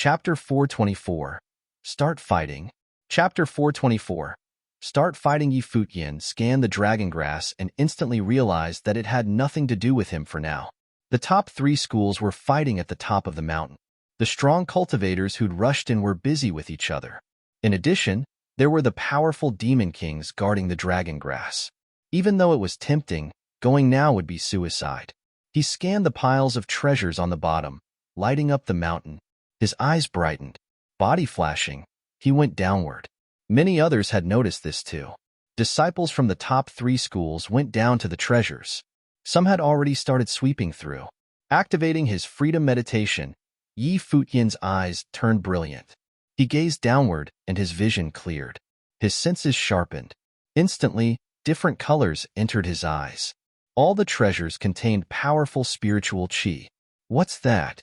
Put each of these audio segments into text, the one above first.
Chapter 424. Start Fighting. Chapter 424. Start Fighting. Futian scanned the dragon grass and instantly realized that it had nothing to do with him for now. The top 3 schools were fighting at the top of the mountain. The strong cultivators who'd rushed in were busy with each other. In addition, there were the powerful demon kings guarding the dragon grass. Even though it was tempting, going now would be suicide. He scanned the piles of treasures on the bottom, lighting up the mountain. His eyes brightened. Body flashing, he went downward. Many others had noticed this too. Disciples from the top 3 schools went down to the treasures. Some had already started sweeping through. Activating his freedom meditation, Futian's eyes turned brilliant. He gazed downward and his vision cleared. His senses sharpened. Instantly, different colors entered his eyes. All the treasures contained powerful spiritual qi. What's that?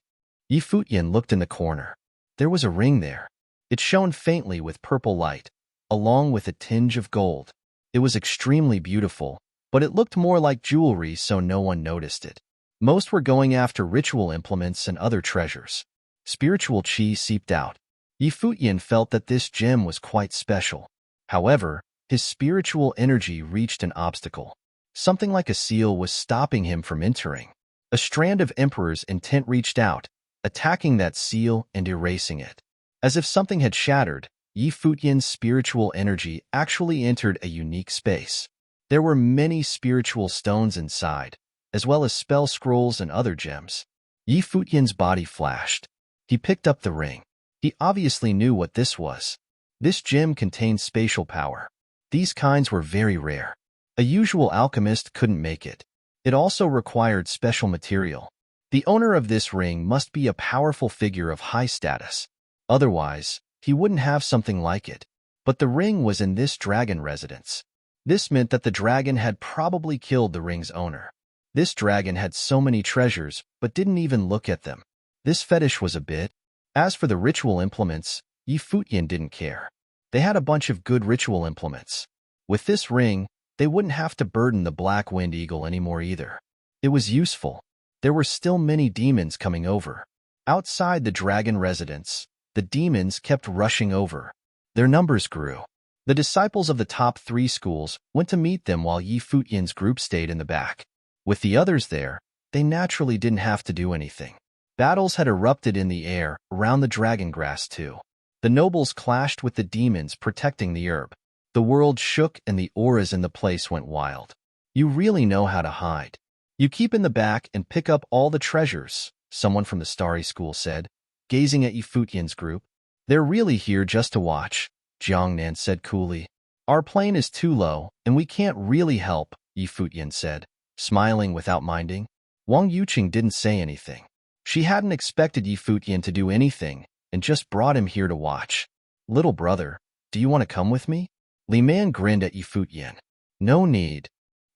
Futian looked in the corner. There was a ring there. It shone faintly with purple light, along with a tinge of gold. It was extremely beautiful, but it looked more like jewelry, so no one noticed it. Most were going after ritual implements and other treasures. Spiritual qi seeped out. Futian felt that this gem was quite special. However, his spiritual energy reached an obstacle. Something like a seal was stopping him from entering. A strand of Emperor's intent reached out, attacking that seal and erasing it. As if something had shattered, Futian's spiritual energy actually entered a unique space. There were many spiritual stones inside, as well as spell scrolls and other gems. Futian's body flashed. He picked up the ring. He obviously knew what this was. This gem contained spatial power. These kinds were very rare. A usual alchemist couldn't make it. It also required special material. The owner of this ring must be a powerful figure of high status. Otherwise, he wouldn't have something like it. But the ring was in this dragon residence. This meant that the dragon had probably killed the ring's owner. This dragon had so many treasures, but didn't even look at them. This fetish was a bit. As for the ritual implements, Futian didn't care. They had a bunch of good ritual implements. With this ring, they wouldn't have to burden the Black Wind Eagle anymore either. It was useful. There were still many demons coming over. Outside the dragon residence, the demons kept rushing over. Their numbers grew. The disciples of the top 3 schools went to meet them while Futian's group stayed in the back. With the others there, they naturally didn't have to do anything. Battles had erupted in the air around the dragon grass too. The nobles clashed with the demons protecting the herb. The world shook and the auras in the place went wild. You really know how to hide. You keep in the back and pick up all the treasures, someone from the Starry School said, gazing at Futian's group. They're really here just to watch, Jiangnan said coolly. Our plane is too low, and we can't really help, Futian said, smiling without minding. Wang Yuqing didn't say anything. She hadn't expected Futian to do anything, and just brought him here to watch. Little brother, do you want to come with me? Li Man grinned at Futian. No need.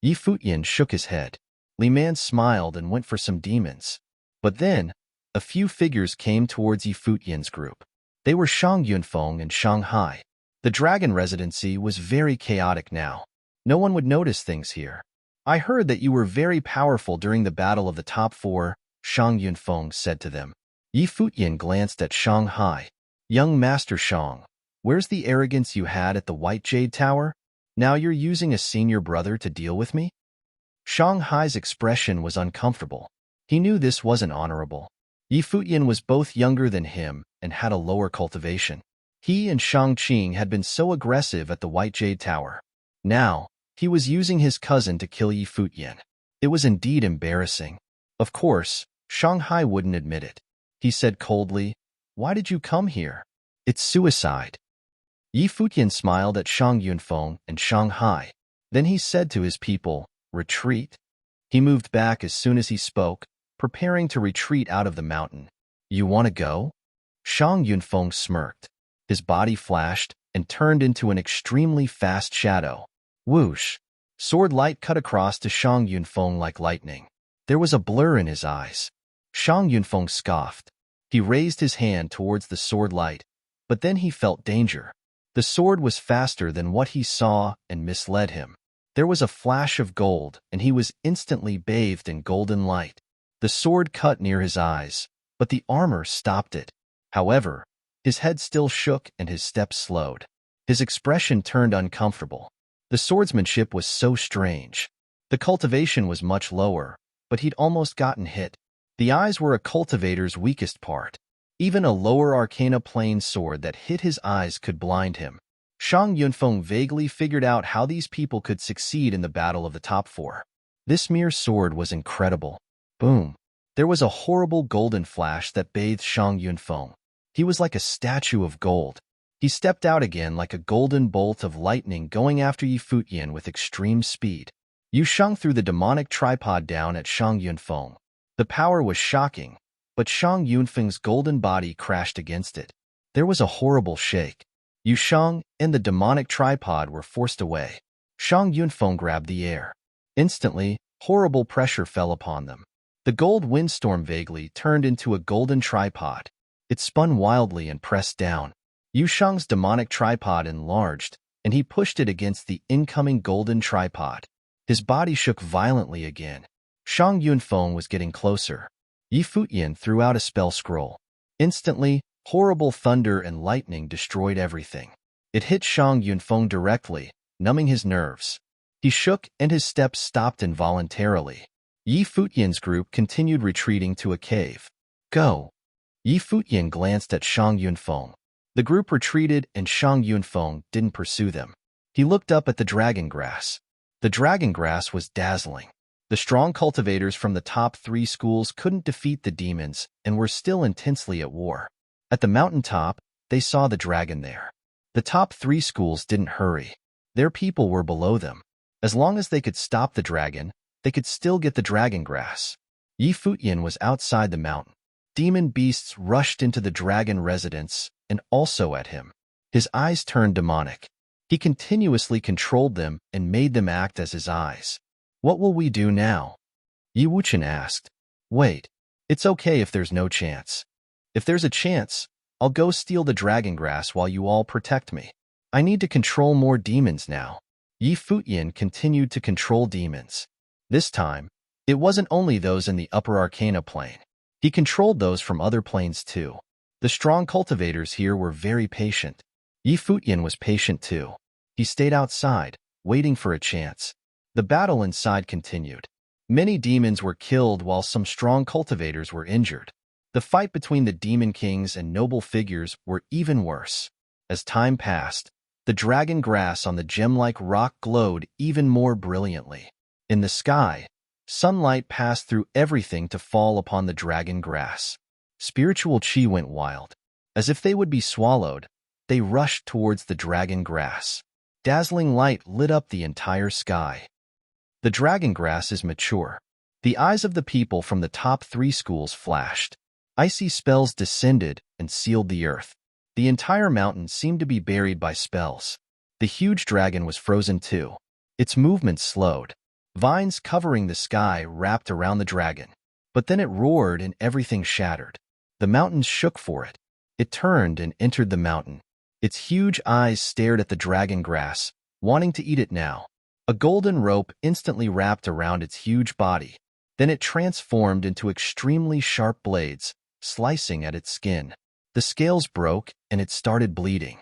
Futian shook his head. Li Man smiled and went for some demons. But then, a few figures came towards Futian's group. They were Shang Yunfeng and Shanghai. The dragon residency was very chaotic now. No one would notice things here. I heard that you were very powerful during the battle of the top 4, Shang Yunfeng said to them. Futian glanced at Shanghai. Young Master Shang, where's the arrogance you had at the White Jade Tower? Now you're using a senior brother to deal with me? Shanghai's expression was uncomfortable. He knew this wasn't honorable. Futian was both younger than him and had a lower cultivation. He and Shangqing had been so aggressive at the White Jade Tower. Now, he was using his cousin to kill Futian. It was indeed embarrassing. Of course, Shanghai wouldn't admit it. He said coldly, "Why did you come here? It's suicide." Futian smiled at Shang Yunfeng and Shanghai. Then he said to his people, "Retreat." He moved back as soon as he spoke, preparing to retreat out of the mountain. "You want to go?" Shang Yunfeng smirked. His body flashed and turned into an extremely fast shadow. Whoosh! Sword light cut across to Shang Yunfeng like lightning. There was a blur in his eyes. Shang Yunfeng scoffed. He raised his hand towards the sword light, but then he felt danger. The sword was faster than what he saw and misled him. There was a flash of gold, and he was instantly bathed in golden light. The sword cut near his eyes, but the armor stopped it. However, his head still shook and his steps slowed. His expression turned uncomfortable. The swordsmanship was so strange. The cultivation was much lower, but he'd almost gotten hit. The eyes were a cultivator's weakest part. Even a lower arcana plane sword that hit his eyes could blind him. Shang Yunfeng vaguely figured out how these people could succeed in the battle of the top four. This mere sword was incredible. Boom. There was a horrible golden flash that bathed Shang Yunfeng. He was like a statue of gold. He stepped out again like a golden bolt of lightning going after Yi Futian with extreme speed. Yu Sheng threw the demonic tripod down at Shang Yunfeng. The power was shocking, but Shang Yunfeng's golden body crashed against it. There was a horrible shake. Yu Sheng and the demonic tripod were forced away. Shang Yunfeng grabbed the air. Instantly, horrible pressure fell upon them. The gold windstorm vaguely turned into a golden tripod. It spun wildly and pressed down. Yu Sheng's demonic tripod enlarged, and he pushed it against the incoming golden tripod. His body shook violently again. Shang Yunfeng was getting closer. Yi Futian threw out a spell scroll. Instantly, horrible thunder and lightning destroyed everything. It hit Shang Yunfeng directly, numbing his nerves. He shook and his steps stopped involuntarily. Yi Futian's group continued retreating to a cave. Go! Yi Futian glanced at Shang Yunfeng. The group retreated and Shang Yunfeng didn't pursue them. He looked up at the dragon grass. The dragon grass was dazzling. The strong cultivators from the top 3 schools couldn't defeat the demons and were still intensely at war. At the mountaintop, they saw the dragon there. The top 3 schools didn't hurry. Their people were below them. As long as they could stop the dragon, they could still get the dragon grass. Yi Futian was outside the mountain. Demon beasts rushed into the dragon residence and also at him. His eyes turned demonic. He continuously controlled them and made them act as his eyes. What will we do now? Yi Wuchen asked. Wait. It's okay if there's no chance. If there's a chance, I'll go steal the dragon grass while you all protect me. I need to control more demons now. Yi Futian continued to control demons. This time, it wasn't only those in the upper arcana plane. He controlled those from other planes too. The strong cultivators here were very patient. Yi Futian was patient too. He stayed outside, waiting for a chance. The battle inside continued. Many demons were killed while some strong cultivators were injured. The fight between the demon kings and noble figures were even worse. As time passed, the dragon grass on the gem-like rock glowed even more brilliantly. In the sky, sunlight passed through everything to fall upon the dragon grass. Spiritual chi went wild. As if they would be swallowed, they rushed towards the dragon grass. Dazzling light lit up the entire sky. The dragon grass is mature. The eyes of the people from the top 3 schools flashed. Icy spells descended and sealed the earth. The entire mountain seemed to be buried by spells. The huge dragon was frozen too. Its movement slowed. Vines covering the sky wrapped around the dragon. But then it roared and everything shattered. The mountains shook for it. It turned and entered the mountain. Its huge eyes stared at the dragon grass, wanting to eat it now. A golden rope instantly wrapped around its huge body. Then it transformed into extremely sharp blades, slicing at its skin. The scales broke and it started bleeding.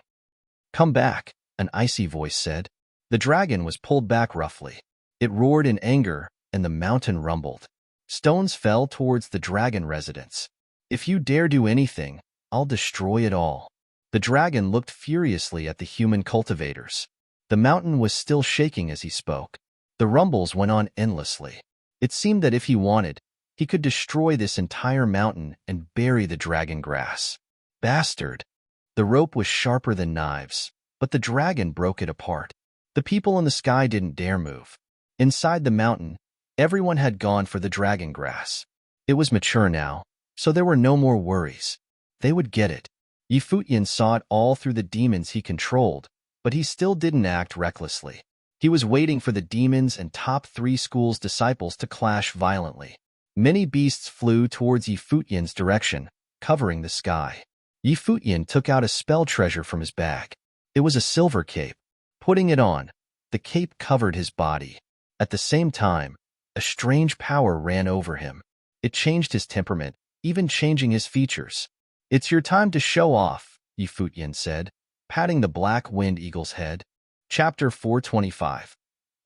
Come back, an icy voice said. The dragon was pulled back roughly. It roared in anger and the mountain rumbled. Stones fell towards the dragon residence. If you dare do anything, I'll destroy it all. The dragon looked furiously at the human cultivators. The mountain was still shaking as he spoke. The rumbles went on endlessly. It seemed that if he wanted, he could destroy this entire mountain and bury the dragon grass. Bastard! The rope was sharper than knives, but the dragon broke it apart. The people in the sky didn't dare move. Inside the mountain, everyone had gone for the dragon grass. It was mature now, so there were no more worries. They would get it. Yi Futian saw it all through the demons he controlled, but he still didn't act recklessly. He was waiting for the demons and top 3 schools' disciples to clash violently. Many beasts flew towards Yi Futian's direction, covering the sky. Yi Futian took out a spell treasure from his bag. It was a silver cape. Putting it on, the cape covered his body. At the same time, a strange power ran over him. It changed his temperament, even changing his features. "It's your time to show off," Futian said, patting the black wind eagle's head. Chapter 425.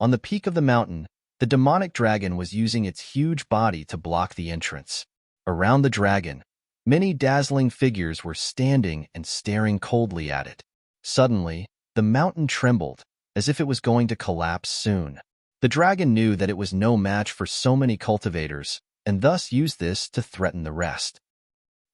On the peak of the mountain, the demonic dragon was using its huge body to block the entrance. Around the dragon, many dazzling figures were standing and staring coldly at it. Suddenly, the mountain trembled, as if it was going to collapse soon. The dragon knew that it was no match for so many cultivators, and thus used this to threaten the rest.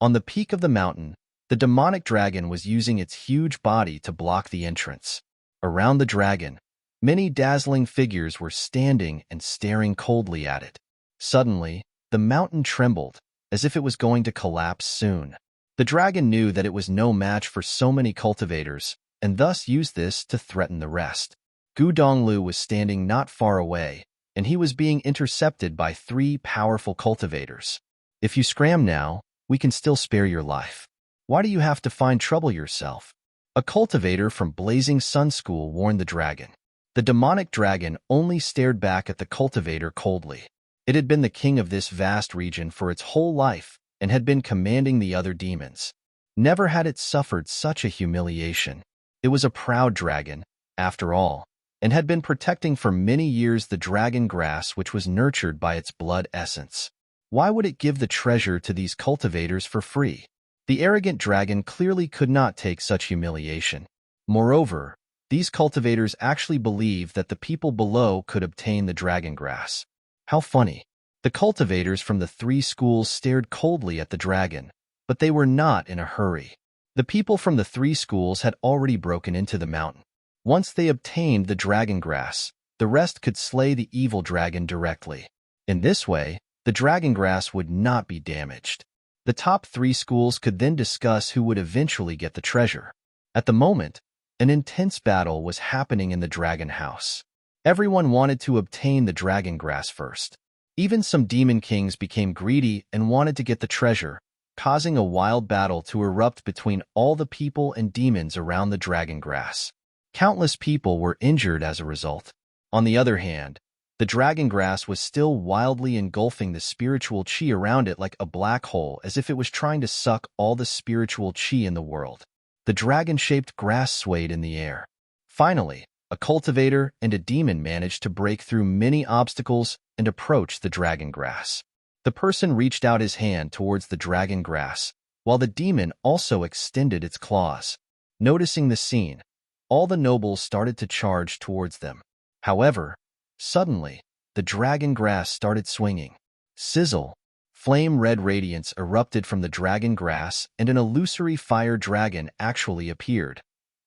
On the peak of the mountain, the demonic dragon was using its huge body to block the entrance. Around the dragon, many dazzling figures were standing and staring coldly at it. Suddenly, the mountain trembled, as if it was going to collapse soon. The dragon knew that it was no match for so many cultivators, and thus used this to threaten the rest. Gu Donglu was standing not far away, and he was being intercepted by 3 powerful cultivators. "If you scram now, we can still spare your life. Why do you have to find trouble yourself?" A cultivator from Blazing Sun School warned the dragon. The demonic dragon only stared back at the cultivator coldly. It had been the king of this vast region for its whole life and had been commanding the other demons. Never had it suffered such a humiliation. It was a proud dragon, after all, and had been protecting for many years the dragon grass which was nurtured by its blood essence. Why would it give the treasure to these cultivators for free? The arrogant dragon clearly could not take such humiliation. Moreover, these cultivators actually believed that the people below could obtain the dragon grass. How funny. The cultivators from the 3 schools stared coldly at the dragon, but they were not in a hurry. The people from the 3 schools had already broken into the mountain. Once they obtained the dragon grass, the rest could slay the evil dragon directly. In this way, the dragon grass would not be damaged. The top 3 schools could then discuss who would eventually get the treasure. At the moment, an intense battle was happening in the dragon house. Everyone wanted to obtain the dragon grass first. Even some demon kings became greedy and wanted to get the treasure, causing a wild battle to erupt between all the people and demons around the dragon grass. Countless people were injured as a result. On the other hand, the dragon grass was still wildly engulfing the spiritual chi around it like a black hole, as if it was trying to suck all the spiritual chi in the world. The dragon-shaped grass swayed in the air. Finally, a cultivator and a demon managed to break through many obstacles and approach the dragon grass. The person reached out his hand towards the dragon grass, while the demon also extended its claws. Noticing the scene, all the nobles started to charge towards them. However, suddenly, the dragon grass started swinging. Sizzle! Flame-red radiance erupted from the dragon grass, and an illusory fire dragon actually appeared,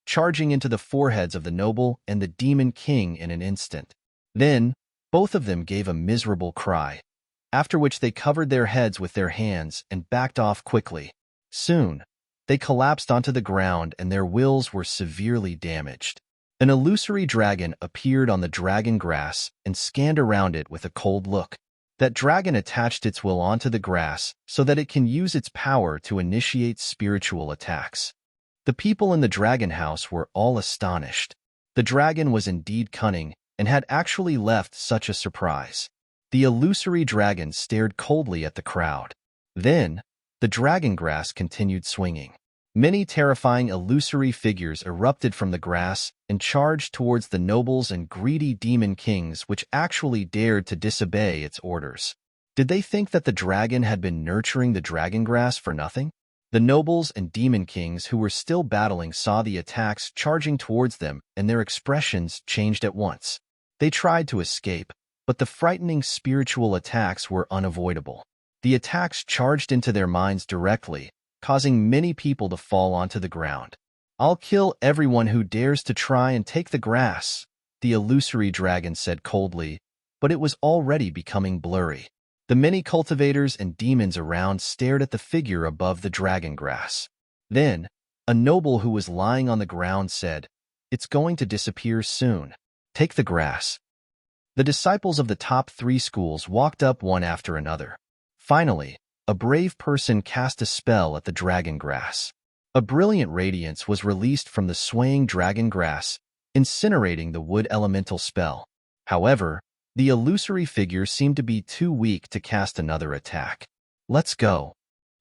charging into the foreheads of the noble and the demon king in an instant. Then, both of them gave a miserable cry, after which they covered their heads with their hands and backed off quickly. Soon, they collapsed onto the ground and their wills were severely damaged. An illusory dragon appeared on the dragon grass and scanned around it with a cold look. That dragon attached its will onto the grass so that it can use its power to initiate spiritual attacks. The people in the dragon house were all astonished. The dragon was indeed cunning and had actually left such a surprise. The illusory dragon stared coldly at the crowd. Then, the dragon grass continued swinging. Many terrifying illusory figures erupted from the grass and charged towards the nobles and greedy demon kings which actually dared to disobey its orders. Did they think that the dragon had been nurturing the dragon grass for nothing? The nobles and demon kings who were still battling saw the attacks charging towards them and their expressions changed at once. They tried to escape, but the frightening spiritual attacks were unavoidable. The attacks charged into their minds directly, causing many people to fall onto the ground. "I'll kill everyone who dares to try and take the grass," the illusory dragon said coldly, but it was already becoming blurry. The many cultivators and demons around stared at the figure above the dragon grass. Then, a noble who was lying on the ground said, "It's going to disappear soon. Take the grass." The disciples of the top 3 schools walked up one after another. Finally, a brave person cast a spell at the dragon grass. A brilliant radiance was released from the swaying dragon grass, incinerating the wood elemental spell. However, the illusory figure seemed to be too weak to cast another attack. "Let's go."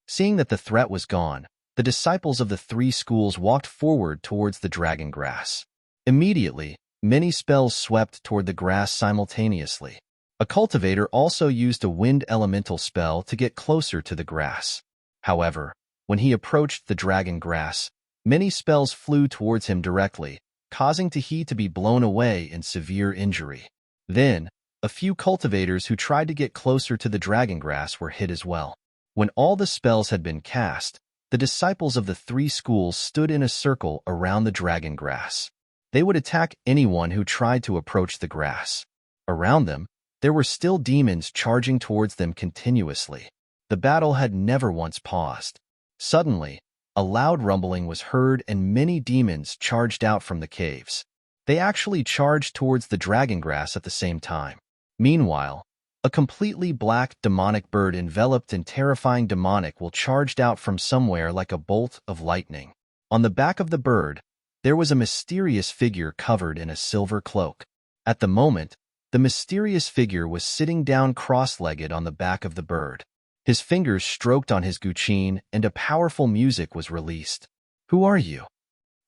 Seeing that the threat was gone, the disciples of the three schools walked forward towards the dragon grass. Immediately, many spells swept toward the grass simultaneously. A cultivator also used a wind elemental spell to get closer to the grass. However, when he approached the dragon grass, many spells flew towards him directly, causing he to be blown away in severe injury. Then, a few cultivators who tried to get closer to the dragon grass were hit as well. When all the spells had been cast, the disciples of the three schools stood in a circle around the dragon grass. They would attack anyone who tried to approach the grass. Around them, there were still demons charging towards them continuously. The battle had never once paused. Suddenly, a loud rumbling was heard and many demons charged out from the caves. They actually charged towards the dragon grass at the same time. Meanwhile, a completely black demonic bird enveloped in terrifying demonic will charged out from somewhere like a bolt of lightning. On the back of the bird, there was a mysterious figure covered in a silver cloak. At the moment, the mysterious figure was sitting down cross-legged on the back of the bird. His fingers stroked on his guqin and a powerful music was released. "Who are you?"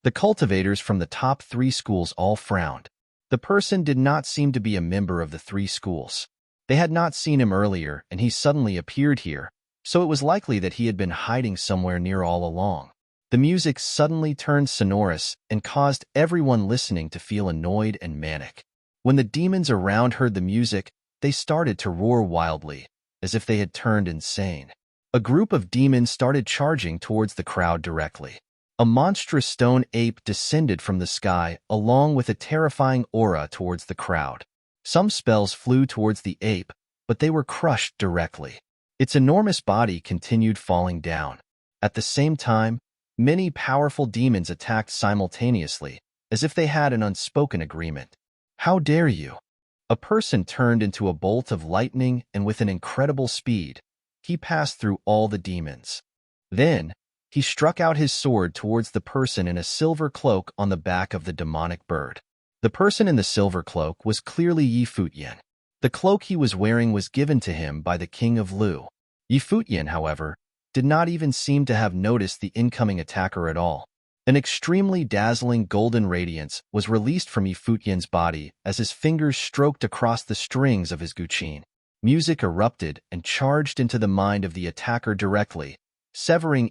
The cultivators from the top three schools all frowned. The person did not seem to be a member of the three schools. They had not seen him earlier and he suddenly appeared here, so it was likely that he had been hiding somewhere near all along. The music suddenly turned sonorous and caused everyone listening to feel annoyed and manic. When the demons around heard the music, they started to roar wildly, as if they had turned insane. A group of demons started charging towards the crowd directly. A monstrous stone ape descended from the sky along with a terrifying aura towards the crowd. Some spells flew towards the ape, but they were crushed directly. Its enormous body continued falling down. At the same time, many powerful demons attacked simultaneously, as if they had an unspoken agreement. "How dare you!" A person turned into a bolt of lightning and with an incredible speed, he passed through all the demons. Then, he struck out his sword towards the person in a silver cloak on the back of the demonic bird. The person in the silver cloak was clearly Futian. The cloak he was wearing was given to him by the king of Lu. Futian, however, did not even seem to have noticed the incoming attacker at all. An extremely dazzling golden radiance was released from Futian's body as his fingers stroked across the strings of his guqin. Music erupted and charged into the mind of the attacker directly,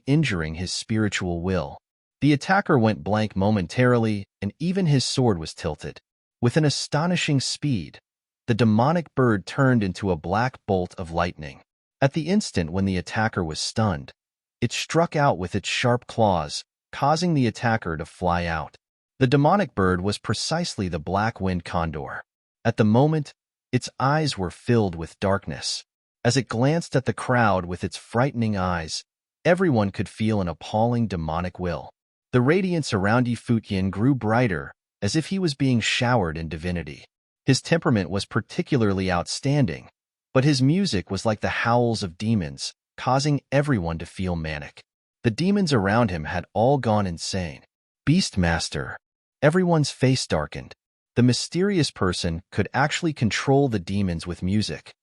injuring his spiritual will. The attacker went blank momentarily, and even his sword was tilted. With an astonishing speed, the demonic bird turned into a black bolt of lightning. At the instant when the attacker was stunned, it struck out with its sharp claws, causing the attacker to fly out. The demonic bird was precisely the black wind condor. At the moment, its eyes were filled with darkness. As it glanced at the crowd with its frightening eyes, everyone could feel an appalling demonic will. The radiance around Futian grew brighter, as if he was being showered in divinity. His temperament was particularly outstanding, but his music was like the howls of demons, causing everyone to feel manic. The demons around him had all gone insane. Beastmaster. Everyone's face darkened. The mysterious person could actually control the demons with music.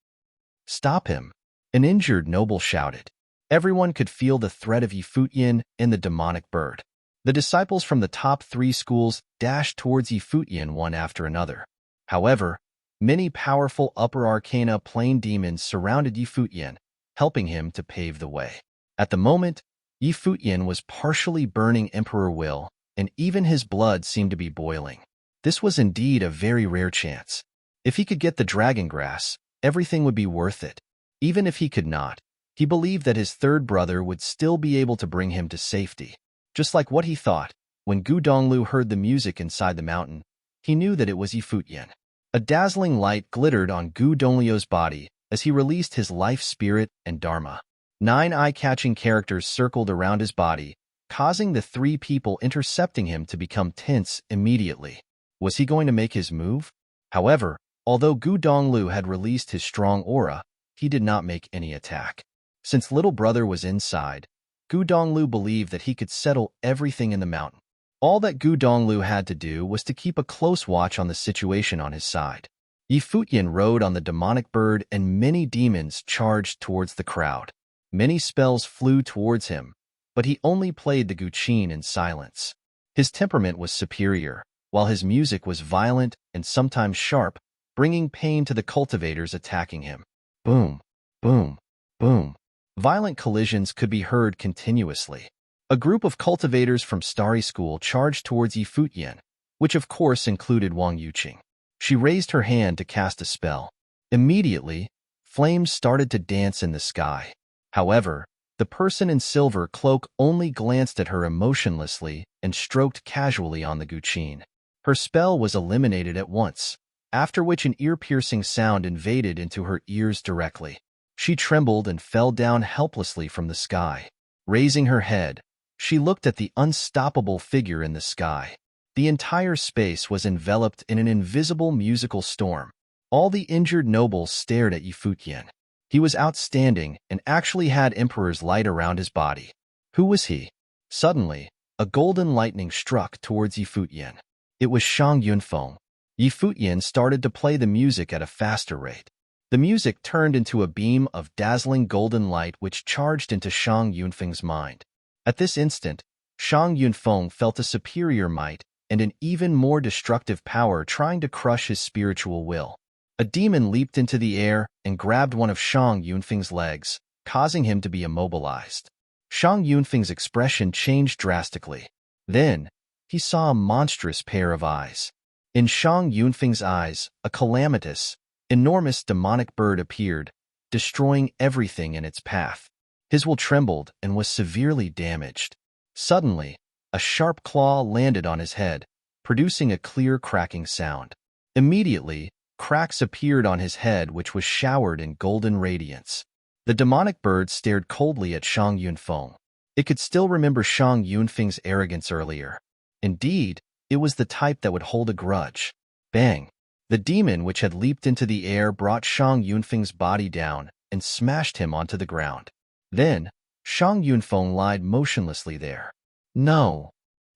"Stop him!" An injured noble shouted. Everyone could feel the threat of Futian and the demonic bird. The disciples from the top three schools dashed towards Futian one after another. However, many powerful upper arcana plane demons surrounded Futian, helping him to pave the way. At the moment, Futian was partially burning Emperor Will, and even his blood seemed to be boiling. This was indeed a very rare chance. If he could get the dragon grass, everything would be worth it. Even if he could not, he believed that his third brother would still be able to bring him to safety. Just like what he thought, when Gu Donglu heard the music inside the mountain, he knew that it was Futian. A dazzling light glittered on Gu Donglu's body as he released his life spirit and dharma. 9 eye-catching characters circled around his body, causing the 3 people intercepting him to become tense immediately. Was he going to make his move? However, although Gu Donglu had released his strong aura, he did not make any attack. Since little brother was inside, Gu Donglu believed that he could settle everything in the mountain. All that Gu Donglu had to do was to keep a close watch on the situation on his side. Futian rode on the demonic bird and many demons charged towards the crowd. Many spells flew towards him, but he only played the guqin in silence. His temperament was superior, while his music was violent and sometimes sharp, bringing pain to the cultivators attacking him. Boom, boom, boom. Violent collisions could be heard continuously. A group of cultivators from Starry School charged towards Futian, which of course included Wang Yuqing. She raised her hand to cast a spell. Immediately, flames started to dance in the sky. However, the person in silver cloak only glanced at her emotionlessly and stroked casually on the guqin. Her spell was eliminated at once, after which an ear-piercing sound invaded into her ears directly. She trembled and fell down helplessly from the sky. Raising her head, she looked at the unstoppable figure in the sky. The entire space was enveloped in an invisible musical storm. All the injured nobles stared at Futian. He was outstanding and actually had emperor's light around his body. Who was he? Suddenly, a golden lightning struck towards Futian. It was Shang Yunfeng. Futian started to play the music at a faster rate. The music turned into a beam of dazzling golden light which charged into Shang Yunfeng's mind. At this instant, Shang Yunfeng felt a superior might and an even more destructive power trying to crush his spiritual will. A demon leaped into the air and grabbed one of Shang Yunfeng's legs, causing him to be immobilized. Shang Yunfeng's expression changed drastically. Then, he saw a monstrous pair of eyes. In Shang Yunfeng's eyes, a calamitous, enormous demonic bird appeared, destroying everything in its path. His will trembled and was severely damaged. Suddenly, a sharp claw landed on his head, producing a clear cracking sound. Immediately, cracks appeared on his head which was showered in golden radiance. The demonic bird stared coldly at Shang Yunfeng. It could still remember Shang Yunfeng's arrogance earlier. Indeed, it was the type that would hold a grudge. Bang! The demon which had leaped into the air brought Shang Yunfeng's body down and smashed him onto the ground. Then, Shang Yunfeng lied motionlessly there. No.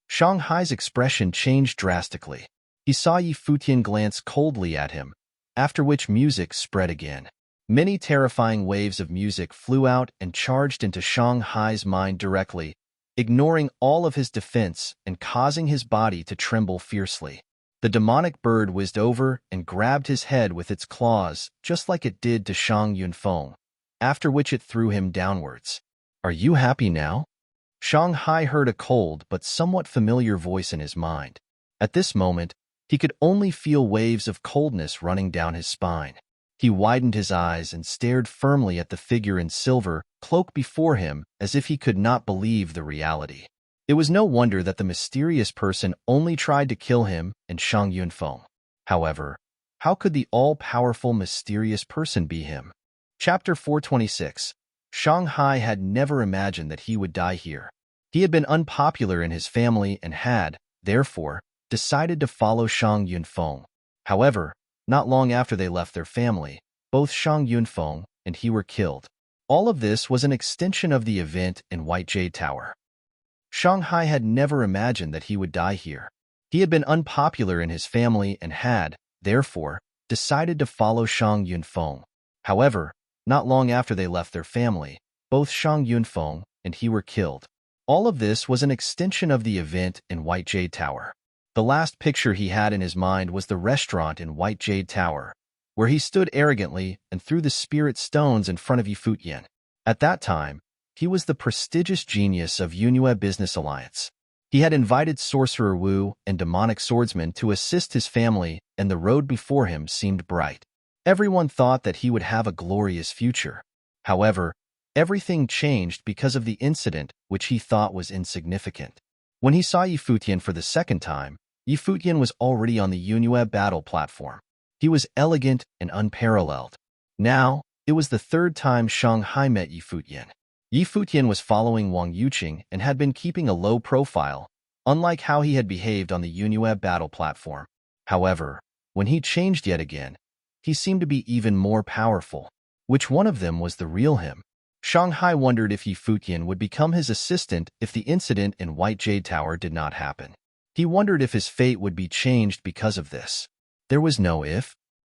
Shanghai's expression changed drastically. He saw Futian glance coldly at him, after which music spread again. Many terrifying waves of music flew out and charged into Shanghai's mind directly, ignoring all of his defense and causing his body to tremble fiercely. The demonic bird whizzed over and grabbed his head with its claws, just like it did to Shang Yunfeng, after which it threw him downwards. Are you happy now? Shanghai heard a cold but somewhat familiar voice in his mind. At this moment, he could only feel waves of coldness running down his spine. He widened his eyes and stared firmly at the figure in silver cloak before him as if he could not believe the reality. It was no wonder that the mysterious person only tried to kill him and Shang Yunfeng. However, how could the all-powerful mysterious person be him? Chapter 426. Shanghai had never imagined that he would die here. He had been unpopular in his family and had, therefore, decided to follow Shang Yunfeng. However, not long after they left their family, both Shang Yunfeng and he were killed. All of this was an extension of the event in White Jade Tower. Shanghai had never imagined that he would die here. He had been unpopular in his family and had, therefore, decided to follow Shang Yunfeng. However, not long after they left their family, both Shang Yunfeng and he were killed. All of this was an extension of the event in White Jade Tower. The last picture he had in his mind was the restaurant in White Jade Tower, where he stood arrogantly and threw the spirit stones in front of Futian. At that time, he was the prestigious genius of Unravel Business Alliance. He had invited Sorcerer Wu and demonic swordsman to assist his family, and the road before him seemed bright. Everyone thought that he would have a glorious future. However, everything changed because of the incident which he thought was insignificant. When he saw Futian for the second time, Futian was already on the Unravel battle platform. He was elegant and unparalleled. Now, it was the third time Shanghai met Futian. Futian was following Wang Yuqing and had been keeping a low profile, unlike how he had behaved on the Unravel battle platform. However, when he changed yet again, he seemed to be even more powerful. Which one of them was the real him? Shanghai wondered if Futian would become his assistant if the incident in White Jade Tower did not happen. He wondered if his fate would be changed because of this. There was no if.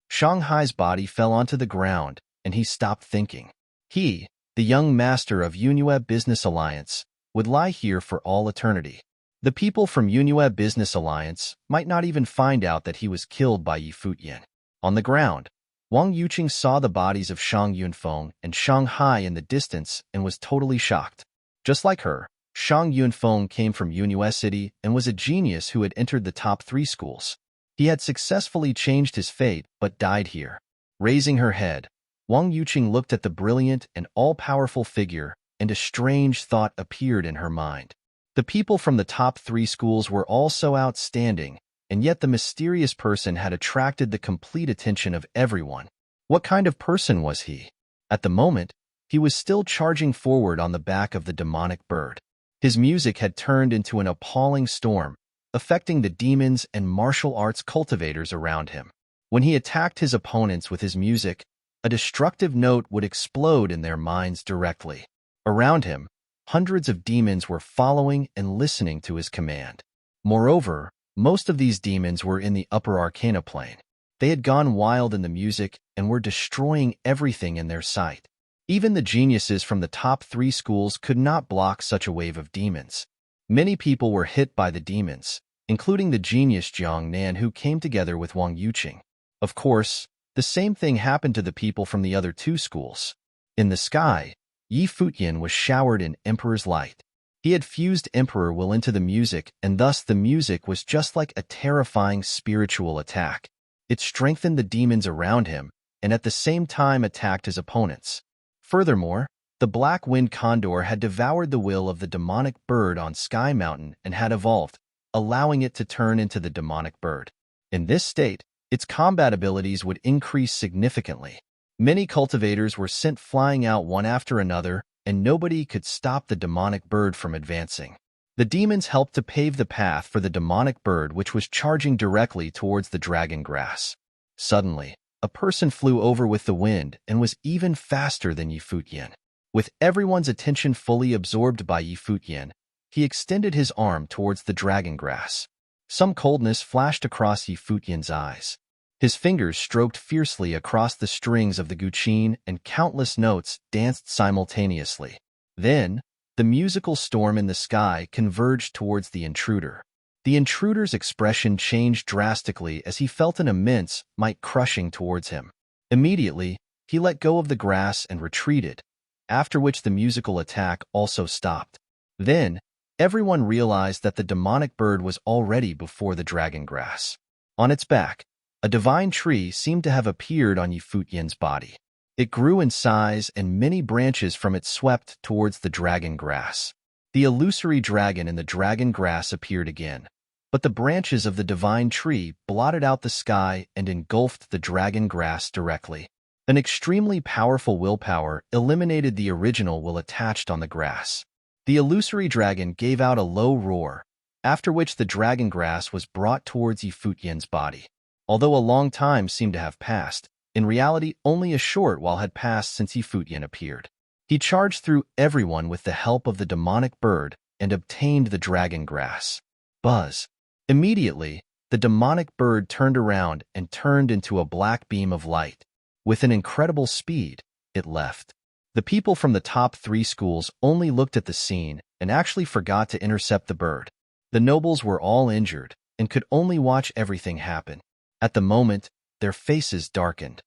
Shanghai's body fell onto the ground, and he stopped thinking. He, the young master of Unravel Business Alliance, would lie here for all eternity. The people from Yunhua Business Alliance might not even find out that he was killed by Yi Futian. On the ground, Wang Yuqing saw the bodies of Shang Yunfeng and Shang Hai in the distance and was totally shocked. Just like her, Shang Yunfeng came from Yunhua City and was a genius who had entered the top 3 schools. He had successfully changed his fate but died here. Raising her head, Wang Yuqing looked at the brilliant and all-powerful figure, and a strange thought appeared in her mind. The people from the top 3 schools were all so outstanding, and yet the mysterious person had attracted the complete attention of everyone. What kind of person was he? At the moment, he was still charging forward on the back of the demonic bird. His music had turned into an appalling storm, affecting the demons and martial arts cultivators around him. When he attacked his opponents with his music, a destructive note would explode in their minds directly. Around him, hundreds of demons were following and listening to his command. Moreover, most of these demons were in the upper arcana plane. They had gone wild in the music and were destroying everything in their sight. Even the geniuses from the top 3 schools could not block such a wave of demons. Many people were hit by the demons, including the genius Jiang Nan who came together with Wang Yuqing. Of course, the same thing happened to the people from the other 2 schools. In the sky, Yi Futian was showered in Emperor's light. He had fused Emperor will into the music, and thus the music was just like a terrifying spiritual attack. It strengthened the demons around him, and at the same time attacked his opponents. Furthermore, the Black Wind Condor had devoured the will of the demonic bird on Sky Mountain and had evolved, allowing it to turn into the demonic bird. In this state, its combat abilities would increase significantly. Many cultivators were sent flying out one after another, and nobody could stop the demonic bird from advancing. The demons helped to pave the path for the demonic bird which was charging directly towards the dragon grass. Suddenly, a person flew over with the wind and was even faster than Yi Futian. With everyone's attention fully absorbed by Yi Futian, he extended his arm towards the dragon grass. Some coldness flashed across Yi Futian's eyes. His fingers stroked fiercely across the strings of the guqin and countless notes danced simultaneously. Then, the musical storm in the sky converged towards the intruder. The intruder's expression changed drastically as he felt an immense might crushing towards him. Immediately, he let go of the grass and retreated, after which the musical attack also stopped. Then, everyone realized that the demonic bird was already before the dragon grass. On its back, a divine tree seemed to have appeared on Yi Futian's body. It grew in size and many branches from it swept towards the dragon grass. The illusory dragon in the dragon grass appeared again, but the branches of the divine tree blotted out the sky and engulfed the dragon grass directly. An extremely powerful willpower eliminated the original will attached on the grass. The illusory dragon gave out a low roar, after which the dragon grass was brought towards Yi Futian's body. Although a long time seemed to have passed, in reality only a short while had passed since Yi Futian appeared. He charged through everyone with the help of the demonic bird and obtained the dragon grass. Buzz! Immediately, the demonic bird turned around and turned into a black beam of light. With an incredible speed, it left. The people from the top 3 schools only looked at the scene and actually forgot to intercept the bird. The nobles were all injured and could only watch everything happen. At the moment, their faces darkened.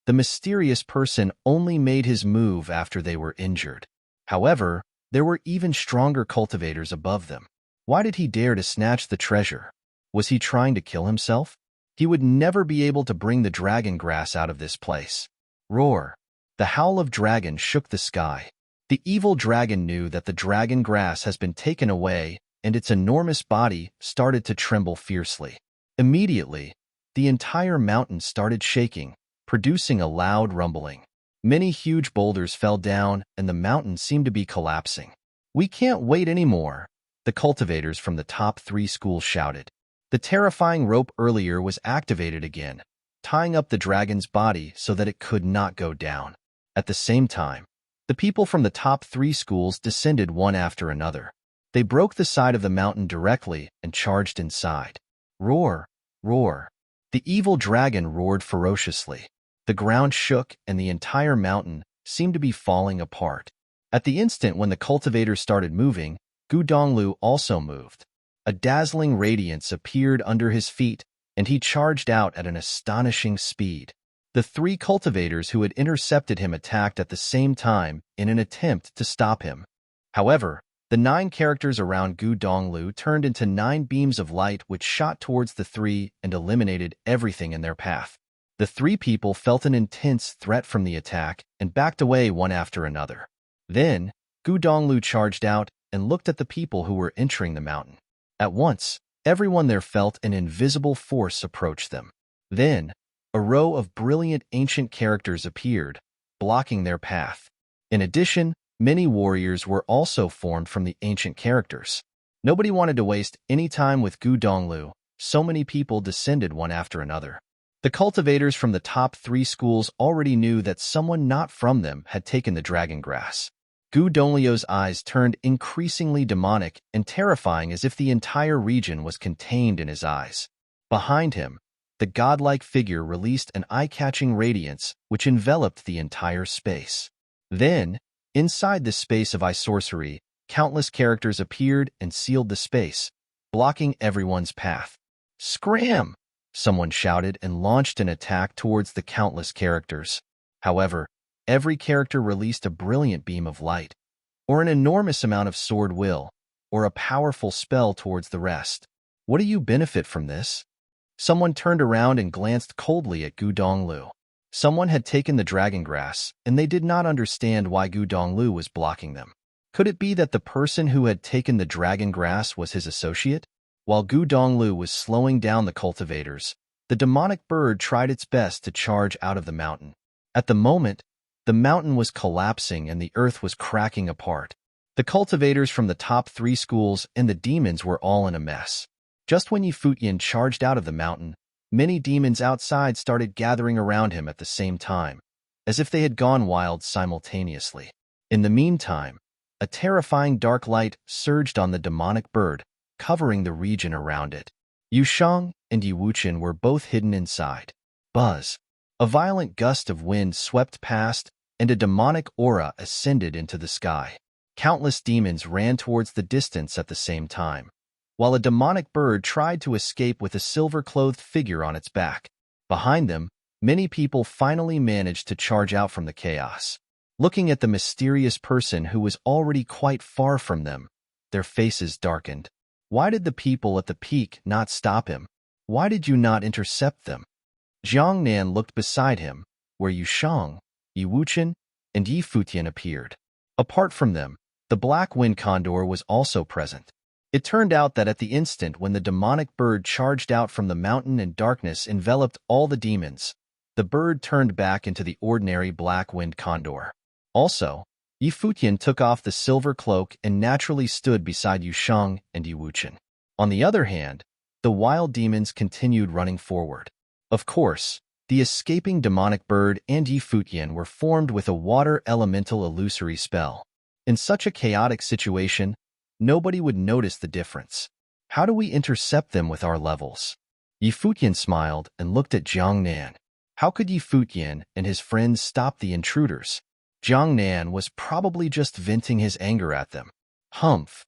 The mysterious person only made his move after they were injured. However, there were even stronger cultivators above them. Why did he dare to snatch the treasure? Was he trying to kill himself? He would never be able to bring the dragon grass out of this place. Roar! The howl of dragon shook the sky. The evil dragon knew that the dragon grass has been taken away, and its enormous body started to tremble fiercely. Immediately, the entire mountain started shaking, producing a loud rumbling. Many huge boulders fell down, and the mountain seemed to be collapsing. "We can't wait anymore," the cultivators from the top 3 schools shouted. The terrifying rope earlier was activated again, tying up the dragon's body so that it could not go down. At the same time, the people from the top 3 schools descended one after another. They broke the side of the mountain directly and charged inside. Roar! Roar! The evil dragon roared ferociously. The ground shook and the entire mountain seemed to be falling apart. At the instant when the cultivators started moving, Gu Donglu also moved. A dazzling radiance appeared under his feet, and he charged out at an astonishing speed. The three cultivators who had intercepted him attacked at the same time in an attempt to stop him. However, the 9 characters around Gu Donglu turned into 9 beams of light which shot towards the three and eliminated everything in their path. The 3 people felt an intense threat from the attack and backed away one after another. Then, Gu Donglu charged out and looked at the people who were entering the mountain. At once, everyone there felt an invisible force approach them. Then, a row of brilliant ancient characters appeared, blocking their path. In addition, many warriors were also formed from the ancient characters. Nobody wanted to waste any time with Gu Donglu, so many people descended one after another. The cultivators from the top 3 schools already knew that someone not from them had taken the dragon grass. Gu Donglio's eyes turned increasingly demonic and terrifying as if the entire region was contained in his eyes. Behind him, the godlike figure released an eye-catching radiance which enveloped the entire space. Then, inside this space of eye-sorcery, countless characters appeared and sealed the space, blocking everyone's path. "Scram!" someone shouted and launched an attack towards the countless characters. However, every character released a brilliant beam of light, or an enormous amount of sword will, or a powerful spell towards the rest. "What do you benefit from this?" Someone turned around and glanced coldly at Gu Donglu. Someone had taken the dragon grass, and they did not understand why Gu Donglu was blocking them. Could it be that the person who had taken the dragon grass was his associate? While Gu Donglu was slowing down the cultivators, the demonic bird tried its best to charge out of the mountain. At the moment, the mountain was collapsing and the earth was cracking apart. The cultivators from the top 3 schools and the demons were all in a mess. Just when Futian charged out of the mountain, many demons outside started gathering around him at the same time, as if they had gone wild simultaneously. In the meantime, a terrifying dark light surged on the demonic bird, covering the region around it. Yushang and Yiwuchen were both hidden inside. Buzz! A violent gust of wind swept past, and a demonic aura ascended into the sky. Countless demons ran towards the distance at the same time, while a demonic bird tried to escape with a silver-clothed figure on its back. Behind them, many people finally managed to charge out from the chaos. Looking at the mysterious person who was already quite far from them, their faces darkened. Why did the people at the peak not stop him? Why did you not intercept them? Jiangnan looked beside him, where Yushang, Yiwuchen, and Futian appeared. Apart from them, the black wind condor was also present. It turned out that at the instant when the demonic bird charged out from the mountain and darkness enveloped all the demons, the bird turned back into the ordinary black wind condor. Also, Futian took off the silver cloak and naturally stood beside Yushang and Yiwuchen. On the other hand, the wild demons continued running forward. Of course, the escaping demonic bird and Futian were formed with a water elemental illusory spell. In such a chaotic situation, nobody would notice the difference. How do we intercept them with our levels? Futian smiled and looked at Jiangnan. How could Futian and his friends stop the intruders? Jiangnan was probably just venting his anger at them. Humph!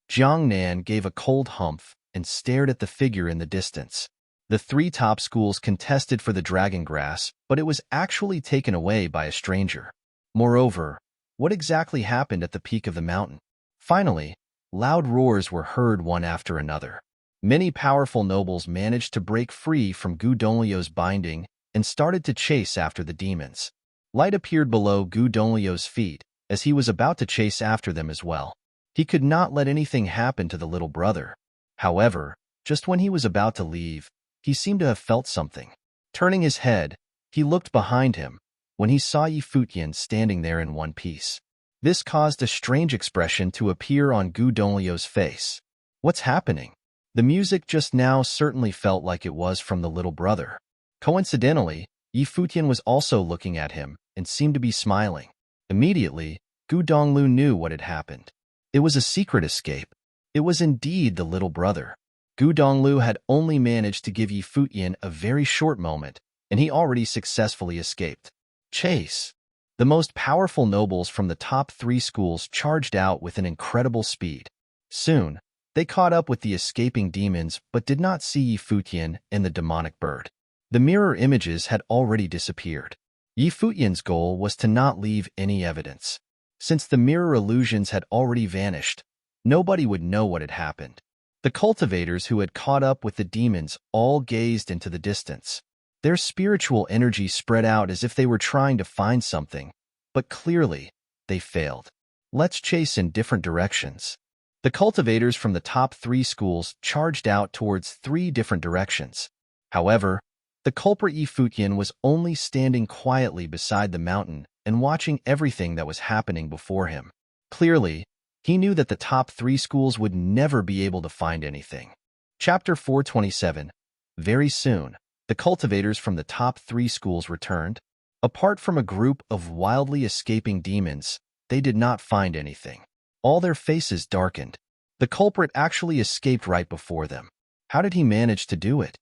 Jiangnan gave a cold humph and stared at the figure in the distance. The 3 top schools contested for the dragon grass, but it was actually taken away by a stranger. Moreover, what exactly happened at the peak of the mountain? Finally, loud roars were heard one after another. Many powerful nobles managed to break free from Gu Donglio's binding and started to chase after the demons. Light appeared below Gu Donglio's feet, as he was about to chase after them as well. He could not let anything happen to the little brother. However, just when he was about to leave, he seemed to have felt something. Turning his head, he looked behind him, when he saw Futian standing there in one piece. This caused a strange expression to appear on Gu Donglio's face. What's happening? The music just now certainly felt like it was from the little brother. Coincidentally, Futian was also looking at him and seemed to be smiling. Immediately, Gu Donglu knew what had happened. It was a secret escape. It was indeed the little brother. Gu Donglu had only managed to give Futian a very short moment, and he already successfully escaped. Chase! The most powerful nobles from the top 3 schools charged out with an incredible speed. Soon, they caught up with the escaping demons but did not see Yi Futian and the demonic bird. The mirror images had already disappeared. Yi Futian's goal was to not leave any evidence. Since the mirror illusions had already vanished, nobody would know what had happened. The cultivators who had caught up with the demons all gazed into the distance. Their spiritual energy spread out as if they were trying to find something, but clearly, they failed. Let's chase in different directions. The cultivators from the top 3 schools charged out towards 3 different directions. However, the culprit Yi Futian was only standing quietly beside the mountain and watching everything that was happening before him. Clearly, he knew that the top 3 schools would never be able to find anything. Chapter 427. Very soon, the cultivators from the top 3 schools returned. Apart from a group of wildly escaping demons, they did not find anything. All their faces darkened. The culprit actually escaped right before them. How did he manage to do it?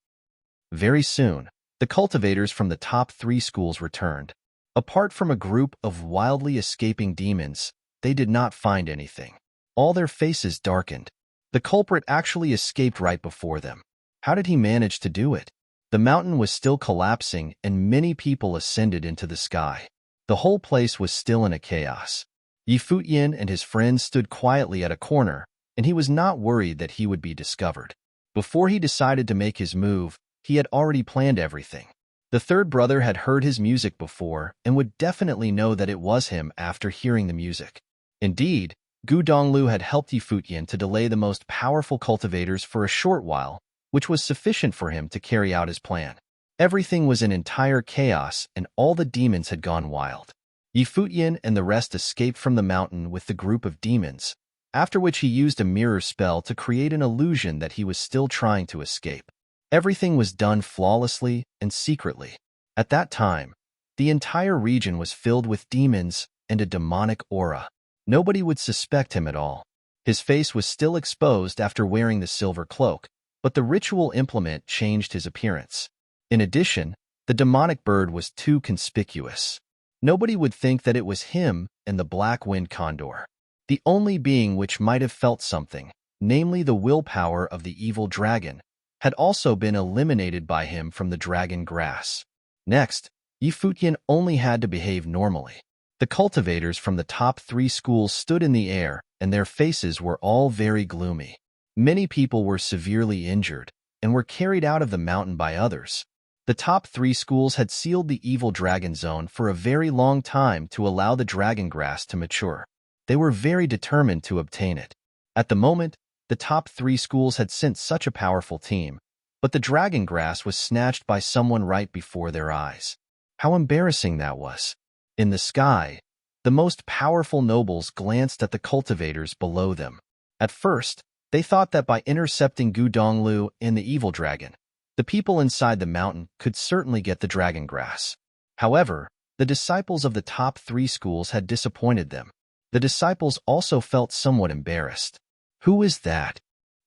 Very soon, the cultivators from the top 3 schools returned. Apart from a group of wildly escaping demons, they did not find anything. All their faces darkened. The culprit actually escaped right before them. How did he manage to do it? The mountain was still collapsing and many people ascended into the sky. The whole place was still in a chaos. Yi Futian and his friends stood quietly at a corner, and he was not worried that he would be discovered. Before he decided to make his move, he had already planned everything. The third brother had heard his music before and would definitely know that it was him after hearing the music. Indeed, Gu Donglu had helped Yi Futian to delay the most powerful cultivators for a short while, which was sufficient for him to carry out his plan. Everything was in entire chaos and all the demons had gone wild. Yi Futian and the rest escaped from the mountain with the group of demons, after which he used a mirror spell to create an illusion that he was still trying to escape. Everything was done flawlessly and secretly. At that time, the entire region was filled with demons and a demonic aura. Nobody would suspect him at all. His face was still exposed after wearing the silver cloak, but the ritual implement changed his appearance. In addition, the demonic bird was too conspicuous. Nobody would think that it was him and the black wind condor. The only being which might have felt something, namely the willpower of the evil dragon, had also been eliminated by him from the dragon grass. Next, Yi Futian only had to behave normally. The cultivators from the top 3 schools stood in the air, and their faces were all very gloomy. Many people were severely injured and were carried out of the mountain by others. The top 3 schools had sealed the evil dragon zone for a very long time to allow the dragon grass to mature. They were very determined to obtain it. At the moment, the top 3 schools had sent such a powerful team, but the dragon grass was snatched by someone right before their eyes. How embarrassing that was. In the sky, the most powerful nobles glanced at the cultivators below them. At first, they thought that by intercepting Gu Donglu and the evil dragon, the people inside the mountain could certainly get the dragon grass. However, the disciples of the top 3 schools had disappointed them. The disciples also felt somewhat embarrassed. Who is that?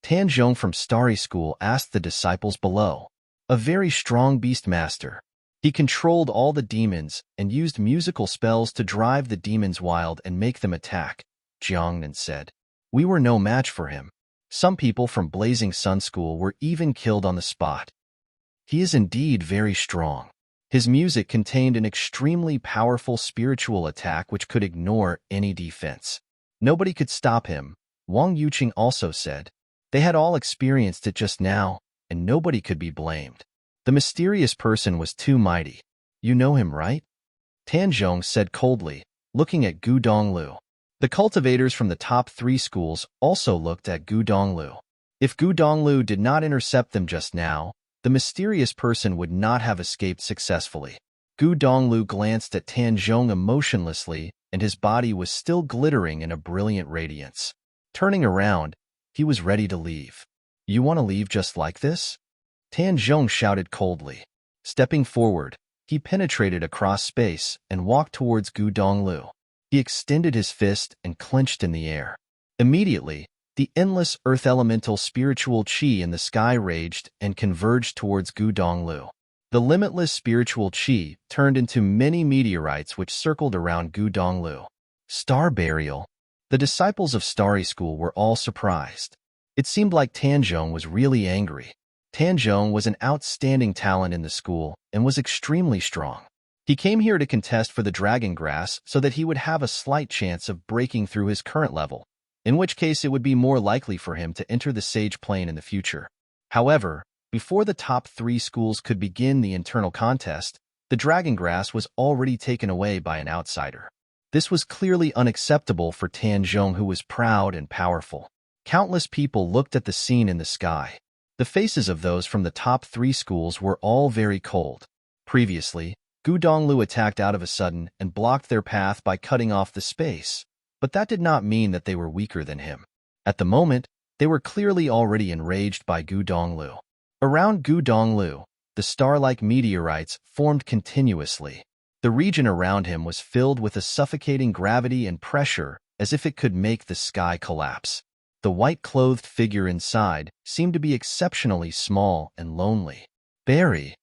Tan Zhong from Starry School asked the disciples below. A very strong beast master. He controlled all the demons and used musical spells to drive the demons wild and make them attack, Jiangnan said. We were no match for him. Some people from Blazing Sun School were even killed on the spot. He is indeed very strong. His music contained an extremely powerful spiritual attack which could ignore any defense. Nobody could stop him, Wang Yuqing also said. They had all experienced it just now, and nobody could be blamed. The mysterious person was too mighty. You know him, right? Tan Zhong said coldly, looking at Gu Donglu. The cultivators from the top 3 schools also looked at Gu Donglu. If Gu Donglu did not intercept them just now, the mysterious person would not have escaped successfully. Gu Donglu glanced at Tan Zhong emotionlessly, and his body was still glittering in a brilliant radiance. Turning around, he was ready to leave. You want to leave just like this? Tan Zhong shouted coldly. Stepping forward, he penetrated across space and walked towards Gu Donglu. He extended his fist and clenched in the air. Immediately, the endless earth elemental spiritual qi in the sky raged and converged towards Gu Donglu. The limitless spiritual qi turned into many meteorites which circled around Gu Donglu. Star burial. The disciples of Starry School were all surprised. It seemed like Tanzhong was really angry. Tanzhong was an outstanding talent in the school and was extremely strong. He came here to contest for the Dragon Grass so that he would have a slight chance of breaking through his current level, in which case it would be more likely for him to enter the Sage Plane in the future. However, before the top 3 schools could begin the internal contest, the Dragon Grass was already taken away by an outsider. This was clearly unacceptable for Tanzhong, who was proud and powerful. Countless people looked at the scene in the sky. The faces of those from the top 3 schools were all very cold. Previously, Gu Donglu attacked out of a sudden and blocked their path by cutting off the space, but that did not mean that they were weaker than him. At the moment, they were clearly already enraged by Gu Donglu. Around Gu Donglu, the star-like meteorites formed continuously. The region around him was filled with a suffocating gravity and pressure, as if it could make the sky collapse. The white-clothed figure inside seemed to be exceptionally small and lonely. "Barry,"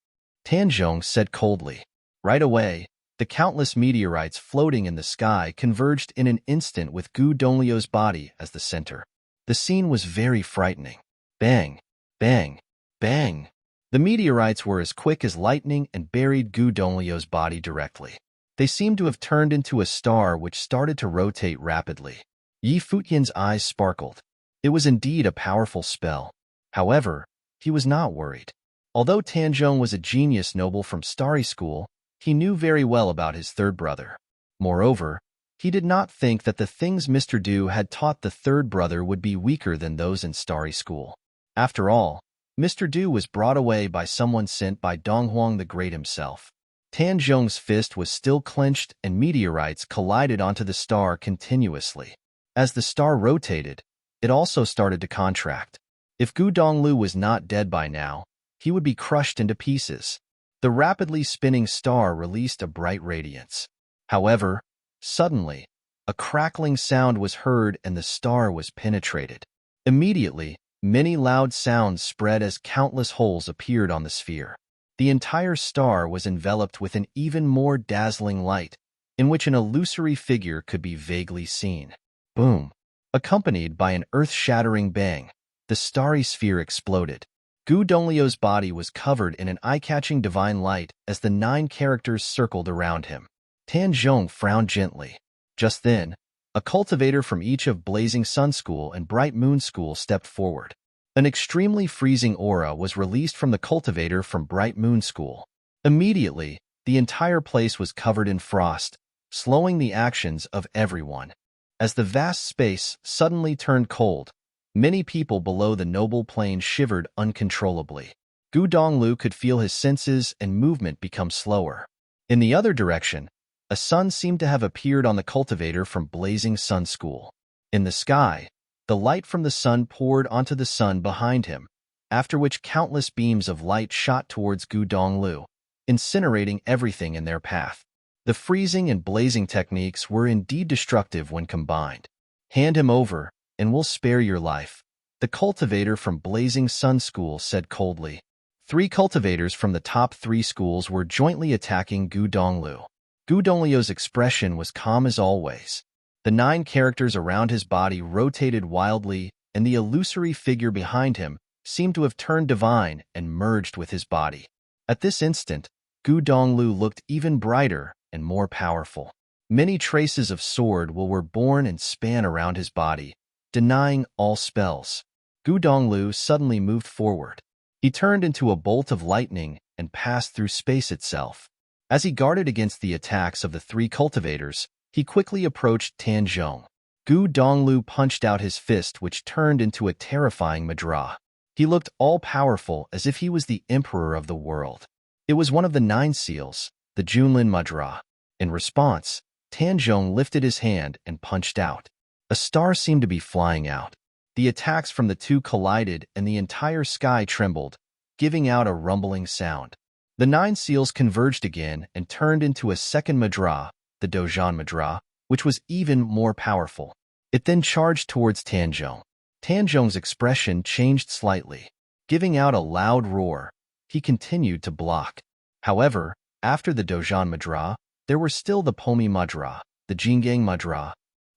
Tanzhong said coldly. Right away, the countless meteorites floating in the sky converged in an instant with Gu Donglio's body as the center. The scene was very frightening. Bang, bang, bang. The meteorites were as quick as lightning and buried Gu Donglio's body directly. They seemed to have turned into a star which started to rotate rapidly. Yi Futian's eyes sparkled. It was indeed a powerful spell. However, he was not worried. Although Tanzhong was a genius noble from Starry School, he knew very well about his third brother. Moreover, he did not think that the things Mr. Du had taught the third brother would be weaker than those in Starry School. After all, Mr. Du was brought away by someone sent by Donghuang the Great himself. Tanzhong's fist was still clenched and meteorites collided onto the star continuously. As the star rotated, it also started to contract. If Gu Donglu was not dead by now, he would be crushed into pieces. The rapidly spinning star released a bright radiance. However, suddenly, a crackling sound was heard and the star was penetrated. Immediately, many loud sounds spread as countless holes appeared on the sphere. The entire star was enveloped with an even more dazzling light, in which an illusory figure could be vaguely seen. Boom! Accompanied by an earth-shattering bang, the starry sphere exploded. Gu Donglio's body was covered in an eye-catching divine light as the 9 characters circled around him. Tanzhong frowned gently. Just then, a cultivator from each of Blazing Sun School and Bright Moon School stepped forward. An extremely freezing aura was released from the cultivator from Bright Moon School. Immediately, the entire place was covered in frost, slowing the actions of everyone. As the vast space suddenly turned cold, many people below the noble plane shivered uncontrollably. Gu Donglu could feel his senses and movement become slower. In the other direction, a sun seemed to have appeared on the cultivator from Blazing Sun School. In the sky, the light from the sun poured onto the sun behind him, after which countless beams of light shot towards Gu Donglu, incinerating everything in their path. The freezing and blazing techniques were indeed destructive when combined. "Hand him over, and we'll spare your life," the cultivator from Blazing Sun School said coldly. 3 cultivators from the top 3 schools were jointly attacking Gu Donglu. Gu Donglio's expression was calm as always. The 9 characters around his body rotated wildly, and the illusory figure behind him seemed to have turned divine and merged with his body. At this instant, Gu Donglu looked even brighter and more powerful. Many traces of sword were born and span around his body, denying all spells. Gu Donglu suddenly moved forward. He turned into a bolt of lightning and passed through space itself. As he guarded against the attacks of the 3 cultivators, he quickly approached Tanzhong. Gu Donglu punched out his fist, which turned into a terrifying madra. He looked all-powerful as if he was the emperor of the world. It was one of the 9 seals, the Junlin Mudra. In response, Tanzhong lifted his hand and punched out. A star seemed to be flying out. The attacks from the 2 collided and the entire sky trembled, giving out a rumbling sound. The 9 seals converged again and turned into a second Madra, the Dojan Madra, which was even more powerful. It then charged towards Tanzhong. Tanzhong's expression changed slightly. Giving out a loud roar, he continued to block. However, after the Dojan Madra, there were still the Pomi Madra, the Jingang Madra.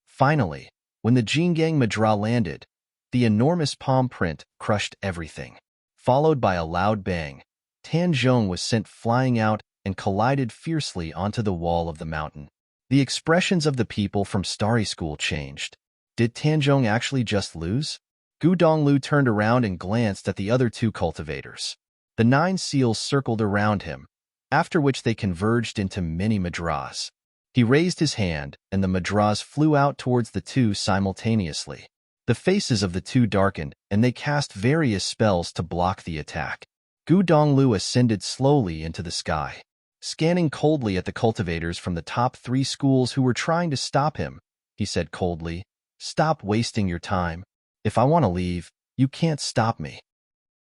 Finally, When the Jingang Madra landed, the enormous palm print crushed everything. Followed by a loud bang, Tanzhong was sent flying out and collided fiercely onto the wall of the mountain. The expressions of the people from Starry School changed. Did Tanzhong actually just lose? Gu Donglu turned around and glanced at the other two cultivators. The 9 seals circled around him, after which they converged into many madras. He raised his hand, and the madras flew out towards the two simultaneously. The faces of the two darkened, and they cast various spells to block the attack. Gu Donglu ascended slowly into the sky, scanning coldly at the cultivators from the top 3 schools who were trying to stop him. He said coldly, "Stop wasting your time. If I want to leave, you can't stop me."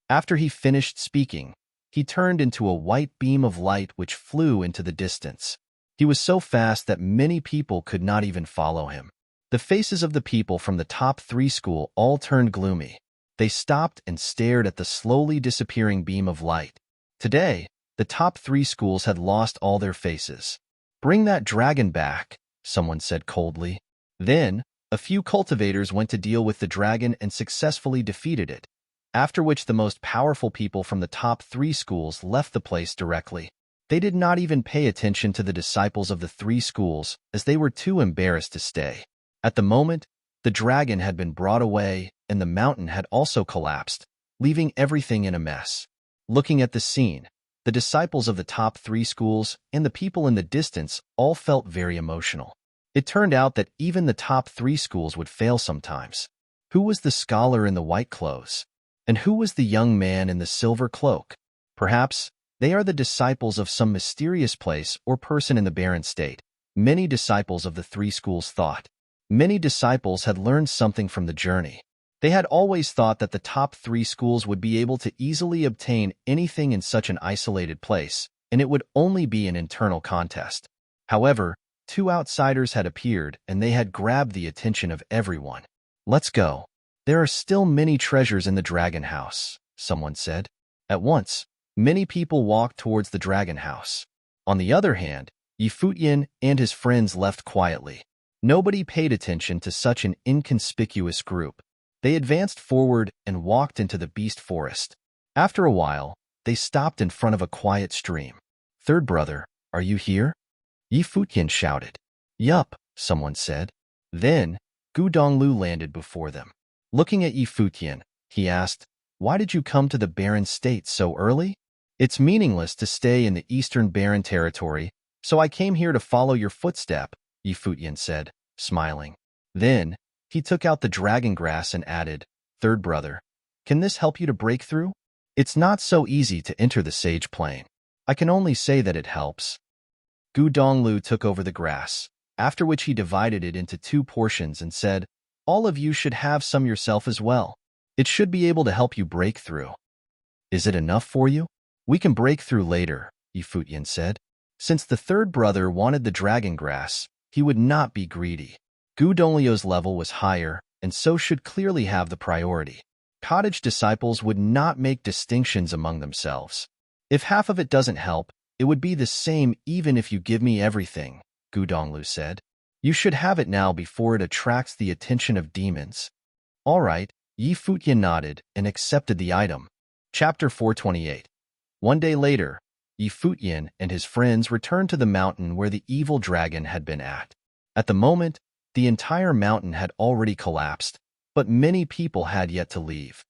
After he finished speaking, he turned into a white beam of light which flew into the distance. He was so fast that many people could not even follow him. The faces of the people from the top 3 school all turned gloomy. They stopped and stared at the slowly disappearing beam of light. Today, the top 3 schools had lost all their faces. "Bring that dragon back," someone said coldly. Then, a few cultivators went to deal with the dragon and successfully defeated it, after which the most powerful people from the top 3 schools left the place directly. They did not even pay attention to the disciples of the 3 schools, as they were too embarrassed to stay. At the moment, the dragon had been brought away, and the mountain had also collapsed, leaving everything in a mess. Looking at the scene, the disciples of the top 3 schools and the people in the distance all felt very emotional. It turned out that even the top 3 schools would fail sometimes. Who was the scholar in the white clothes? And who was the young man in the silver cloak? Perhaps they are the disciples of some mysterious place or person in the barren state. Many disciples of the 3 schools thought. Many disciples had learned something from the journey. They had always thought that the top 3 schools would be able to easily obtain anything in such an isolated place, and it would only be an internal contest. However, 2 outsiders had appeared, and they had grabbed the attention of everyone. "Let's go. There are still many treasures in the dragon house," someone said. At once, many people walked towards the dragon house. On the other hand, Futian and his friends left quietly. Nobody paid attention to such an inconspicuous group. They advanced forward and walked into the beast forest. After a while, they stopped in front of a quiet stream. "Third brother, are you here?" Futian shouted. "Yup," someone said. Then, Gu Donglu landed before them. Looking at Futian, he asked, "Why did you come to the barren state so early?" "It's meaningless to stay in the eastern barren territory, so I came here to follow your footstep," Futian said, smiling. Then, he took out the dragon grass and added, "Third brother, can this help you to break through? It's not so easy to enter the sage plane. I can only say that it helps." Gu Donglu took over the grass, after which he divided it into 2 portions and said, "All of you should have some yourself as well. It should be able to help you break through." "Is it enough for you?" "We can break through later," Futian said. Since the third brother wanted the dragon grass, he would not be greedy. Gu Donglio's level was higher, and so should clearly have the priority. Cottage disciples would not make distinctions among themselves. "If half of it doesn't help, it would be the same even if you give me everything," Gu Donglu said. "You should have it now before it attracts the attention of demons." "All right," Futian nodded and accepted the item. Chapter 428. One day later, Futian and his friends returned to the mountain where the evil dragon had been at. At the moment, the entire mountain had already collapsed, but many people had yet to leave.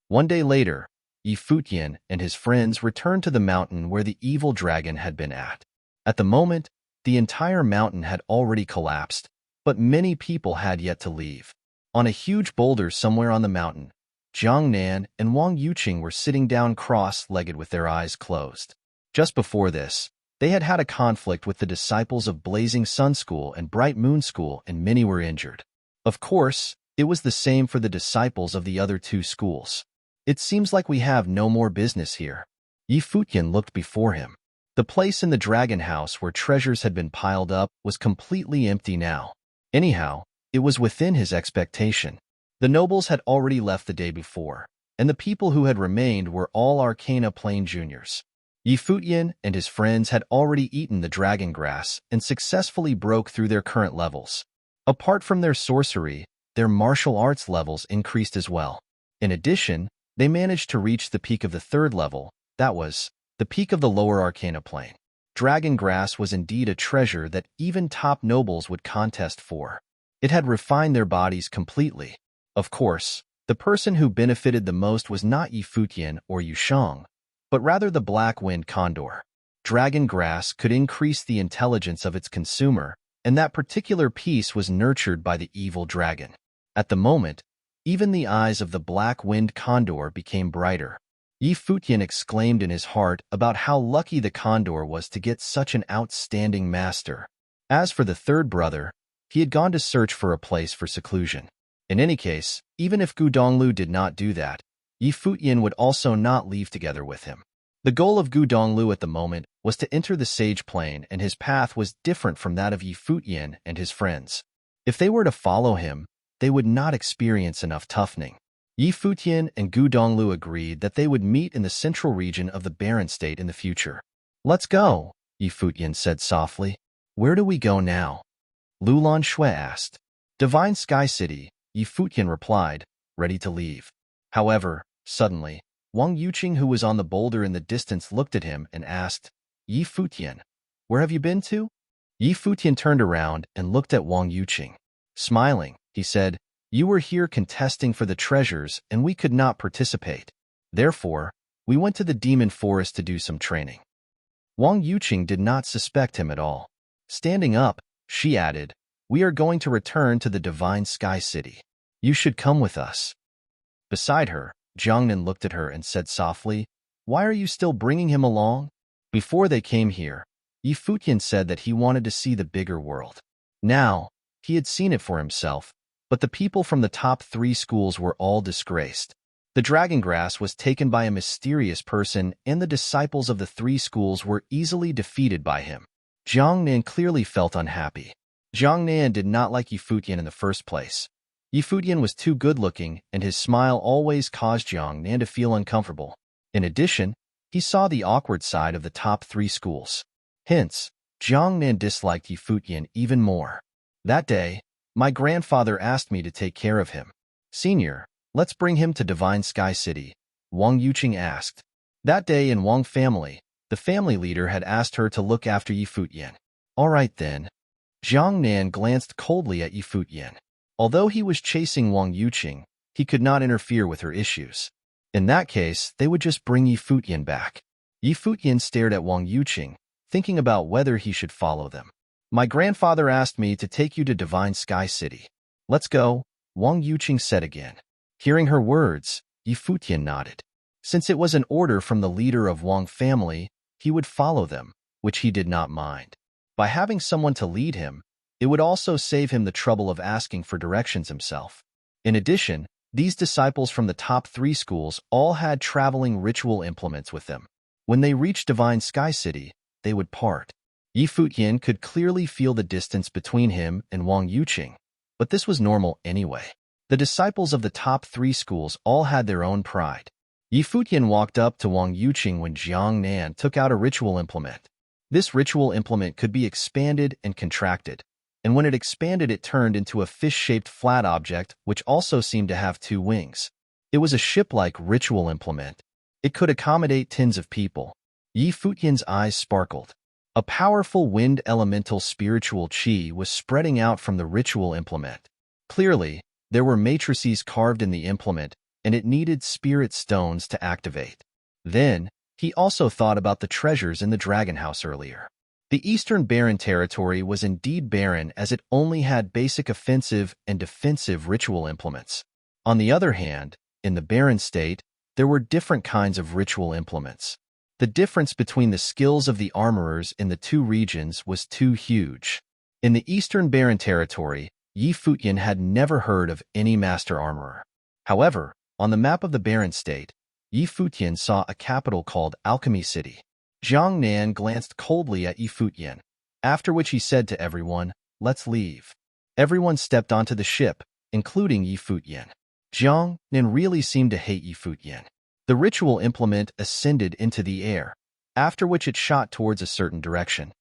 One day later, Futian and his friends returned to the mountain where the evil dragon had been at. At the moment, the entire mountain had already collapsed, but many people had yet to leave. On a huge boulder somewhere on the mountain, Jiang Nan and Wang Yuqing were sitting down cross-legged with their eyes closed. Just before this, they had had a conflict with the disciples of Blazing Sun School and Bright Moon School, and many were injured. Of course, it was the same for the disciples of the other 2 schools. "It seems like we have no more business here." Futian looked before him. The place in the dragon house where treasures had been piled up was completely empty now. Anyhow, it was within his expectation. The nobles had already left the day before, and the people who had remained were all Arcana Plane juniors. Futian and his friends had already eaten the dragon grass and successfully broke through their current levels. Apart from their sorcery, their martial arts levels increased as well. In addition, they managed to reach the peak of the third level, that was, the peak of the lower arcana plane. Dragon grass was indeed a treasure that even top nobles would contest for. It had refined their bodies completely. Of course, the person who benefited the most was not Futian or Shang, but rather the black wind condor. Dragon grass could increase the intelligence of its consumer, and that particular piece was nurtured by the evil dragon. At the moment, even the eyes of the black wind condor became brighter. Futian exclaimed in his heart about how lucky the condor was to get such an outstanding master. As for the third brother, he had gone to search for a place for seclusion. In any case, even if Gu Donglu did not do that, Futian would also not leave together with him. The goal of Gu Donglu at the moment was to enter the sage plane, and his path was different from that of Futian and his friends. If they were to follow him, they would not experience enough toughening. Futian and Gu Donglu agreed that they would meet in the central region of the Barren State in the future. "Let's go," Futian said softly. "Where do we go now?" Lulan Shui asked. "Divine Sky City," Futian replied, ready to leave. However, suddenly, Wang Yuqing, who was on the boulder in the distance, looked at him and asked, "Futian, where have you been to?" Futian turned around and looked at Wang Yuqing. Smiling, he said, "You were here contesting for the treasures, and we could not participate. Therefore, we went to the demon forest to do some training." Wang Yuqing did not suspect him at all. Standing up, she added, "We are going to return to the Divine Sky City. You should come with us." Beside her, Jiangnan looked at her and said softly, "Why are you still bringing him along?" Before they came here, Futian said that he wanted to see the bigger world. Now, he had seen it for himself, but the people from the top 3 schools were all disgraced. The dragon grass was taken by a mysterious person, and the disciples of the 3 schools were easily defeated by him. Jiangnan clearly felt unhappy. Jiangnan did not like Futian in the first place. Futian was too good-looking, and his smile always caused Jiangnan to feel uncomfortable. In addition, he saw the awkward side of the top 3 schools. Hence, Jiangnan disliked Futian even more. That day, "My grandfather asked me to take care of him. Senior, let's bring him to Divine Sky City," Wang Yuqing asked. That day in Wang family, the family leader had asked her to look after Futian. "All right then." Jiangnan glanced coldly at Futian. Although he was chasing Wang Yuqing, he could not interfere with her issues. In that case, they would just bring Futian back. Futian stared at Wang Yuqing, thinking about whether he should follow them. "My grandfather asked me to take you to Divine Sky City. Let's go," Wang Yuqing said again. Hearing her words, Futian nodded. Since it was an order from the leader of Wang family, he would follow them, which he did not mind. By having someone to lead him, it would also save him the trouble of asking for directions himself. In addition, these disciples from the top 3 schools all had traveling ritual implements with them. When they reached Divine Sky City, they would part. Futian could clearly feel the distance between him and Wang Yuqing, but this was normal anyway. The disciples of the top 3 schools all had their own pride. Futian walked up to Wang Yuqing when Jiangnan took out a ritual implement. This ritual implement could be expanded and contracted, and when it expanded it turned into a fish-shaped flat object which also seemed to have 2 wings. It was a ship-like ritual implement. It could accommodate tens of people. Futian's eyes sparkled. A powerful wind elemental spiritual qi was spreading out from the ritual implement. Clearly, there were matrices carved in the implement, and it needed spirit stones to activate. Then, he also thought about the treasures in the Dragon House earlier. The Eastern Barren territory was indeed barren as it only had basic offensive and defensive ritual implements. On the other hand, in the Barren State, there were different kinds of ritual implements. The difference between the skills of the armorers in the 2 regions was too huge. In the Eastern Barren territory, Futian had never heard of any master armorer. However, on the map of the Barren State, Futian saw a capital called Alchemy City. Jiangnan glanced coldly at Futian, after which he said to everyone, "Let's leave." Everyone stepped onto the ship, including Futian. Jiangnan really seemed to hate Futian. The ritual implement ascended into the air, after which it shot towards a certain direction.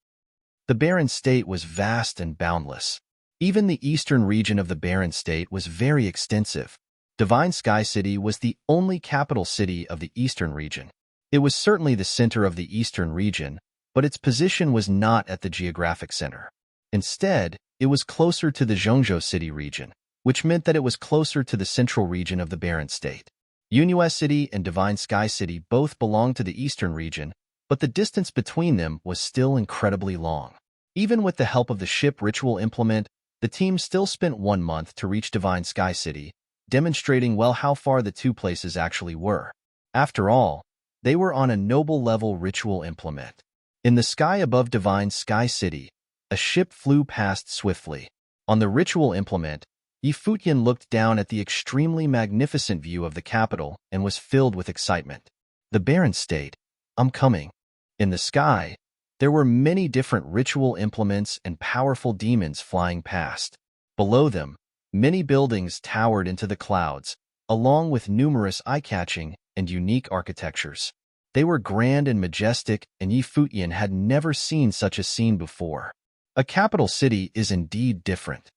The Barren State was vast and boundless. Even the eastern region of the barren state was very extensive. Divine Sky City was the only capital city of the eastern region. It was certainly the center of the eastern region, but its position was not at the geographic center. Instead, it was closer to the Zhengzhou City region, which meant that it was closer to the central region of the barren state. Unravel City and Divine Sky City both belonged to the eastern region, but the distance between them was still incredibly long. Even with the help of the ship ritual implement, the team still spent 1 month to reach Divine Sky City, demonstrating well how far the two places actually were. After all, they were on a noble-level ritual implement. In the sky above Divine Sky City, a ship flew past swiftly. On the ritual implement, Futian looked down at the extremely magnificent view of the capital and was filled with excitement. The barren state, I'm coming. In the sky, there were many different ritual implements and powerful demons flying past. Below them, many buildings towered into the clouds, along with numerous eye-catching and unique architectures. They were grand and majestic, and Futian had never seen such a scene before. A capital city is indeed different.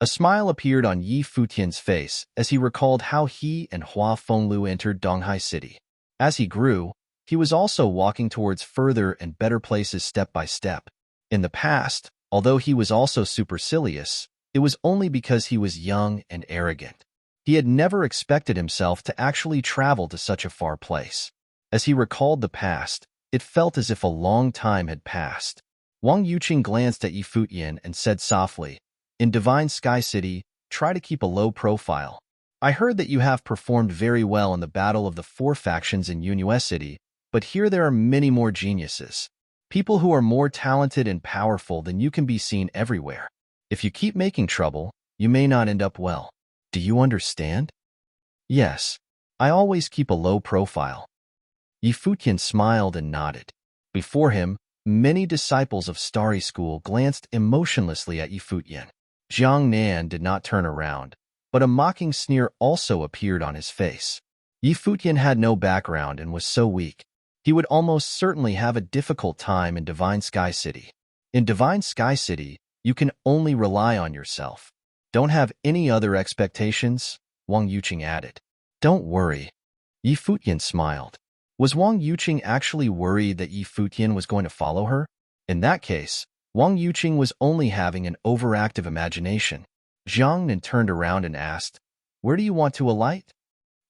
A smile appeared on Futian's face as he recalled how he and Hua Fenglu entered Donghai City. As he grew, he was also walking towards further and better places step by step. In the past, although he was also supercilious, it was only because he was young and arrogant. He had never expected himself to actually travel to such a far place. As he recalled the past, it felt as if a long time had passed. Wang Yuqing glanced at Futian and said softly, "In Divine Sky City, try to keep a low profile. I heard that you have performed very well in the battle of the 4 factions in Unravel City, but here there are many more geniuses. People who are more talented and powerful than you can be seen everywhere. If you keep making trouble, you may not end up well. Do you understand?" "Yes, I always keep a low profile." Futian smiled and nodded. Before him, many disciples of Starry School glanced emotionlessly at Futian. Jiang Nan did not turn around, but a mocking sneer also appeared on his face. Futian had no background and was so weak. He would almost certainly have a difficult time in Divine Sky City. In Divine Sky City, you can only rely on yourself. Don't have any other expectations, Wang Yuqing added. Don't worry. Futian smiled. Was Wang Yuqing actually worried that Futian was going to follow her? In that case, Wang Yuqing was only having an overactive imagination. Jiang Nan turned around and asked, "Where do you want to alight?"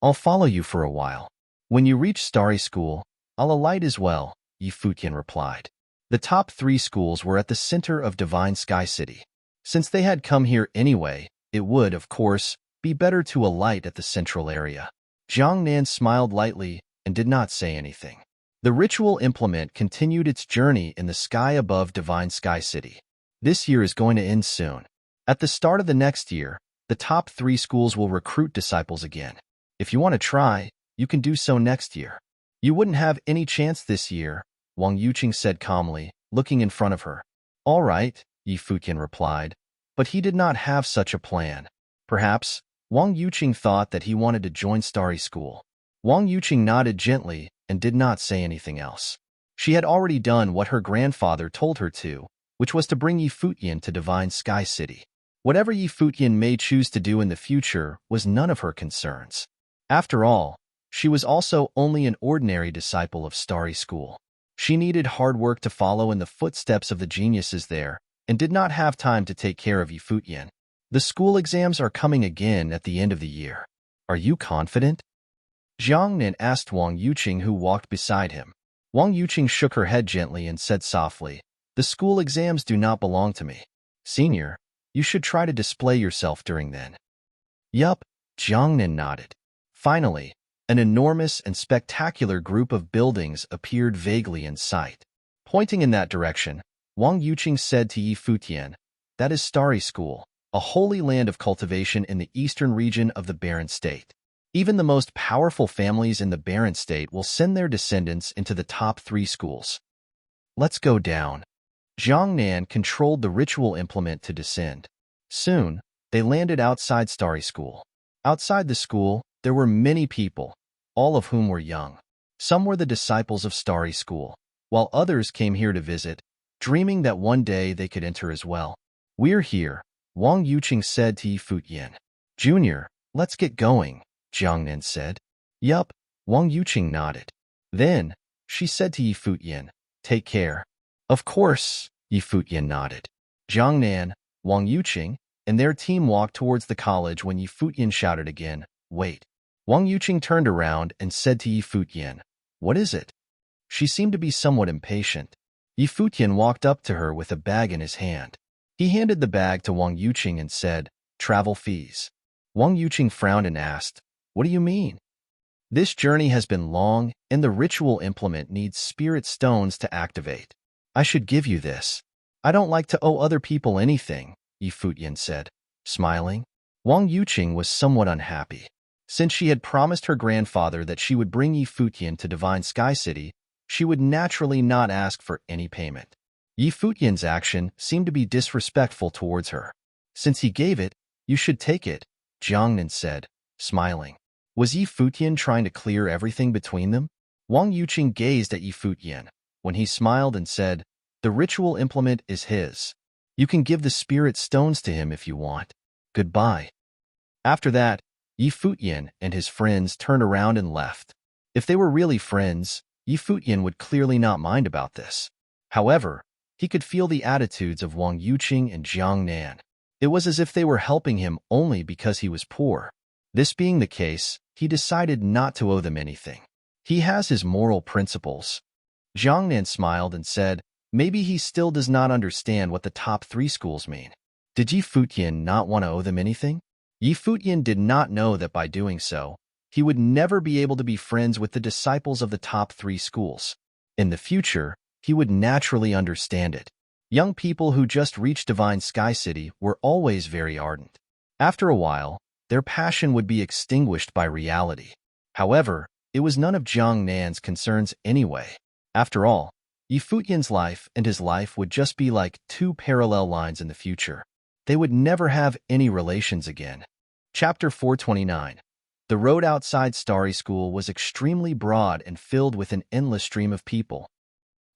"I'll follow you for a while. When you reach Starry School, I'll alight as well," Futian replied. The top 3 schools were at the center of Divine Sky City. Since they had come here anyway, it would, of course, be better to alight at the central area. Jiang Nan smiled lightly and did not say anything. The ritual implement continued its journey in the sky above Divine Sky City. This year is going to end soon. At the start of the next year, the top 3 schools will recruit disciples again. If you want to try, you can do so next year. You wouldn't have any chance this year, Wang Yuqing said calmly, looking in front of her. All right, Futian replied, but he did not have such a plan. Perhaps, Wang Yuqing thought that he wanted to join Starry School. Wang Yuqing nodded gently and did not say anything else. She had already done what her grandfather told her to, which was to bring Futian to Divine Sky City. Whatever Futian may choose to do in the future was none of her concerns. After all, she was also only an ordinary disciple of Starry School. She needed hard work to follow in the footsteps of the geniuses there and did not have time to take care of Futian. The school exams are coming again at the end of the year. Are you confident? Jiang Nan asked Wang Yuqing, who walked beside him. Wang Yuqing shook her head gently and said softly, "The school exams do not belong to me. Senior, you should try to display yourself during then." Yup, Jiang Nan nodded. Finally, an enormous and spectacular group of buildings appeared vaguely in sight. Pointing in that direction, Wang Yuqing said to Futian, "That is Starry School, a holy land of cultivation in the eastern region of the barren state. Even the most powerful families in the barren state will send their descendants into the top 3 schools. Let's go down." Jiang Nan controlled the ritual implement to descend. Soon, they landed outside Starry School. Outside the school, there were many people, all of whom were young. Some were the disciples of Starry School, while others came here to visit, dreaming that one day they could enter as well. "We're here," Wang Yuqing said to Yi Futian. Junior, let's get going, Jiangnan said. Yup, Wang Yuqing nodded. Then, she said to Yi Futian, take care. Of course, Yi Futian nodded. Jiangnan, Wang Yuqing, and their team walked towards the college when Yi Futian shouted again, wait. Wang Yuqing turned around and said to Yi Futian, what is it? She seemed to be somewhat impatient. Yi Futian walked up to her with a bag in his hand. He handed the bag to Wang Yuqing and said, travel fees. Wang Yuqing frowned and asked, what do you mean? This journey has been long, and the ritual implement needs spirit stones to activate. I should give you this. I don't like to owe other people anything, Yi Futian said, smiling. Wang Yuqing was somewhat unhappy. Since she had promised her grandfather that she would bring Yi Futian to Divine Sky City, she would naturally not ask for any payment. Yi Futian's action seemed to be disrespectful towards her. Since he gave it, you should take it, Jiangnan said, smiling. Was Yi Futian trying to clear everything between them? Wang Yuqing gazed at Yi Futian, when he smiled and said, the ritual implement is his. You can give the spirit stones to him if you want. Goodbye. After that, Yi Futian and his friends turned around and left. If they were really friends, Yi Futian would clearly not mind about this. However, he could feel the attitudes of Wang Yuqing and Jiangnan. It was as if they were helping him only because he was poor. This being the case, he decided not to owe them anything. He has his moral principles. Jiangnan smiled and said, maybe he still does not understand what the top 3 schools mean. Did Yi Futian not want to owe them anything? Yi Futian did not know that by doing so, he would never be able to be friends with the disciples of the top 3 schools. In the future, he would naturally understand it. Young people who just reached Divine Sky City were always very ardent. After a while, their passion would be extinguished by reality. However, it was none of Jiangnan's concerns anyway. After all, Yi Futian's life and his life would just be like 2 parallel lines in the future. They would never have any relations again. Chapter 429. The road outside Starry School was extremely broad and filled with an endless stream of people.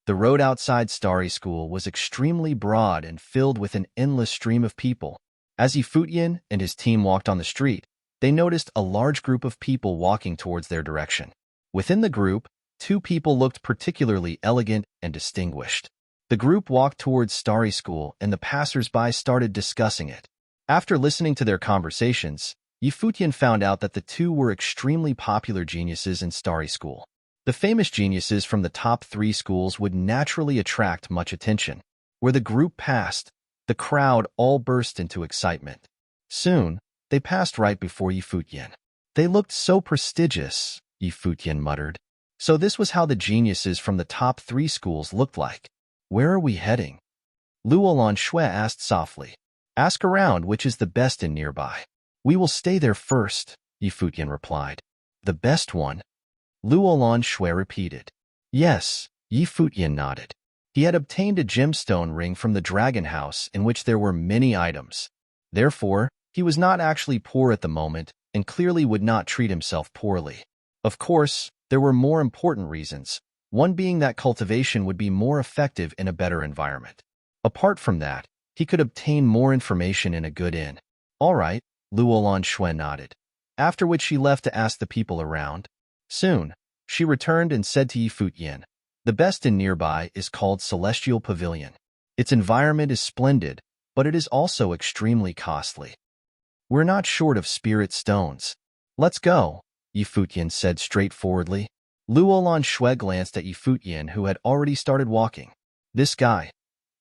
The road outside Starry School was extremely broad and filled with an endless stream of people. As Yi Futian and his team walked on the street, they noticed a large group of people walking towards their direction. Within the group, 2 people looked particularly elegant and distinguished. The group walked towards Starry School and the passers-by started discussing it. After listening to their conversations, Yi Futian found out that the 2 were extremely popular geniuses in Starry School. The famous geniuses from the top 3 schools would naturally attract much attention. Where the group passed, the crowd all burst into excitement. Soon, they passed right before Yi Futian. They looked so prestigious, Yi Futian muttered. So this was how the geniuses from the top 3 schools looked like. Where are we heading? Luolan Shui asked softly. Ask around which is the best in nearby. We will stay there first, Yi Futian replied. The best one? Luolan Shui repeated. Yes, Yi Futian nodded. He had obtained a gemstone ring from the dragon house in which there were many items. Therefore, he was not actually poor at the moment and clearly would not treat himself poorly. Of course, there were more important reasons, one being that cultivation would be more effective in a better environment. Apart from that, he could obtain more information in a good inn. All right, Luolan Shui nodded, after which she left to ask the people around. Soon, she returned and said to Yi Futian, the best inn nearby is called Celestial Pavilion. Its environment is splendid, but it is also extremely costly. We're not short of spirit stones. Let's go, Yi Futian said straightforwardly. Luolan Shui glanced at Yi Futian, who had already started walking. This guy,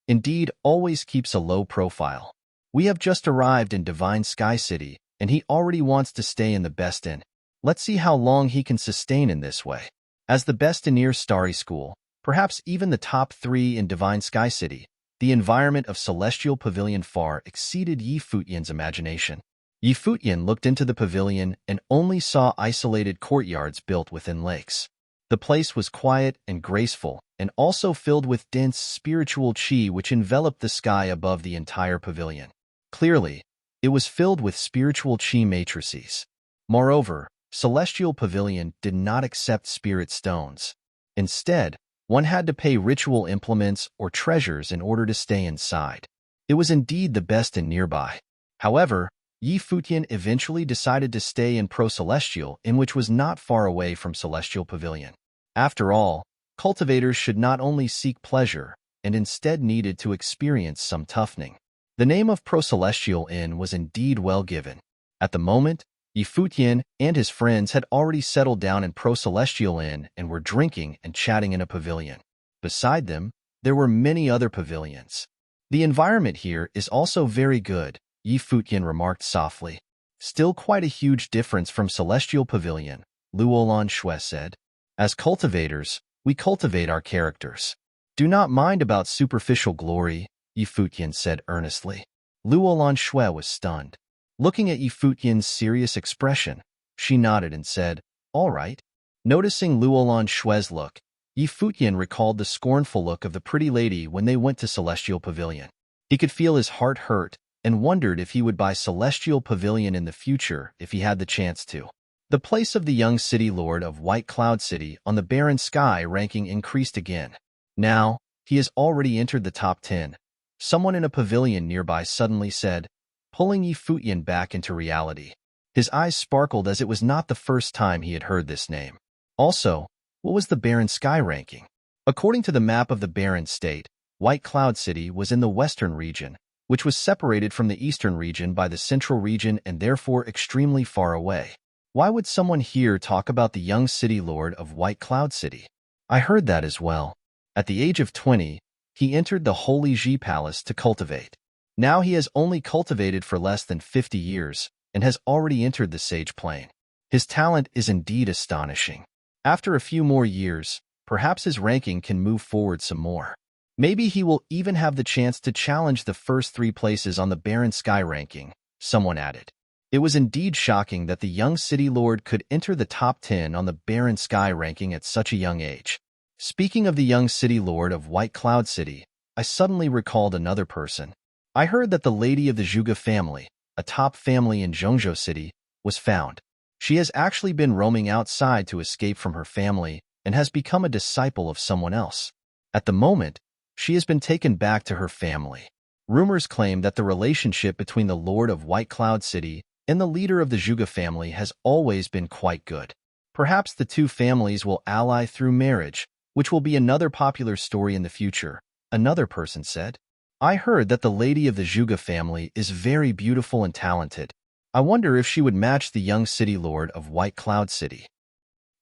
indeed, always keeps a low profile. We have just arrived in Divine Sky City, and he already wants to stay in the best inn. Let's see how long he can sustain in this way. As the best in near Starry School, perhaps even the top 3 in Divine Sky City, the environment of Celestial Pavilion far exceeded Yi Futian's imagination. Yi Futian looked into the pavilion and only saw isolated courtyards built within lakes. The place was quiet and graceful, and also filled with dense spiritual chi which enveloped the sky above the entire pavilion. Clearly, it was filled with spiritual chi matrices. Moreover, Celestial Pavilion did not accept spirit stones. Instead, one had to pay ritual implements or treasures in order to stay inside. It was indeed the best in nearby. However, Yi Futian eventually decided to stay in Pro-Celestial, in which was not far away from Celestial Pavilion. After all, cultivators should not only seek pleasure, and instead needed to experience some toughening. The name of Pro-Celestial Inn was indeed well given. At the moment, Yi Futian and his friends had already settled down in Pro-Celestial Inn and were drinking and chatting in a pavilion. Beside them, there were many other pavilions. The environment here is also very good, Yi Futian remarked softly. Still quite a huge difference from Celestial Pavilion, Luolan Shui said. As cultivators, we cultivate our characters. Do not mind about superficial glory, Yi Futian said earnestly. Luolan Shui was stunned. Looking at Yi Futian's serious expression, she nodded and said, "All right." Noticing Luolan Shui's look, Yi Futian recalled the scornful look of the pretty lady when they went to Celestial Pavilion. He could feel his heart hurt and wondered if he would buy Celestial Pavilion in the future if he had the chance to. The place of the young city lord of White Cloud City on the barren sky ranking increased again. Now, he has already entered the top 10. Someone in a pavilion nearby suddenly said, pulling Yi Futian back into reality. His eyes sparkled as it was not the first time he had heard this name. Also, what was the barren sky ranking? According to the map of the barren state, White Cloud City was in the western region, which was separated from the eastern region by the central region and therefore extremely far away. Why would someone here talk about the young city lord of White Cloud City? I heard that as well. At the age of 20, he entered the Holy Ji Palace to cultivate. Now he has only cultivated for less than 50 years and has already entered the Sage Plane. His talent is indeed astonishing. After a few more years, perhaps his ranking can move forward some more. Maybe he will even have the chance to challenge the first 3 places on the barren sky ranking, someone added. It was indeed shocking that the young city lord could enter the top 10 on the barren sky ranking at such a young age. Speaking of the young city lord of White Cloud City, I suddenly recalled another person. I heard that the lady of the Zhuge family, a top family in Zhongzhou City, was found. She has actually been roaming outside to escape from her family and has become a disciple of someone else. At the moment, she has been taken back to her family. Rumors claim that the relationship between the Lord of White Cloud City and the leader of the Zhuge family has always been quite good. Perhaps the 2 families will ally through marriage, which will be another popular story in the future, another person said. I heard that the lady of the Zhuge family is very beautiful and talented. I wonder if she would match the young city lord of White Cloud City.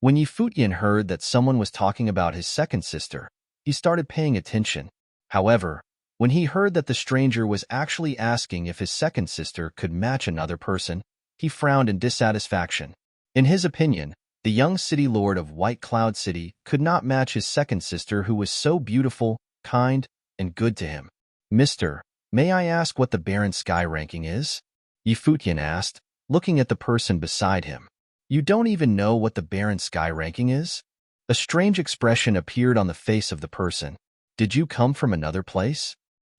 When Yi Futian heard that someone was talking about his second sister, he started paying attention. However, when he heard that the stranger was actually asking if his second sister could match another person, he frowned in dissatisfaction. In his opinion, the young city lord of White Cloud City could not match his second sister who was so beautiful, kind, and good to him. Mister, may I ask what the barren sky ranking is? Yi Futian asked, looking at the person beside him. You don't even know what the barren sky ranking is? A strange expression appeared on the face of the person. Did you come from another place?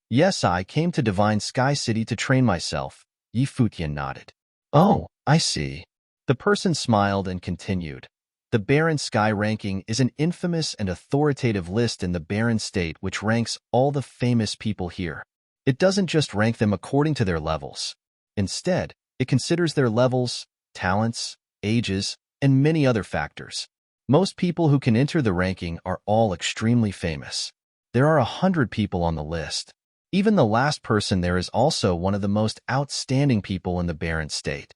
Yes, I came to Divine Sky City to train myself, Yi Futian nodded. Oh, I see. The person smiled and continued. The barren sky ranking is an infamous and authoritative list in the barren state which ranks all the famous people here. It doesn't just rank them according to their levels. Instead, it considers their levels, talents, ages, and many other factors. Most people who can enter the ranking are all extremely famous. There are 100 people on the list. Even the last person there is also one of the most outstanding people in the barren state.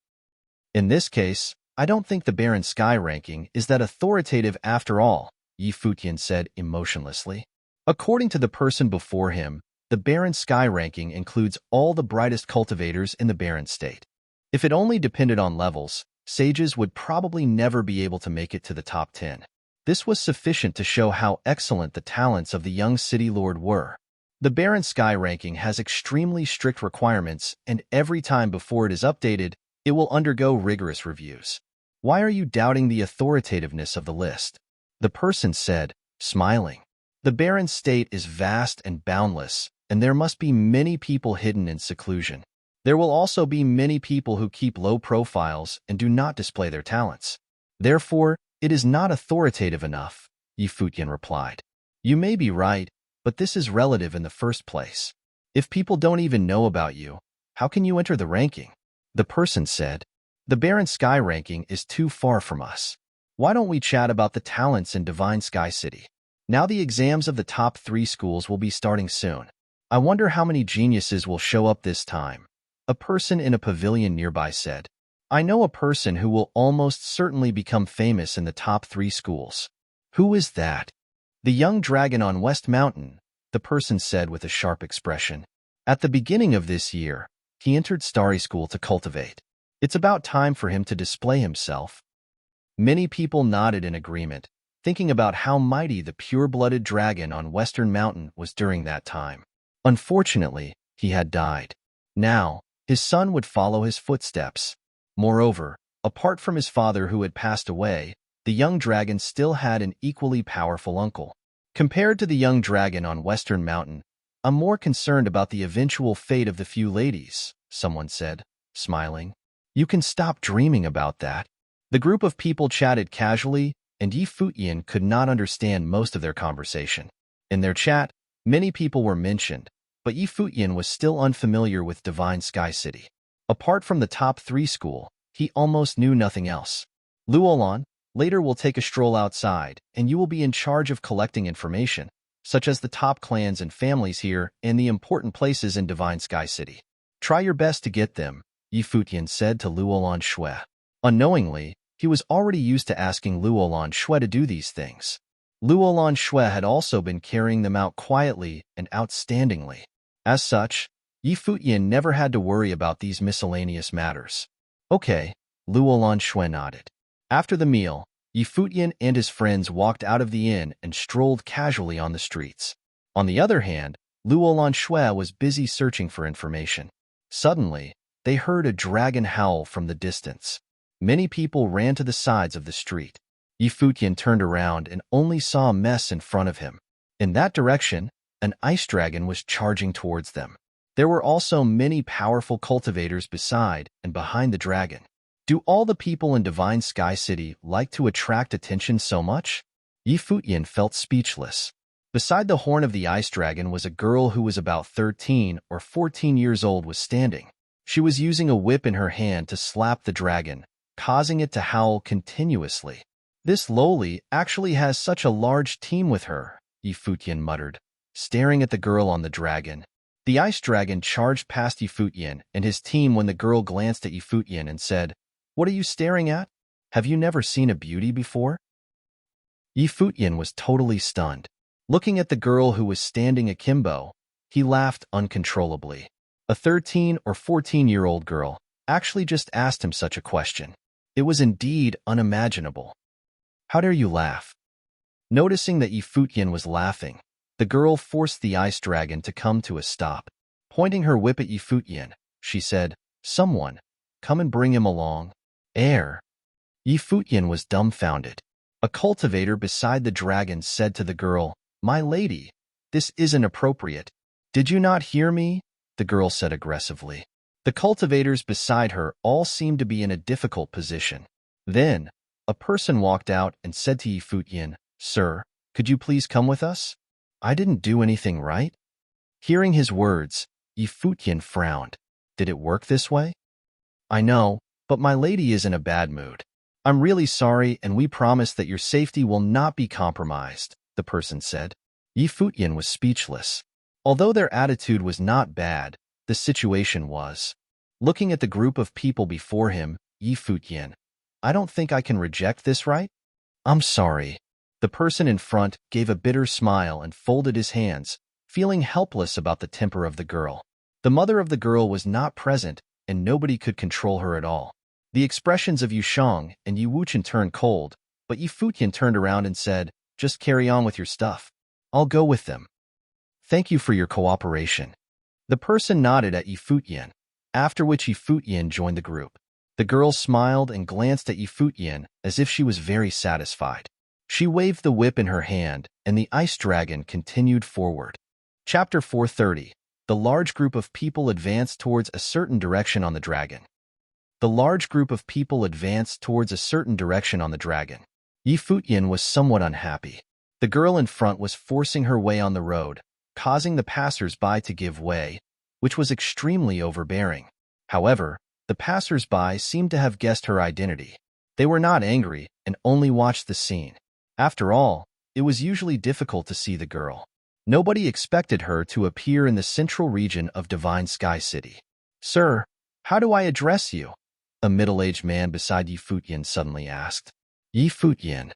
In this case, I don't think the barren sky ranking is that authoritative after all, Yi Futian said emotionlessly. According to the person before him, the barren sky ranking includes all the brightest cultivators in the barren state. If it only depended on levels, sages would probably never be able to make it to the top 10. This was sufficient to show how excellent the talents of the young city lord were. The barren sky ranking has extremely strict requirements, and every time before it is updated, it will undergo rigorous reviews. Why are you doubting the authoritativeness of the list? The person said, smiling. The barren state is vast and boundless, and there must be many people hidden in seclusion. There will also be many people who keep low profiles and do not display their talents. Therefore, it is not authoritative enough, Yi Futian replied. You may be right, but this is relative in the first place. If people don't even know about you, How can you enter the ranking? The person said, the Barren Sky ranking is too far from us. Why don't we chat about the talents in Divine Sky City? Now the exams of the top 3 schools will be starting soon. I wonder how many geniuses will show up this time. A person in a pavilion nearby said, I know a person who will almost certainly become famous in the top 3 schools. Who is that? The young dragon on West Mountain, the person said with a sharp expression. At the beginning of this year, he entered Starry School to cultivate. It's about time for him to display himself. Many people nodded in agreement, thinking about how mighty the pure-blooded dragon on Western Mountain was during that time. Unfortunately, he had died. Now, his son would follow his footsteps. Moreover, apart from his father who had passed away, the young dragon still had an equally powerful uncle. Compared to the young dragon on Western Mountain, I'm more concerned about the eventual fate of the few ladies, someone said, smiling. You can stop dreaming about that. The group of people chatted casually, and Futian could not understand most of their conversation. In their chat, many people were mentioned, but Futian was still unfamiliar with Divine Sky City. Apart from the top 3 school, he almost knew nothing else. Luolan, later we'll take a stroll outside, and you will be in charge of collecting information, such as the top clans and families here and the important places in Divine Sky City. Try your best to get them, Futian said to Luolan Shui. Unknowingly, he was already used to asking Luolan Shui to do these things. Luolan Shui had also been carrying them out quietly and outstandingly. As such, Futian never had to worry about these miscellaneous matters. Okay, Luolan Shui nodded. After the meal, Futian and his friends walked out of the inn and strolled casually on the streets. On the other hand, Luolan Shui was busy searching for information. Suddenly, they heard a dragon howl from the distance. Many people ran to the sides of the street. Futian turned around and only saw a mess in front of him. In that direction, an ice dragon was charging towards them. There were also many powerful cultivators beside and behind the dragon. Do all the people in Divine Sky City like to attract attention so much? Futian felt speechless. Beside the horn of the ice dragon was a girl who was about 13 or 14 years old was standing. She was using a whip in her hand to slap the dragon, causing it to howl continuously. This loli actually has such a large team with her, Futian muttered, staring at the girl on the dragon. The ice dragon charged past Futian and his team when the girl glanced at Futian and said, What are you staring at? Have you never seen a beauty before? Futian was totally stunned. Looking at the girl who was standing akimbo, he laughed uncontrollably. A 13 or 14-year-old girl actually just asked him such a question. It was indeed unimaginable. How dare you laugh? Noticing that Futian was laughing, the girl forced the ice dragon to come to a stop. Pointing her whip at Futian, she said, Someone, come and bring him along. Air. Futian was dumbfounded. A cultivator beside the dragon said to the girl, My lady, this isn't appropriate. Did you not hear me? The girl said aggressively. The cultivators beside her all seemed to be in a difficult position. Then, a person walked out and said to Futian, Sir, could you please come with us? I didn't do anything right. Hearing his words, Futian frowned. Did it work this way? I know, but my lady is in a bad mood. I'm really sorry and we promise that your safety will not be compromised, the person said. Futian was speechless. Although their attitude was not bad, the situation was. Looking at the group of people before him, Futian, I don't think I can reject this, right? I'm sorry. The person in front gave a bitter smile and folded his hands, feeling helpless about the temper of the girl. The mother of the girl was not present, and nobody could control her at all. The expressions of Yushang and Wuchen turned cold, but Futian turned around and said, Just carry on with your stuff. I'll go with them. Thank you for your cooperation. The person nodded at Futian, after which Futian joined the group. The girl smiled and glanced at Futian as if she was very satisfied. She waved the whip in her hand, and the ice dragon continued forward. Chapter 430. The large group of people advanced towards a certain direction on the dragon. The large group of people advanced towards a certain direction on the dragon. Futian was somewhat unhappy. The girl in front was forcing her way on the road, causing the passers-by to give way, which was extremely overbearing. However, the passers-by seemed to have guessed her identity. They were not angry and only watched the scene. After all, it was usually difficult to see the girl. Nobody expected her to appear in the central region of Divine Sky City. "Sir, how do I address you?" a middle-aged man beside Yi Futian suddenly asked. "Yi Futian.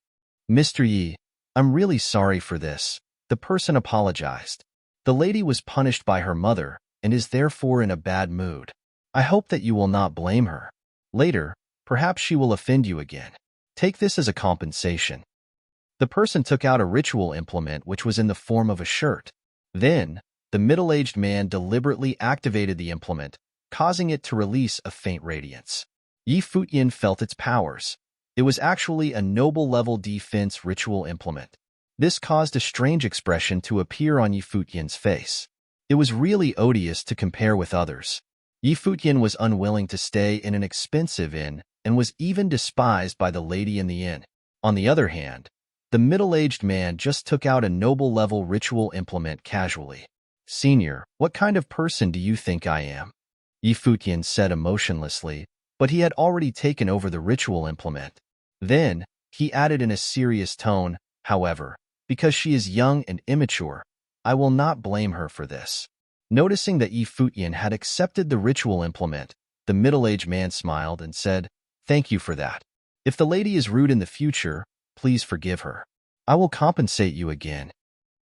Mr. Yi, I'm really sorry for this," the person apologized. "The lady was punished by her mother and is therefore in a bad mood. I hope that you will not blame her. Later, perhaps she will offend you again. Take this as a compensation." The person took out a ritual implement which was in the form of a shirt. Then, the middle-aged man deliberately activated the implement, causing it to release a faint radiance. Yi Futian felt its powers. It was actually a noble-level defense ritual implement. This caused a strange expression to appear on Yi Futian's face. It was really odious to compare with others. Yi Futian was unwilling to stay in an expensive inn and was even despised by the lady in the inn. On the other hand, the middle-aged man just took out a noble-level ritual implement casually. "Senior, what kind of person do you think I am?" Yi Futian said emotionlessly, but he had already taken over the ritual implement. Then, he added in a serious tone, "However, because she is young and immature, I will not blame her for this." Noticing that Yi Futian had accepted the ritual implement, the middle-aged man smiled and said, "Thank you for that. If the lady is rude in the future, please forgive her. I will compensate you again."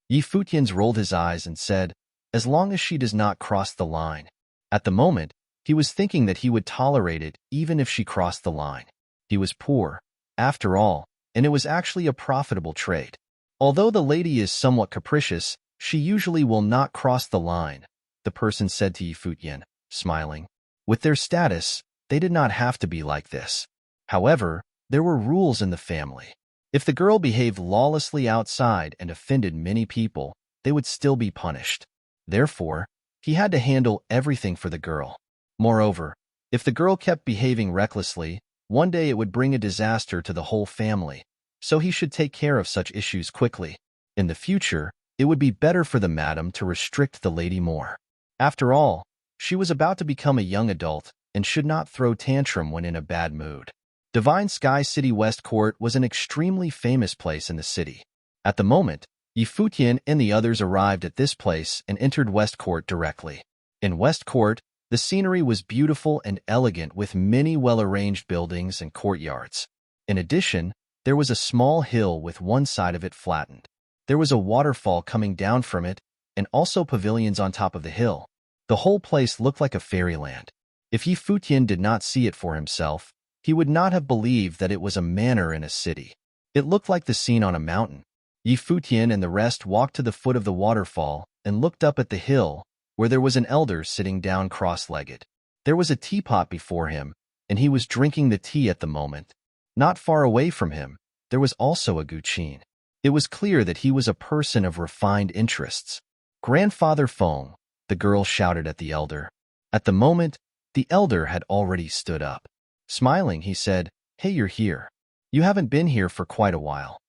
Yi Futian rolled his eyes and said, "As long as she does not cross the line." At the moment, he was thinking that he would tolerate it even if she crossed the line. He was poor, after all, and it was actually a profitable trade. Although the lady is somewhat capricious, she usually will not cross the line, the person said to Yi Futian, smiling. With their status, they did not have to be like this. However, there were rules in the family. If the girl behaved lawlessly outside and offended many people, they would still be punished. Therefore, he had to handle everything for the girl. Moreover, if the girl kept behaving recklessly, one day it would bring a disaster to the whole family, so he should take care of such issues quickly. In the future, it would be better for the madam to restrict the lady more. After all, she was about to become a young adult and should not throw tantrum when in a bad mood. Divine Sky City West Court was an extremely famous place in the city. At the moment, Yi Futian and the others arrived at this place and entered West Court directly. In West Court, the scenery was beautiful and elegant with many well-arranged buildings and courtyards. In addition, there was a small hill with one side of it flattened. There was a waterfall coming down from it, and also pavilions on top of the hill. The whole place looked like a fairyland. If Yi Futian did not see it for himself, he would not have believed that it was a manor in a city. It looked like the scene on a mountain. Yi Futian and the rest walked to the foot of the waterfall and looked up at the hill, where there was an elder sitting down cross-legged. There was a teapot before him, and he was drinking the tea at the moment. Not far away from him, there was also a guqin. It was clear that he was a person of refined interests. "Grandfather Feng," the girl shouted at the elder. At the moment, the elder had already stood up. Smiling, he said, "Hey, you're here. You haven't been here for quite a while."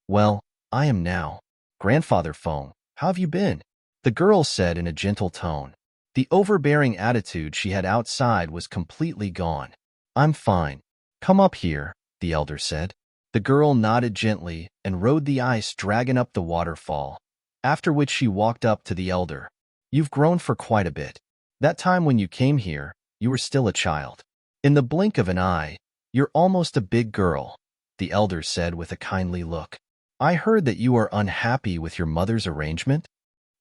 "Well, I am now. Grandfather Feng, how have you been?" the girl said in a gentle tone. The overbearing attitude she had outside was completely gone. "I'm fine. Come up here," the elder said. The girl nodded gently and rode the ice dragon up the waterfall, after which she walked up to the elder. "You've grown for quite a bit. That time when you came here, you were still a child. In the blink of an eye, you're almost a big girl," the elder said with a kindly look. "I heard that you are unhappy with your mother's arrangement?"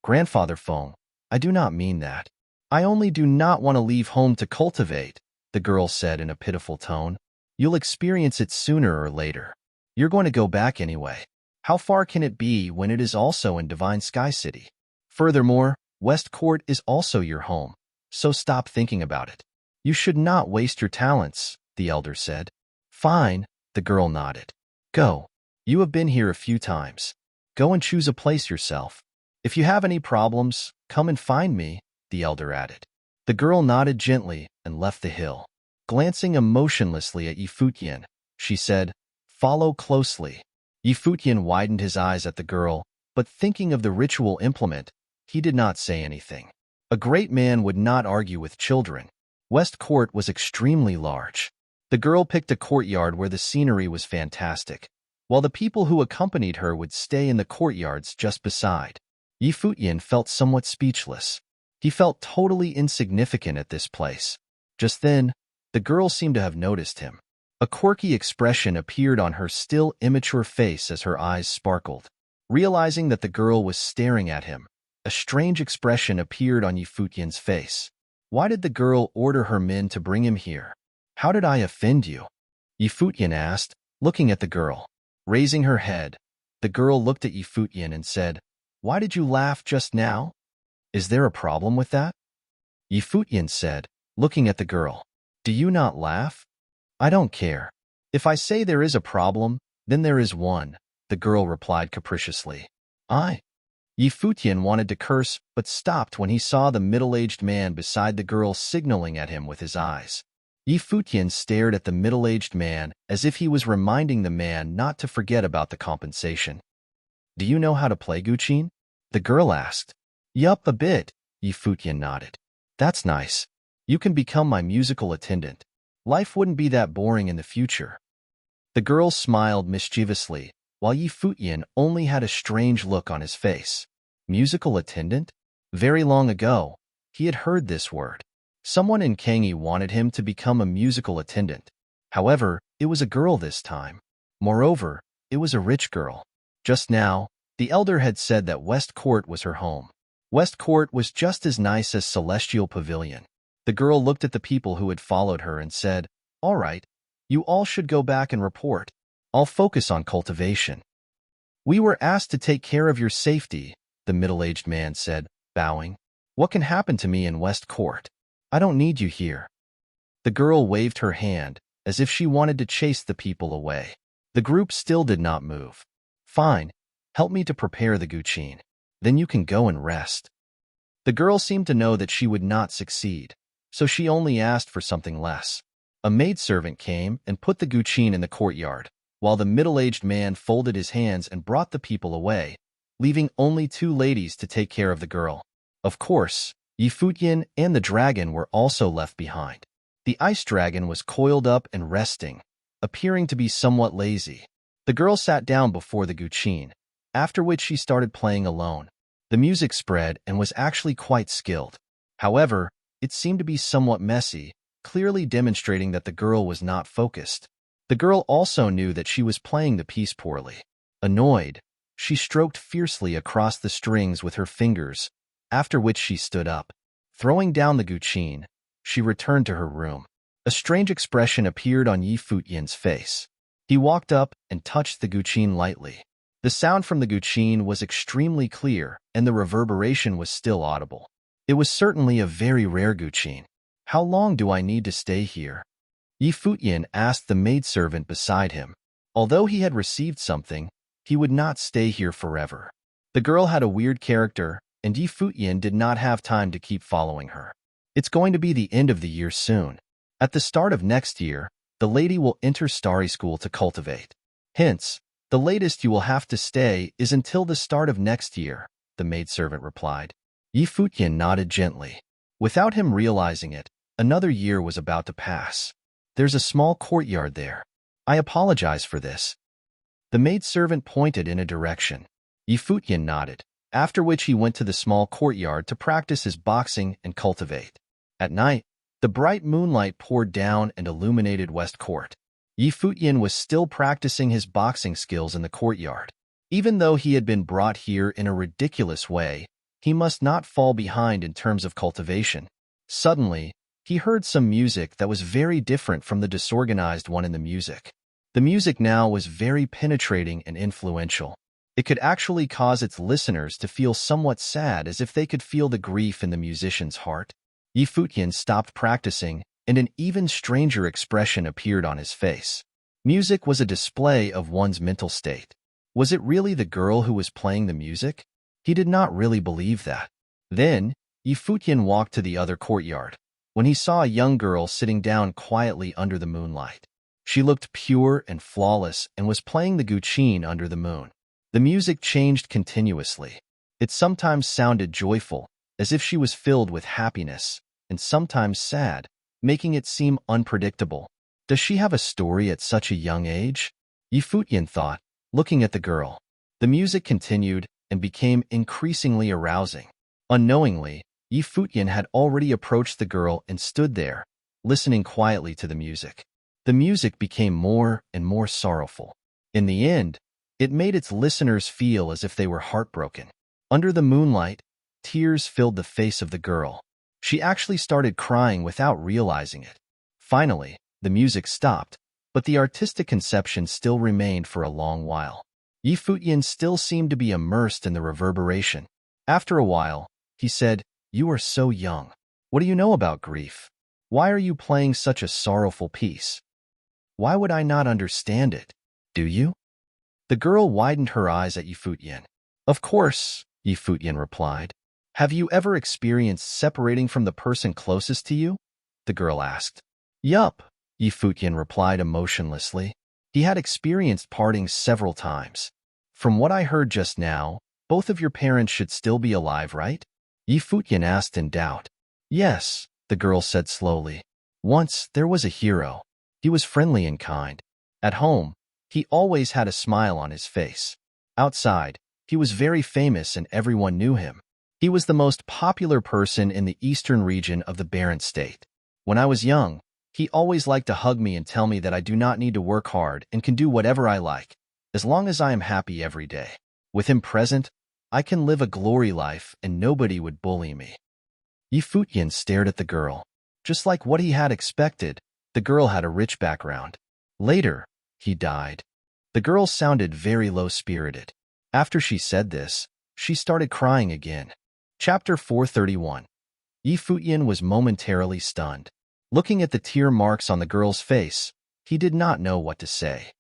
"Grandfather Feng, I do not mean that. I only do not want to leave home to cultivate," the girl said in a pitiful tone. "You'll experience it sooner or later. You're going to go back anyway. How far can it be when it is also in Divine Sky City? Furthermore, West Court is also your home, so stop thinking about it. You should not waste your talents," the elder said. "Fine," the girl nodded. "Go. You have been here a few times. Go and choose a place yourself. If you have any problems, come and find me," the elder added. The girl nodded gently and left the hill. Glancing emotionlessly at Yi Futian, she said, "Follow closely." Yi Futian widened his eyes at the girl, but thinking of the ritual implement, he did not say anything. A great man would not argue with children. West Court was extremely large. The girl picked a courtyard where the scenery was fantastic, while the people who accompanied her would stay in the courtyards just beside. Futian felt somewhat speechless. He felt totally insignificant at this place. Just then, the girl seemed to have noticed him. A quirky expression appeared on her still immature face as her eyes sparkled. Realizing that the girl was staring at him, a strange expression appeared on Futian's face. Why did the girl order her men to bring him here? How did I offend you? Futian asked, looking at the girl. Raising her head, the girl looked at Futian and said, "Why did you laugh just now? Is there a problem with that?" Futian said, looking at the girl, "Do you not laugh? I don't care. If I say there is a problem, then there is one," the girl replied capriciously. Futian wanted to curse, but stopped when he saw the middle-aged man beside the girl signaling at him with his eyes. Futian stared at the middle-aged man as if he was reminding the man not to forget about the compensation. "Do you know how to play guqin?" the girl asked. "Yup, a bit," Futian nodded. "That's nice. You can become my musical attendant. Life wouldn't be that boring in the future." The girl smiled mischievously, while Futian only had a strange look on his face. Musical attendant? Very long ago, he had heard this word. Someone in Kangi wanted him to become a musical attendant. However, it was a girl this time. Moreover, it was a rich girl. Just now, the elder had said that West Court was her home. West Court was just as nice as Celestial Pavilion. The girl looked at the people who had followed her and said, "All right, you all should go back and report. I'll focus on cultivation." "We were asked to take care of your safety," the middle-aged man said, bowing. "What can happen to me in West Court? I don't need you here." The girl waved her hand, as if she wanted to chase the people away. The group still did not move. "Fine, help me to prepare the guqin. Then you can go and rest." The girl seemed to know that she would not succeed, so she only asked for something less. A maidservant came and put the guqin in the courtyard, while the middle-aged man folded his hands and brought the people away, leaving only 2 ladies to take care of the girl. Of course, Futian and the dragon were also left behind. The ice dragon was coiled up and resting, appearing to be somewhat lazy. The girl sat down before the guqin, after which she started playing alone. The music spread and was actually quite skilled. However, it seemed to be somewhat messy, clearly demonstrating that the girl was not focused. The girl also knew that she was playing the piece poorly. Annoyed, she stroked fiercely across the strings with her fingers, after which she stood up. Throwing down the guqin, she returned to her room. A strange expression appeared on Futian's face. He walked up and touched the guqin lightly. The sound from the guqin was extremely clear, and the reverberation was still audible. It was certainly a very rare guqin. "How long do I need to stay here?" Futian asked the maidservant beside him. Although he had received something, he would not stay here forever. The girl had a weird character, and Futian did not have time to keep following her. "It's going to be the end of the year soon. At the start of next year, the lady will enter starry school to cultivate. Hence, the latest you will have to stay is until the start of next year," the maidservant replied. Futian nodded gently. Without him realizing it, another year was about to pass. "There's a small courtyard there. I apologize for this." The maidservant pointed in a direction. Futian nodded, after which he went to the small courtyard to practice his boxing and cultivate. At night, the bright moonlight poured down and illuminated West Court. Futian was still practicing his boxing skills in the courtyard. Even though he had been brought here in a ridiculous way, he must not fall behind in terms of cultivation. Suddenly, he heard some music that was very different from the disorganized one in the music. The music now was very penetrating and influential. It could actually cause its listeners to feel somewhat sad, as if they could feel the grief in the musician's heart. Futian stopped practicing, and an even stranger expression appeared on his face. Music was a display of one's mental state. Was it really the girl who was playing the music? He did not really believe that. Then, Futian walked to the other courtyard, when he saw a young girl sitting down quietly under the moonlight. She looked pure and flawless and was playing the guqin under the moon. The music changed continuously. It sometimes sounded joyful, as if she was filled with happiness, and sometimes sad, making it seem unpredictable. Does she have a story at such a young age? Futian thought, looking at the girl. The music continued and became increasingly arousing. Unknowingly, Futian had already approached the girl and stood there, listening quietly to the music. The music became more and more sorrowful. In the end, it made its listeners feel as if they were heartbroken. Under the moonlight, tears filled the face of the girl. She actually started crying without realizing it. Finally, the music stopped, but the artistic conception still remained for a long while. Futian still seemed to be immersed in the reverberation. After a while, he said, "You are so young. What do you know about grief? Why are you playing such a sorrowful piece? Why would I not understand it? Do you?" The girl widened her eyes at Futian. "Of course," Futian replied. "Have you ever experienced separating from the person closest to you?" the girl asked. "Yup," Futian replied emotionlessly. He had experienced parting several times. "From what I heard just now, both of your parents should still be alive, right?" Futian asked in doubt. "Yes," the girl said slowly. "Once there was a hero. He was friendly and kind. At home, he always had a smile on his face. Outside, he was very famous and everyone knew him. He was the most popular person in the eastern region of the Barren State. When I was young, he always liked to hug me and tell me that I do not need to work hard and can do whatever I like, as long as I am happy every day. With him present, I can live a glory life and nobody would bully me." Futian stared at the girl. Just like what he had expected, the girl had a rich background. Later, he died. The girl sounded very low-spirited. After she said this, she started crying again. Chapter 431. Futian was momentarily stunned. Looking at the tear marks on the girl's face, he did not know what to say.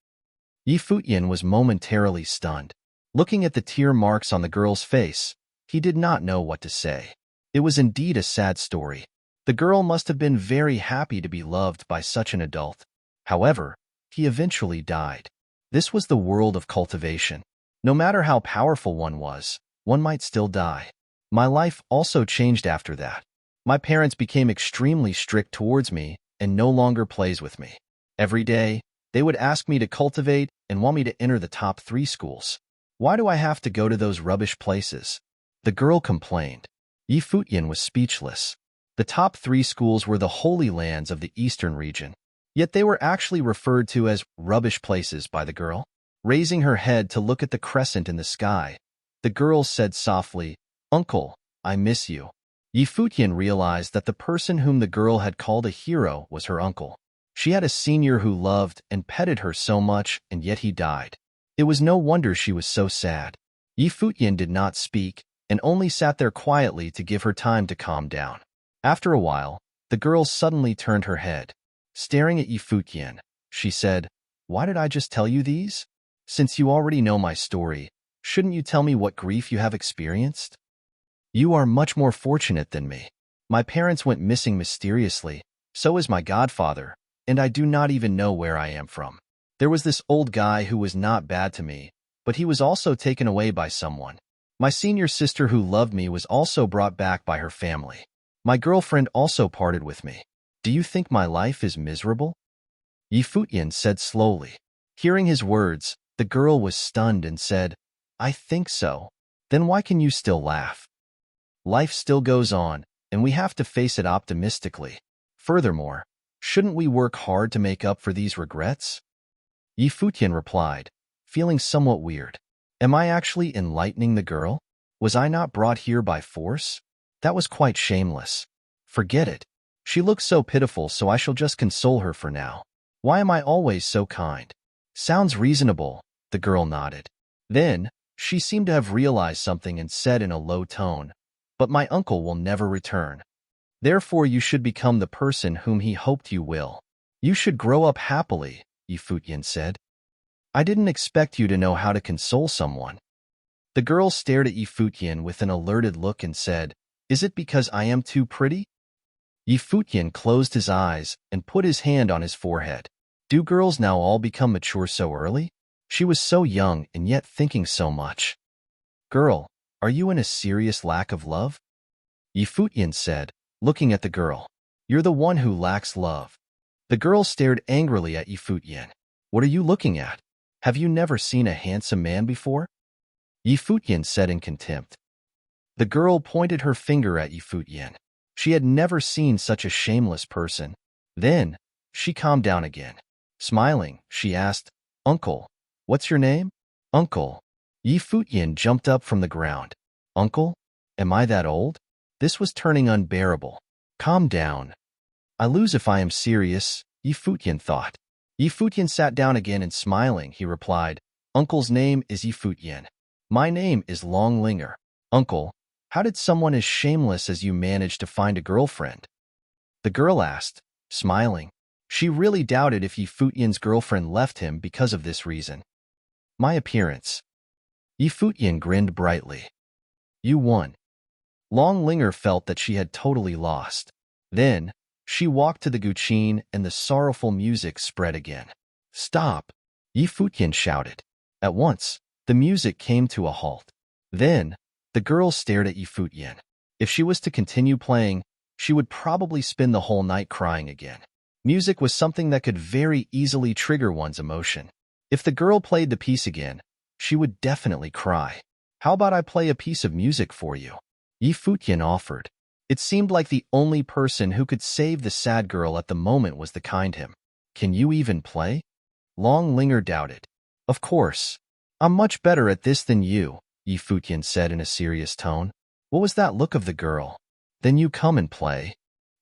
Futian was momentarily stunned. Looking at the tear marks on the girl's face, he did not know what to say. It was indeed a sad story. The girl must have been very happy to be loved by such an adult. However, he eventually died. This was the world of cultivation. No matter how powerful one was, one might still die. My life also changed after that. My parents became extremely strict towards me and no longer plays with me. Every day, they would ask me to cultivate and want me to enter the top 3 schools. Why do I have to go to those rubbish places? The girl complained. Futian was speechless. The top 3 schools were the holy lands of the eastern region. Yet they were actually referred to as rubbish places by the girl. Raising her head to look at the crescent in the sky, the girl said softly, "Uncle, I miss you." Futian realized that the person whom the girl had called a hero was her uncle. She had a senior who loved and petted her so much, and yet he died. It was no wonder she was so sad. Futian did not speak, and only sat there quietly to give her time to calm down. After a while, the girl suddenly turned her head. Staring at Futian, she said, "Why did I just tell you these? Since you already know my story, shouldn't you tell me what grief you have experienced? You are much more fortunate than me. My parents went missing mysteriously, so is my godfather, and I do not even know where I am from. There was this old guy who was not bad to me, but he was also taken away by someone. My senior sister who loved me was also brought back by her family. My girlfriend also parted with me. Do you think my life is miserable?" Futian said slowly. Hearing his words, the girl was stunned and said, "I think so. Then why can you still laugh? Life still goes on, and we have to face it optimistically. Furthermore, shouldn't we work hard to make up for these regrets?" Futian replied, feeling somewhat weird. Am I actually enlightening the girl? Was I not brought here by force? That was quite shameless. Forget it. She looks so pitiful, so I shall just console her for now. Why am I always so kind? Sounds reasonable, the girl nodded. Then, she seemed to have realized something and said in a low tone, "But my uncle will never return. Therefore you should become the person whom he hoped you will. You should grow up happily," Futian said. "I didn't expect you to know how to console someone." The girl stared at Futian with an alerted look and said, "Is it because I am too pretty?" Futian closed his eyes and put his hand on his forehead. Do girls now all become mature so early? She was so young and yet thinking so much. "Girl, are you in a serious lack of love?" Futian said, looking at the girl. You're the one who lacks love. The girl stared angrily at Futian. What are you looking at? Have you never seen a handsome man before? Futian said in contempt. The girl pointed her finger at Futian. She had never seen such a shameless person. Then, she calmed down again. Smiling, she asked, Uncle, what's your name? Uncle. Futian jumped up from the ground. Uncle? Am I that old? This was turning unbearable. Calm down. I lose if I am serious, Futian thought. Futian sat down again and smiling, he replied, Uncle's name is Futian. My name is Longlinger. Uncle, how did someone as shameless as you manage to find a girlfriend? The girl asked, smiling. She really doubted if Futian's girlfriend left him because of this reason. My appearance. Futian grinned brightly. You won. Longlinger felt that she had totally lost. Then, she walked to the guqin and the sorrowful music spread again. Stop! Futian shouted. At once, the music came to a halt. Then, the girl stared at Futian. If she was to continue playing, she would probably spend the whole night crying again. Music was something that could very easily trigger one's emotion. If the girl played the piece again, she would definitely cry. How about I play a piece of music for you? Futian offered. It seemed like the only person who could save the sad girl at the moment was the kind him. Can you even play? Longlinger doubted. Of course. I'm much better at this than you, Futian said in a serious tone. What was that look of the girl? Then you come and play.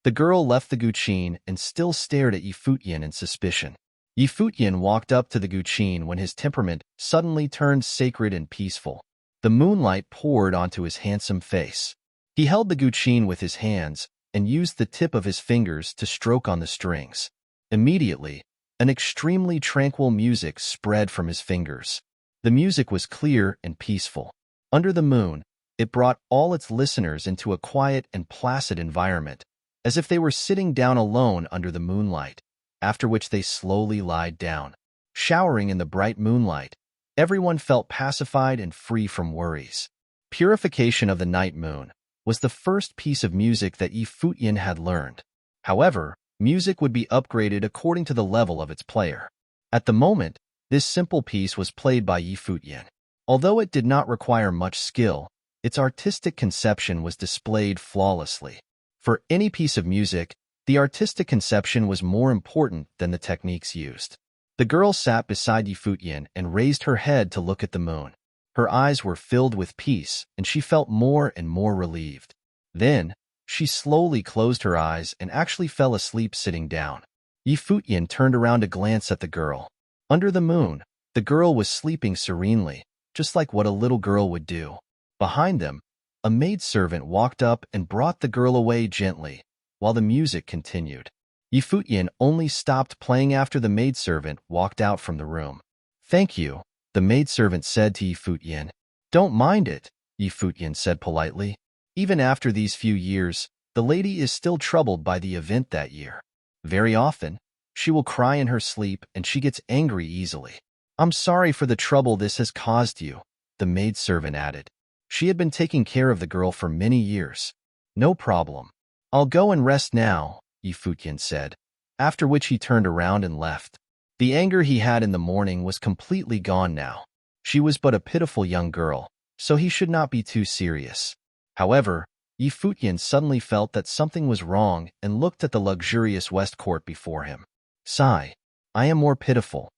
The girl left the guqin and still stared at Futian in suspicion. Futian walked up to the guqin when his temperament suddenly turned sacred and peaceful. The moonlight poured onto his handsome face. He held the guqin with his hands and used the tip of his fingers to stroke on the strings. Immediately, an extremely tranquil music spread from his fingers. The music was clear and peaceful. Under the moon, it brought all its listeners into a quiet and placid environment, as if they were sitting down alone under the moonlight, after which they slowly lied down. Showering in the bright moonlight, everyone felt pacified and free from worries. Purification of the Night Moon was the first piece of music that Futian had learned. However, music would be upgraded according to the level of its player. At the moment, this simple piece was played by Futian. Although it did not require much skill, its artistic conception was displayed flawlessly. For any piece of music, the artistic conception was more important than the techniques used. The girl sat beside Futian and raised her head to look at the moon. Her eyes were filled with peace, and she felt more and more relieved. Then, she slowly closed her eyes and actually fell asleep sitting down. Futian turned around to glance at the girl. Under the moon, the girl was sleeping serenely, just like what a little girl would do. Behind them, a maidservant walked up and brought the girl away gently, while the music continued. Futian only stopped playing after the maidservant walked out from the room. Thank you, the maidservant said to Futian. Don't mind it, Futian said politely. Even after these few years, the lady is still troubled by the event that year. Very often, she will cry in her sleep and she gets angry easily. I'm sorry for the trouble this has caused you, the maidservant added. She had been taking care of the girl for many years. No problem. I'll go and rest now, Futian said, after which he turned around and left. The anger he had in the morning was completely gone now. She was but a pitiful young girl, so he should not be too serious. However, Futian suddenly felt that something was wrong and looked at the luxurious West Court before him. Sigh, I am more pitiful.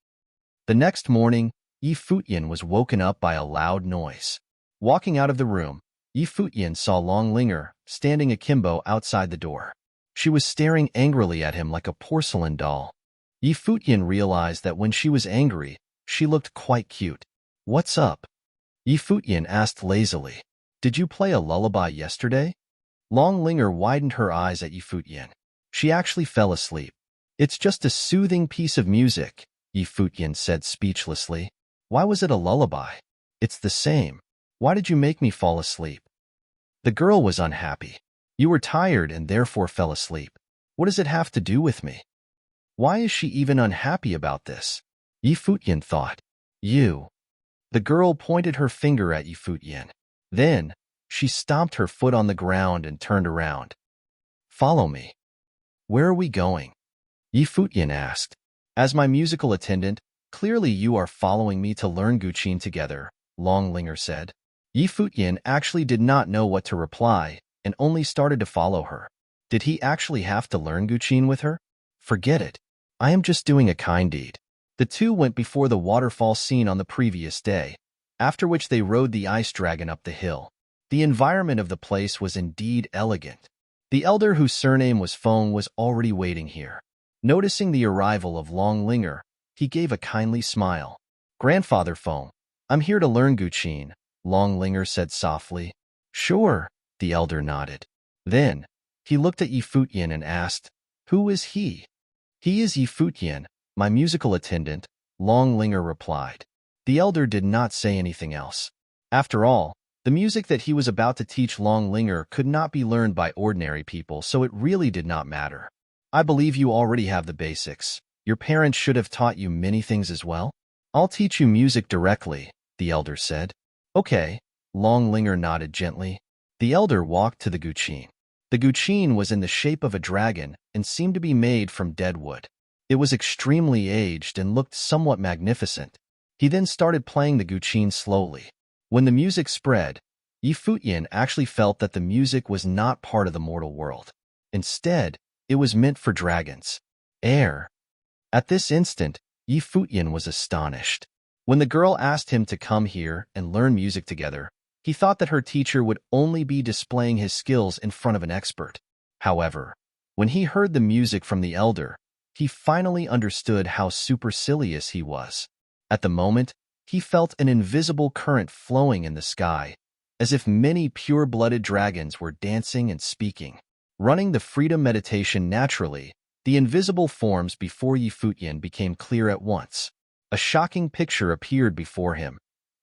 The next morning, Futian was woken up by a loud noise. Walking out of the room, Futian saw Longlinger standing akimbo outside the door. She was staring angrily at him like a porcelain doll. Futian realized that when she was angry, she looked quite cute. What's up? Futian asked lazily. Did you play a lullaby yesterday? Longlinger widened her eyes at Futian. She actually fell asleep. It's just a soothing piece of music, Futian said speechlessly. Why was it a lullaby? It's the same. Why did you make me fall asleep? The girl was unhappy. You were tired and therefore fell asleep. What does it have to do with me? Why is she even unhappy about this? Futian thought. You. The girl pointed her finger at Futian. Then, She stomped her foot on the ground and turned around. "Follow me." "Where are we going?" Futian asked. "As my musical attendant, clearly you are following me to learn Guqin together," Longlinger said. Futian actually did not know what to reply and only started to follow her. Did he actually have to learn Guqin with her? Forget it. I am just doing a kind deed. The two went before the waterfall seen on the previous day, after which they rode the ice dragon up the hill. The environment of the place was indeed elegant. The elder whose surname was Feng was already waiting here. Noticing the arrival of Longlinger, he gave a kindly smile. "Grandfather Feng, I'm here to learn Guqin," Longlinger said softly. "Sure," the elder nodded. Then, he looked at Futian and asked, "Who is he?" "He is Futian, my musical attendant," Longlinger replied. The elder did not say anything else. After all, the music that he was about to teach Longlinger could not be learned by ordinary people, so it really did not matter. "I believe you already have the basics. Your parents should have taught you many things as well." "I'll teach you music directly," the elder said. "Okay," Longlinger nodded gently. The elder walked to the Guqin. The Guqin was in the shape of a dragon and seemed to be made from dead wood. It was extremely aged and looked somewhat magnificent. He then started playing the Guqin slowly. When the music spread, Futian actually felt that the music was not part of the mortal world. Instead, it was meant for dragons. Air. At this instant, Futian was astonished. When the girl asked him to come here and learn music together, he thought that her teacher would only be displaying his skills in front of an expert. However, when he heard the music from the elder, he finally understood how supercilious he was. At the moment, he felt an invisible current flowing in the sky, as if many pure-blooded dragons were dancing and speaking. Running the freedom meditation naturally, the invisible forms before Futian became clear at once. A shocking picture appeared before him.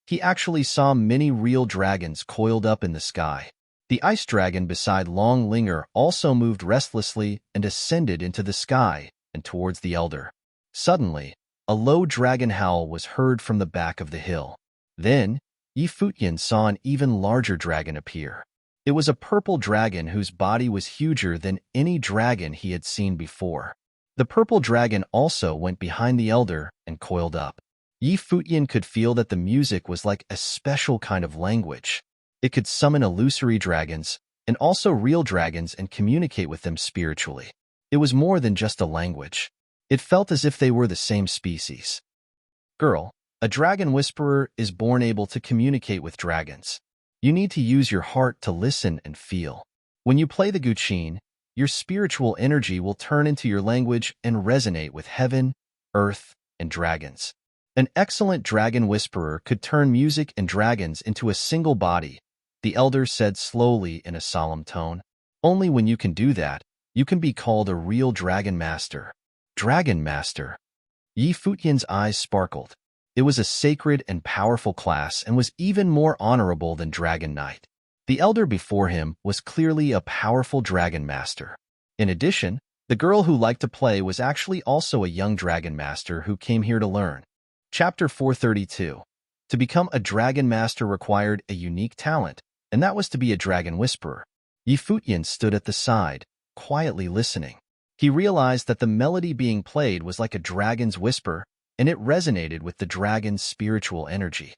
He actually saw many real dragons coiled up in the sky. The ice dragon beside Longlinger also moved restlessly and ascended into the sky and towards the elder. Suddenly, a low dragon howl was heard from the back of the hill. Then, Futian saw an even larger dragon appear. It was a purple dragon whose body was huger than any dragon he had seen before. The purple dragon also went behind the elder and coiled up. Futian could feel that the music was like a special kind of language. It could summon illusory dragons and also real dragons and communicate with them spiritually. It was more than just a language. It felt as if they were the same species. Girl, a dragon whisperer is born able to communicate with dragons. You need to use your heart to listen and feel. When you play the Guqin, your spiritual energy will turn into your language and resonate with heaven, earth, and dragons. An excellent dragon whisperer could turn music and dragons into a single body, the elder said slowly in a solemn tone. Only when you can do that, you can be called a real dragon master. Dragon master. Futian's eyes sparkled. It was a sacred and powerful class and was even more honorable than Dragon Knight. The elder before him was clearly a powerful dragon master. In addition, the girl who liked to play was actually also a young dragon master who came here to learn. Chapter 432. To become a dragon master required a unique talent, and that was to be a dragon whisperer. Futian stood at the side, quietly listening. He realized that the melody being played was like a dragon's whisper, and it resonated with the dragon's spiritual energy.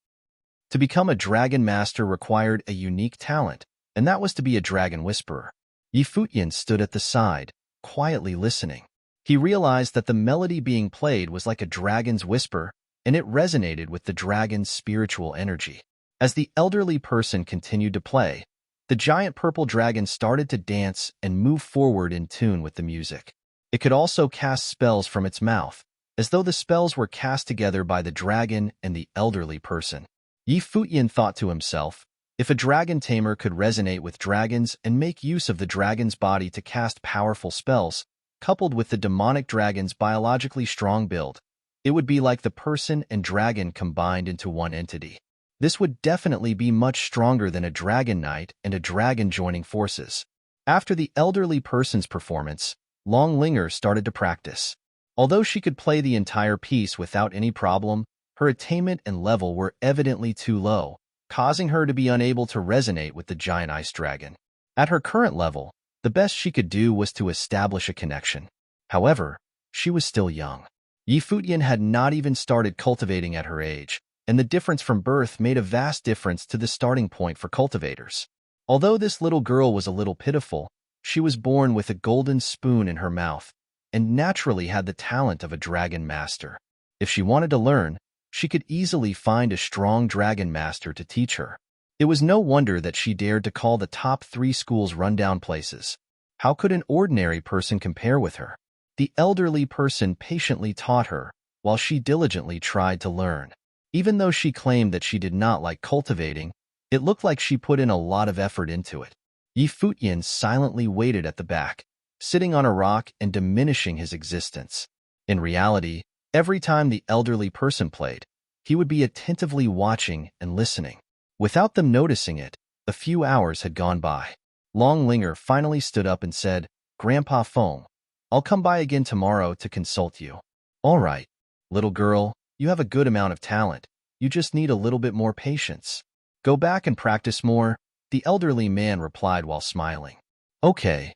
To become a dragon master required a unique talent, and that was to be a dragon whisperer. Futian stood at the side, quietly listening. He realized that the melody being played was like a dragon's whisper, and it resonated with the dragon's spiritual energy. As the elderly person continued to play, the giant purple dragon started to dance and move forward in tune with the music. It could also cast spells from its mouth, as though the spells were cast together by the dragon and the elderly person. Futian thought to himself, if a dragon tamer could resonate with dragons and make use of the dragon's body to cast powerful spells, coupled with the demonic dragon's biologically strong build, it would be like the person and dragon combined into one entity. This would definitely be much stronger than a dragon knight and a dragon joining forces. After the elderly person's performance, Longlinger started to practice. Although she could play the entire piece without any problem, her attainment and level were evidently too low, causing her to be unable to resonate with the giant ice dragon. At her current level, the best she could do was to establish a connection. However, she was still young. Futian had not even started cultivating at her age, and the difference from birth made a vast difference to the starting point for cultivators. Although this little girl was a little pitiful, she was born with a golden spoon in her mouth, and naturally had the talent of a dragon master. If she wanted to learn, she could easily find a strong dragon master to teach her. It was no wonder that she dared to call the top 3 schools rundown places. How could an ordinary person compare with her? The elderly person patiently taught her, while she diligently tried to learn. Even though she claimed that she did not like cultivating, it looked like she put in a lot of effort into it. Futian silently waited at the back, sitting on a rock and diminishing his existence. In reality, every time the elderly person played, he would be attentively watching and listening. Without them noticing it, a few hours had gone by. Longlinger finally stood up and said, "Grandpa Feng, I'll come by again tomorrow to consult you." "All right, little girl, you have a good amount of talent. You just need a little bit more patience. Go back and practice more," the elderly man replied while smiling. "Okay."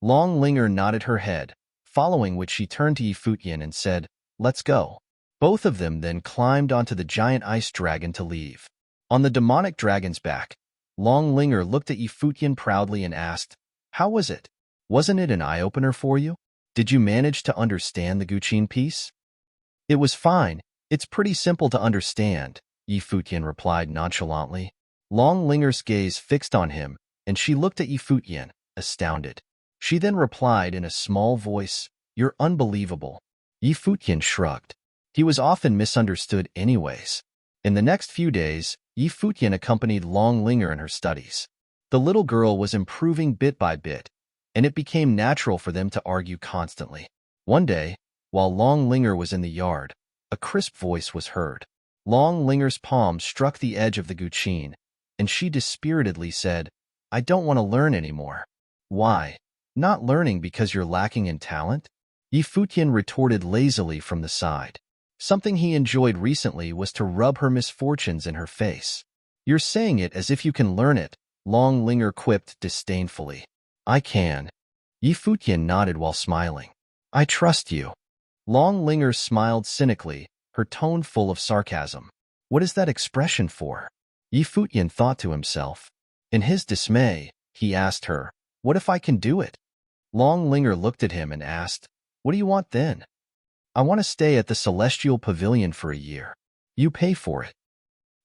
Longlinger nodded her head, following which she turned to Futian and said, "Let's go." Both of them then climbed onto the giant ice dragon to leave. On the demonic dragon's back, Longlinger looked at Futian proudly and asked, "How was it? Wasn't it an eye-opener for you? Did you manage to understand the Guqin piece?" "It was fine. It's pretty simple to understand," Futian replied nonchalantly. Longlinger's gaze fixed on him, and she looked at Futian, astounded. She then replied in a small voice, "You're unbelievable." Futian shrugged. He was often misunderstood anyways. In the next few days, Futian accompanied Longlinger in her studies. The little girl was improving bit by bit, and it became natural for them to argue constantly. One day, while Longlinger was in the yard, a crisp voice was heard. Longlinger's palm struck the edge of the Guqin, and she dispiritedly said, "I don't want to learn anymore." "Why? Not learning because you're lacking in talent?" Futian retorted lazily from the side. Something he enjoyed recently was to rub her misfortunes in her face. "You're saying it as if you can learn it," Longlinger quipped disdainfully. "I can." Futian nodded while smiling. "I trust you." Longlinger smiled cynically, her tone full of sarcasm. "What is that expression for?" Futian thought to himself. In his dismay, he asked her, "What if I can do it?" Longlinger looked at him and asked, "What do you want then?" "I want to stay at the Celestial Pavilion for a year. You pay for it."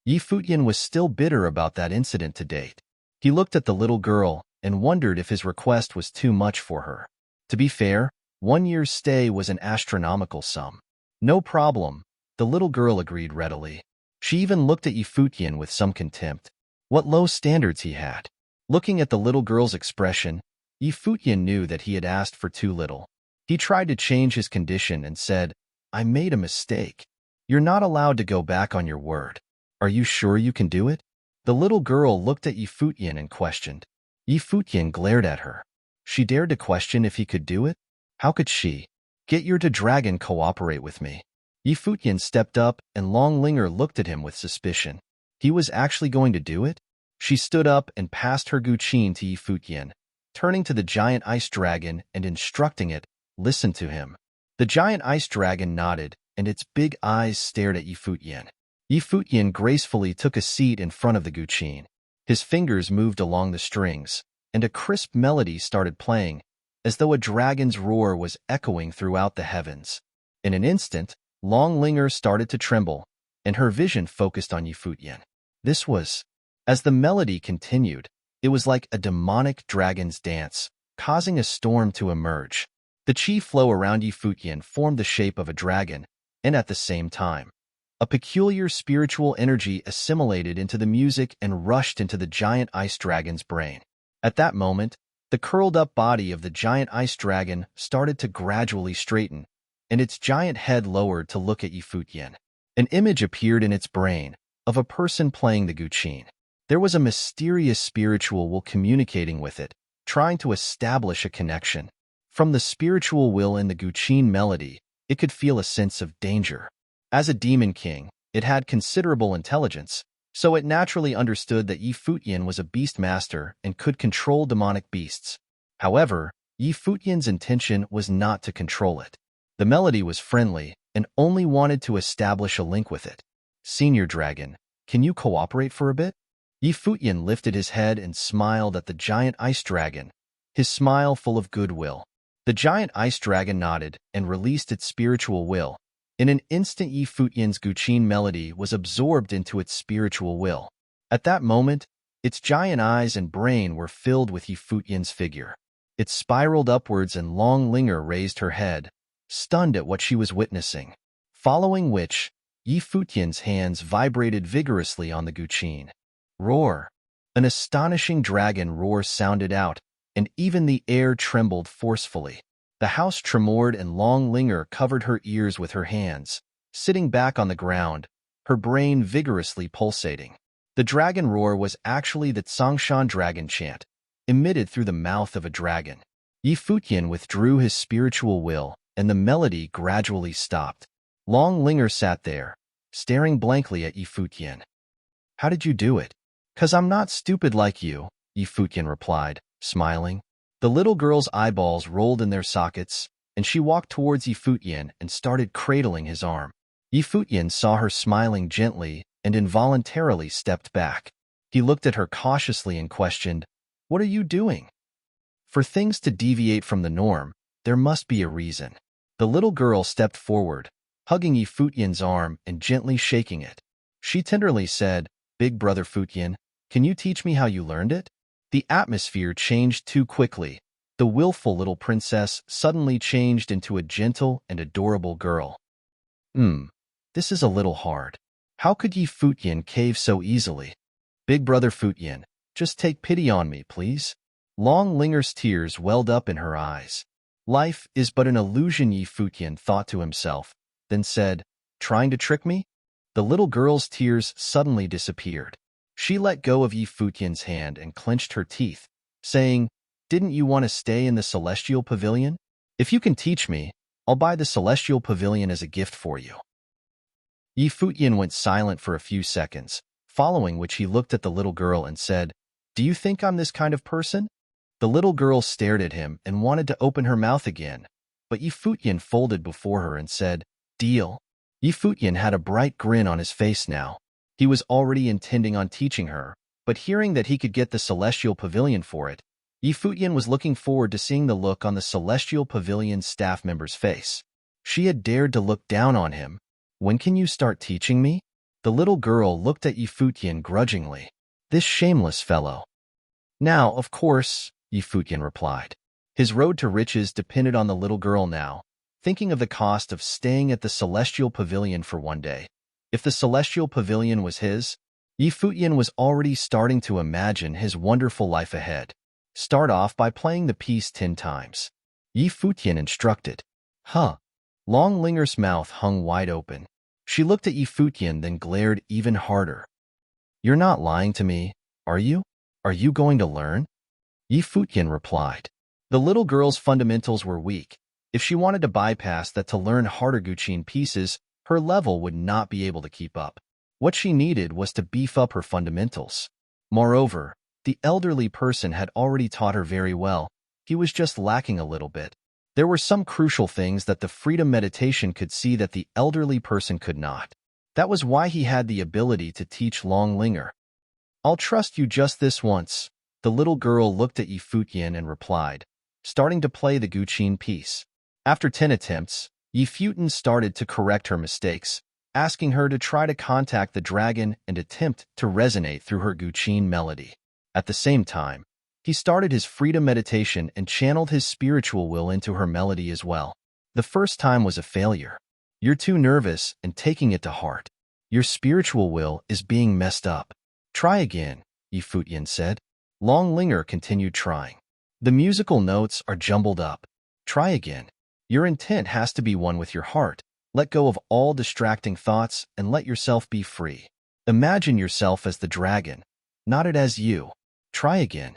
Futian was still bitter about that incident to date. He looked at the little girl and wondered if his request was too much for her. To be fair, 1 year's stay was an astronomical sum. "No problem," the little girl agreed readily. She even looked at Futian with some contempt. What low standards he had. Looking at the little girl's expression, Futian knew that he had asked for too little. He tried to change his condition and said, "I made a mistake. You're not allowed to go back on your word. Are you sure you can do it?" The little girl looked at Futian and questioned. Futian glared at her. She dared to question if he could do it? How could she? "Get your dragon cooperate with me." Futian stepped up, and Longlinger looked at him with suspicion. He was actually going to do it? She stood up and passed her Guqin to Futian, turning to the giant ice dragon and instructing it, "Listen to him." The giant ice dragon nodded, and its big eyes stared at Futian. Futian gracefully took a seat in front of the Guqin. His fingers moved along the strings, and a crisp melody started playing, as though a dragon's roar was echoing throughout the heavens. In an instant, Longlinger started to tremble, and her vision focused on Futian. This was... As the melody continued, it was like a demonic dragon's dance, causing a storm to emerge. The chi flow around Futian formed the shape of a dragon, and at the same time, a peculiar spiritual energy assimilated into the music and rushed into the giant ice dragon's brain. At that moment, the curled-up body of the giant ice dragon started to gradually straighten, and its giant head lowered to look at Futian. An image appeared in its brain of a person playing the Guqin. There was a mysterious spiritual will communicating with it, trying to establish a connection. From the spiritual will in the Guqin melody, it could feel a sense of danger. As a demon king, it had considerable intelligence, So it naturally understood that Futian was a beast master and could control demonic beasts. However, Futian's intention was not to control it. The melody was friendly and only wanted to establish a link with it. Senior Dragon, can you cooperate for a bit? Futian lifted his head and smiled at the giant ice dragon, his smile full of goodwill. The giant ice dragon nodded and released its spiritual will. In an instant, Futian's Guqin melody was absorbed into its spiritual will. At that moment, its giant eyes and brain were filled with Futian's figure. It spiraled upwards and Long Linger raised her head, stunned at what she was witnessing, following which, Futian's hands vibrated vigorously on the Guqin. Roar! An astonishing dragon roar sounded out, and even the air trembled forcefully. The house tremored and Long Linger covered her ears with her hands, sitting back on the ground, her brain vigorously pulsating. The dragon roar was actually the Tsongshan dragon chant, emitted through the mouth of a dragon. Futian withdrew his spiritual will, and the melody gradually stopped. Long Linger sat there, staring blankly at Futian. How did you do it? 'Cause I'm not stupid like you, Futian replied, smiling. The little girl's eyeballs rolled in their sockets, and she walked towards Futian and started cradling his arm. Futian saw her smiling gently and involuntarily stepped back. He looked at her cautiously and questioned, "What are you doing?" For things to deviate from the norm, there must be a reason. The little girl stepped forward, hugging Futian's arm and gently shaking it. She tenderly said, "Big brother Futian, can you teach me how you learned it?" The atmosphere changed too quickly. The willful little princess suddenly changed into a gentle and adorable girl. This is a little hard. How could Futian cave so easily? Big brother Futian, just take pity on me, please. Long Linger's tears welled up in her eyes. Life is but an illusion, Futian thought to himself, then said, "Trying to trick me?" The little girl's tears suddenly disappeared. She let go of Futian's hand and clenched her teeth, saying, "Didn't you want to stay in the Celestial Pavilion? If you can teach me, I'll buy the Celestial Pavilion as a gift for you." Futian went silent for a few seconds, following which he looked at the little girl and said, "Do you think I'm this kind of person?" The little girl stared at him and wanted to open her mouth again, but Futian folded before her and said, "Deal." Futian had a bright grin on his face now. He was already intending on teaching her, but hearing that he could get the Celestial Pavilion for it, Futian was looking forward to seeing the look on the Celestial Pavilion's staff member's face. She had dared to look down on him. "When can you start teaching me?" The little girl looked at Futian grudgingly. This shameless fellow. "Now, of course," Futian replied. His road to riches depended on the little girl now, thinking of the cost of staying at the Celestial Pavilion for one day. If the Celestial Pavilion was his, Futian was already starting to imagine his wonderful life ahead. Start off by playing the piece 10 times. Futian instructed. Huh. Long Linger's mouth hung wide open. She looked at Futian, then glared even harder. "You're not lying to me, are you? Are you going to learn?" Futian replied. The little girl's fundamentals were weak. If she wanted to bypass that to learn harder Guqin pieces, her level would not be able to keep up. What she needed was to beef up her fundamentals. Moreover, the elderly person had already taught her very well. He was just lacking a little bit. There were some crucial things that the freedom meditation could see that the elderly person could not. That was why he had the ability to teach Long Linger. "I'll trust you just this once." The little girl looked at Futian and replied, starting to play the Guqin piece. After 10 attempts, Futian started to correct her mistakes, asking her to try to contact the dragon and attempt to resonate through her Guqin melody. At the same time, he started his freedom meditation and channeled his spiritual will into her melody as well. The first time was a failure. "You're too nervous and taking it to heart. Your spiritual will is being messed up. Try again," Futian said. Long Linger continued trying. "The musical notes are jumbled up. Try again. Your intent has to be one with your heart. Let go of all distracting thoughts and let yourself be free. Imagine yourself as the dragon, not it as you. Try again."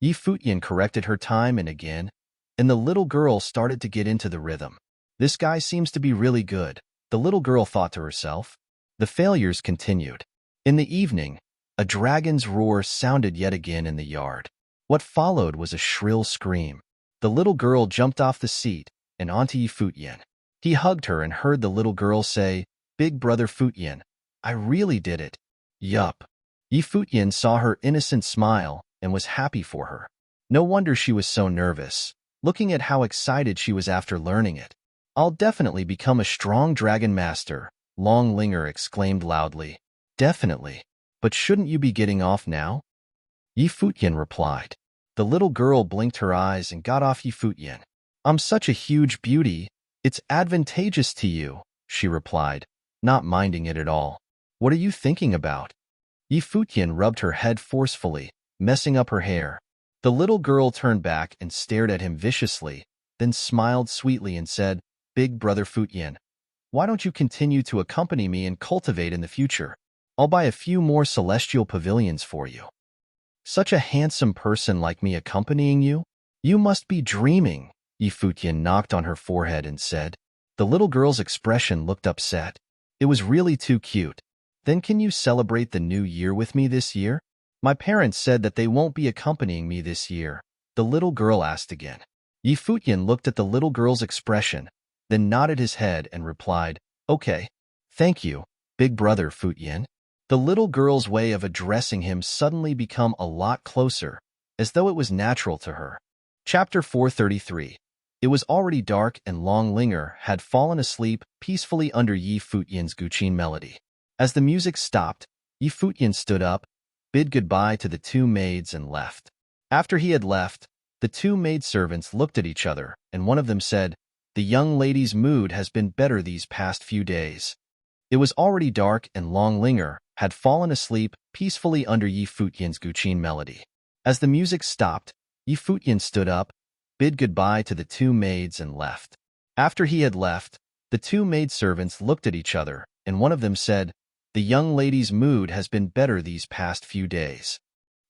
Futian corrected her time and again, and the little girl started to get into the rhythm. "This guy seems to be really good," the little girl thought to herself. The failures continued. In the evening, a dragon's roar sounded yet again in the yard. What followed was a shrill scream. The little girl jumped off the seat and onto Futian. He hugged her and heard the little girl say, "Big brother Futian, I really did it." Yup. Futian saw her innocent smile and was happy for her. No wonder she was so nervous, looking at how excited she was after learning it. "I'll definitely become a strong dragon master," Long Linger exclaimed loudly. "Definitely. But shouldn't you be getting off now?" Futian replied. The little girl blinked her eyes and got off Futian. "I'm such a huge beauty. It's advantageous to you," she replied, not minding it at all. "What are you thinking about?" Futian rubbed her head forcefully, messing up her hair. The little girl turned back and stared at him viciously, then smiled sweetly and said, "Big brother Futian, why don't you continue to accompany me and cultivate in the future? I'll buy a few more celestial pavilions for you." "Such a handsome person like me accompanying you? You must be dreaming," Futian knocked on her forehead and said. The little girl's expression looked upset. It was really too cute. "Then can you celebrate the new year with me this year?" "My parents said that they won't be accompanying me this year," the little girl asked again. Futian looked at the little girl's expression, then nodded his head and replied, "Okay. Thank you, big brother Futian." The little girl's way of addressing him suddenly became a lot closer, as though it was natural to her. Chapter 433. It was already dark and Long Linger had fallen asleep peacefully under Futian's Guqin melody. As the music stopped, Futian stood up, bid goodbye to the two maids and left. After he had left, the two maidservants looked at each other, and one of them said, "The young lady's mood has been better these past few days." It was already dark and Long Linger had fallen asleep peacefully under Futian's Guqin melody. As the music stopped, Futian stood up, bid goodbye to the two maids and left. After he had left, the two maidservants looked at each other, and one of them said, "The young lady's mood has been better these past few days."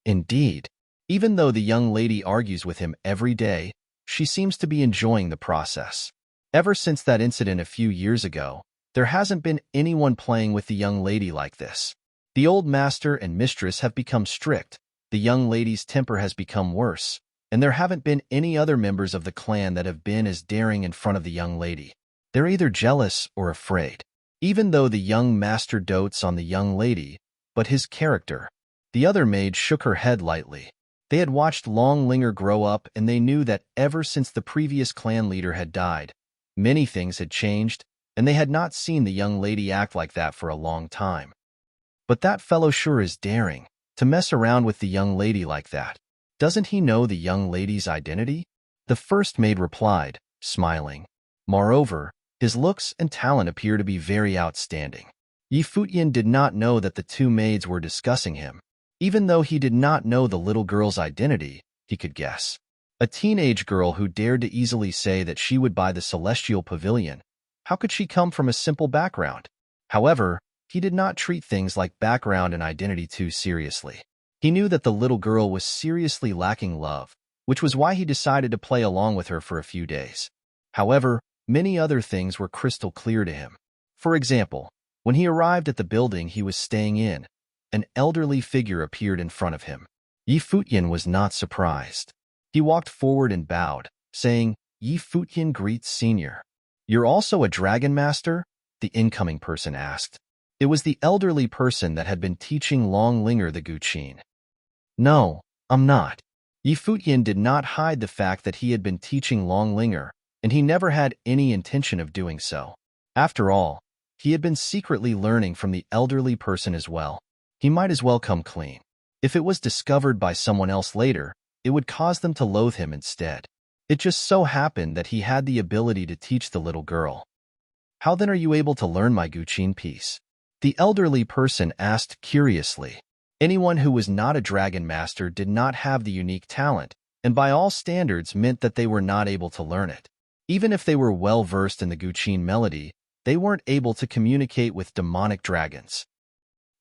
Indeed, even though the young lady argues with him every day, she seems to be enjoying the process. Ever since that incident a few years ago, there hasn't been anyone playing with the young lady like this. The old master and mistress have become strict, the young lady's temper has become worse, and there haven't been any other members of the clan that have been as daring in front of the young lady. They're either jealous or afraid. Even though the young master dotes on the young lady, but his character. The other maid shook her head lightly. They had watched Long Linger grow up, and they knew that ever since the previous clan leader had died, many things had changed, and they had not seen the young lady act like that for a long time. "But that fellow sure is daring, to mess around with the young lady like that. Doesn't he know the young lady's identity?" The first maid replied, smiling. "Moreover, his looks and talent appear to be very outstanding." Futian did not know that the two maids were discussing him. Even though he did not know the little girl's identity, he could guess. A teenage girl who dared to easily say that she would buy the celestial pavilion. How could she come from a simple background? However, he did not treat things like background and identity too seriously. He knew that the little girl was seriously lacking love, which was why he decided to play along with her for a few days. However, many other things were crystal clear to him. For example, when he arrived at the building he was staying in, an elderly figure appeared in front of him. Futian was not surprised. He walked forward and bowed, saying, "Futian greets Senior." "You're also a dragon master?" the incoming person asked. It was the elderly person that had been teaching Long Linger the Guqin. "No, I'm not." Futian did not hide the fact that he had been teaching Long Linger, and he never had any intention of doing so. After all, he had been secretly learning from the elderly person as well. He might as well come clean. If it was discovered by someone else later, it would cause them to loathe him instead. It just so happened that he had the ability to teach the little girl. "How then are you able to learn my Guqin piece?" the elderly person asked curiously. Anyone who was not a dragon master did not have the unique talent, and by all standards meant that they were not able to learn it. Even if they were well-versed in the Guqin melody, they weren't able to communicate with demonic dragons.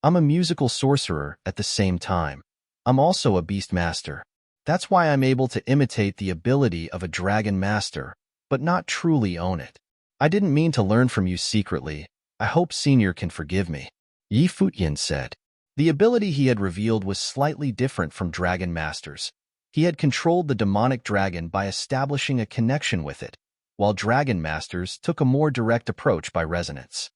"I'm a musical sorcerer at the same time. I'm also a beast master. That's why I'm able to imitate the ability of a dragon master, but not truly own it. I didn't mean to learn from you secretly. I hope Senior can forgive me," Futian said. The ability he had revealed was slightly different from Dragon Master's. He had controlled the demonic dragon by establishing a connection with it, while Dragon Masters took a more direct approach by resonance.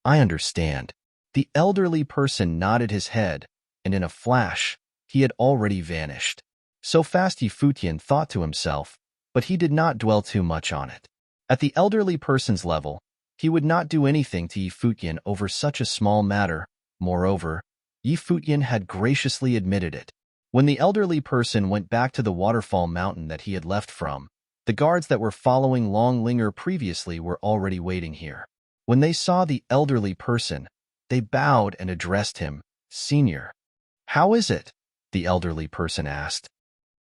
I understand. The elderly person nodded his head, and in a flash, he had already vanished. So fast Futian thought to himself, but he did not dwell too much on it. At the elderly person's level, he would not do anything to Futian over such a small matter. Moreover, Futian had graciously admitted it. When the elderly person went back to the waterfall mountain that he had left from, the guards that were following Long Linger previously were already waiting here. When they saw the elderly person, they bowed and addressed him, "Senior." "How is it?" the elderly person asked.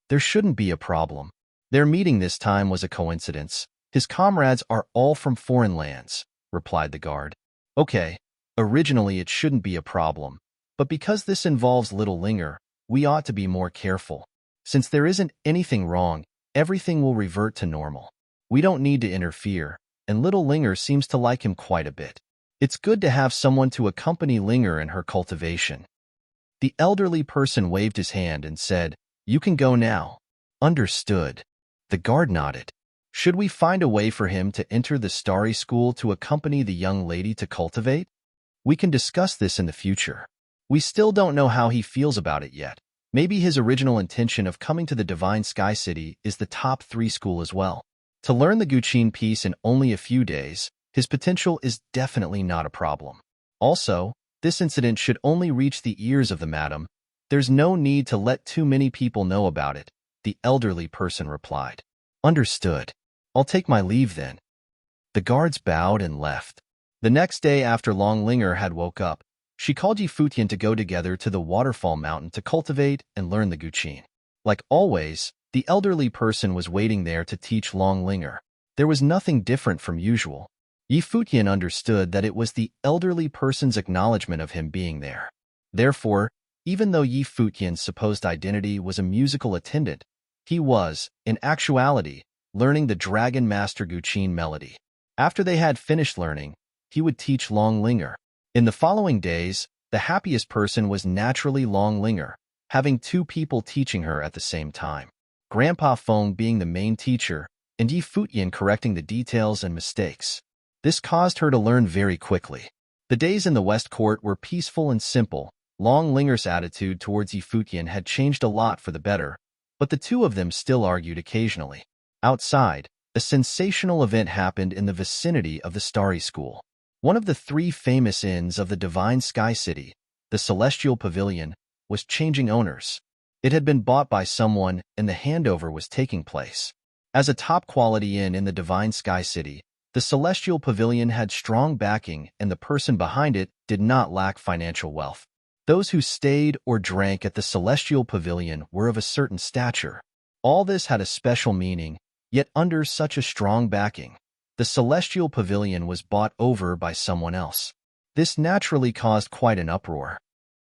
"There shouldn't be a problem. Their meeting this time was a coincidence. His comrades are all from foreign lands," replied the guard. "Okay, originally it shouldn't be a problem, but because this involves Little Linger, we ought to be more careful. Since there isn't anything wrong, everything will revert to normal. We don't need to interfere, and Little Linger seems to like him quite a bit. It's good to have someone to accompany Linger in her cultivation." The elderly person waved his hand and said, "You can go now." "Understood." The guard nodded. "Should we find a way for him to enter the Starry School to accompany the young lady to cultivate? We can discuss this in the future. We still don't know how he feels about it yet. Maybe his original intention of coming to the Divine Sky City is the top 3 school as well. To learn the Guqin piece in only a few days, his potential is definitely not a problem. Also, this incident should only reach the ears of the madam. There's no need to let too many people know about it," the elderly person replied. "Understood. I'll take my leave then." The guards bowed and left. The next day after Long Linger had woke up, she called Futian to go together to the waterfall mountain to cultivate and learn the Guqin. Like always, the elderly person was waiting there to teach Long Linger. There was nothing different from usual. Futian understood that it was the elderly person's acknowledgement of him being there. Therefore, even though Futian's supposed identity was a musical attendant, he was, in actuality, learning the Dragon Master Guqin melody. After they had finished learning, he would teach Long Linger. In the following days, the happiest person was naturally Long Linger, having 2 people teaching her at the same time. Grandpa Feng being the main teacher, and Futian correcting the details and mistakes. This caused her to learn very quickly. The days in the West Court were peaceful and simple. Long Linger's attitude towards Futian had changed a lot for the better, but the 2 of them still argued occasionally. Outside, a sensational event happened in the vicinity of the Starry School. One of the 3 famous inns of the Divine Sky City, the Celestial Pavilion, was changing owners. It had been bought by someone, and the handover was taking place. As a top-quality inn in the Divine Sky City, the Celestial Pavilion had strong backing, and the person behind it did not lack financial wealth. Those who stayed or drank at the Celestial Pavilion were of a certain stature. All this had a special meaning, yet under such a strong backing, the Celestial Pavilion was bought over by someone else. This naturally caused quite an uproar.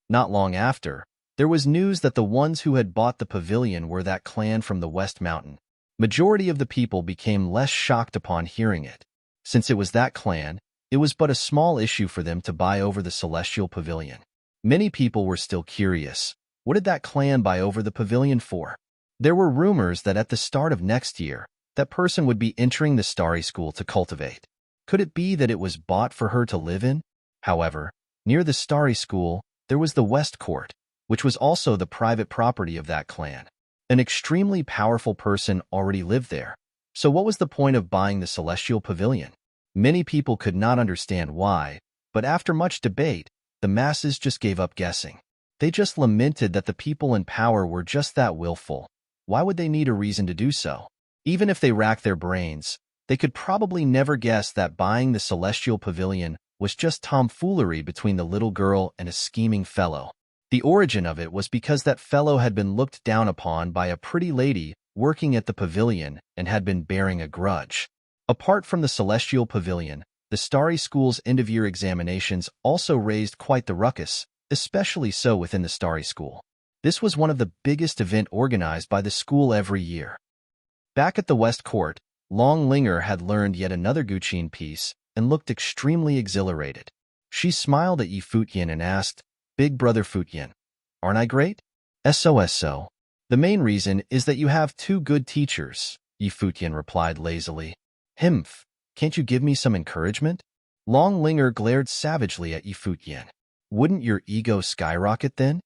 Not long after, there was news that the ones who had bought the pavilion were that clan from the West Mountain. Majority of the people became less shocked upon hearing it. Since it was that clan, it was but a small issue for them to buy over the Celestial Pavilion. Many people were still curious. What did that clan buy over the pavilion for? There were rumors that at the start of next year, that person would be entering the Starry School to cultivate. Could it be that it was bought for her to live in? However, near the Starry School, there was the West Court, which was also the private property of that clan. An extremely powerful person already lived there. So what was the point of buying the Celestial Pavilion? Many people could not understand why, but after much debate, the masses just gave up guessing. They just lamented that the people in power were just that willful. Why would they need a reason to do so? Even if they racked their brains, they could probably never guess that buying the Celestial Pavilion was just tomfoolery between the little girl and a scheming fellow. The origin of it was because that fellow had been looked down upon by a pretty lady working at the pavilion and had been bearing a grudge. Apart from the Celestial Pavilion, the Starry School's end-of-year examinations also raised quite the ruckus, especially so within the Starry School. This was one of the biggest events organized by the school every year. Back at the West Court, Long Linger had learned yet another Guqin piece and looked extremely exhilarated. She smiled at Futian and asked, Big Brother Futian. Aren't I great? So. The main reason is that you have two good teachers, Futian replied lazily. Himph, can't you give me some encouragement? Long Linger glared savagely at Futian. Wouldn't your ego skyrocket then?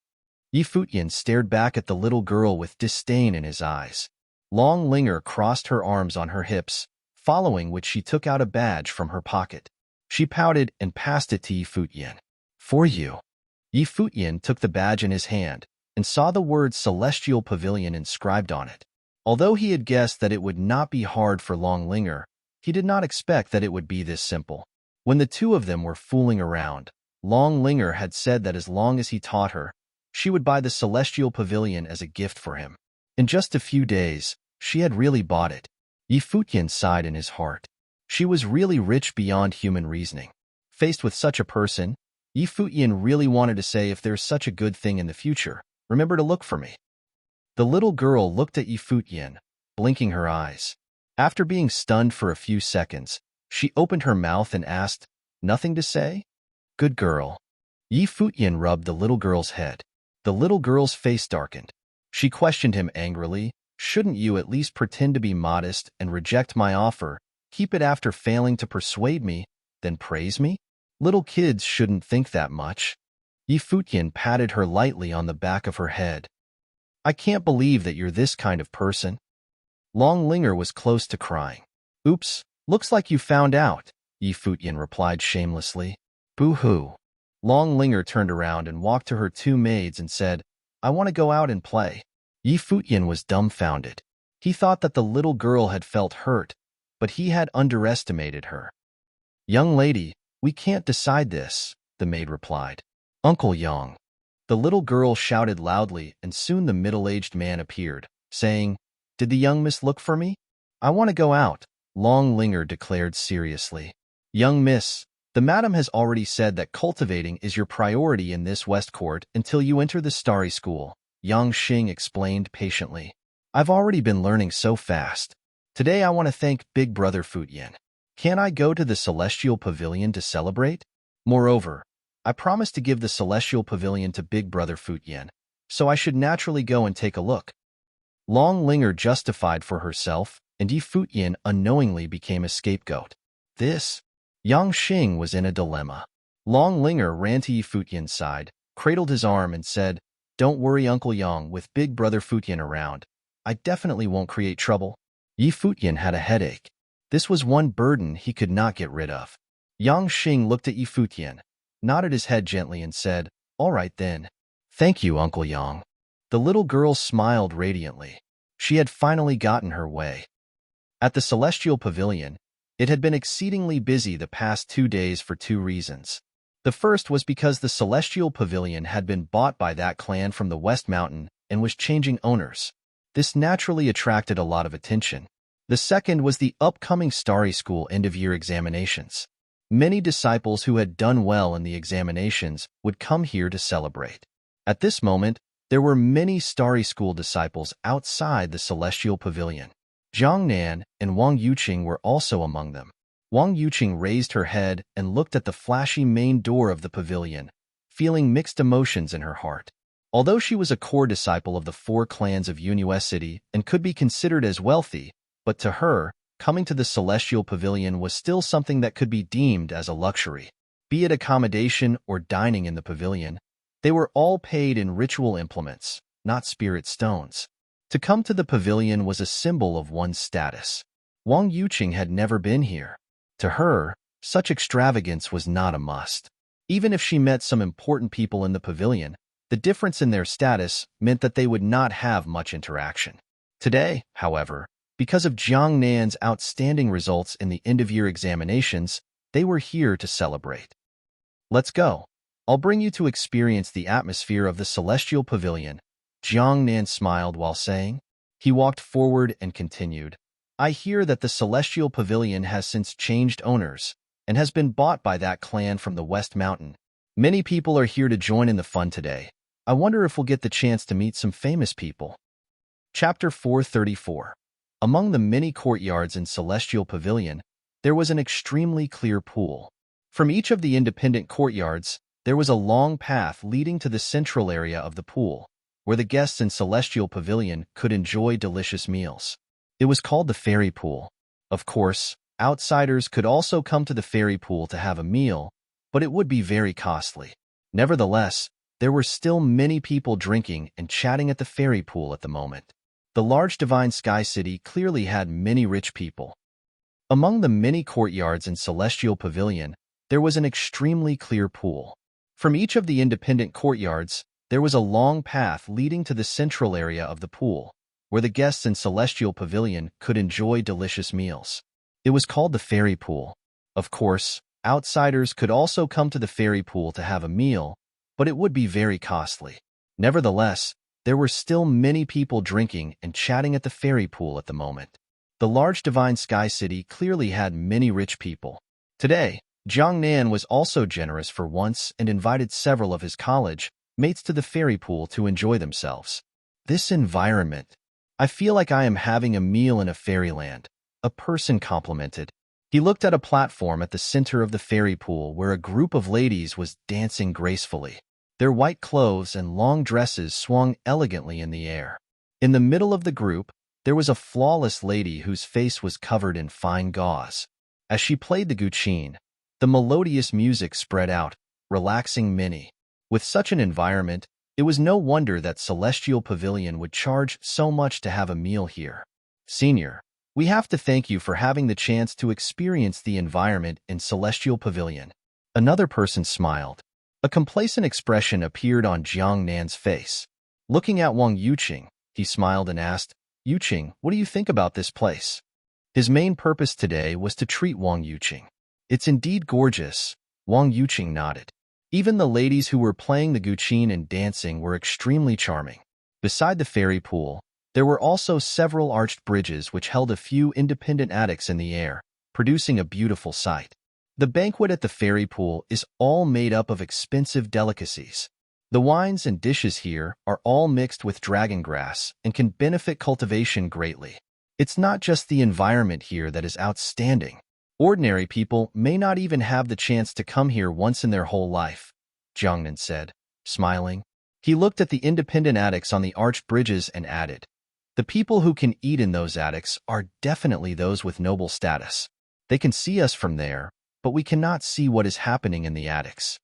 Futian stared back at the little girl with disdain in his eyes. Long Linger crossed her arms on her hips, following which she took out a badge from her pocket. She pouted and passed it to Futian. For you. Futian took the badge in his hand and saw the word Celestial Pavilion inscribed on it. Although he had guessed that it would not be hard for Long Linger, he did not expect that it would be this simple. When the two of them were fooling around, Long Linger had said that as long as he taught her, she would buy the Celestial Pavilion as a gift for him. In just a few days, she had really bought it. Futian sighed in his heart. She was really rich beyond human reasoning. Faced with such a person, Futian really wanted to say, if there's such a good thing in the future, remember to look for me. The little girl looked at Futian, blinking her eyes. After being stunned for a few seconds, she opened her mouth and asked, Nothing to say? Good girl. Futian rubbed the little girl's head. The little girl's face darkened. She questioned him angrily, Shouldn't you at least pretend to be modest and reject my offer, keep it after failing to persuade me, then praise me? Little kids shouldn't think that much. Futian patted her lightly on the back of her head. I can't believe that you're this kind of person. Long Linger was close to crying. Oops, looks like you found out, Futian replied shamelessly. Boo-hoo. Long Linger turned around and walked to her two maids and said, I want to go out and play. Futian was dumbfounded. He thought that the little girl had felt hurt, but he had underestimated her. Young lady, we can't decide this, the maid replied. Uncle Yang. The little girl shouted loudly, and soon the middle-aged man appeared, saying, Did the young miss look for me? I want to go out, Long Linger declared seriously. Young miss, the madam has already said that cultivating is your priority in this West Court until you enter the Starry School, Yang Xing explained patiently. I've already been learning so fast. Today I want to thank Big Brother Futian. Can I go to the Celestial Pavilion to celebrate? Moreover, I promised to give the Celestial Pavilion to Big Brother Futian, so I should naturally go and take a look. Long Linger justified for herself, and Futian unknowingly became a scapegoat. This? Yang Xing was in a dilemma. Long Linger ran to Futian's side, cradled his arm, and said, Don't worry, Uncle Yang, with Big Brother Futian around. I definitely won't create trouble. Futian had a headache. This was one burden he could not get rid of. Yang Xing looked at Futian, nodded his head gently, and said, All right then. Thank you, Uncle Yang. The little girl smiled radiantly. She had finally gotten her way. At the Celestial Pavilion, it had been exceedingly busy the past 2 days for two reasons. The first was because the Celestial Pavilion had been bought by that clan from the West Mountain and was changing owners. This naturally attracted a lot of attention. The second was the upcoming Starry School end-of-year examinations. Many disciples who had done well in the examinations would come here to celebrate. At this moment, there were many Starry School disciples outside the Celestial Pavilion. Jiang Nan and Wang Yuqing were also among them. Wang Yuqing raised her head and looked at the flashy main door of the pavilion, feeling mixed emotions in her heart. Although she was a core disciple of the 4 clans of Unus City and could be considered as wealthy, but to her, coming to the Celestial Pavilion was still something that could be deemed as a luxury. Be it accommodation or dining in the pavilion, they were all paid in ritual implements, not spirit stones. To come to the pavilion was a symbol of one's status. Wang Yuqing had never been here. To her, such extravagance was not a must. Even if she met some important people in the pavilion, the difference in their status meant that they would not have much interaction. Today, however, because of Jiang Nan's outstanding results in the end-of-year examinations, they were here to celebrate. Let's go. I'll bring you to experience the atmosphere of the Celestial Pavilion, Jiang Nan smiled while saying. He walked forward and continued, I hear that the Celestial Pavilion has since changed owners and has been bought by that clan from the West Mountain. Many people are here to join in the fun today. I wonder if we'll get the chance to meet some famous people. Chapter 434. Among the many courtyards in Celestial Pavilion, there was an extremely clear pool. From each of the independent courtyards, there was a long path leading to the central area of the pool, where the guests in Celestial Pavilion could enjoy delicious meals. It was called the fairy pool. Of course, outsiders could also come to the fairy pool to have a meal, but it would be very costly. Nevertheless, there were still many people drinking and chatting at the fairy pool at the moment. The large divine sky city clearly had many rich people. Among the many courtyards in Celestial Pavilion, there was an extremely clear pool. From each of the independent courtyards, there was a long path leading to the central area of the pool, where the guests in Celestial Pavilion could enjoy delicious meals. It was called the fairy pool. Of course, outsiders could also come to the fairy pool to have a meal, but it would be very costly. Nevertheless, there were still many people drinking and chatting at the fairy pool at the moment. The large divine sky city clearly had many rich people. Today, Jiangnan was also generous for once and invited several of his college mates to the fairy pool to enjoy themselves. This environment. I feel like I am having a meal in a fairyland, a person complimented. He looked at a platform at the center of the fairy pool where a group of ladies was dancing gracefully. Their white clothes and long dresses swung elegantly in the air. In the middle of the group, there was a flawless lady whose face was covered in fine gauze. As she played the guqin, the melodious music spread out, relaxing many. With such an environment, it was no wonder that Celestial Pavilion would charge so much to have a meal here. Senior, we have to thank you for having the chance to experience the environment in Celestial Pavilion. Another person smiled. A complacent expression appeared on Jiang Nan's face. Looking at Wang Yuqing, he smiled and asked, "Yuqing, what do you think about this place?" His main purpose today was to treat Wang Yuqing. "It's indeed gorgeous," Wang Yuqing nodded. Even the ladies who were playing the guqin and dancing were extremely charming. Beside the fairy pool, there were also several arched bridges which held a few independent attics in the air, producing a beautiful sight. The banquet at the fairy pool is all made up of expensive delicacies. The wines and dishes here are all mixed with dragon grass and can benefit cultivation greatly. It's not just the environment here that is outstanding. Ordinary people may not even have the chance to come here once in their whole life, Jiangnan said, smiling. He looked at the independent attics on the arched bridges and added, "The people who can eat in those attics are definitely those with noble status. They can see us from there, but we cannot see what is happening in the attics."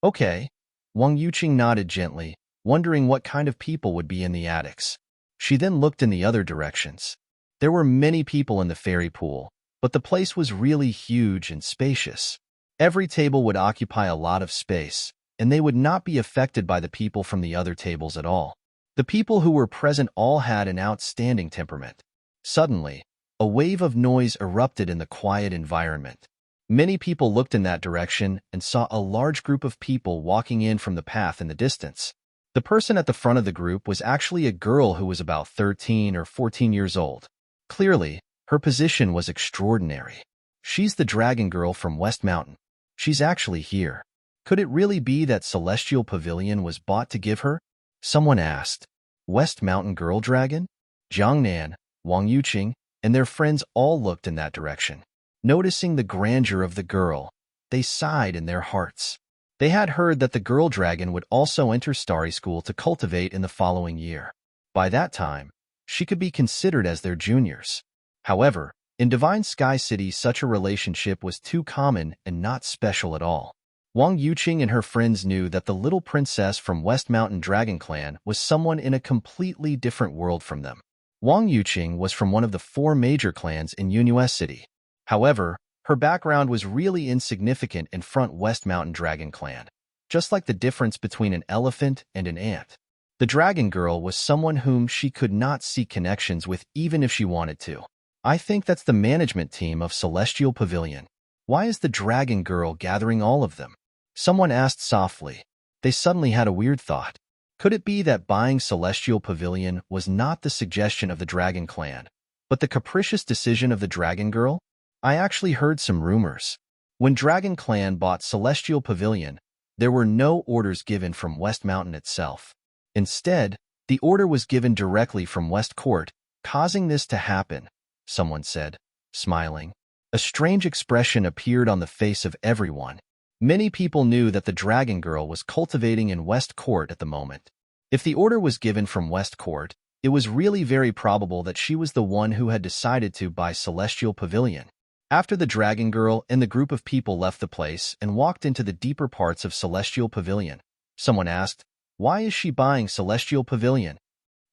Okay, Wang Yuqing nodded gently, wondering what kind of people would be in the attics. She then looked in the other directions. There were many people in the fairy pool, but the place was really huge and spacious. Every table would occupy a lot of space, and they would not be affected by the people from the other tables at all. The people who were present all had an outstanding temperament. Suddenly, a wave of noise erupted in the quiet environment. Many people looked in that direction and saw a large group of people walking in from the path in the distance. The person at the front of the group was actually a girl who was about 13 or 14 years old. Clearly, her position was extraordinary. She's the dragon girl from West Mountain. She's actually here. Could it really be that Celestial Pavilion was bought to give her? Someone asked. West Mountain Girl Dragon? Jiangnan, Wang Yuqing, and their friends all looked in that direction. Noticing the grandeur of the girl, they sighed in their hearts. They had heard that the girl dragon would also enter Starry School to cultivate in the following year. By that time, she could be considered as their juniors. However, in Divine Sky City, such a relationship was too common and not special at all. Wang Yuqing and her friends knew that the little princess from West Mountain Dragon Clan was someone in a completely different world from them. Wang Yuqing was from one of the 4 major clans in Yunhua City. However, her background was really insignificant in front West Mountain Dragon Clan, just like the difference between an elephant and an ant. The Dragon Girl was someone whom she could not seek connections with even if she wanted to. I think that's the management team of Celestial Pavilion. Why is the Dragon Girl gathering all of them? Someone asked softly. They suddenly had a weird thought. Could it be that buying Celestial Pavilion was not the suggestion of the Dragon Clan, but the capricious decision of the Dragon Girl? I actually heard some rumors. When Dragon Clan bought Celestial Pavilion, there were no orders given from West Mountain itself. Instead, the order was given directly from West Court, causing this to happen, someone said, smiling. A strange expression appeared on the face of everyone. Many people knew that the Dragon Girl was cultivating in West Court at the moment. If the order was given from West Court, it was really very probable that she was the one who had decided to buy Celestial Pavilion. After the Dragon Girl and the group of people left the place and walked into the deeper parts of Celestial Pavilion, someone asked, "Why is she buying Celestial Pavilion?"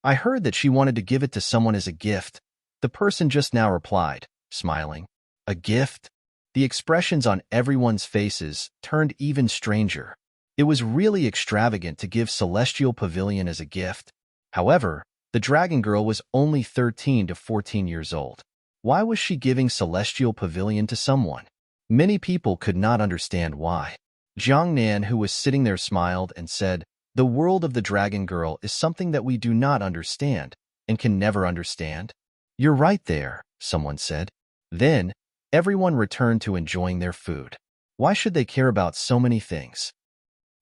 "I heard that she wanted to give it to someone as a gift," the person just now replied, smiling. "A gift?" The expressions on everyone's faces turned even stranger. It was really extravagant to give Celestial Pavilion as a gift. However, the Dragon Girl was only 13 to 14 years old. Why was she giving Celestial Pavilion to someone? Many people could not understand why. Jiang Nan, who was sitting there, smiled and said, "The world of the Dragon Girl is something that we do not understand and can never understand." "You're right there," someone said. Then, everyone returned to enjoying their food. Why should they care about so many things?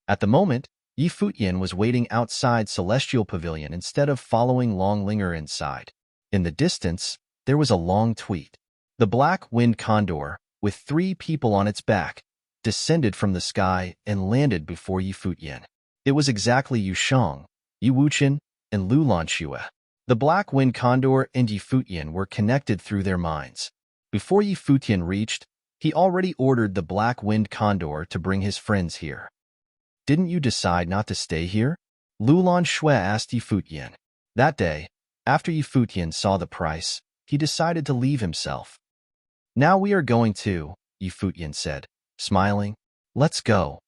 At the moment, Futian was waiting outside Celestial Pavilion instead of following Longlinger inside. In the distance, there was a long tweet. The black wind condor, with 3 people on its back, descended from the sky and landed before Futian. It was exactly Yusheng, Wuchen, and Lulanxue. The black wind condor and Futian were connected through their minds. Before Futian reached, he already ordered the black wind condor to bring his friends here. "Didn't you decide not to stay here?" Lulanxue asked Futian. That day, after Futian saw the price, he decided to leave himself. "Now we are going to," Futian said, smiling. "Let's go."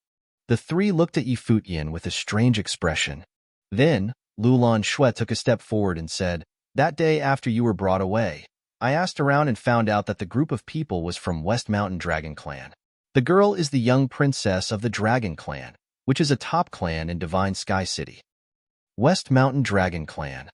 The 3 looked at Futian with a strange expression. Then, Lulanxue took a step forward and said, "That day after you were brought away, I asked around and found out that the group of people was from West Mountain Dragon Clan. The girl is the young princess of the Dragon Clan, which is a top clan in Divine Sky City." West Mountain Dragon Clan.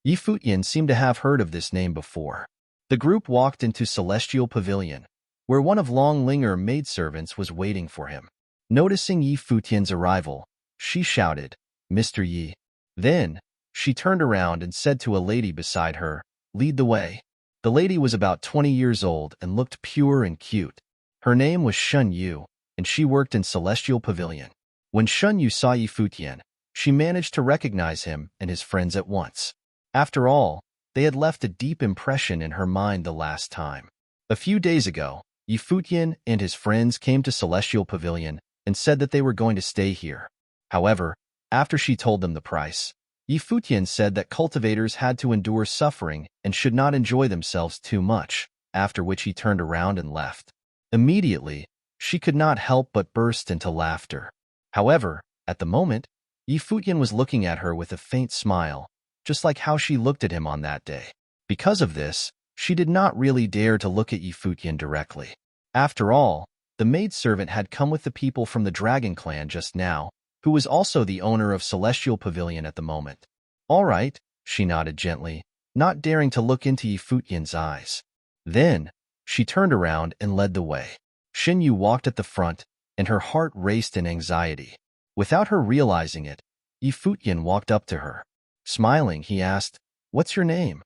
Futian seemed to have heard of this name before. The group walked into Celestial Pavilion, where one of Longlinger maidservants was waiting for him. Noticing Futian's arrival, she shouted, "Mr. Yi." Then, she turned around and said to a lady beside her, "Lead the way." The lady was about 20 years old and looked pure and cute. Her name was Shun Yu, and she worked in Celestial Pavilion. When Shun Yu saw Futian, she managed to recognize him and his friends at once. After all, they had left a deep impression in her mind the last time. A few days ago, Futian and his friends came to Celestial Pavilion and said that they were going to stay here. However, after she told them the price, Futian said that cultivators had to endure suffering and should not enjoy themselves too much, after which he turned around and left. Immediately, she could not help but burst into laughter. However, at the moment, Futian was looking at her with a faint smile, just like how she looked at him on that day. Because of this, she did not really dare to look at Futian directly. After all, the maidservant had come with the people from the Dragon Clan just now, who was also the owner of Celestial Pavilion at the moment. "All right," she nodded gently, not daring to look into Futian's eyes. Then, she turned around and led the way. Shin Yu walked at the front, and her heart raced in anxiety. Without her realizing it, Futian walked up to her. Smiling, he asked, "What's your name?"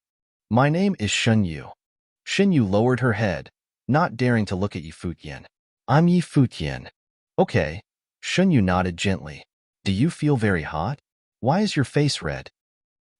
"My name is Shun Yu." Shin Yu lowered her head, not daring to look at Futian. "I'm Futian." "Okay." Shun Yu nodded gently. "Do you feel very hot? Why is your face red?"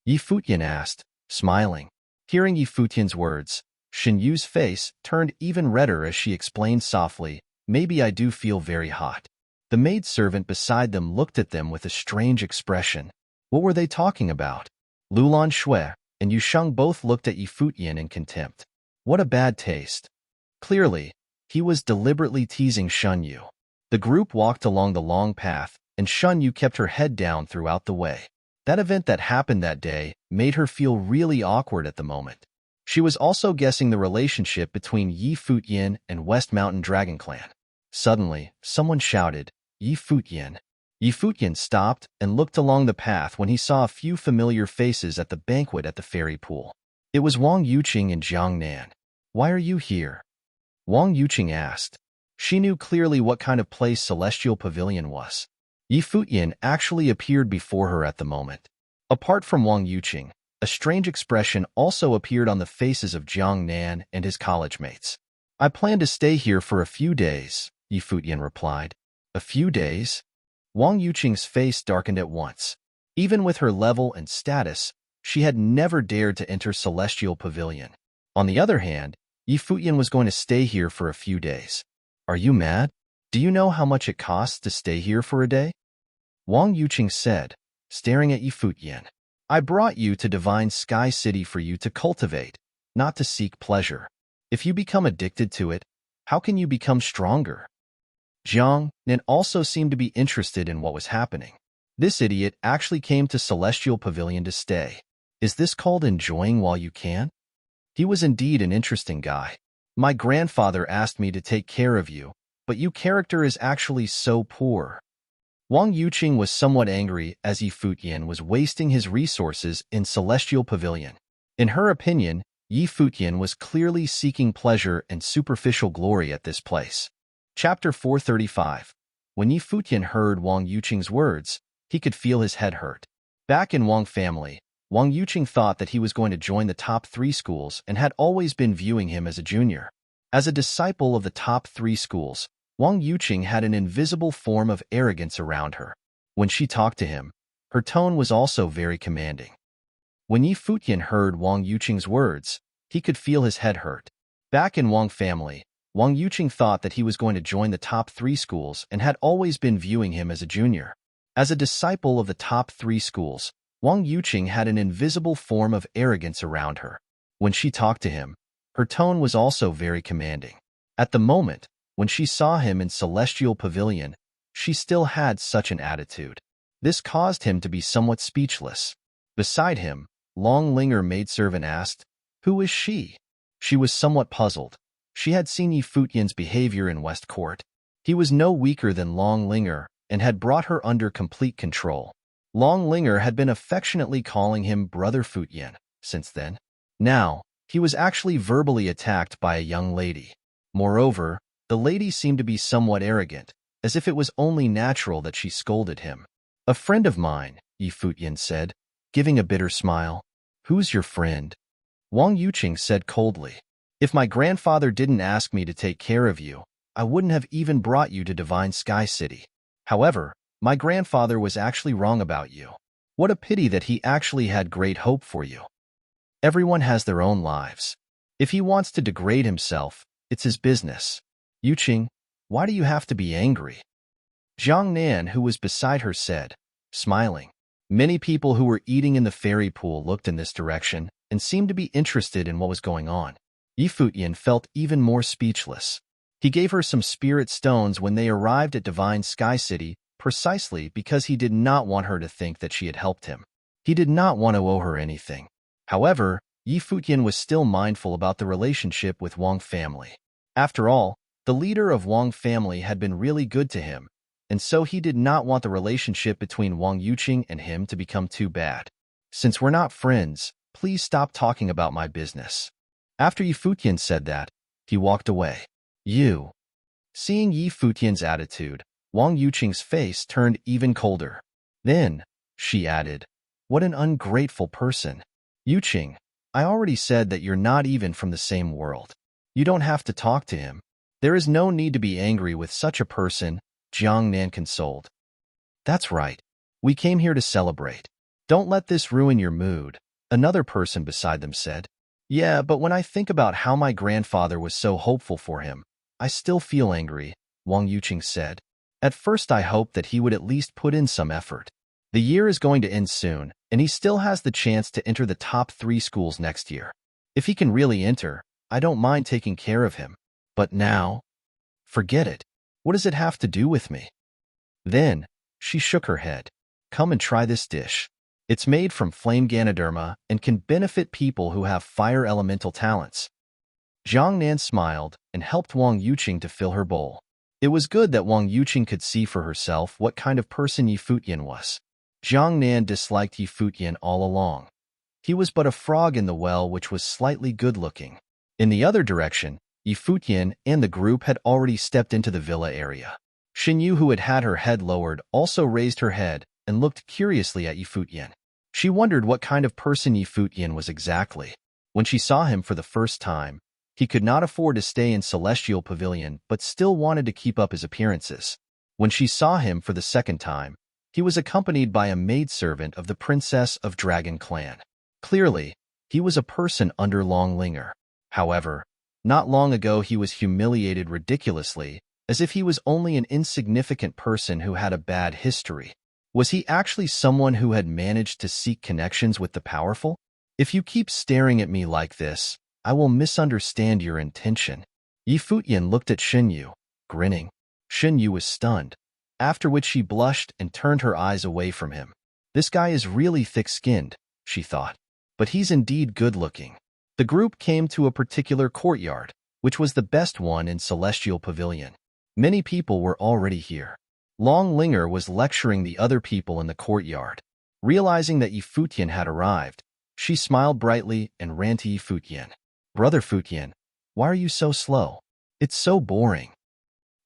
Futian asked, smiling. Hearing Futian's words, Shin Yu's face turned even redder as she explained softly, "Maybe I do feel very hot." The maidservant beside them looked at them with a strange expression. What were they talking about? Lulanxue and Yusheng both looked at Futian in contempt. What a bad taste. Clearly, he was deliberately teasing Shun Yu. The group walked along the long path, and Shun Yu kept her head down throughout the way. That event that happened that day made her feel really awkward at the moment. She was also guessing the relationship between Futian and West Mountain Dragon Clan. Suddenly, someone shouted, "Futian." Futian stopped and looked along the path when he saw a few familiar faces at the banquet at the fairy pool. It was Wang Yuqing and Jiang Nan. "Why are you here?" Wang Yuqing asked. She knew clearly what kind of place Celestial Pavilion was. Futian actually appeared before her at the moment. Apart from Wang Yuqing, a strange expression also appeared on the faces of Jiang Nan and his college mates. "I plan to stay here for a few days," Futian replied. "A A few days? Wang Yuqing's face darkened at once. Even with her level and status, she had never dared to enter Celestial Pavilion. On the other hand, Yi Futian was going to stay here for a few days. Are you mad? Do you know how much it costs to stay here for a day? Wang Yuqing said, staring at Yi Futian. I brought you to Divine Sky City for you to cultivate, not to seek pleasure. If you become addicted to it, how can you become stronger? Jiang Nan also seemed to be interested in what was happening. This idiot actually came to Celestial Pavilion to stay. Is this called enjoying while you can? He was indeed an interesting guy. My grandfather asked me to take care of you, but your character is actually so poor. Wang Yuqing was somewhat angry as Yi Futian was wasting his resources in Celestial Pavilion. In her opinion, Yi Futian was clearly seeking pleasure and superficial glory at this place. Chapter 435. When Yi Futian heard Wang Yuqing's words, he could feel his head hurt. Back in Wang family, Wang Yuqing thought that he was going to join the top 3 schools and had always been viewing him as a junior. As a disciple of the top 3 schools, Wang Yuqing had an invisible form of arrogance around her. When she talked to him, her tone was also very commanding. When Yi Futian heard Wang Yuqing's words, he could feel his head hurt. Back in Wang family, Wang Yuqing thought that he was going to join the top 3 schools and had always been viewing him as a junior. As a disciple of the top 3 schools, Wang Yuqing had an invisible form of arrogance around her. When she talked to him, her tone was also very commanding. At the moment, when she saw him in Celestial Pavilion, she still had such an attitude. This caused him to be somewhat speechless. Beside him, Long Linger maidservant asked, "Who is she?" She was somewhat puzzled. She had seen Yi Futian's behavior in West Court. He was no weaker than Long Linger and had brought her under complete control. Long Linger had been affectionately calling him Brother Futian since then. Now, he was actually verbally attacked by a young lady. Moreover, the lady seemed to be somewhat arrogant, as if it was only natural that she scolded him. "A friend of mine," Yi Futian said, giving a bitter smile. "Who's your friend?" Wang Yuqing said coldly. "If my grandfather didn't ask me to take care of you, I wouldn't have even brought you to Divine Sky City. However, my grandfather was actually wrong about you. What a pity that he actually had great hope for you. Everyone has their own lives. If he wants to degrade himself, it's his business. Yuqing, why do you have to be angry?" Jiang Nan, who was beside her, said, smiling. Many people who were eating in the fairy pool looked in this direction and seemed to be interested in what was going on. Yi Futian felt even more speechless. He gave her some spirit stones when they arrived at Divine Sky City, precisely because he did not want her to think that she had helped him. He did not want to owe her anything. However, Yi Futian was still mindful about the relationship with Wang family. After all, the leader of Wang family had been really good to him, and so he did not want the relationship between Wang Yuqing and him to become too bad. "Since we're not friends, please stop talking about my business." After Yi Futian said that, he walked away. "You." Seeing Yi Futian's attitude, Wang Yuqing's face turned even colder. Then, she added, "What an ungrateful person. Yuqing, I already said that you're not even from the same world. You don't have to talk to him. There is no need to be angry with such a person," Jiang Nan consoled. "That's right. We came here to celebrate. Don't let this ruin your mood," another person beside them said. "Yeah, but when I think about how my grandfather was so hopeful for him, I still feel angry," Wang Yuqing said. "At first I hoped that he would at least put in some effort. The year is going to end soon, and he still has the chance to enter the top 3 schools next year. If he can really enter, I don't mind taking care of him. But now, forget it. What does it have to do with me?" Then, she shook her head. "Come and try this dish. It's made from flame Ganoderma and can benefit people who have fire elemental talents." Jiang Nan smiled and helped Wang Yuqing to fill her bowl. It was good that Wang Yuqing could see for herself what kind of person Yi Futian was. Jiang Nan disliked Yi Futian all along. He was but a frog in the well which was slightly good-looking. In the other direction, Yi Futian and the group had already stepped into the villa area. Xinyu, who had had her head lowered, also raised her head and looked curiously at Yi Futian. She wondered what kind of person Yi Futian was exactly. When she saw him for the first time, he could not afford to stay in Celestial Pavilion but still wanted to keep up his appearances. When she saw him for the second time, he was accompanied by a maidservant of the princess of Dragon Clan. Clearly, he was a person under Longlinger. However, not long ago he was humiliated ridiculously, as if he was only an insignificant person who had a bad history. Was he actually someone who had managed to seek connections with the powerful? If you keep staring at me like this, I will misunderstand your intention. Yi Futian looked at Xinyu, grinning. Xinyu was stunned, after which she blushed and turned her eyes away from him. This guy is really thick-skinned, she thought, but he's indeed good-looking. The group came to a particular courtyard, which was the best one in Celestial Pavilion. Many people were already here. Longlinger was lecturing the other people in the courtyard. Realizing that Yi Futian had arrived, she smiled brightly and ran to Yi Futian. Brother Futian, why are you so slow? It's so boring.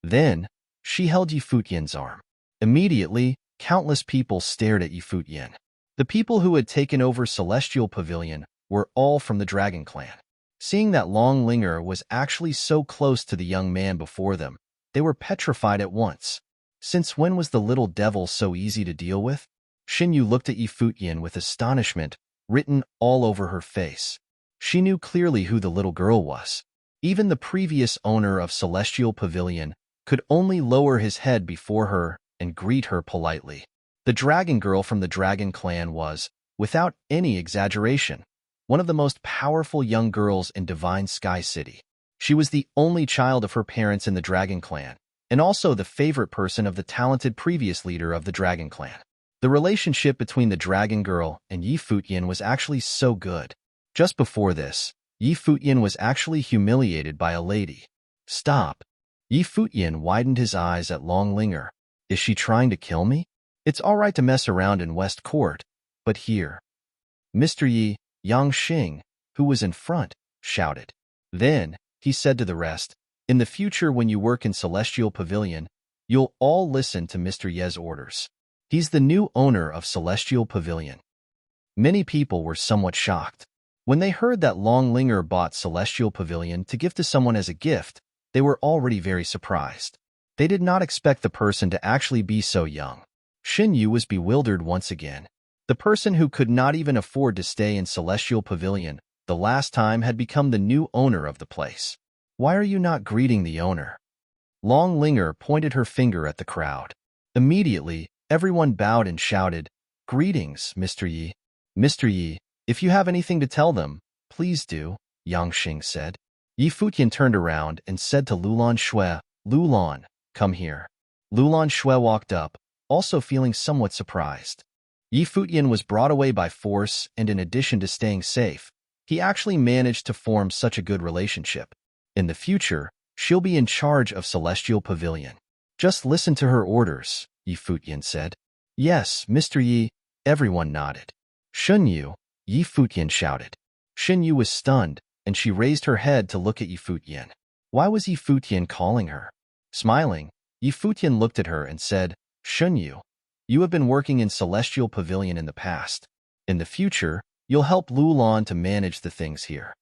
Then, she held Yi Futian's arm. Immediately, countless people stared at Yi Futian. The people who had taken over Celestial Pavilion were all from the Dragon Clan. Seeing that Longlinger was actually so close to the young man before them, they were petrified at once. Since when was the little devil so easy to deal with? Xinyu looked at Yi Futian with astonishment written all over her face. She knew clearly who the little girl was. Even the previous owner of Celestial Pavilion could only lower his head before her and greet her politely. The dragon girl from the Dragon Clan was, without any exaggeration, one of the most powerful young girls in Divine Sky City. She was the only child of her parents in the Dragon Clan, and also the favorite person of the talented previous leader of the Dragon Clan. The relationship between the dragon girl and Yi Futian was actually so good. Just before this, Yi Futian was actually humiliated by a lady. Stop. Yi Futian widened his eyes at Longlinger. Is she trying to kill me? It's all right to mess around in West Court, but here. Mr. Yi, Yang Xing, who was in front, shouted. Then, he said to the rest, in the future when you work in Celestial Pavilion, you'll all listen to Mr. Ye's orders. He's the new owner of Celestial Pavilion. Many people were somewhat shocked. When they heard that Longlinger bought Celestial Pavilion to give to someone as a gift, they were already very surprised. They did not expect the person to actually be so young. Xinyu was bewildered once again. The person who could not even afford to stay in Celestial Pavilion the last time had become the new owner of the place. Why are you not greeting the owner? Longlinger pointed her finger at the crowd. Immediately, everyone bowed and shouted, Greetings, Mr. Yi. Mr. Yi, if you have anything to tell them, please do, Yang Xing said. Yi Futian turned around and said to Lulan Shui, Lulan, come here. Lulan Shui walked up, also feeling somewhat surprised. Yi Futian was brought away by force, and in addition to staying safe, he actually managed to form such a good relationship. In the future, she'll be in charge of Celestial Pavilion. Just listen to her orders, Yi Futian said. Yes, Mr. Yi, everyone nodded. Xinyu, Yi Futian shouted. Xinyu was stunned, and she raised her head to look at Yi Futian. Why was Yi Futian calling her? Smiling, Yi Futian looked at her and said, Xinyu, you have been working in Celestial Pavilion in the past. In the future, you'll help Lulan to manage the things here.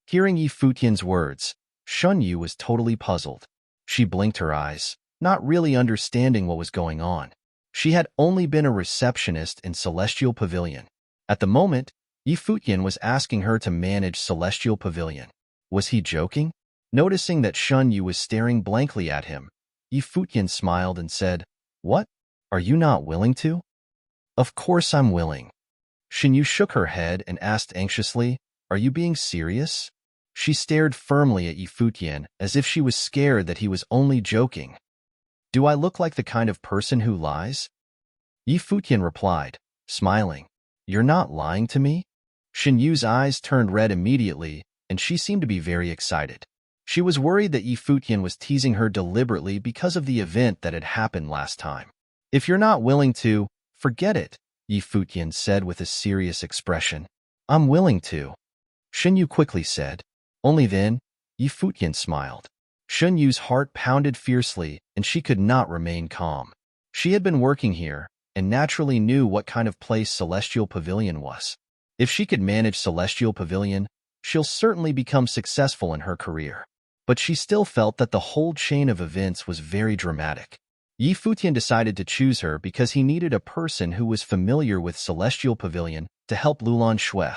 Hearing Yi Futian's words, Xinyu was totally puzzled. She blinked her eyes, not really understanding what was going on. She had only been a receptionist in Celestial Pavilion. At the moment, Yi Futian was asking her to manage Celestial Pavilion. Was he joking? Noticing that Xinyu was staring blankly at him, Yi Futian smiled and said, What? Are you not willing to? Of course I'm willing. Xinyu shook her head and asked anxiously, Are you being serious? She stared firmly at Yi Futian as if she was scared that he was only joking. Do I look like the kind of person who lies? Yi Futian replied, smiling. You're not lying to me? Xinyu's eyes turned red immediately, and she seemed to be very excited. She was worried that Yi Futian was teasing her deliberately because of the event that had happened last time. If you're not willing to, forget it, Yi Futian said with a serious expression. I'm willing to. Xinyu quickly said. Only then, Yi Futian smiled. Xinyu's heart pounded fiercely, and she could not remain calm. She had been working here, and naturally knew what kind of place Celestial Pavilion was. If she could manage Celestial Pavilion, she'll certainly become successful in her career. But she still felt that the whole chain of events was very dramatic. Yi Futian decided to choose her because he needed a person who was familiar with Celestial Pavilion to help Lulan Shui.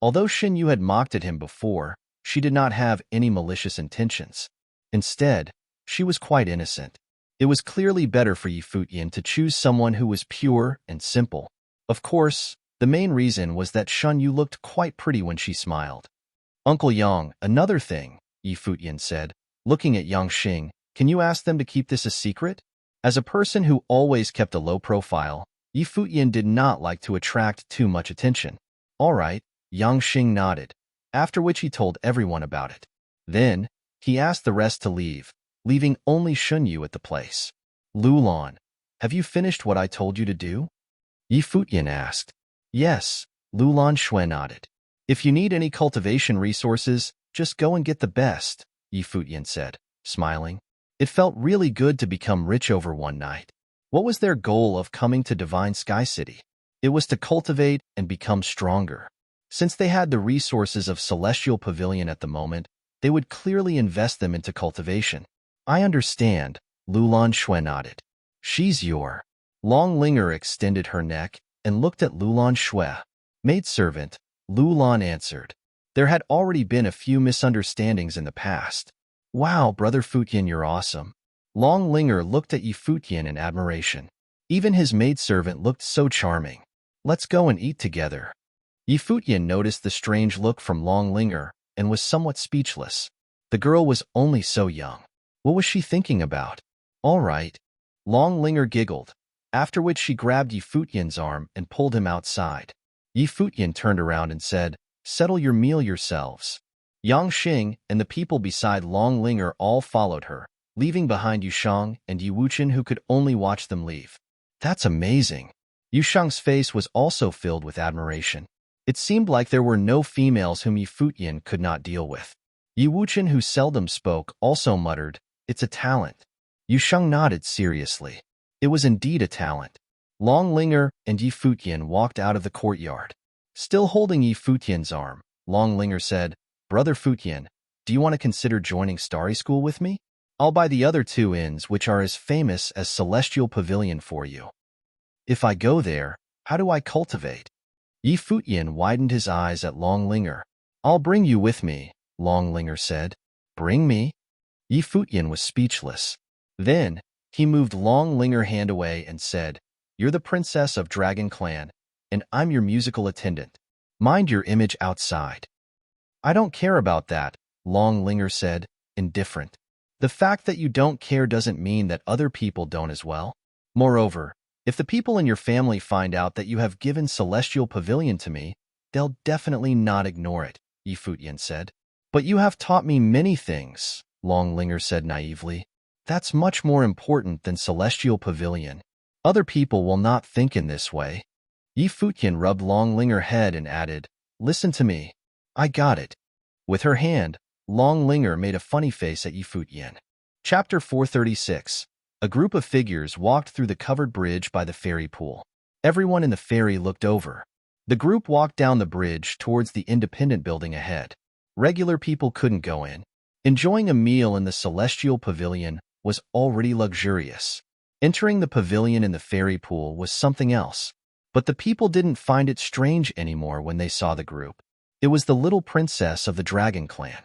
Although Xin Yu had mocked at him before, she did not have any malicious intentions. Instead, she was quite innocent. It was clearly better for Yi Futian to choose someone who was pure and simple. Of course, the main reason was that Xin Yu looked quite pretty when she smiled. Uncle Yang, another thing, Yi Futian said, looking at Yang Xing, can you ask them to keep this a secret? As a person who always kept a low profile, Yi Futian did not like to attract too much attention. All right, Yang Xing nodded, after which he told everyone about it. Then, he asked the rest to leave, leaving only Xun Yu at the place. Lulan, have you finished what I told you to do? Yi Futian asked. Yes, Lulan Shui nodded. If you need any cultivation resources, just go and get the best, Yi Futian said, smiling. It felt really good to become rich over one night. What was their goal of coming to Divine Sky City? It was to cultivate and become stronger. Since they had the resources of Celestial Pavilion at the moment, they would clearly invest them into cultivation. I understand, Lulan Shui nodded. She's your. Long Linger extended her neck and looked at Lulan Shui. Maidservant, Lulan answered. There had already been a few misunderstandings in the past. Wow, Brother Futian, you're awesome. Long Linger looked at Yi Futian in admiration. Even his maidservant looked so charming. Let's go and eat together. Yi Futian noticed the strange look from Long Linger and was somewhat speechless. The girl was only so young. What was she thinking about? All right. Long Linger giggled, after which she grabbed Yi Futian's arm and pulled him outside. Yi Futian turned around and said, settle your meal yourselves. Yang Xing and the people beside Long Linger all followed her, leaving behind Yushang and Yi Wuchen, who could only watch them leave. That's amazing. Yushang's face was also filled with admiration. It seemed like there were no females whom Yi Futian could not deal with. Yi Wuchen, who seldom spoke, also muttered, it's a talent. Yushang nodded seriously. It was indeed a talent. Long Linger and Yi Futian walked out of the courtyard. Still holding Yi Futian's arm, Long Linger said, Brother Futian, do you want to consider joining Starry School with me? I'll buy the other 2 inns which are as famous as Celestial Pavilion for you. If I go there, how do I cultivate? Yi Futian widened his eyes at Long Linger. I'll bring you with me, Long Linger said. Bring me? Yi Futian was speechless. Then, he moved Long Linger hand away and said, you're the princess of Dragon Clan, and I'm your musical attendant. Mind your image outside. I don't care about that, Long Linger said, indifferent. The fact that you don't care doesn't mean that other people don't as well. Moreover, if the people in your family find out that you have given Celestial Pavilion to me, they'll definitely not ignore it, Yi Futian said. But you have taught me many things, Long Linger said naively. That's much more important than Celestial Pavilion. Other people will not think in this way. Yi Futian rubbed Long Linger's head and added, listen to me. I got it. With her hand, Long Linger made a funny face at Yi Futian. Chapter 436. A group of figures walked through the covered bridge by the ferry pool. Everyone in the ferry looked over. The group walked down the bridge towards the independent building ahead. Regular people couldn't go in. Enjoying a meal in the Celestial Pavilion was already luxurious. Entering the pavilion in the ferry pool was something else. But the people didn't find it strange anymore when they saw the group. It was the little princess of the Dragon Clan.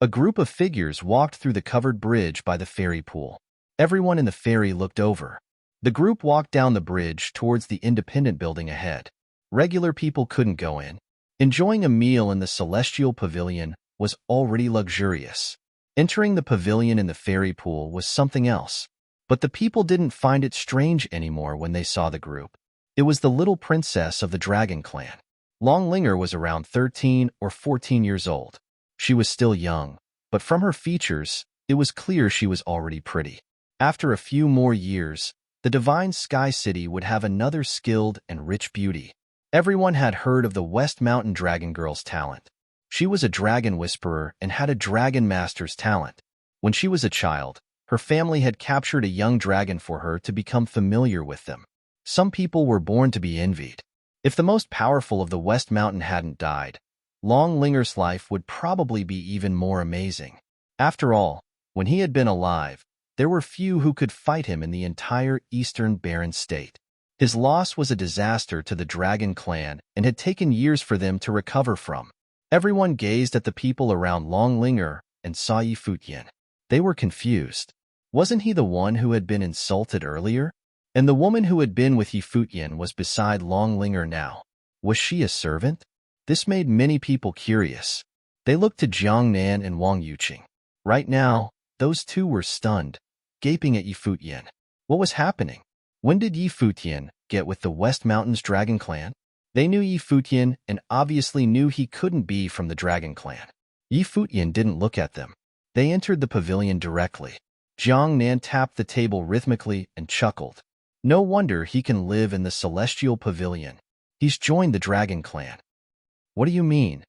A group of figures walked through the covered bridge by the ferry pool. Everyone in the ferry looked over. The group walked down the bridge towards the independent building ahead. Regular people couldn't go in. Enjoying a meal in the Celestial Pavilion was already luxurious. Entering the pavilion in the ferry pool was something else. But the people didn't find it strange anymore when they saw the group. It was the little princess of the Dragon Clan. Long Linger was around 13 or 14 years old. She was still young, but from her features, it was clear she was already pretty. After a few more years, the Divine Sky City would have another skilled and rich beauty. Everyone had heard of the West Mountain Dragon Girl's talent. She was a dragon whisperer and had a dragon master's talent. When she was a child, her family had captured a young dragon for her to become familiar with them. Some people were born to be envied. If the most powerful of the West Mountain hadn't died, Long Linger's life would probably be even more amazing. After all, when he had been alive, There were few who could fight him in the entire eastern barren state. His loss was a disaster to the dragon clan and had taken years for them to recover from. Everyone gazed at the people around Longlinger and saw Futian. They were confused. Wasn't he the one who had been insulted earlier? And the woman who had been with Futian was beside Longlinger now. Was she a servant? This made many people curious. They looked to Jiangnan and Wang Yuqing. Right now, those two were stunned, gaping at Futian. What was happening? When did Futian get with the West Mountains Dragon Clan? They knew Futian and obviously knew he couldn't be from the Dragon Clan. Futian didn't look at them. They entered the pavilion directly. Jiangnan tapped the table rhythmically and chuckled. No wonder he can live in the Celestial Pavilion. He's joined the Dragon Clan. What do you mean?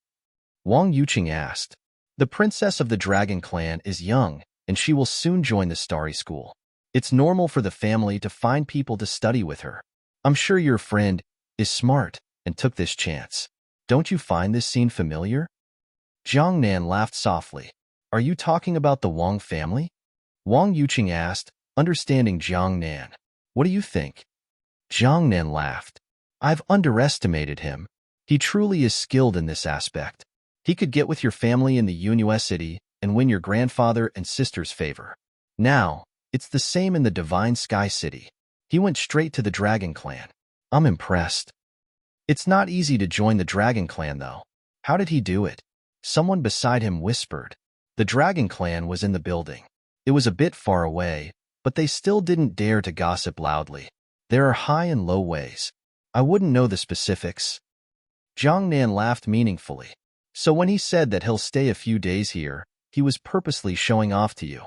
Wang Yuqing asked. The princess of the Dragon Clan is young, and she will soon join the Starry School. It's normal for the family to find people to study with her. I'm sure your friend is smart and took this chance. Don't you find this scene familiar? Jiangnan laughed softly. Are you talking about the Wang family? Wang Yuqing asked, understanding Jiangnan. What do you think? Jiangnan laughed. I've underestimated him. He truly is skilled in this aspect. He could get with your family in the university and win your grandfather and sister's favor. Now, it's the same in the Divine Sky City. He went straight to the Dragon Clan. I'm impressed. It's not easy to join the Dragon Clan, though. How did he do it? Someone beside him whispered. The Dragon Clan was in the building. It was a bit far away, but they still didn't dare to gossip loudly. There are high and low ways. I wouldn't know the specifics. Jiangnan laughed meaningfully. So when he said that he'll stay a few days here, he was purposely showing off to you.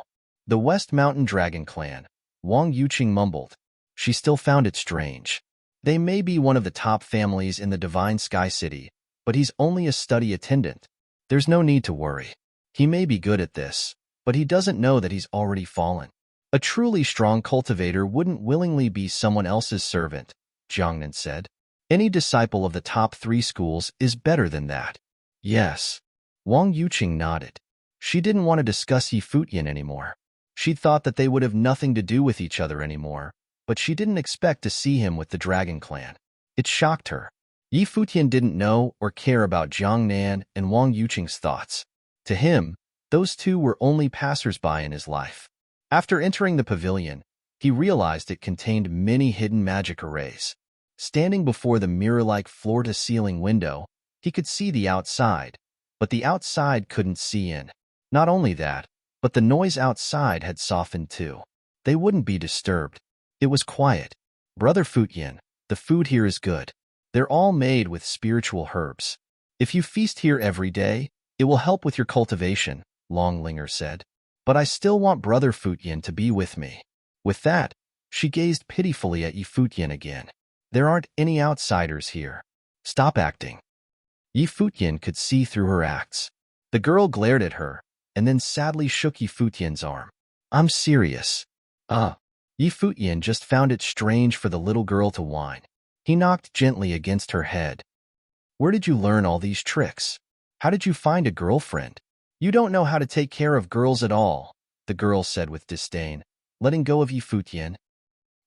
The West Mountain Dragon Clan, Wang Yuqing mumbled. She still found it strange. They may be one of the top families in the Divine Sky City, but he's only a study attendant. There's no need to worry. He may be good at this, but he doesn't know that he's already fallen. A truly strong cultivator wouldn't willingly be someone else's servant, Jiangnan said. Any disciple of the top 3 schools is better than that. Yes. Wang Yuqing nodded. She didn't want to discuss Futian anymore. She thought that they would have nothing to do with each other anymore, but she didn't expect to see him with the Dragon Clan. It shocked her. Futian didn't know or care about Jiangnan and Wang Yuqing's thoughts. To him, those two were only passers-by in his life. After entering the pavilion, he realized it contained many hidden magic arrays. Standing before the mirror-like floor-to-ceiling window, he could see the outside, but the outside couldn't see in. Not only that, but the noise outside had softened too. They wouldn't be disturbed. It was quiet. Brother Futian, the food here is good. They're all made with spiritual herbs. If you feast here every day, it will help with your cultivation, Longlinger said. But I still want Brother Futian to be with me. With that, she gazed pitifully at Futian again. There aren't any outsiders here. Stop acting. Futian could see through her acts. The girl glared at her, and then sadly shook Futian's arm. I'm serious. Futian just found it strange for the little girl to whine. He knocked gently against her head. Where did you learn all these tricks? How did you find a girlfriend? You don't know how to take care of girls at all, the girl said with disdain, letting go of Futian.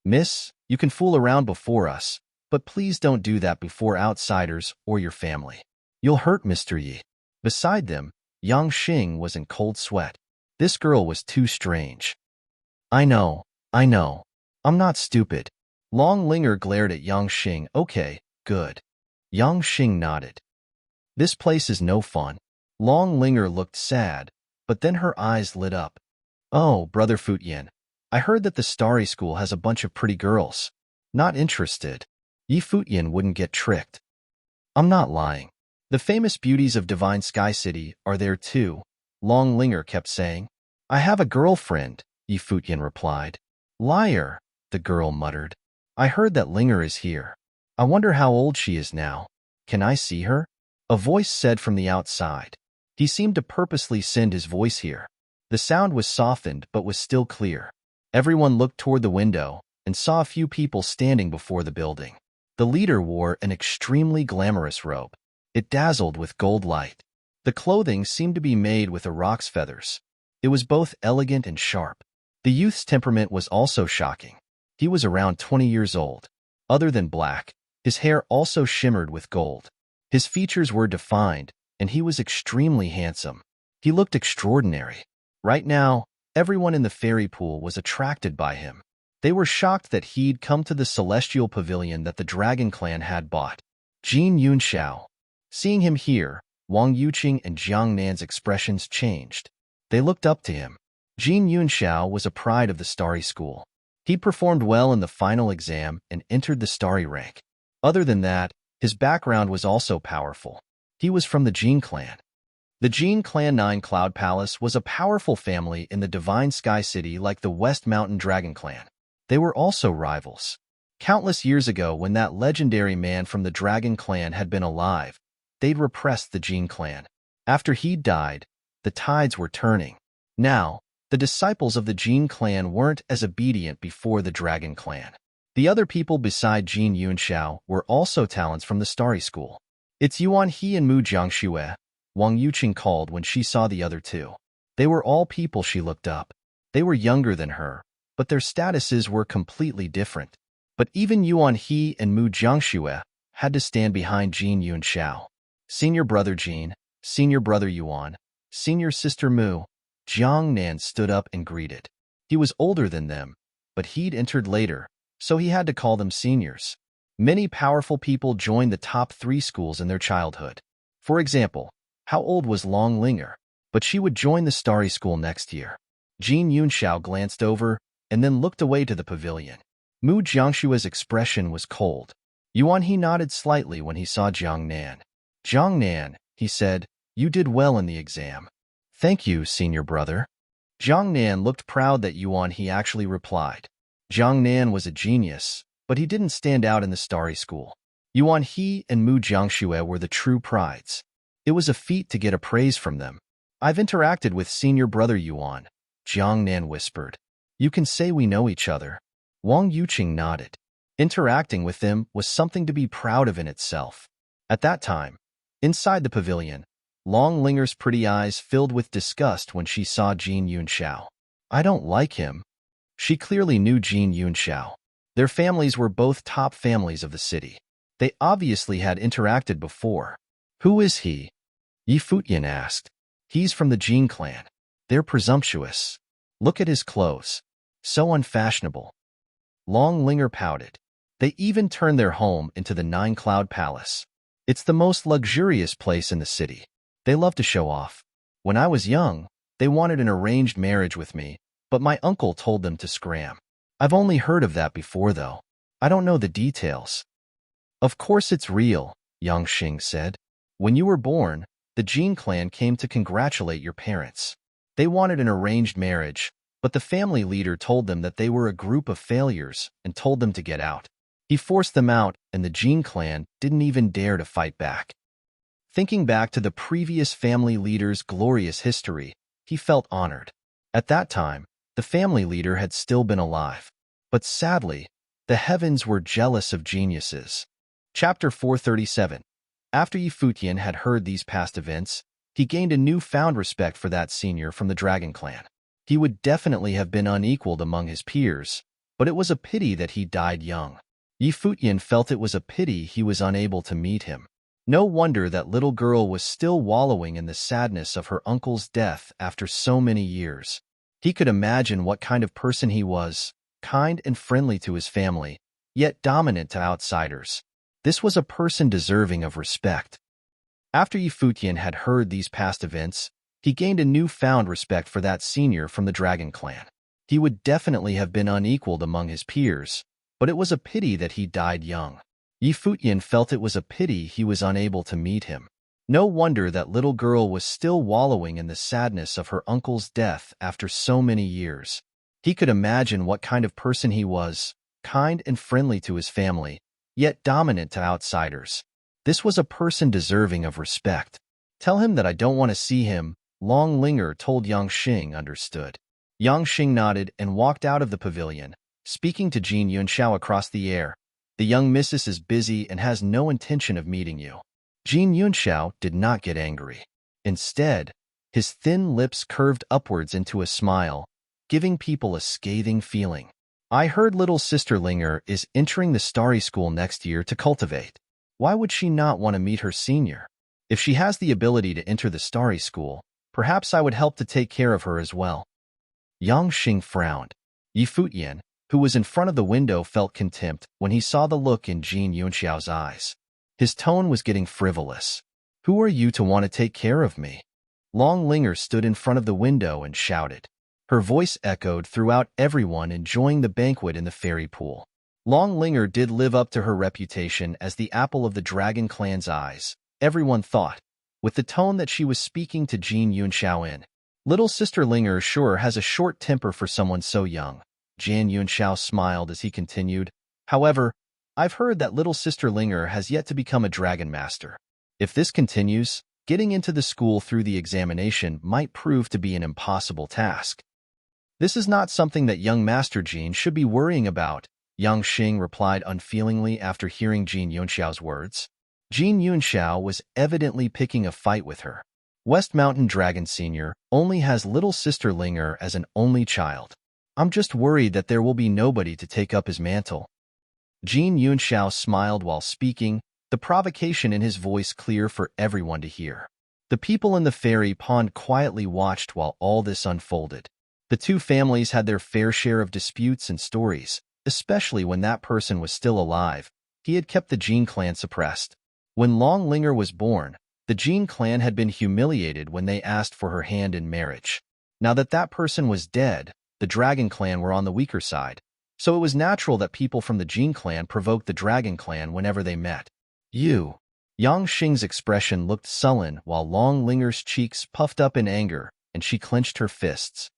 Miss, you can fool around before us, but please don't do that before outsiders or your family. You'll hurt Mr. Yi. Beside them, Yang Xing was in cold sweat. This girl was too strange. I know. I'm not stupid. Longlinger glared at Yang Xing. Okay, good. Yang Xing nodded. This place is no fun. Longlinger looked sad, but then her eyes lit up. Oh, Brother Futian, I heard that the Starry School has a bunch of pretty girls. Not interested. Futian wouldn't get tricked. I'm not lying. The famous beauties of Divine Sky City are there too, Longlinger kept saying. I have a girlfriend, Futian replied. Liar, the girl muttered. I heard that Linger is here. I wonder how old she is now. Can I see her? A voice said from the outside. He seemed to purposely send his voice here. The sound was softened but was still clear. Everyone looked toward the window and saw a few people standing before the building. The leader wore an extremely glamorous robe. It dazzled with gold light. The clothing seemed to be made with a rock's feathers. It was both elegant and sharp. The youth's temperament was also shocking. He was around 20 years old. Other than black, his hair also shimmered with gold. His features were defined, and he was extremely handsome. He looked extraordinary. Right now, everyone in the fairy pool was attracted by him. They were shocked that he'd come to the celestial pavilion that the Dragon Clan had bought. Jin Yunxiao. Seeing him here, Wang Yuqing and Jiang Nan's expressions changed. They looked up to him. Jin Yunxiao was a pride of the Starry School. He performed well in the final exam and entered the Starry rank. Other than that, his background was also powerful. He was from the Jin clan. The Jin Clan 9 Cloud Palace was a powerful family in the Divine Sky City like the West Mountain Dragon Clan. They were also rivals. Countless years ago, when that legendary man from the Dragon Clan had been alive, they'd repressed the Jin clan. After he died, the tides were turning. Now, the disciples of the Jin clan weren't as obedient before the Dragon Clan. The other people beside Jin Yunxiao were also talents from the Starry School. It's Yuan He and Mu Jiangxue, Wang Yuqing called when she saw the other two. They were all people she looked up. They were younger than her, but their statuses were completely different. But even Yuan He and Mu Jiangxue had to stand behind Jin Yunxiao. Senior brother Jin, senior brother Yuan, senior sister Mu, Jiang Nan stood up and greeted. He was older than them, but he'd entered later, so he had to call them seniors. Many powerful people joined the top 3 schools in their childhood. For example, how old was Long Linger? But she would join the Starry School next year. Jin Yunxiao glanced over and then looked away to the pavilion. Mu Jiangshue's expression was cold. Yuan He nodded slightly when he saw Jiang Nan. Jiang Nan, he said, you did well in the exam. Thank you, senior brother. Jiang Nan looked proud that Yuan He actually replied. Jiang Nan was a genius, but he didn't stand out in the Starry School. Yuan He and Mu Jiangxue were the true prides. It was a feat to get a praise from them. I've interacted with senior brother Yuan, Jiang Nan whispered. You can say we know each other. Wang Yuqing nodded. Interacting with them was something to be proud of in itself. At that time, inside the pavilion, Long Linger's pretty eyes filled with disgust when she saw Jin Yunxiao. I don't like him. She clearly knew Jin Yunxiao. Their families were both top families of the city. They obviously had interacted before. Who is he? Yi Futian asked. He's from the Jin clan. They're presumptuous. Look at his clothes. So unfashionable. Long Linger pouted. They even turned their home into the 9 Cloud Palace. It's the most luxurious place in the city. They love to show off. When I was young, they wanted an arranged marriage with me, but my uncle told them to scram. I've only heard of that before, though. I don't know the details. Of course it's real, Yang Xing said. When you were born, the Jin clan came to congratulate your parents. They wanted an arranged marriage, but the family leader told them that they were a group of failures and told them to get out. He forced them out, and the Jin clan didn't even dare to fight back. Thinking back to the previous family leader's glorious history, he felt honored. At that time, the family leader had still been alive. But sadly, the heavens were jealous of geniuses. Chapter 437. After Yi Futian had heard these past events, he gained a newfound respect for that senior from the Dragon Clan. He would definitely have been unequaled among his peers, but it was a pity that he died young. Yi Futian felt it was a pity he was unable to meet him. No wonder that little girl was still wallowing in the sadness of her uncle's death after so many years. He could imagine what kind of person he was, kind and friendly to his family, yet dominant to outsiders. This was a person deserving of respect. After Yi Futian had heard these past events, he gained a newfound respect for that senior from the Dragon Clan. He would definitely have been unequaled among his peers, but it was a pity that he died young. Yi Futian felt it was a pity he was unable to meet him. No wonder that little girl was still wallowing in the sadness of her uncle's death after so many years. He could imagine what kind of person he was, kind and friendly to his family, yet dominant to outsiders. This was a person deserving of respect. Tell him that I don't want to see him, Long Linger told Yang Xing. Understood. Yang Xing nodded and walked out of the pavilion, speaking to Jin Yunxiao across the air. The young missus is busy and has no intention of meeting you. Jin Yunxiao did not get angry. Instead, his thin lips curved upwards into a smile, giving people a scathing feeling. I heard little sister Linger is entering the Starry School next year to cultivate. Why would she not want to meet her senior? If she has the ability to enter the Starry School, perhaps I would help to take care of her as well. Yang Xing frowned. Futian, who was in front of the window, felt contempt when he saw the look in Jin Yunxiao's eyes. His tone was getting frivolous. Who are you to want to take care of me? Long Linger stood in front of the window and shouted. Her voice echoed throughout everyone enjoying the banquet in the fairy pool. Long Linger did live up to her reputation as the apple of the Dragon Clan's eyes, everyone thought, with the tone that she was speaking to Jin Yunxiao in. Little sister Linger sure has a short temper for someone so young. Jin Yunxiao smiled as he continued. However, I've heard that little sister Linger has yet to become a dragon master. If this continues, getting into the school through the examination might prove to be an impossible task. This is not something that young Master Jin should be worrying about, Yang Xing replied unfeelingly after hearing Jin Yunxiao's words. Jin Yunxiao was evidently picking a fight with her. West Mountain Dragon Senior only has little sister Linger as an only child. I'm just worried that there will be nobody to take up his mantle. Jin Yunxiao smiled while speaking, the provocation in his voice clear for everyone to hear. The people in the fairy pond quietly watched while all this unfolded. The two families had their fair share of disputes and stories, especially when that person was still alive. He had kept the Jin clan suppressed. When Long Linger was born, the Jin clan had been humiliated when they asked for her hand in marriage. Now that that person was dead, the Dragon clan were on the weaker side, so it was natural that people from the Jin clan provoked the Dragon clan whenever they met. Yang Xing's expression looked sullen while Long Linger's cheeks puffed up in anger, and she clenched her fists.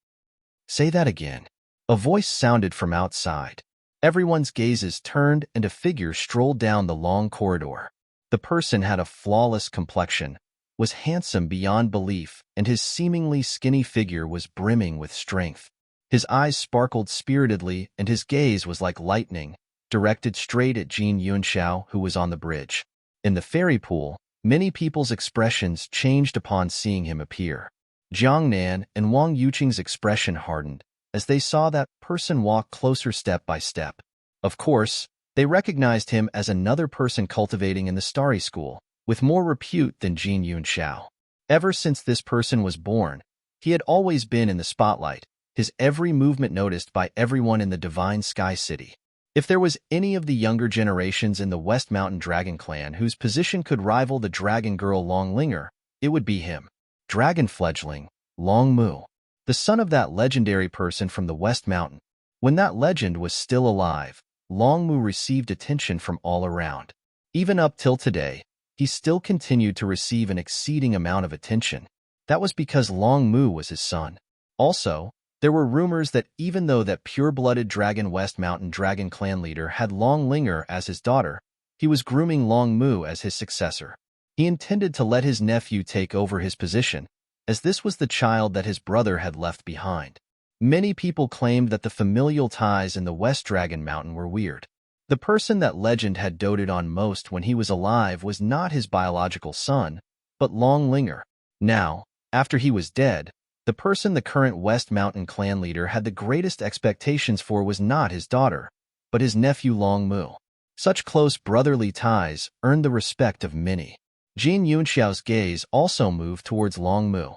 Say that again. A voice sounded from outside. Everyone's gazes turned and a figure strolled down the long corridor. The person had a flawless complexion, was handsome beyond belief, and his seemingly skinny figure was brimming with strength. His eyes sparkled spiritedly, and his gaze was like lightning, directed straight at Jin Yunxiao, who was on the bridge. In the fairy pool, many people's expressions changed upon seeing him appear. Jiang Nan and Wang Yuqing's expression hardened as they saw that person walk closer step by step. Of course, they recognized him as another person cultivating in the Starry School, with more repute than Jin Yunxiao. Ever since this person was born, he had always been in the spotlight, his every movement noticed by everyone in the Divine Sky City. If there was any of the younger generations in the West Mountain Dragon Clan whose position could rival the dragon girl Long Linger, it would be him. Dragon fledgling, Long Mu, the son of that legendary person from the West Mountain. When that legend was still alive, Long Mu received attention from all around. Even up till today, he still continued to receive an exceeding amount of attention. That was because Long Mu was his son. Also, there were rumors that even though that pure-blooded Dragon West Mountain Dragon Clan leader had Long Linger as his daughter, he was grooming Long Mu as his successor. He intended to let his nephew take over his position, as this was the child that his brother had left behind. Many people claimed that the familial ties in the West Dragon Mountain were weird. The person that legend had doted on most when he was alive was not his biological son, but Long Linger. Now, after he was dead, the person the current West Mountain clan leader had the greatest expectations for was not his daughter, but his nephew Long Mu. Such close brotherly ties earned the respect of many. Jin Yunxiao's gaze also moved towards Long Mu.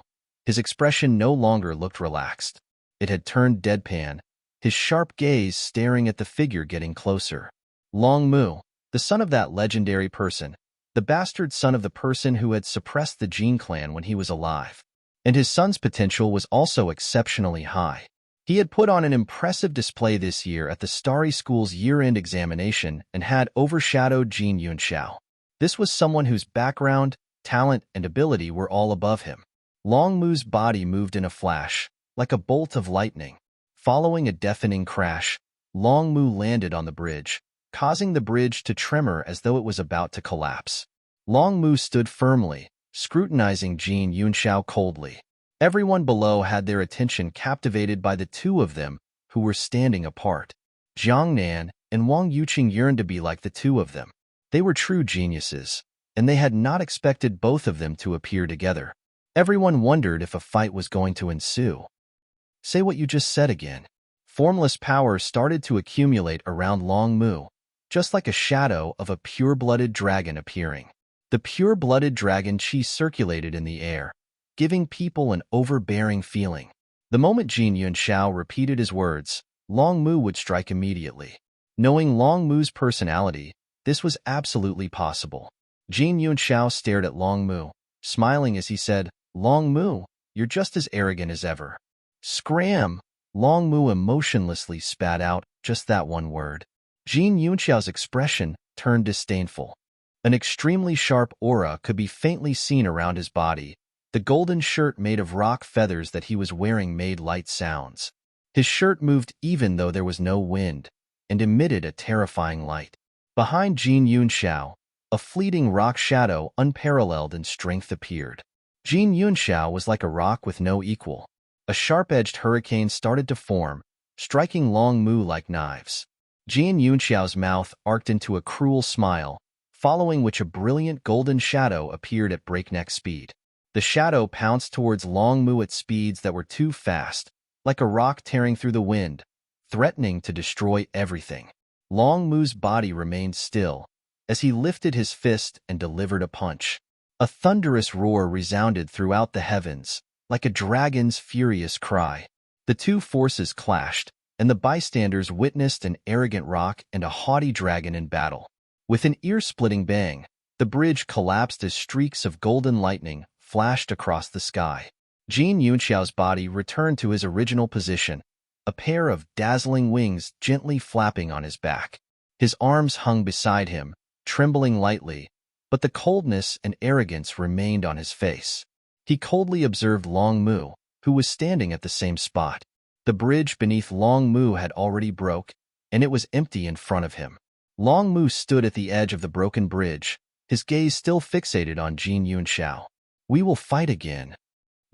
His expression no longer looked relaxed. It had turned deadpan, his sharp gaze staring at the figure getting closer. Long Mu, the son of that legendary person, the bastard son of the person who had suppressed the Jin clan when he was alive. And his son's potential was also exceptionally high. He had put on an impressive display this year at the Starry School's year-end examination and had overshadowed Jin Yunxiao. This was someone whose background, talent, and ability were all above him. Long Mu's body moved in a flash, like a bolt of lightning. Following a deafening crash, Long Mu landed on the bridge, causing the bridge to tremor as though it was about to collapse. Long Mu stood firmly, scrutinizing Jin Yunxiao coldly. Everyone below had their attention captivated by the two of them who were standing apart. Jiang Nan and Wang Yuqing yearned to be like the two of them. They were true geniuses, and they had not expected both of them to appear together. Everyone wondered if a fight was going to ensue. Say what you just said again. Formless power started to accumulate around Long Mu, just like a shadow of a pure-blooded dragon appearing. The pure-blooded dragon chi circulated in the air, giving people an overbearing feeling. The moment Jin Yunxiao repeated his words, Long Mu would strike immediately. Knowing Long Mu's personality, this was absolutely possible. Jin Yunxiao stared at Long Mu, smiling as he said, Long Mu, you're just as arrogant as ever. Scram! Long Mu emotionlessly spat out just that one word. Jin Yunxiao's expression turned disdainful. An extremely sharp aura could be faintly seen around his body. The golden shirt made of rock feathers that he was wearing made light sounds. His shirt moved even though there was no wind, and emitted a terrifying light. Behind Jin Yunxiao, a fleeting rock shadow unparalleled in strength appeared. Jin Yunxiao was like a rock with no equal. A sharp-edged hurricane started to form, striking Long Mu like knives. Jin Yunxiao's mouth arced into a cruel smile, following which a brilliant golden shadow appeared at breakneck speed. The shadow pounced towards Long Mu at speeds that were too fast, like a rock tearing through the wind, threatening to destroy everything. Long Mu's body remained still, as he lifted his fist and delivered a punch. A thunderous roar resounded throughout the heavens, like a dragon's furious cry. The two forces clashed, and the bystanders witnessed an arrogant rock and a haughty dragon in battle. With an ear-splitting bang, the bridge collapsed as streaks of golden lightning flashed across the sky. Jin Yunxiao's body returned to his original position, a pair of dazzling wings gently flapping on his back. His arms hung beside him, trembling lightly, but the coldness and arrogance remained on his face. He coldly observed Long Mu, who was standing at the same spot. The bridge beneath Long Mu had already broke, and it was empty in front of him. Long Mu stood at the edge of the broken bridge, his gaze still fixated on Jin Yunxiao. We will fight again.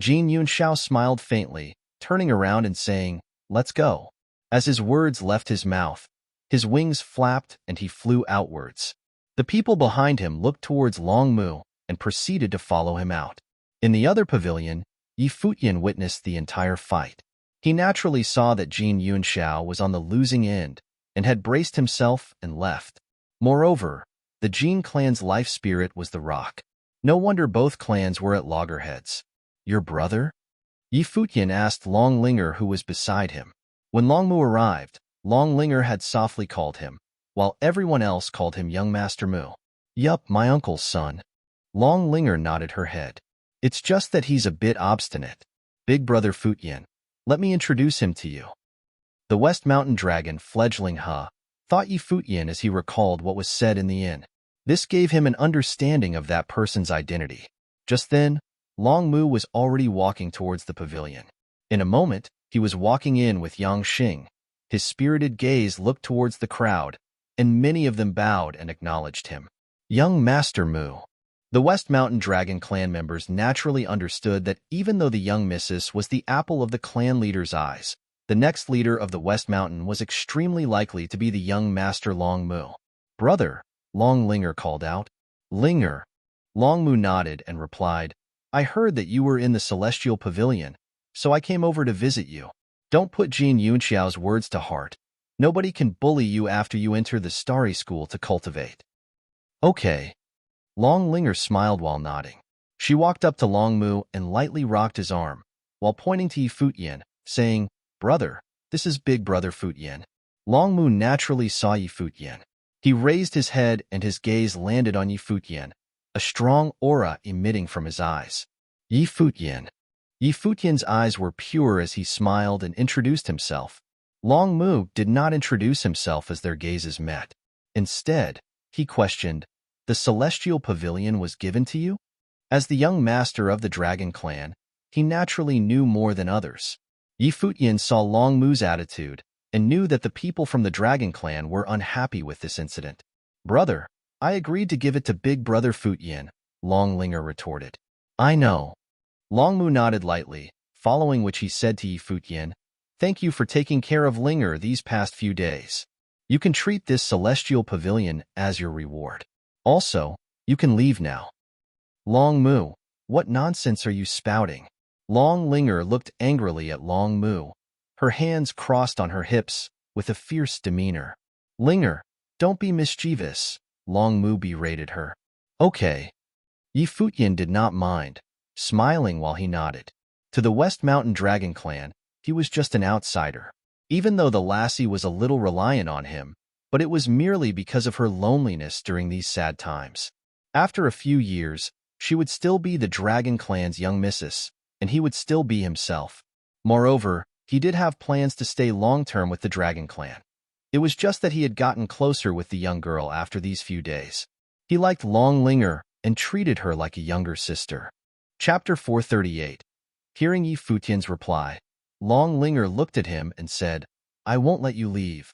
Jin Yunxiao smiled faintly, turning around and saying, Let's go. As his words left his mouth, his wings flapped and he flew outwards. The people behind him looked towards Long Mu and proceeded to follow him out. In the other pavilion, Futian witnessed the entire fight. He naturally saw that Jin Yunxiao was on the losing end and had braced himself and left. Moreover, the Jin clan's life spirit was the rock. No wonder both clans were at loggerheads. Your brother? Futian asked Long Linger, who was beside him. When Long Mu arrived, Long Linger had softly called him, while everyone else called him Young Master Mu. Yup, my uncle's son. Long Linger nodded her head. It's just that he's a bit obstinate. Big brother Futian, let me introduce him to you. The West Mountain Dragon fledgling thought Futian as he recalled what was said in the inn. This gave him an understanding of that person's identity. Just then, Long Mu was already walking towards the pavilion. In a moment, he was walking in with Yang Xing. His spirited gaze looked towards the crowd, and many of them bowed and acknowledged him. Young Master Mu. The West Mountain Dragon clan members naturally understood that even though the young missus was the apple of the clan leader's eyes, the next leader of the West Mountain was extremely likely to be the young Master Long Mu. Brother, Long Linger called out. Linger. Long Mu nodded and replied, I heard that you were in the Celestial Pavilion, so I came over to visit you. Don't put Jin Yunxiao's words to heart. Nobody can bully you after you enter the Starry School to cultivate. Okay. Long Linger smiled while nodding. She walked up to Long Mu and lightly rocked his arm, while pointing to Futian, saying, Brother, this is Big Brother Futian. Long Mu naturally saw Futian. He raised his head and his gaze landed on Futian, a strong aura emitting from his eyes. Futian. Futian's eyes were pure as he smiled and introduced himself. Long Mu did not introduce himself as their gazes met. Instead, he questioned, The Celestial Pavilion was given to you? As the young master of the Dragon Clan, he naturally knew more than others. Futian saw Long Mu's attitude and knew that the people from the Dragon Clan were unhappy with this incident. Brother, I agreed to give it to Big Brother Futian, Long Linger retorted. I know. Long Mu nodded lightly, following which he said to Futian, Thank you for taking care of Linger these past few days. You can treat this Celestial Pavilion as your reward. Also, you can leave now. Long Mu, what nonsense are you spouting? Long Linger looked angrily at Long Mu, her hands crossed on her hips with a fierce demeanor. Linger, don't be mischievous, Long Mu berated her. Okay. Yi Futian did not mind, smiling while he nodded. To the West Mountain Dragon Clan, he was just an outsider, even though the lassie was a little reliant on him, but it was merely because of her loneliness during these sad times. After a few years, she would still be the Dragon Clan's young missus, and he would still be himself. Moreover, he did have plans to stay long-term with the Dragon Clan. It was just that he had gotten closer with the young girl after these few days. He liked Long Linger and treated her like a younger sister. Chapter 438. Hearing Yi Futian's reply, Long Linger looked at him and said, I won't let you leave.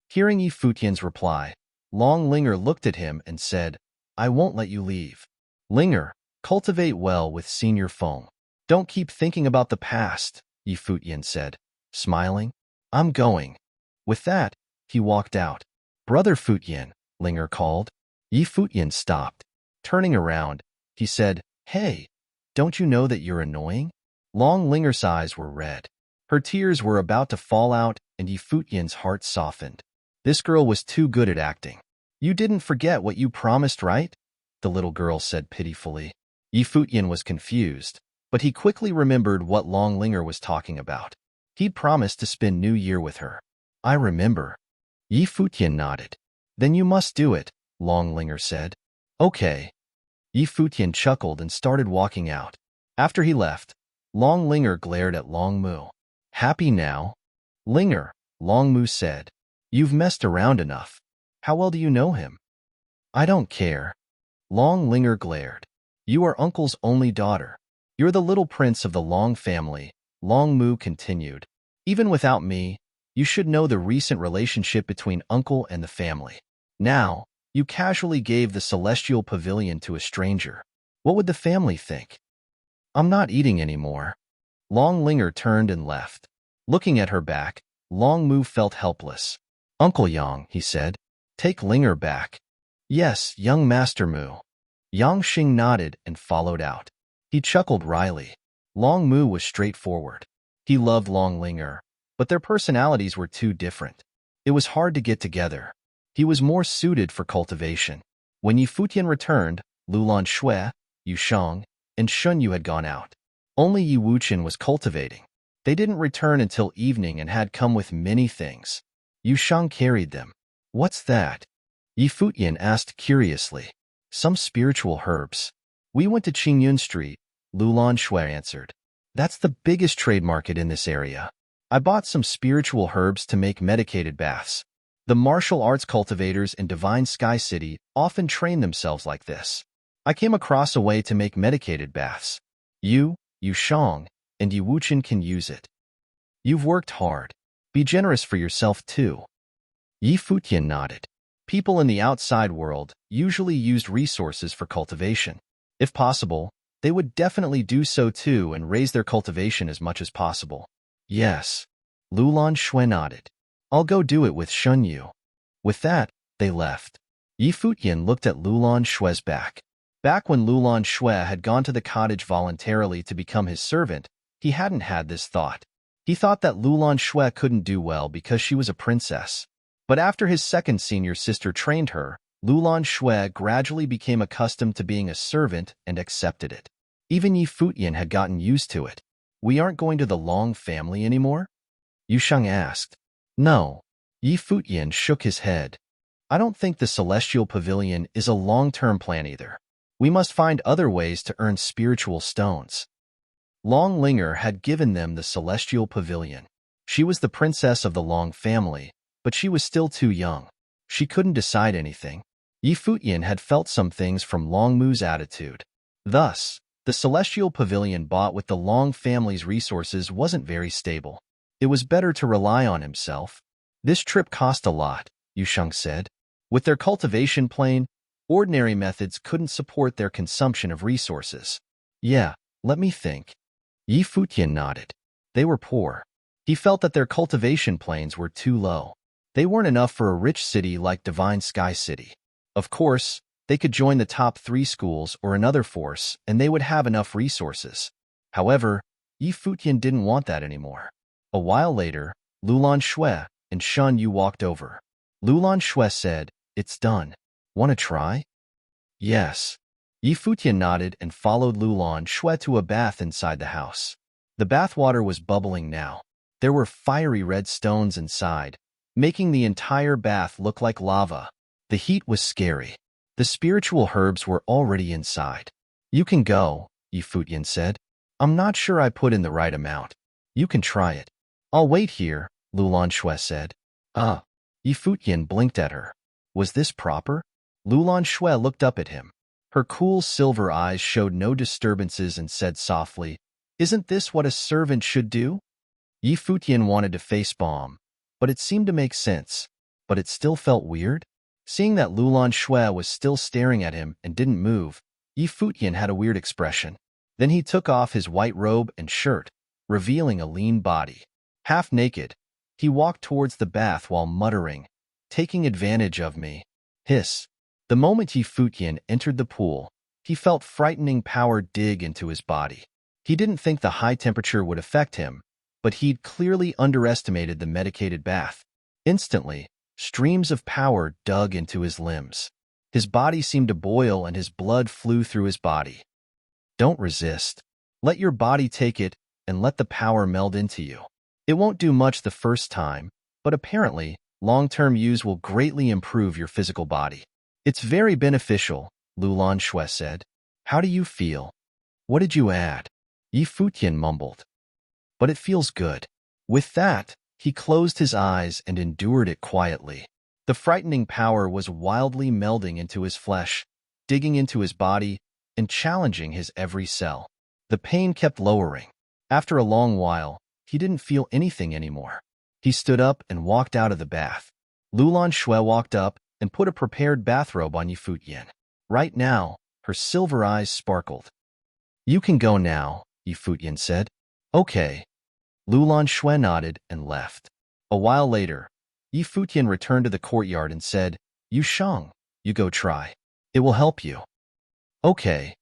Hearing Yi Futian's reply, Long Linger looked at him and said, I won't let you leave. Linger, cultivate well with Senior Feng. Don't keep thinking about the past, Yi Futian said, smiling. I'm going. With that, he walked out. Brother Futian, Linger called. Yi Futian stopped. Turning around, he said, Hey, don't you know that you're annoying? Long Linger's eyes were red. Her tears were about to fall out, and Yi Futian's heart softened. This girl was too good at acting. You didn't forget what you promised, right? The little girl said pitifully. Yi Futian was confused, but he quickly remembered what Long Linger was talking about. He'd promised to spend New Year with her. I remember. Yi Futian nodded. Then you must do it, Long Linger said. Okay. Yi Futian chuckled and started walking out. After he left, Long Linger glared at Long Mu. Happy now? Linger, Long Mu said. You've messed around enough. How well do you know him? I don't care. Long Linger glared. You are Uncle's only daughter. You're the little prince of the Long family, Long Mu continued. Even without me, you should know the recent relationship between Uncle and the family. Now, you casually gave the celestial pavilion to a stranger. What would the family think? I'm not eating anymore. Long Linger turned and left. Looking at her back, Long Mu felt helpless. Uncle Yang, he said, take Linger back. Yes, young Master Mu. Yang Xing nodded and followed out. He chuckled wryly. Long Mu was straightforward. He loved Long Linger, but their personalities were too different. It was hard to get together. He was more suited for cultivation. When Yi Futian returned, Lulan Shui, Yu Shang, and Shun Yu had gone out. Only Yi Wuqian was cultivating. They didn't return until evening and had come with many things. Yu Shang carried them. What's that? Yi Futian asked curiously. Some spiritual herbs. We went to Qingyun Street, Lulan Shui answered. That's the biggest trade market in this area. I bought some spiritual herbs to make medicated baths. The martial arts cultivators in Divine Sky City often train themselves like this. I came across a way to make medicated baths. You, Yu Shang, and Yi Wuqian can use it. You've worked hard. Be generous for yourself too. Yi Futian nodded. People in the outside world usually used resources for cultivation. If possible, they would definitely do so too and raise their cultivation as much as possible. Yes. Lulan Shui nodded. I'll go do it with Shun Yu. With that, they left. Yi Futian looked at Lulan Shui's back. Back when Lulan Shui had gone to the cottage voluntarily to become his servant, he hadn't had this thought. He thought that Lulan Shui couldn't do well because she was a princess. But after his second senior sister trained her, Lulan Shui gradually became accustomed to being a servant and accepted it. Even Yi Futian had gotten used to it. We aren't going to the Long family anymore? Yu Shang asked. No. Yi Futian shook his head. I don't think the Celestial Pavilion is a long-term plan either. We must find other ways to earn spiritual stones. Long Linger had given them the Celestial Pavilion. She was the princess of the Long family, but she was still too young. She couldn't decide anything. Yi Futian had felt some things from Long Mu's attitude. Thus, the Celestial Pavilion bought with the Long family's resources wasn't very stable. It was better to rely on himself. This trip cost a lot, Yu Shang said. With their cultivation plane, ordinary methods couldn't support their consumption of resources. Yeah, let me think. Yi Futian nodded. They were poor. He felt that their cultivation planes were too low. They weren't enough for a rich city like Divine Sky City. Of course, they could join the top 3 schools or another force and they would have enough resources. However, Yi Futian didn't want that anymore. A while later, Lulan Shui and Shun Yu walked over. Lulan Shui said, "It's done. Want to try?" "Yes." Yi Futian nodded and followed Lulan Shui to a bath inside the house. The bathwater was bubbling now. There were fiery red stones inside, making the entire bath look like lava. The heat was scary. The spiritual herbs were already inside. "You can go," Yi Futian said. "I'm not sure I put in the right amount. You can try it." "I'll wait here," Lulan Shui said. Yi Futian blinked at her. Was this proper? Lulan Shui looked up at him. Her cool silver eyes showed no disturbances and said softly, "Isn't this what a servant should do?" Yi Futian wanted to facepalm, but it seemed to make sense. But it still felt weird. Seeing that Lulan Shui was still staring at him and didn't move, Yi Futian had a weird expression. Then he took off his white robe and shirt, revealing a lean body. Half naked, he walked towards the bath while muttering, "Taking advantage of me." Hiss. The moment Yi Futian entered the pool, he felt frightening power dig into his body. He didn't think the high temperature would affect him, but he'd clearly underestimated the medicated bath. Instantly, streams of power dug into his limbs. His body seemed to boil and his blood flew through his body. Don't resist. Let your body take it and let the power meld into you. It won't do much the first time, but apparently, long-term use will greatly improve your physical body. It's very beneficial, Lulan Shui said. How do you feel? What did you add? Yi Futian mumbled. But it feels good. With that, he closed his eyes and endured it quietly. The frightening power was wildly melding into his flesh, digging into his body, and challenging his every cell. The pain kept lowering. After a long while, he didn't feel anything anymore. He stood up and walked out of the bath. Lulan Shui walked up and put a prepared bathrobe on Yi Futian. Right now, her silver eyes sparkled. "You can go now," Yi Futian said. "Okay." Lulan Shui nodded and left. A while later, Yi Futian returned to the courtyard and said, "Yu Sheng, you go try. It will help you." "Okay."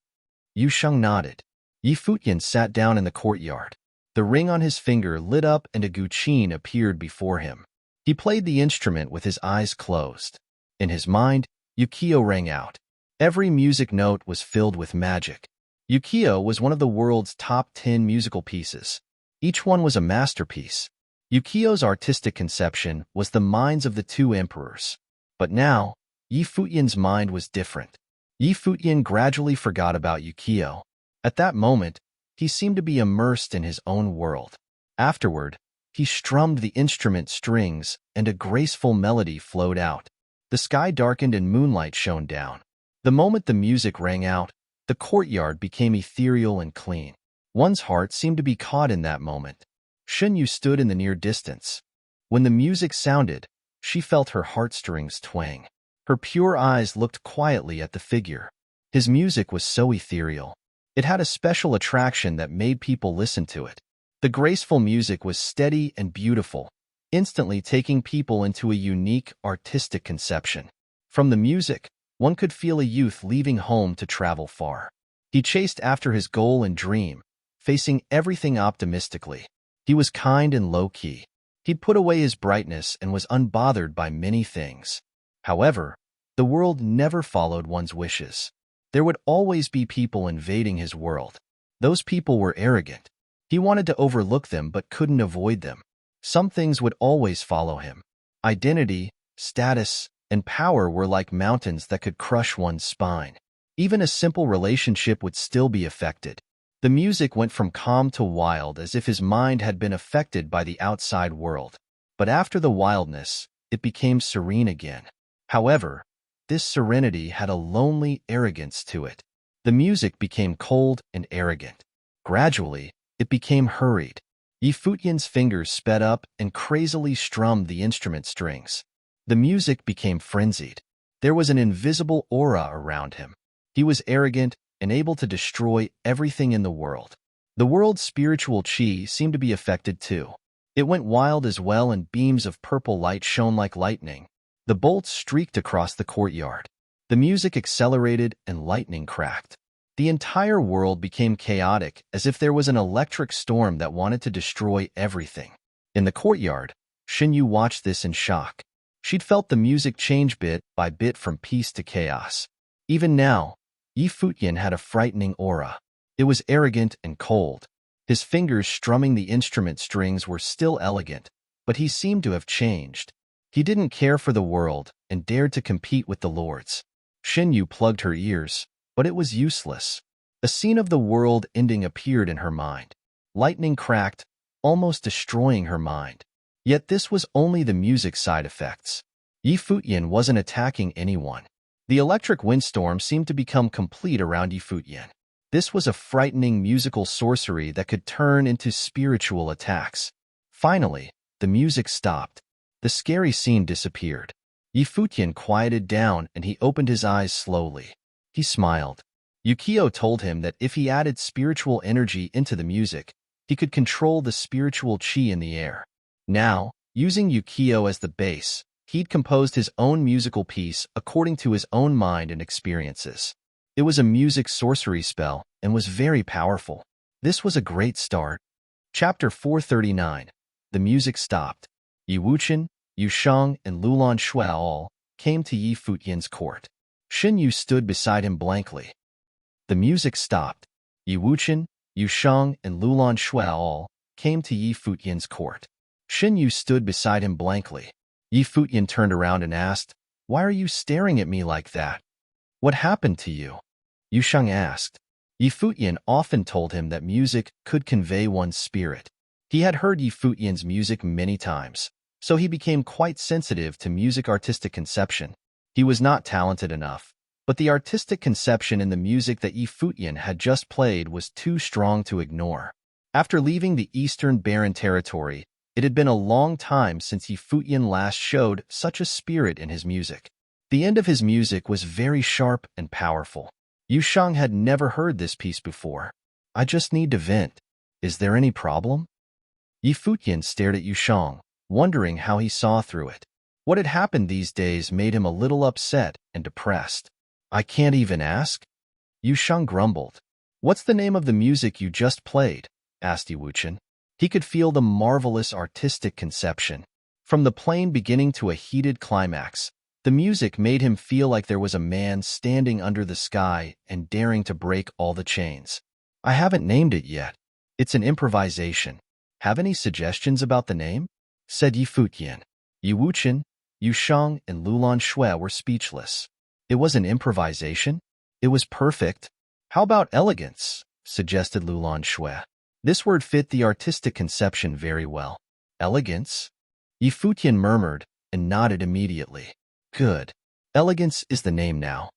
Yu Sheng nodded. Yi Futian sat down in the courtyard. The ring on his finger lit up and a guqin appeared before him. He played the instrument with his eyes closed. In his mind, Yukio rang out. Every music note was filled with magic. Yukio was one of the world's top 10 musical pieces. Each one was a masterpiece. Yukio's artistic conception was the minds of the two emperors. But now, Yi Futian's mind was different. Yi Futian gradually forgot about Yukio. At that moment, he seemed to be immersed in his own world. Afterward, he strummed the instrument strings and a graceful melody flowed out. The sky darkened and moonlight shone down. The moment the music rang out, the courtyard became ethereal and clean. One's heart seemed to be caught in that moment. Shun Yu stood in the near distance. When the music sounded, she felt her heartstrings twang. Her pure eyes looked quietly at the figure. His music was so ethereal. It had a special attraction that made people listen to it. The graceful music was steady and beautiful, instantly taking people into a unique, artistic conception. From the music, one could feel a youth leaving home to travel far. He chased after his goal and dream, facing everything optimistically. He was kind and low-key. He'd put away his brightness and was unbothered by many things. However, the world never followed one's wishes. There would always be people invading his world. Those people were arrogant. He wanted to overlook them but couldn't avoid them. Some things would always follow him. Identity, status, and power were like mountains that could crush one's spine. Even a simple relationship would still be affected. The music went from calm to wild as if his mind had been affected by the outside world. But after the wildness, it became serene again. However, this serenity had a lonely arrogance to it. The music became cold and arrogant. Gradually, it became hurried. Yi Futian's fingers sped up and crazily strummed the instrument strings. The music became frenzied. There was an invisible aura around him. He was arrogant and able to destroy everything in the world. The world's spiritual chi seemed to be affected too. It went wild as well and beams of purple light shone like lightning. The bolts streaked across the courtyard. The music accelerated and lightning cracked. The entire world became chaotic, as if there was an electric storm that wanted to destroy everything. In the courtyard, Xinyu watched this in shock. She'd felt the music change bit by bit from peace to chaos. Even now, Yi Futian had a frightening aura. It was arrogant and cold. His fingers strumming the instrument strings were still elegant, but he seemed to have changed. He didn't care for the world and dared to compete with the lords. Xinyu plugged her ears, but it was useless. A scene of the world ending appeared in her mind. Lightning cracked, almost destroying her mind. Yet this was only the music side effects. Yi Futian wasn't attacking anyone. The electric windstorm seemed to become complete around Yi Futian. This was a frightening musical sorcery that could turn into spiritual attacks. Finally, the music stopped. The scary scene disappeared. Yi Futian quieted down and he opened his eyes slowly. He smiled. Yukio told him that if he added spiritual energy into the music, he could control the spiritual chi in the air. Now, using Yukio as the base, he'd composed his own musical piece according to his own mind and experiences. It was a music sorcery spell and was very powerful. This was a great start. Chapter 439. The music stopped. Yi Wuchen, Yu Sheng, and Lulan Shui all came to Yi Futian's court. Xinyu stood beside him blankly. The music stopped. Yi Wuchen, Yu Sheng, and Lulan Shui all came to Yi Futian's court. Xinyu stood beside him blankly. Yi Futian turned around and asked, "Why are you staring at me like that? What happened to you?" Yu Sheng asked. Yi Futian often told him that music could convey one's spirit. He had heard Yi Futian's music many times, so he became quite sensitive to music artistic conception. He was not talented enough, but the artistic conception in the music that Yi Futian had just played was too strong to ignore. After leaving the Eastern Barren Territory, it had been a long time since Yi Futian last showed such a spirit in his music. The end of his music was very sharp and powerful. Yu Sheng had never heard this piece before. "I just need to vent. Is there any problem?" Yi Futian stared at Yu Sheng, wondering how he saw through it. What had happened these days made him a little upset and depressed. "I can't even ask?" Yu Sheng grumbled. "What's the name of the music you just played?" asked Yi Wuchen. He could feel the marvelous artistic conception. From the plain beginning to a heated climax, the music made him feel like there was a man standing under the sky and daring to break all the chains. "I haven't named it yet. It's an improvisation. Have any suggestions about the name?" said Yi Futian. Yi Wuchen, Yu Sheng, and Lulan Shui were speechless. It was an improvisation? It was perfect. "How about elegance?" suggested Lulan Shui. This word fit the artistic conception very well. "Elegance?" Yi Futian murmured and nodded immediately. "Good. Elegance is the name now."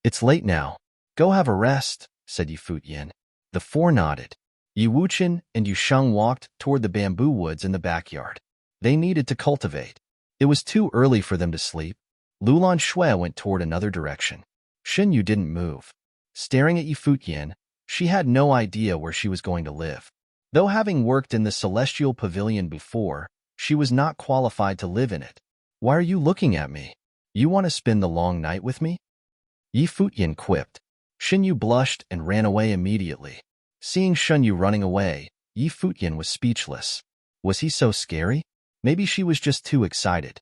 "It's late now. Go have a rest," said Yi Futian. The four nodded. Yi Wuchen and Yu Sheng walked toward the bamboo woods in the backyard. They needed to cultivate. It was too early for them to sleep. Lulan Shui went toward another direction. Xinyu didn't move. Staring at Yi Futian, she had no idea where she was going to live. Though having worked in the Celestial Pavilion before, she was not qualified to live in it. "Why are you looking at me? You want to spend the long night with me?" Yi Futian quipped. Xinyu blushed and ran away immediately. Seeing Xinyu running away, Yi Futian was speechless. Was he so scary? Maybe she was just too excited.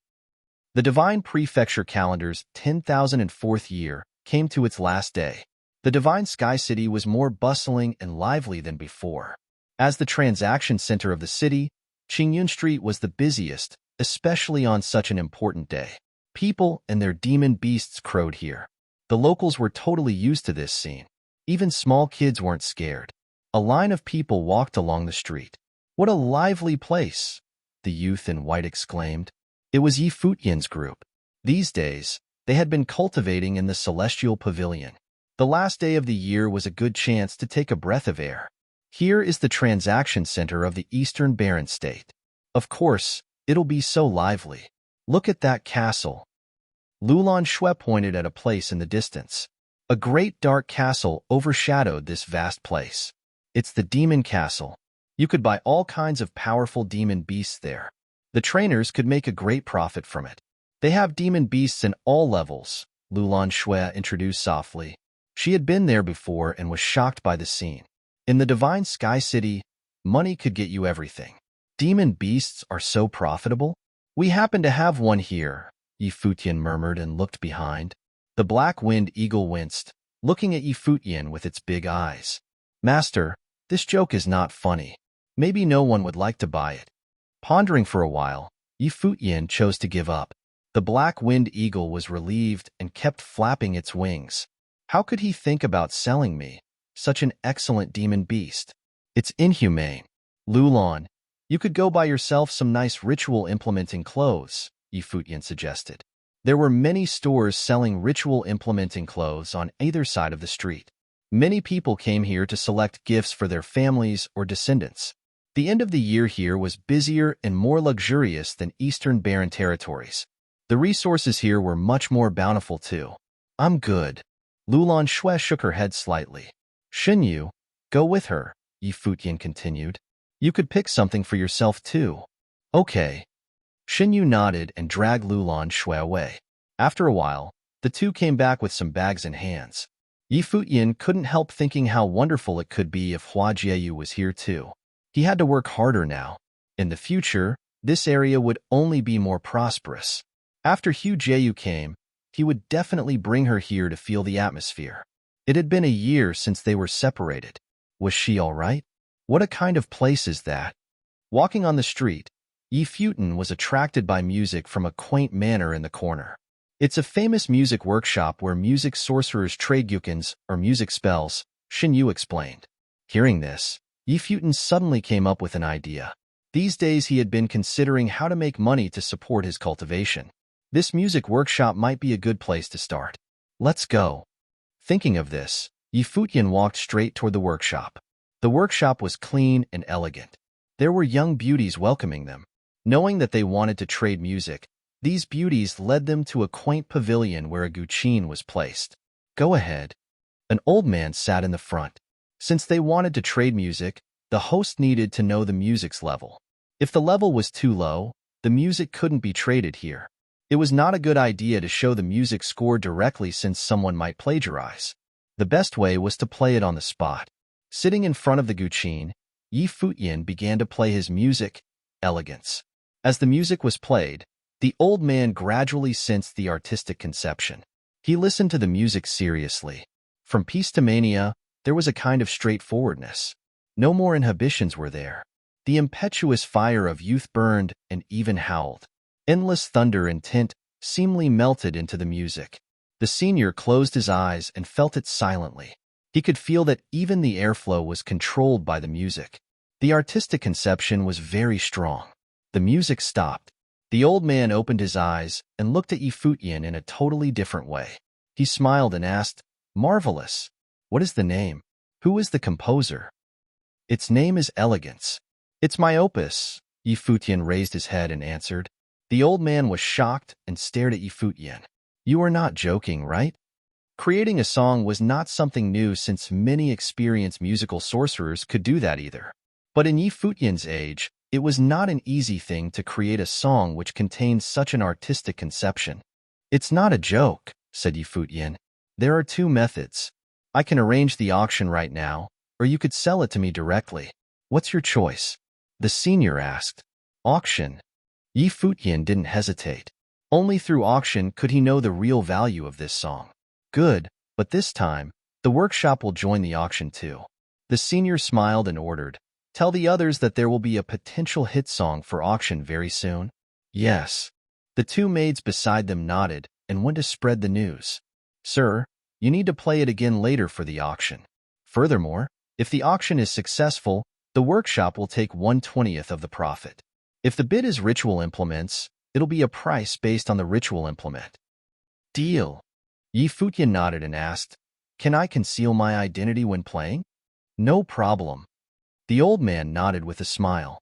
The Divine Prefecture calendar's 10,004th year came to its last day. The Divine Sky City was more bustling and lively than before. As the transaction center of the city, Qingyun Street was the busiest, especially on such an important day. People and their demon beasts crowed here. The locals were totally used to this scene. Even small kids weren't scared. A line of people walked along the street. "What a lively place!" the youth in white exclaimed. It was Yi Futian's group. These days, they had been cultivating in the Celestial Pavilion. The last day of the year was a good chance to take a breath of air. Here is the transaction center of the Eastern Barren State. Of course, it'll be so lively. Look at that castle. Lulan Shui pointed at a place in the distance. A great dark castle overshadowed this vast place. It's the Demon Castle. You could buy all kinds of powerful demon beasts there. The trainers could make a great profit from it. They have demon beasts in all levels, Lulan Shui introduced softly. She had been there before and was shocked by the scene. In the divine sky city, money could get you everything. Demon beasts are so profitable. We happen to have one here, Futian murmured and looked behind. The black-winged eagle winced, looking at Futian with its big eyes. Master, this joke is not funny. Maybe no one would like to buy it. Pondering for a while, Futian chose to give up. The black-winged eagle was relieved and kept flapping its wings. How could he think about selling me, such an excellent demon beast? It's inhumane. Lulon, you could go buy yourself some nice ritual implementing clothes, Futian suggested. There were many stores selling ritual implementing clothes on either side of the street. Many people came here to select gifts for their families or descendants. The end of the year here was busier and more luxurious than Eastern Barren territories. The resources here were much more bountiful too. I'm good. Lulon Shui shook her head slightly. Xinyu, go with her, Futian continued. You could pick something for yourself too. Okay. Xinyu nodded and dragged Lulon Shui away. After a while, the two came back with some bags in hands. Futian couldn't help thinking how wonderful it could be if Hua Jieyu was here too. He had to work harder now. In the future, this area would only be more prosperous. After Hu Jieyu came, he would definitely bring her here to feel the atmosphere. It had been a year since they were separated. Was she all right? What a kind of place is that? Walking on the street, Futian was attracted by music from a quaint manor in the corner. It's a famous music workshop where music sorcerers trade gyukins or music spells, Xinyu explained. Hearing this, Futian suddenly came up with an idea. These days he had been considering how to make money to support his cultivation. This music workshop might be a good place to start. Let's go. Thinking of this, Futian walked straight toward the workshop. The workshop was clean and elegant. There were young beauties welcoming them. Knowing that they wanted to trade music, these beauties led them to a quaint pavilion where a guqin was placed. Go ahead. An old man sat in the front. Since they wanted to trade music, the host needed to know the music's level. If the level was too low, the music couldn't be traded here. It was not a good idea to show the music score directly since someone might plagiarize. The best way was to play it on the spot. Sitting in front of the guqin, Futian began to play his music, Elegance. As the music was played, the old man gradually sensed the artistic conception. He listened to the music seriously. From peace to mania, there was a kind of straightforwardness. No more inhibitions were there. The impetuous fire of youth burned and even howled. Endless thunder and tint seemingly melted into the music. The senior closed his eyes and felt it silently. He could feel that even the airflow was controlled by the music. The artistic conception was very strong. The music stopped. The old man opened his eyes and looked at Futian in a totally different way. He smiled and asked, "Marvelous. What is the name? Who is the composer?" "Its name is Elegance. It's my opus." Futian raised his head and answered. The old man was shocked and stared at Futian. "You are not joking, right?" Creating a song was not something new since many experienced musical sorcerers could do that either. But in Futian's age, it was not an easy thing to create a song which contained such an artistic conception. "It's not a joke," said Futian. "There are two methods. I can arrange the auction right now, or you could sell it to me directly. What's your choice?" The senior asked. "Auction." Futian didn't hesitate. Only through auction could he know the real value of this song. "Good, but this time, the workshop will join the auction too." The senior smiled and ordered, "Tell the others that there will be a potential hit song for auction very soon." "Yes." The two maids beside them nodded and went to spread the news. "Sir, you need to play it again later for the auction. Furthermore, if the auction is successful, the workshop will take 1/20th of the profit. If the bid is ritual implements, it'll be a price based on the ritual implement." "Deal." Futian nodded and asked, "Can I conceal my identity when playing?" "No problem." The old man nodded with a smile.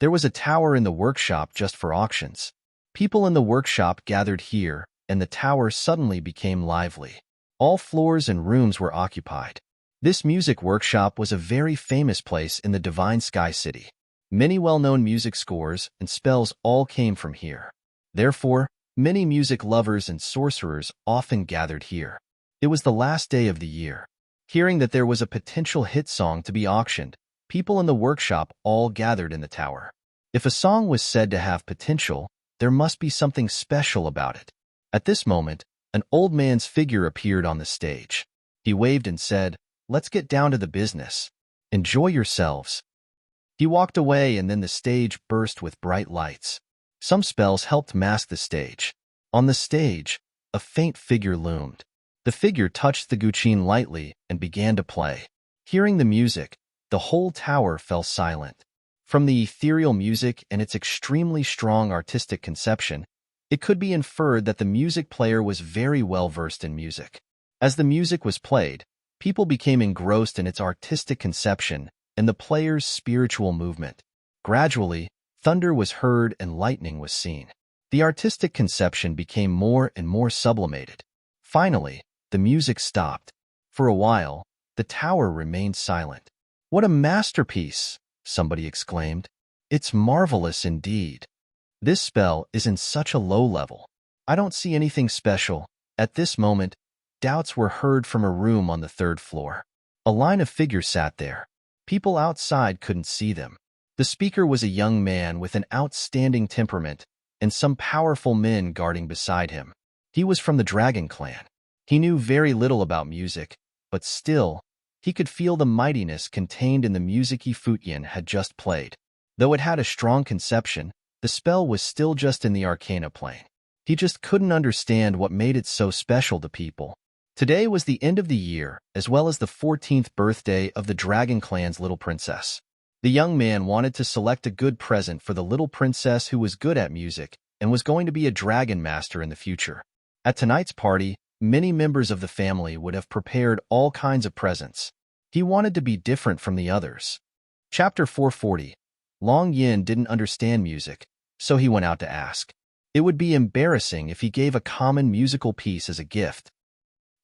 There was a tower in the workshop just for auctions. People in the workshop gathered here, and the tower suddenly became lively. All floors and rooms were occupied. This music workshop was a very famous place in the Divine Sky City. Many well-known music scores and spells all came from here. Therefore, many music lovers and sorcerers often gathered here. It was the last day of the year. Hearing that there was a potential hit song to be auctioned, people in the workshop all gathered in the tower. If a song was said to have potential, there must be something special about it. At this moment, an old man's figure appeared on the stage. He waved and said, "Let's get down to the business. Enjoy yourselves." He walked away, and then the stage burst with bright lights. Some spells helped mask the stage. On the stage, a faint figure loomed. The figure touched the guqin lightly and began to play. Hearing the music, the whole tower fell silent. From the ethereal music and its extremely strong artistic conception, it could be inferred that the music player was very well versed in music. As the music was played, people became engrossed in its artistic conception and the player's spiritual movement. Gradually, thunder was heard and lightning was seen. The artistic conception became more and more sublimated. Finally, the music stopped. For a while, the tower remained silent. "What a masterpiece!" somebody exclaimed. "It's marvelous indeed. This spell is in such a low level. I don't see anything special." At this moment, doubts were heard from a room on the third floor. A line of figures sat there. People outside couldn't see them. The speaker was a young man with an outstanding temperament and some powerful men guarding beside him. He was from the Dragon Clan. He knew very little about music, but still, he could feel the mightiness contained in the music Futian had just played. Though it had a strong conception, the spell was still just in the arcana plane. He just couldn't understand what made it so special to people. Today was the end of the year, as well as the 14th birthday of the Dragon Clan's little princess. The young man wanted to select a good present for the little princess who was good at music and was going to be a dragon master in the future. At tonight's party, many members of the family would have prepared all kinds of presents. He wanted to be different from the others. Chapter 440. Long Yin didn't understand music, so he went out to ask. It would be embarrassing if he gave a common musical piece as a gift.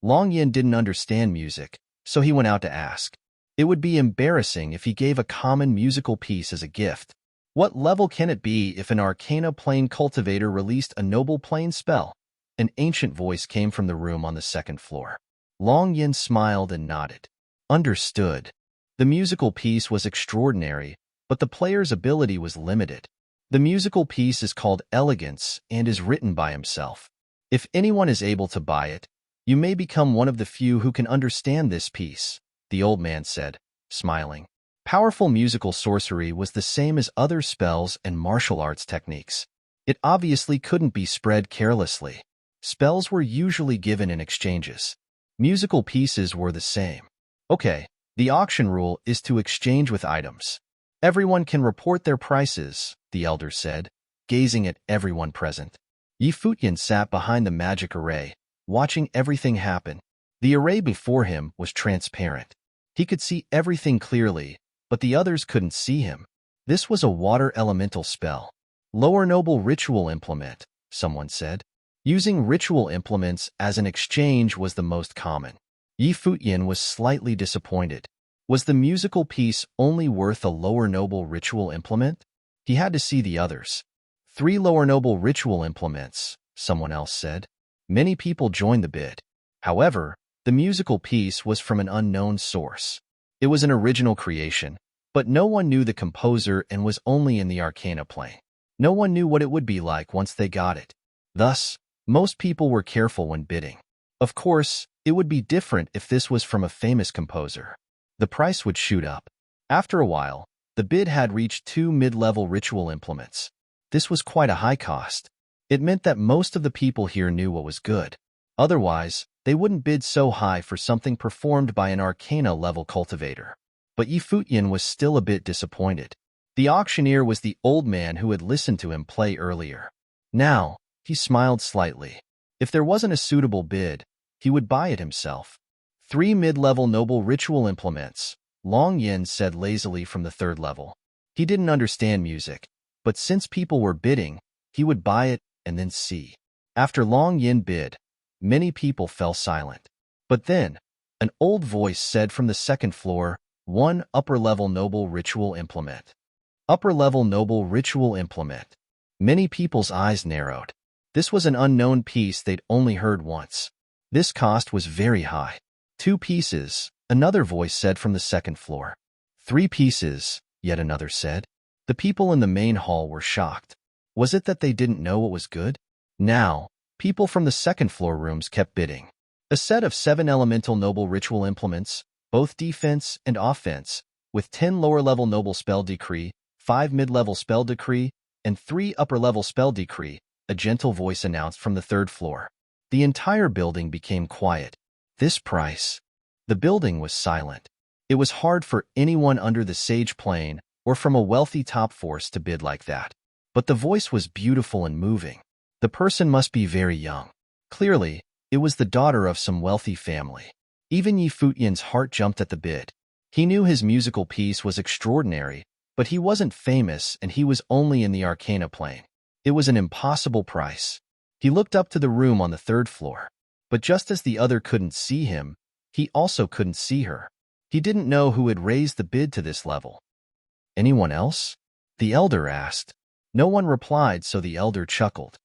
Long Yin didn't understand music, so he went out to ask. It would be embarrassing if he gave a common musical piece as a gift. What level can it be if an arcana plane cultivator released a noble plane spell? An ancient voice came from the room on the second floor. Long Yin smiled and nodded. Understood. The musical piece was extraordinary, but the player's ability was limited. The musical piece is called Elegance and is written by himself. If anyone is able to buy it, you may become one of the few who can understand this piece, the old man said, smiling. Powerful musical sorcery was the same as other spells and martial arts techniques. It obviously couldn't be spread carelessly. Spells were usually given in exchanges. Musical pieces were the same. Okay, the auction rule is to exchange with items. Everyone can report their prices, the elder said, gazing at everyone present. Futian sat behind the magic array, watching everything happen. The array before him was transparent. He could see everything clearly, but the others couldn't see him. This was a water elemental spell. Lower noble ritual implement, someone said. Using ritual implements as an exchange was the most common. Futian was slightly disappointed. Was the musical piece only worth a lower noble ritual implement? He had to see the others. 3 lower noble ritual implements, someone else said. Many people joined the bid. However, the musical piece was from an unknown source. It was an original creation, but no one knew the composer and was only in the arcana plane. No one knew what it would be like once they got it. Thus, most people were careful when bidding. Of course, it would be different if this was from a famous composer. The price would shoot up. After a while, the bid had reached 2 mid-level ritual implements. This was quite a high cost. It meant that most of the people here knew what was good. Otherwise, they wouldn't bid so high for something performed by an arcana-level cultivator. But Futian was still a bit disappointed. The auctioneer was the old man who had listened to him play earlier. Now, he smiled slightly. If there wasn't a suitable bid, he would buy it himself. 3 mid-level noble ritual implements, Long Yin said lazily from the 3rd level. He didn't understand music, but since people were bidding, he would buy it and then see. After Long Yin bid, many people fell silent. But then, an old voice said from the 2nd floor, 1 upper-level noble ritual implement. Upper-level noble ritual implement. Many people's eyes narrowed. This was an unknown piece they'd only heard once. This cost was very high. 2 pieces, another voice said from the second floor. 3 pieces, yet another said. The people in the main hall were shocked. Was it that they didn't know what was good? Now, people from the second floor rooms kept bidding. A set of 7 elemental noble ritual implements, both defense and offense, with 10 lower-level noble spell decree, 5 mid-level spell decree, and 3 upper-level spell decree, a gentle voice announced from the third floor. The entire building became quiet. This price. The building was silent. It was hard for anyone under the sage plane or from a wealthy top force to bid like that. But the voice was beautiful and moving. The person must be very young. Clearly, it was the daughter of some wealthy family. Even Futian's heart jumped at the bid. He knew his musical piece was extraordinary, but he wasn't famous and he was only in the Arcana plane. It was an impossible price. He looked up to the room on the third floor. But just as the other couldn't see him, he also couldn't see her. He didn't know who had raised the bid to this level. Anyone else? The elder asked. No one replied, so the elder chuckled.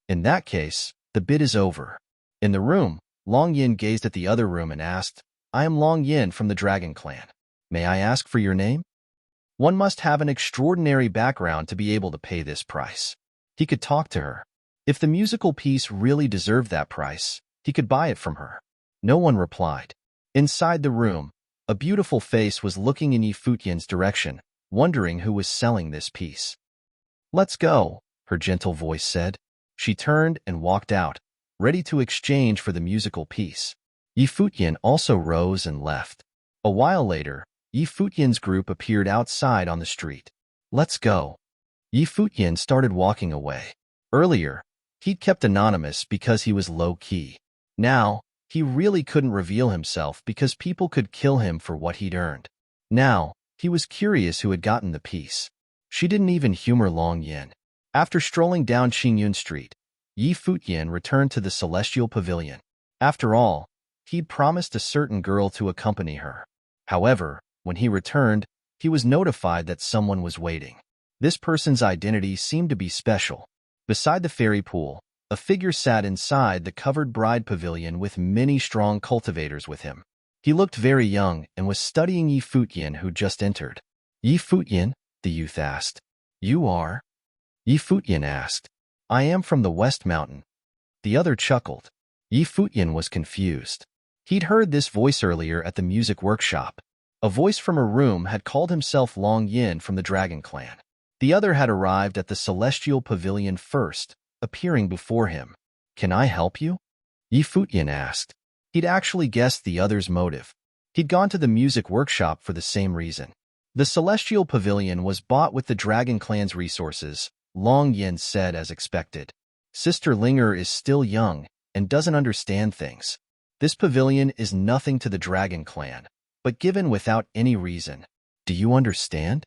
In that case, the bid is over. In the room, Long Yin gazed at the other room and asked, I am Long Yin from the Dragon Clan. May I ask for your name? One must have an extraordinary background to be able to pay this price. He could talk to her. If the musical piece really deserved that price, he could buy it from her. No one replied. Inside the room, a beautiful face was looking in Futian's direction, wondering who was selling this piece. Let's go, her gentle voice said. She turned and walked out, ready to exchange for the musical piece. Futian also rose and left. A while later, Futian's group appeared outside on the street. Let's go. Futian started walking away. Earlier, he'd kept anonymous because he was low-key. Now, he really couldn't reveal himself because people could kill him for what he'd earned. Now, he was curious who had gotten the piece. She didn't even humor Long Yin. After strolling down Qingyun Street, Futian returned to the Celestial Pavilion. After all, he'd promised a certain girl to accompany her. However, when he returned, he was notified that someone was waiting. This person's identity seemed to be special. Beside the fairy pool, a figure sat inside the covered bride pavilion with many strong cultivators with him. He looked very young and was studying Futian, who just entered. Futian, the youth asked. You are? Futian asked. I am from the West Mountain. The other chuckled. Futian was confused. He'd heard this voice earlier at the music workshop. A voice from a room had called himself Long Yin from the Dragon Clan. The other had arrived at the Celestial Pavilion first, appearing before him. Can I help you? Futian asked. He'd actually guessed the other's motive. He'd gone to the music workshop for the same reason. The Celestial Pavilion was bought with the Dragon Clan's resources, Long Yin said as expected. Sister Linger is still young and doesn't understand things. This pavilion is nothing to the Dragon Clan, but given without any reason. Do you understand?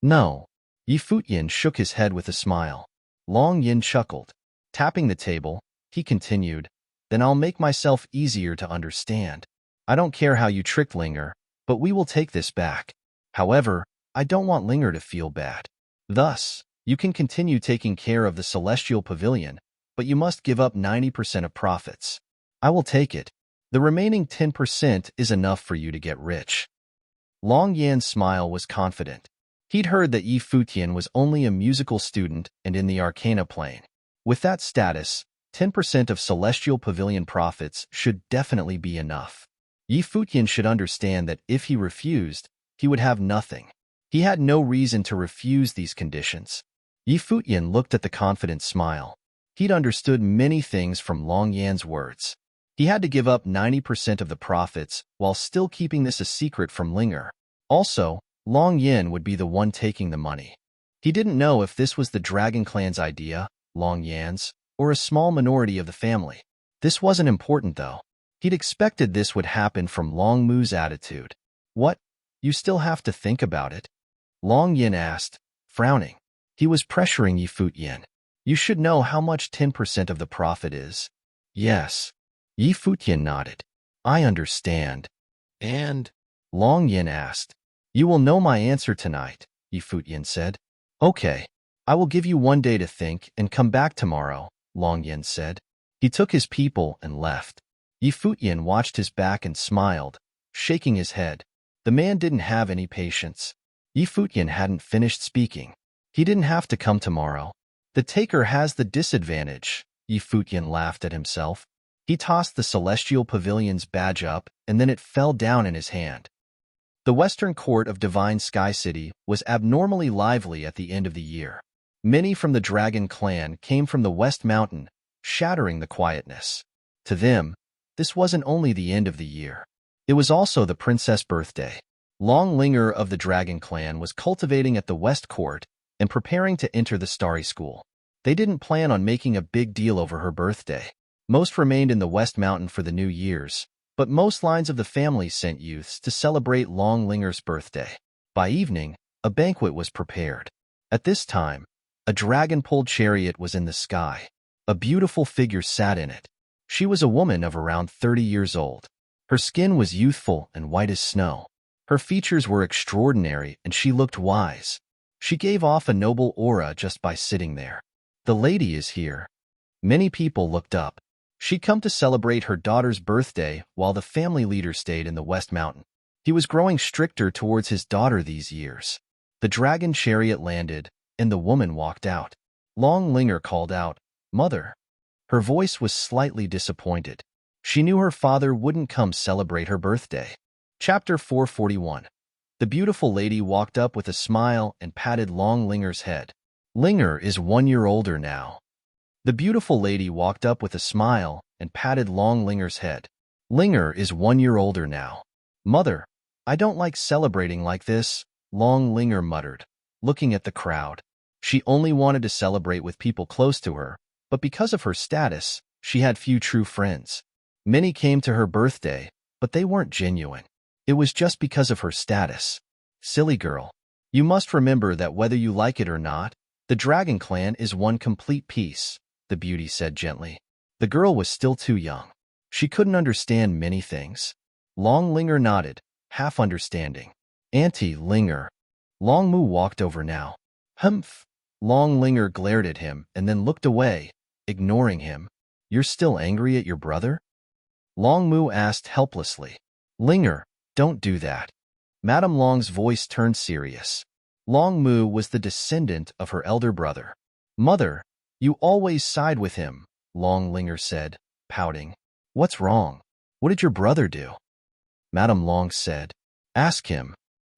No. Futian shook his head with a smile. Long Yin chuckled. Tapping the table, he continued, Then I'll make myself easier to understand. I don't care how you tricked Linger, but we will take this back. However, I don't want Linger to feel bad. Thus, you can continue taking care of the Celestial Pavilion, but you must give up 90% of profits. I will take it. The remaining 10% is enough for you to get rich. Long Yan's smile was confident. He'd heard that Futian was only a musical student and in the Arcana plane. With that status, 10% of Celestial Pavilion profits should definitely be enough. Futian should understand that if he refused, he would have nothing. He had no reason to refuse these conditions. Futian looked at the confident smile. He'd understood many things from Long Yan's words. He had to give up 90% of the profits while still keeping this a secret from Linger. Also, Long Yin would be the one taking the money. He didn't know if this was the Dragon Clan's idea, Long Yan's, or a small minority of the family. This wasn't important, though. He'd expected this would happen from Long Mu's attitude. What? You still have to think about it? Long Yin asked, frowning. He was pressuring Futian. You should know how much 10% of the profit is. Yes. Futian nodded. I understand. And? Long Yin asked. You will know my answer tonight, Futian said. Okay. I will give you 1 day to think and come back tomorrow, Long Yin said. He took his people and left. Futian watched his back and smiled, shaking his head. The man didn't have any patience. Futian hadn't finished speaking. He didn't have to come tomorrow. The taker has the disadvantage. Futian laughed at himself. He tossed the celestial pavilion's badge up, and then it fell down in his hand. The western court of Divine Sky City was abnormally lively at the end of the year. Many from the Dragon clan came from the West Mountain, shattering the quietness. To them, this wasn't only the end of the year. It was also the princess' birthday. Long Linger of the Dragon clan was cultivating at the West Court and preparing to enter the Starry School. They didn't plan on making a big deal over her birthday. Most remained in the West Mountain for the New Year's, but most lines of the family sent youths to celebrate Long Linger's birthday. By evening, a banquet was prepared. At this time, a dragon-pulled chariot was in the sky. A beautiful figure sat in it. She was a woman of around 30 years old. Her skin was youthful and white as snow. Her features were extraordinary, and she looked wise. She gave off a noble aura just by sitting there. The lady is here. Many people looked up. She'd come to celebrate her daughter's birthday while the family leader stayed in the West Mountain. He was growing stricter towards his daughter these years. The dragon chariot landed, and the woman walked out. Long Linger called out, "Mother." Her voice was slightly disappointed. She knew her father wouldn't come celebrate her birthday. Chapter 441. The beautiful lady walked up with a smile and patted Long Linger's head. Linger is 1 year older now. The beautiful lady walked up with a smile and patted Long Linger's head. Linger is 1 year older now. Mother, I don't like celebrating like this, Long Linger muttered, looking at the crowd. She only wanted to celebrate with people close to her, but because of her status, she had few true friends. Many came to her birthday, but they weren't genuine. It was just because of her status. Silly girl. You must remember that whether you like it or not, the Dragon Clan is one complete piece, the beauty said gently. The girl was still too young. She couldn't understand many things. Long Linger nodded, half understanding. Auntie Linger. Long Mu walked over now. Humph. Long Linger glared at him and then looked away, ignoring him. You're still angry at your brother? Long Mu asked helplessly. Linger, don't do that. Madame Long's voice turned serious. Long Mu was the descendant of her elder brother. Mother, you always side with him, Long Linger said, pouting. What's wrong? What did your brother do? Madame Long said. Ask him.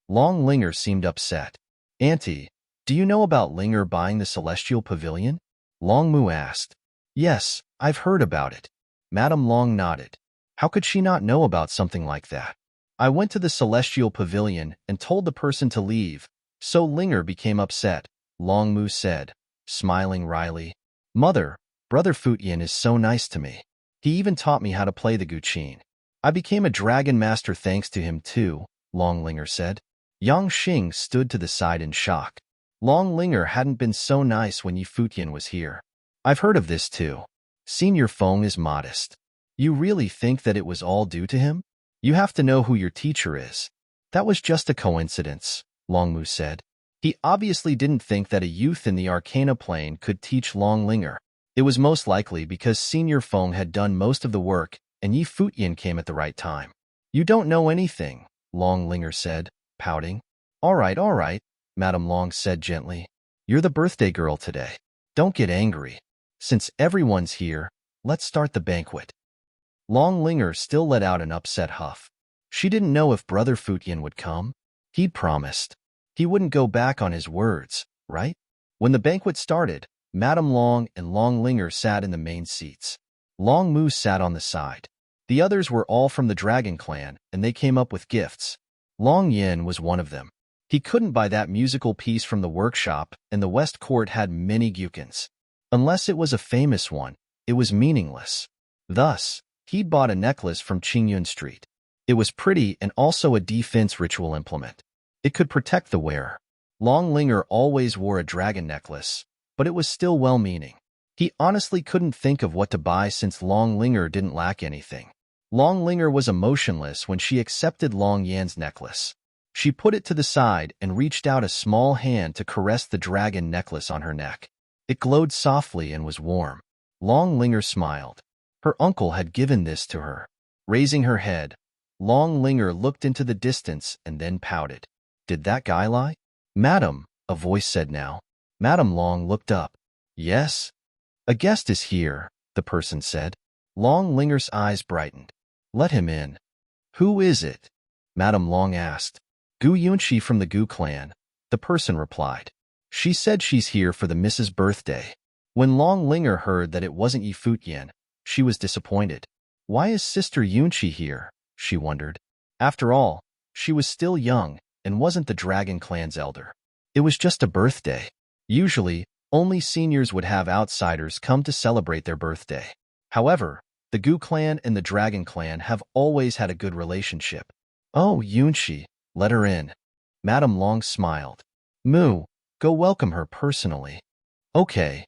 Long Linger seemed upset. Auntie, do you know about Linger buying the Celestial Pavilion? Long Mu asked. Yes, I've heard about it. Madame Long nodded. How could she not know about something like that? I went to the Celestial Pavilion and told the person to leave, so Linger became upset, Long Mu said, smiling wryly. Mother, Brother Futian is so nice to me. He even taught me how to play the guqin. I became a dragon master thanks to him too, Long Linger said. Yang Xing stood to the side in shock. Long Linger hadn't been so nice when Futian was here. I've heard of this too. Senior Feng is modest. You really think that it was all due to him? You have to know who your teacher is. That was just a coincidence, Long Mu said. He obviously didn't think that a youth in the Arcana plane could teach Long Linger. It was most likely because Senior Feng had done most of the work and Futian came at the right time. You don't know anything, Long Linger said, pouting. All right, Madame Long said gently. You're the birthday girl today. Don't get angry. Since everyone's here, let's start the banquet. Long Linger still let out an upset huff. She didn't know if Brother Futian would come. He'd promised. He wouldn't go back on his words, right? When the banquet started, Madame Long and Long Linger sat in the main seats. Long Mu sat on the side. The others were all from the Dragon Clan, and they came up with gifts. Long Yin was one of them. He couldn't buy that musical piece from the workshop, and the West Court had many guqins. Unless it was a famous one, it was meaningless. Thus, he'd bought a necklace from Qingyun Street. It was pretty and also a defense ritual implement. It could protect the wearer. Long Linger always wore a dragon necklace, but it was still well-meaning. He honestly couldn't think of what to buy since Long Linger didn't lack anything. Long Linger was emotionless when she accepted Long Yan's necklace. She put it to the side and reached out a small hand to caress the dragon necklace on her neck. It glowed softly and was warm. Long Linger smiled. Her uncle had given this to her. Raising her head, Long Linger looked into the distance and then pouted. Did that guy lie? Madam, a voice said now. Madam Long looked up. Yes? A guest is here, the person said. Long Linger's eyes brightened. Let him in. Who is it? Madam Long asked. Gu Yunshi from the Gu clan, the person replied. She said she's here for the Mrs. birthday. When Long Linger heard that it wasn't Yi Futian, she was disappointed. Why is Sister Yunshi here? She wondered. After all, she was still young and wasn't the Dragon Clan's elder. It was just a birthday. Usually, only seniors would have outsiders come to celebrate their birthday. However, the Gu clan and the Dragon Clan have always had a good relationship. Oh, Yunshi, let her in. Madam Long smiled. Mu, go welcome her personally. Okay.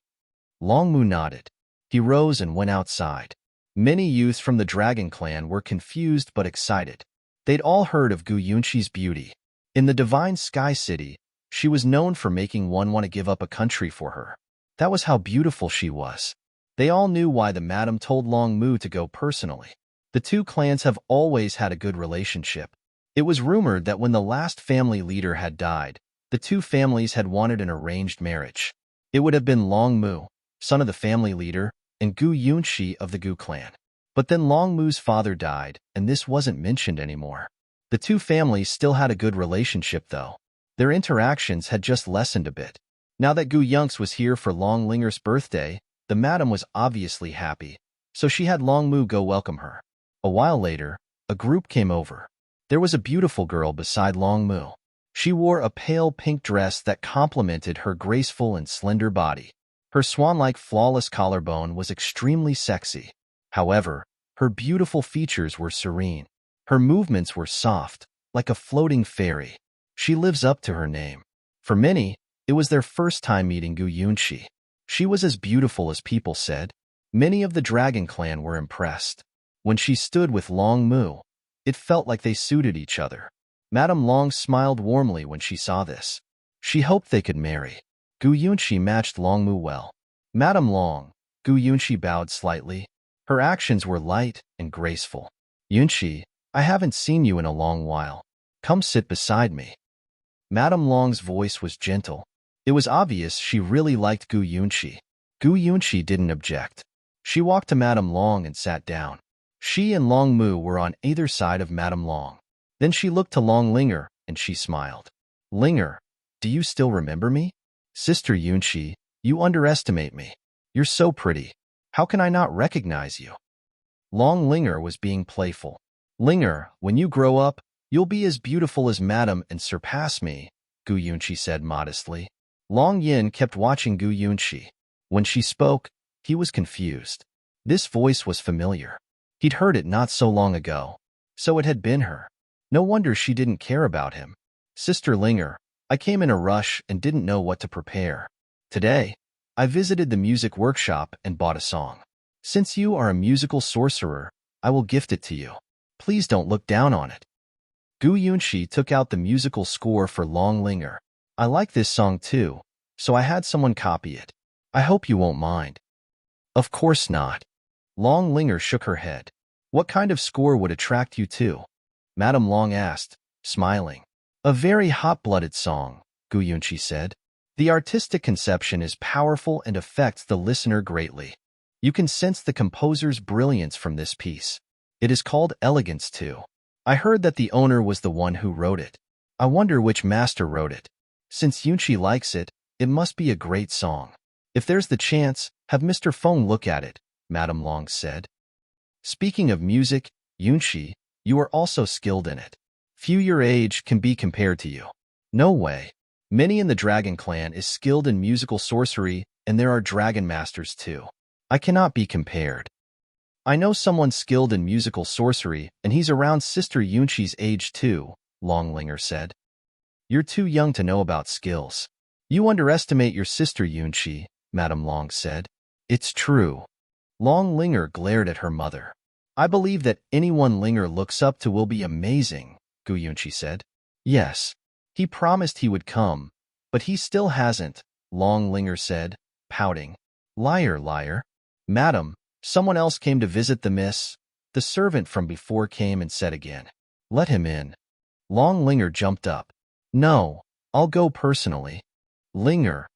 Long Mu nodded. He rose and went outside. Many youths from the Dragon Clan were confused but excited. They'd all heard of Gu Yunshi's beauty. In the Divine Sky City, she was known for making one want to give up a country for her. That was how beautiful she was. They all knew why the madam told Long Mu to go personally. The two clans have always had a good relationship. It was rumored that when the last family leader had died, the two families had wanted an arranged marriage. It would have been Long Mu, son of the family leader, and Gu Yunshi of the Gu clan. But then Long Mu's father died, and this wasn't mentioned anymore. The two families still had a good relationship, though. Their interactions had just lessened a bit. Now that Gu Yunx was here for Long Linger's birthday, the madam was obviously happy, so she had Long Mu go welcome her. A while later, a group came over. There was a beautiful girl beside Long Mu. She wore a pale pink dress that complemented her graceful and slender body. Her swan-like flawless collarbone was extremely sexy. However, her beautiful features were serene. Her movements were soft, like a floating fairy. She lives up to her name. For many, it was their first time meeting Gu Yunshi. She was as beautiful as people said. Many of the Dragon Clan were impressed. When she stood with Long Mu, it felt like they suited each other. Madame Long smiled warmly when she saw this. She hoped they could marry. Gu Yunshi matched Long Mu well. Madame Long, Gu Yunshi bowed slightly. Her actions were light and graceful. Yunshi, I haven't seen you in a long while. Come sit beside me. Madame Long's voice was gentle. It was obvious she really liked Gu Yunshi. Gu Yunshi didn't object. She walked to Madame Long and sat down. She and Long Mu were on either side of Madame Long. Then she looked to Long Linger, and she smiled. Linger, do you still remember me? Sister Yunshi, you underestimate me. You're so pretty. How can I not recognize you? Long Linger was being playful. Linger, when you grow up, you'll be as beautiful as Madam and surpass me, Gu Yunshi said modestly. Long Yin kept watching Gu Yunshi. When she spoke, he was confused. This voice was familiar. He'd heard it not so long ago. So it had been her. No wonder she didn't care about him. Sister Linger, I came in a rush and didn't know what to prepare. Today, I visited the music workshop and bought a song. Since you are a musical sorcerer, I will gift it to you. Please don't look down on it. Gu Yunshi took out the musical score for Long Linger. I like this song too, so I had someone copy it. I hope you won't mind. Of course not. Long Linger shook her head. What kind of score would attract you too? Madame Long asked, smiling. A very hot-blooded song, Gu Yunshi said. The artistic conception is powerful and affects the listener greatly. You can sense the composer's brilliance from this piece. It is called Elegance too. I heard that the owner was the one who wrote it. I wonder which master wrote it. Since Yunshi likes it, it must be a great song. If there's the chance, have Mr. Feng look at it, Madame Long said. Speaking of music, Yunshi, you are also skilled in it. Few your age can be compared to you. No way. Many in the Dragon Clan is skilled in musical sorcery, and there are Dragon Masters too. I cannot be compared. I know someone skilled in musical sorcery, and he's around Sister Yunshi's age too, Long Linger said. You're too young to know about skills. You underestimate your sister Yunshi, Madame Long said. It's true. Long Linger glared at her mother. I believe that anyone Linger looks up to will be amazing, Gu Yunshi said. Yes. He promised he would come, but he still hasn't, Long Linger said, pouting. Liar, liar. Madam, Someone else came to visit the miss. The servant from before came and said again, "Let him in." Long Linger jumped up. "No, I'll go personally." "Linger."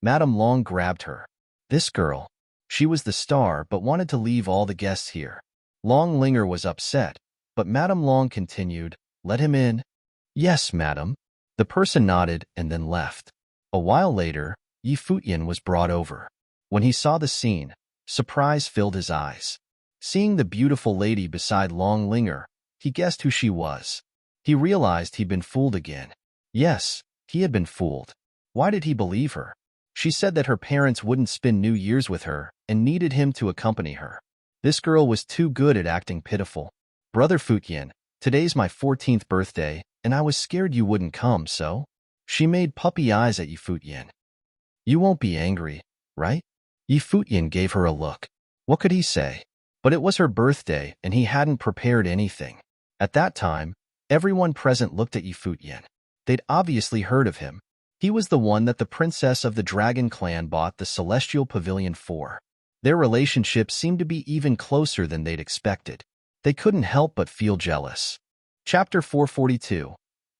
Madame Long grabbed her. "This girl." She was the star but wanted to leave all the guests here. Long Linger was upset, but Madame Long continued, "Let him in." "Yes, madam." The person nodded and then left. A while later, Futian was brought over. When he saw the scene, surprise filled his eyes. Seeing the beautiful lady beside Long Linger, he guessed who she was. He realized he'd been fooled again. Yes, he had been fooled. Why did he believe her? She said that her parents wouldn't spend New Year's with her and needed him to accompany her. This girl was too good at acting pitiful. "Brother Futian, today's my 14th birthday, and I was scared you wouldn't come, so?" She made puppy eyes at Futian. "You won't be angry, right?" Futian gave her a look. What could he say? But it was her birthday, and he hadn't prepared anything. At that time, everyone present looked at Futian. They'd obviously heard of him. He was the one that the princess of the Dragon Clan bought the Celestial Pavilion for. Their relationship seemed to be even closer than they'd expected. They couldn't help but feel jealous. Chapter 442.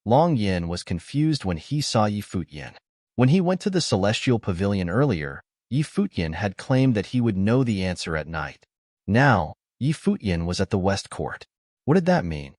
Long Yin was confused when he saw Futian. When he went to the Celestial Pavilion earlier, Futian had claimed that he would know the answer at night. Now, Futian was at the West Court. What did that mean?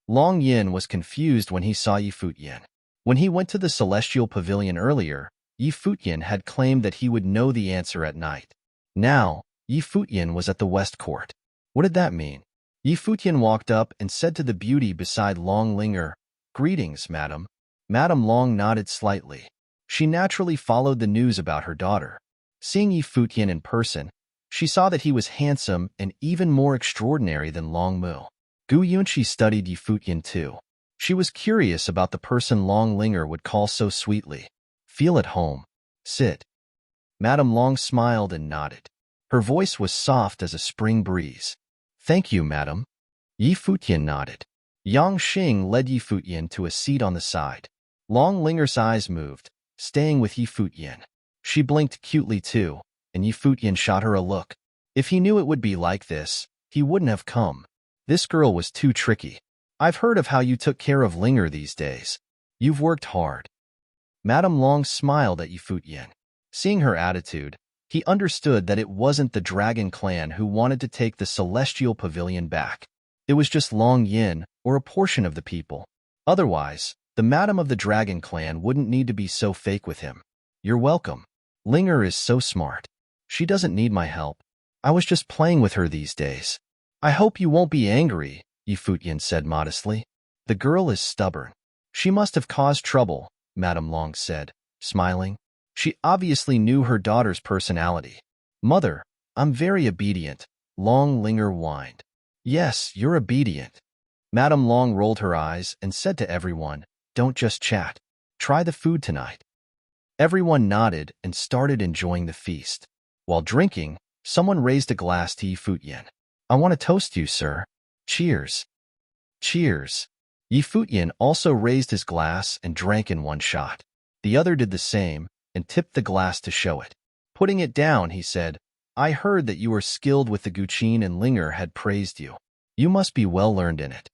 Long Yin was confused when he saw Futian. When he went to the Celestial Pavilion earlier, Futian had claimed that he would know the answer at night. Now, Futian was at the West Court. What did that mean? Futian walked up and said to the beauty beside Long Linger, "Greetings, madam." Madame Long nodded slightly. She naturally followed the news about her daughter. Seeing Futian in person, she saw that he was handsome and even more extraordinary than Long Mu. Gu Yunqi studied Futian too. She was curious about the person Long Linger would call so sweetly. "Feel at home. Sit." Madame Long smiled and nodded. Her voice was soft as a spring breeze. "Thank you, madam." Futian nodded. Yang Xing led Futian to a seat on the side. Long Linger's eyes moved, staying with Futian. She blinked cutely too, and Futian shot her a look. If he knew it would be like this, he wouldn't have come. This girl was too tricky. "I've heard of how you took care of Linger these days. You've worked hard." Madame Long smiled at Futian. Seeing her attitude, he understood that it wasn't the Dragon Clan who wanted to take the Celestial Pavilion back. It was just Long Yin, or a portion of the people. Otherwise, the Madam of the Dragon Clan wouldn't need to be so fake with him. "You're welcome. Linger is so smart. She doesn't need my help. I was just playing with her these days." "I hope you won't be angry," Futian said modestly. "The girl is stubborn." "She must have caused trouble," Madame Long said, smiling. She obviously knew her daughter's personality. "Mother, I'm very obedient," Long Linger whined. "Yes, you're obedient." Madame Long rolled her eyes and said to everyone, "Don't just chat. Try the food tonight." Everyone nodded and started enjoying the feast. While drinking, someone raised a glass to Futian. "I want to toast you, sir. Cheers." "Cheers." Futian also raised his glass and drank in one shot. The other did the same and tipped the glass to show it. Putting it down, he said, "I heard that you were skilled with the Guqin and Linger had praised you. You must be well learned in it."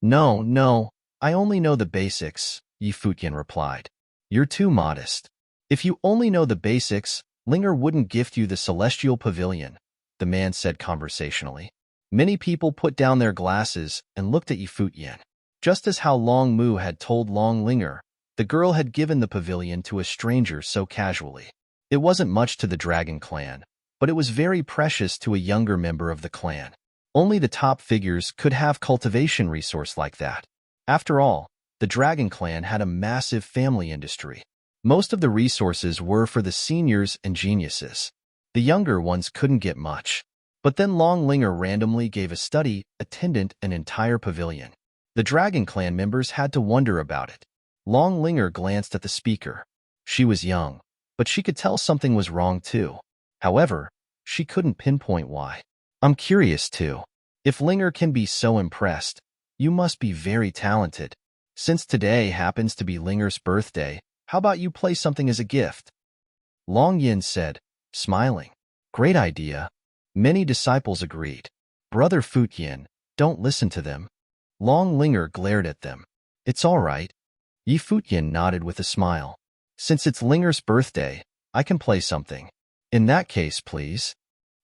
No, I only know the basics," Futian replied. "You're too modest. If you only know the basics, Linger wouldn't gift you the Celestial Pavilion," the man said conversationally. Many people put down their glasses and looked at Futian. Just as how Long Mu had told Long Linger, the girl had given the pavilion to a stranger so casually. It wasn't much to the Dragon Clan, but it was very precious to a younger member of the clan. Only the top figures could have cultivation resource like that. After all, the Dragon Clan had a massive family industry. Most of the resources were for the seniors and geniuses. The younger ones couldn't get much. But then Long Linger randomly gave a study attendant an entire pavilion. The Dragon Clan members had to wonder about it. Long Linger glanced at the speaker. She was young, but she could tell something was wrong too. However, she couldn't pinpoint why. "I'm curious too. If Linger can be so impressed, you must be very talented. Since today happens to be Linger's birthday, how about you play something as a gift?" Long Yin said, smiling. "Great idea." Many disciples agreed. Brother Futian, don't listen to them. Long Linger glared at them. It's all right. Yi Futian nodded with a smile. Since it's Linger's birthday, I can play something. In that case, please.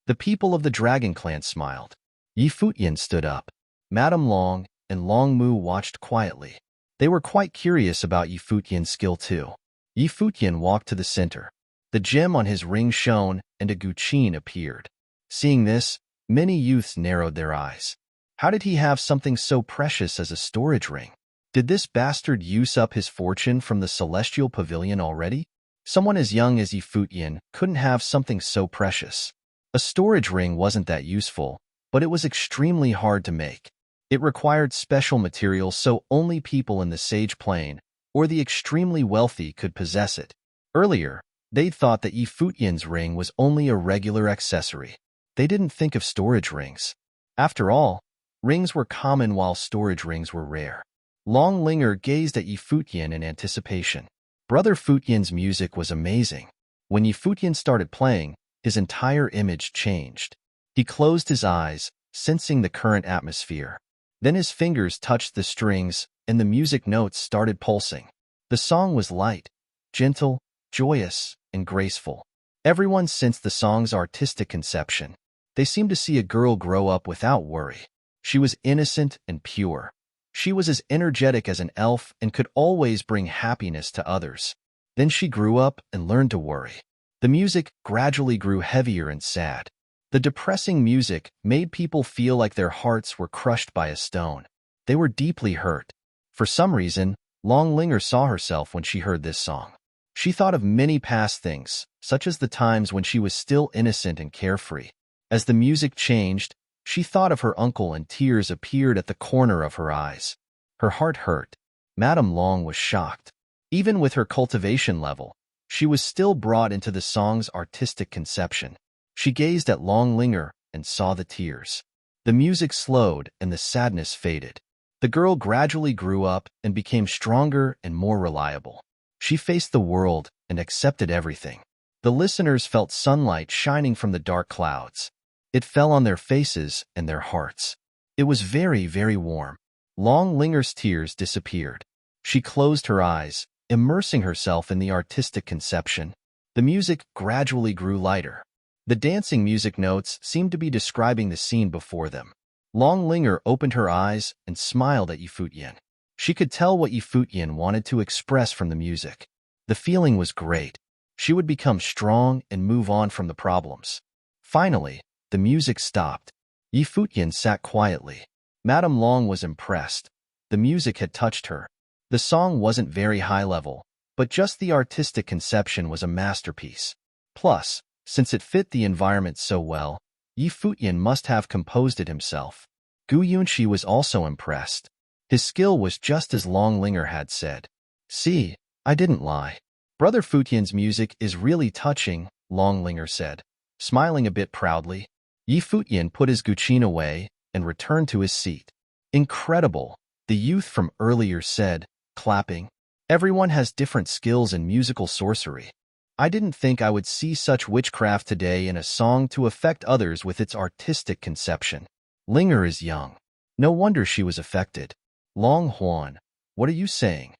The people of the Dragon Clan smiled. Yi Futian stood up. Madame Long and Long Mu watched quietly. They were quite curious about Yi Futian's skill too. Yi Futian walked to the center. The gem on his ring shone, and a guqin appeared. Seeing this, many youths narrowed their eyes. How did he have something so precious as a storage ring? Did this bastard use up his fortune from the Celestial Pavilion already? Someone as young as Yi Futian couldn't have something so precious. A storage ring wasn't that useful, but it was extremely hard to make. It required special materials so only people in the Sage Plane or the extremely wealthy could possess it. Earlier, they'd thought that Yi Futian's ring was only a regular accessory. They didn't think of storage rings. After all, rings were common while storage rings were rare. Long Linger gazed at Yi Futian in anticipation. Brother Futian's music was amazing. When Yi Futian started playing, his entire image changed. He closed his eyes, sensing the current atmosphere. Then his fingers touched the strings, and the music notes started pulsing. The song was light, gentle, joyous, and graceful. Everyone sensed the song's artistic conception. They seemed to see a girl grow up without worry. She was innocent and pure. She was as energetic as an elf and could always bring happiness to others. Then she grew up and learned to worry. The music gradually grew heavier and sad. The depressing music made people feel like their hearts were crushed by a stone. They were deeply hurt. For some reason, Long Linger saw herself when she heard this song. She thought of many past things, such as the times when she was still innocent and carefree. As the music changed, she thought of her uncle and tears appeared at the corner of her eyes. Her heart hurt. Madame Long was shocked. Even with her cultivation level, she was still brought into the song's artistic conception. She gazed at Long Linger and saw the tears. The music slowed and the sadness faded. The girl gradually grew up and became stronger and more reliable. She faced the world and accepted everything. The listeners felt sunlight shining from the dark clouds. It fell on their faces and their hearts. It was very, very warm. Long Linger's tears disappeared. She closed her eyes, immersing herself in the artistic conception. The music gradually grew lighter. The dancing music notes seemed to be describing the scene before them. Long Linger opened her eyes and smiled at Yi Futian. She could tell what Yi Futian wanted to express from the music. The feeling was great. She would become strong and move on from the problems. Finally, the music stopped. Yi Futian sat quietly. Madame Long was impressed. The music had touched her. The song wasn't very high level, but just the artistic conception was a masterpiece. Plus, since it fit the environment so well, Yi Futian must have composed it himself. Gu Yunshi was also impressed. His skill was just as Long Linger had said. See, I didn't lie. Brother Futian's music is really touching, Long Linger said, smiling a bit proudly. Yi Futian put his guqin away and returned to his seat. Incredible, the youth from earlier said, clapping. Everyone has different skills in musical sorcery. I didn't think I would see such witchcraft today in a song to affect others with its artistic conception. Linger is young. No wonder she was affected. Long Huan, what are you saying?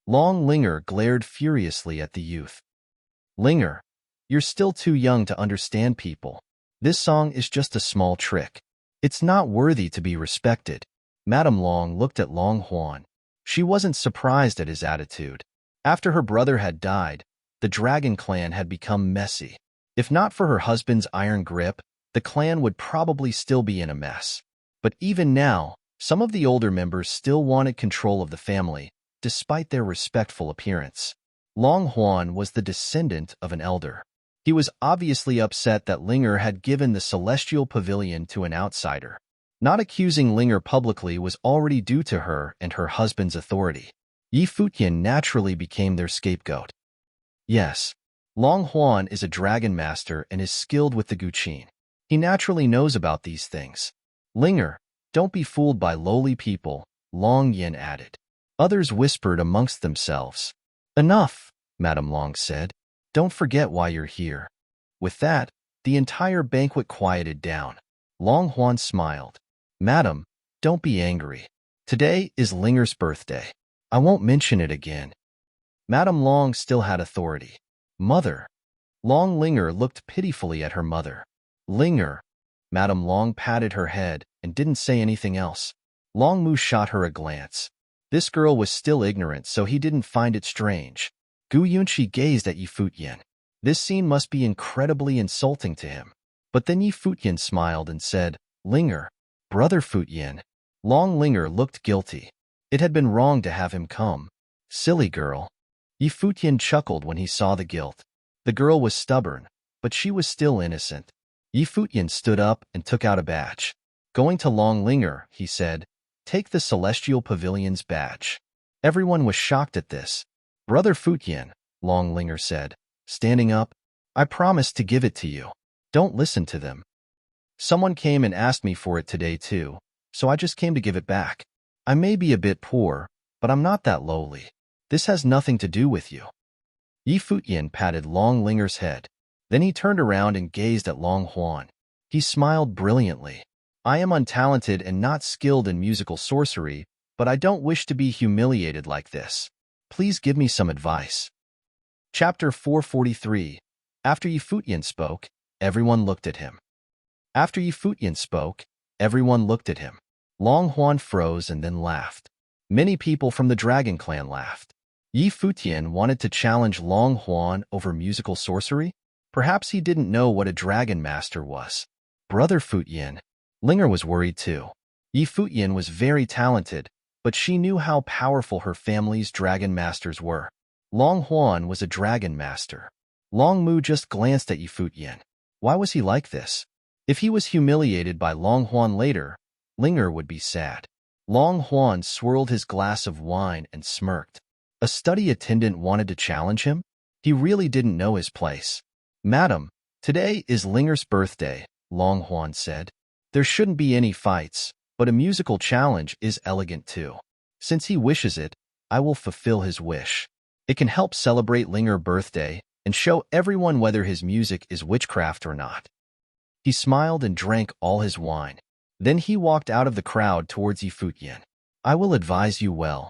Long Linger glared furiously at the youth. Linger, you're still too young to understand people. This song is just a small trick. It's not worthy to be respected. Madame Long looked at Long Huan. She wasn't surprised at his attitude. After her brother had died, the Dragon Clan had become messy. If not for her husband's iron grip, the clan would probably still be in a mess. But even now, some of the older members still wanted control of the family, despite their respectful appearance. Long Huan was the descendant of an elder. He was obviously upset that Linger had given the Celestial Pavilion to an outsider. Not accusing Linger publicly was already due to her and her husband's authority. Yi Futian naturally became their scapegoat. Yes, Long Huan is a dragon master and is skilled with the guqin. He naturally knows about these things. Linger, don't be fooled by lowly people, Long Yin added. Others whispered amongst themselves. Enough, Madame Long said. Don't forget why you're here. With that, The entire banquet quieted down. Long Huan smiled. Madam, don't be angry. Today is Linger's birthday. I won't mention it again. Madame Long still had authority. Mother. Long Linger looked pitifully at her mother. Linger. Madame Long patted her head and didn't say anything else. Long Mu shot her a glance. This girl was still ignorant, so he didn't find it strange. Gu Yunqi gazed at Yi Futian. This scene must be incredibly insulting to him. But then Yi Futian smiled and said, Linger, brother Futian. Long Linger looked guilty. It had been wrong to have him come. Silly girl. Yi Futian chuckled when he saw the guilt. The girl was stubborn, but she was still innocent. Yi Futian stood up and took out a badge. Going to Long Linger, he said, take the Celestial Pavilion's badge. Everyone was shocked at this. Brother Futian, Long Linger said, standing up, I promised to give it to you. Don't listen to them. Someone came and asked me for it today too, so I just came to give it back. I may be a bit poor, but I'm not that lowly. This has nothing to do with you. Yi Futian patted Long Linger's head. Then he turned around and gazed at Long Huan. He smiled brilliantly. I am untalented and not skilled in musical sorcery, but I don't wish to be humiliated like this. Please give me some advice. Chapter 443. After Yi Futian spoke, everyone looked at him. After Yi Futian spoke, everyone looked at him. Long Huan froze and then laughed. Many people from the Dragon Clan laughed. Yi Futian wanted to challenge Long Huan over musical sorcery? Perhaps he didn't know what a Dragon Master was. Brother Futian. Linger was worried too. Yi Futian was very talented, but she knew how powerful her family's Dragon Masters were. Long Huan was a Dragon Master. Long Mu just glanced at Yi Futian. Why was he like this? If he was humiliated by Long Huan later, Linger would be sad. Long Huan swirled his glass of wine and smirked. A study attendant wanted to challenge him? He really didn't know his place. Madam, today is Linger's birthday, Long Huan said. There shouldn't be any fights, but a musical challenge is elegant too. Since he wishes it, I will fulfill his wish. It can help celebrate Linger's birthday and show everyone whether his music is witchcraft or not. He smiled and drank all his wine. Then he walked out of the crowd towards Yi Futian. I will advise you well.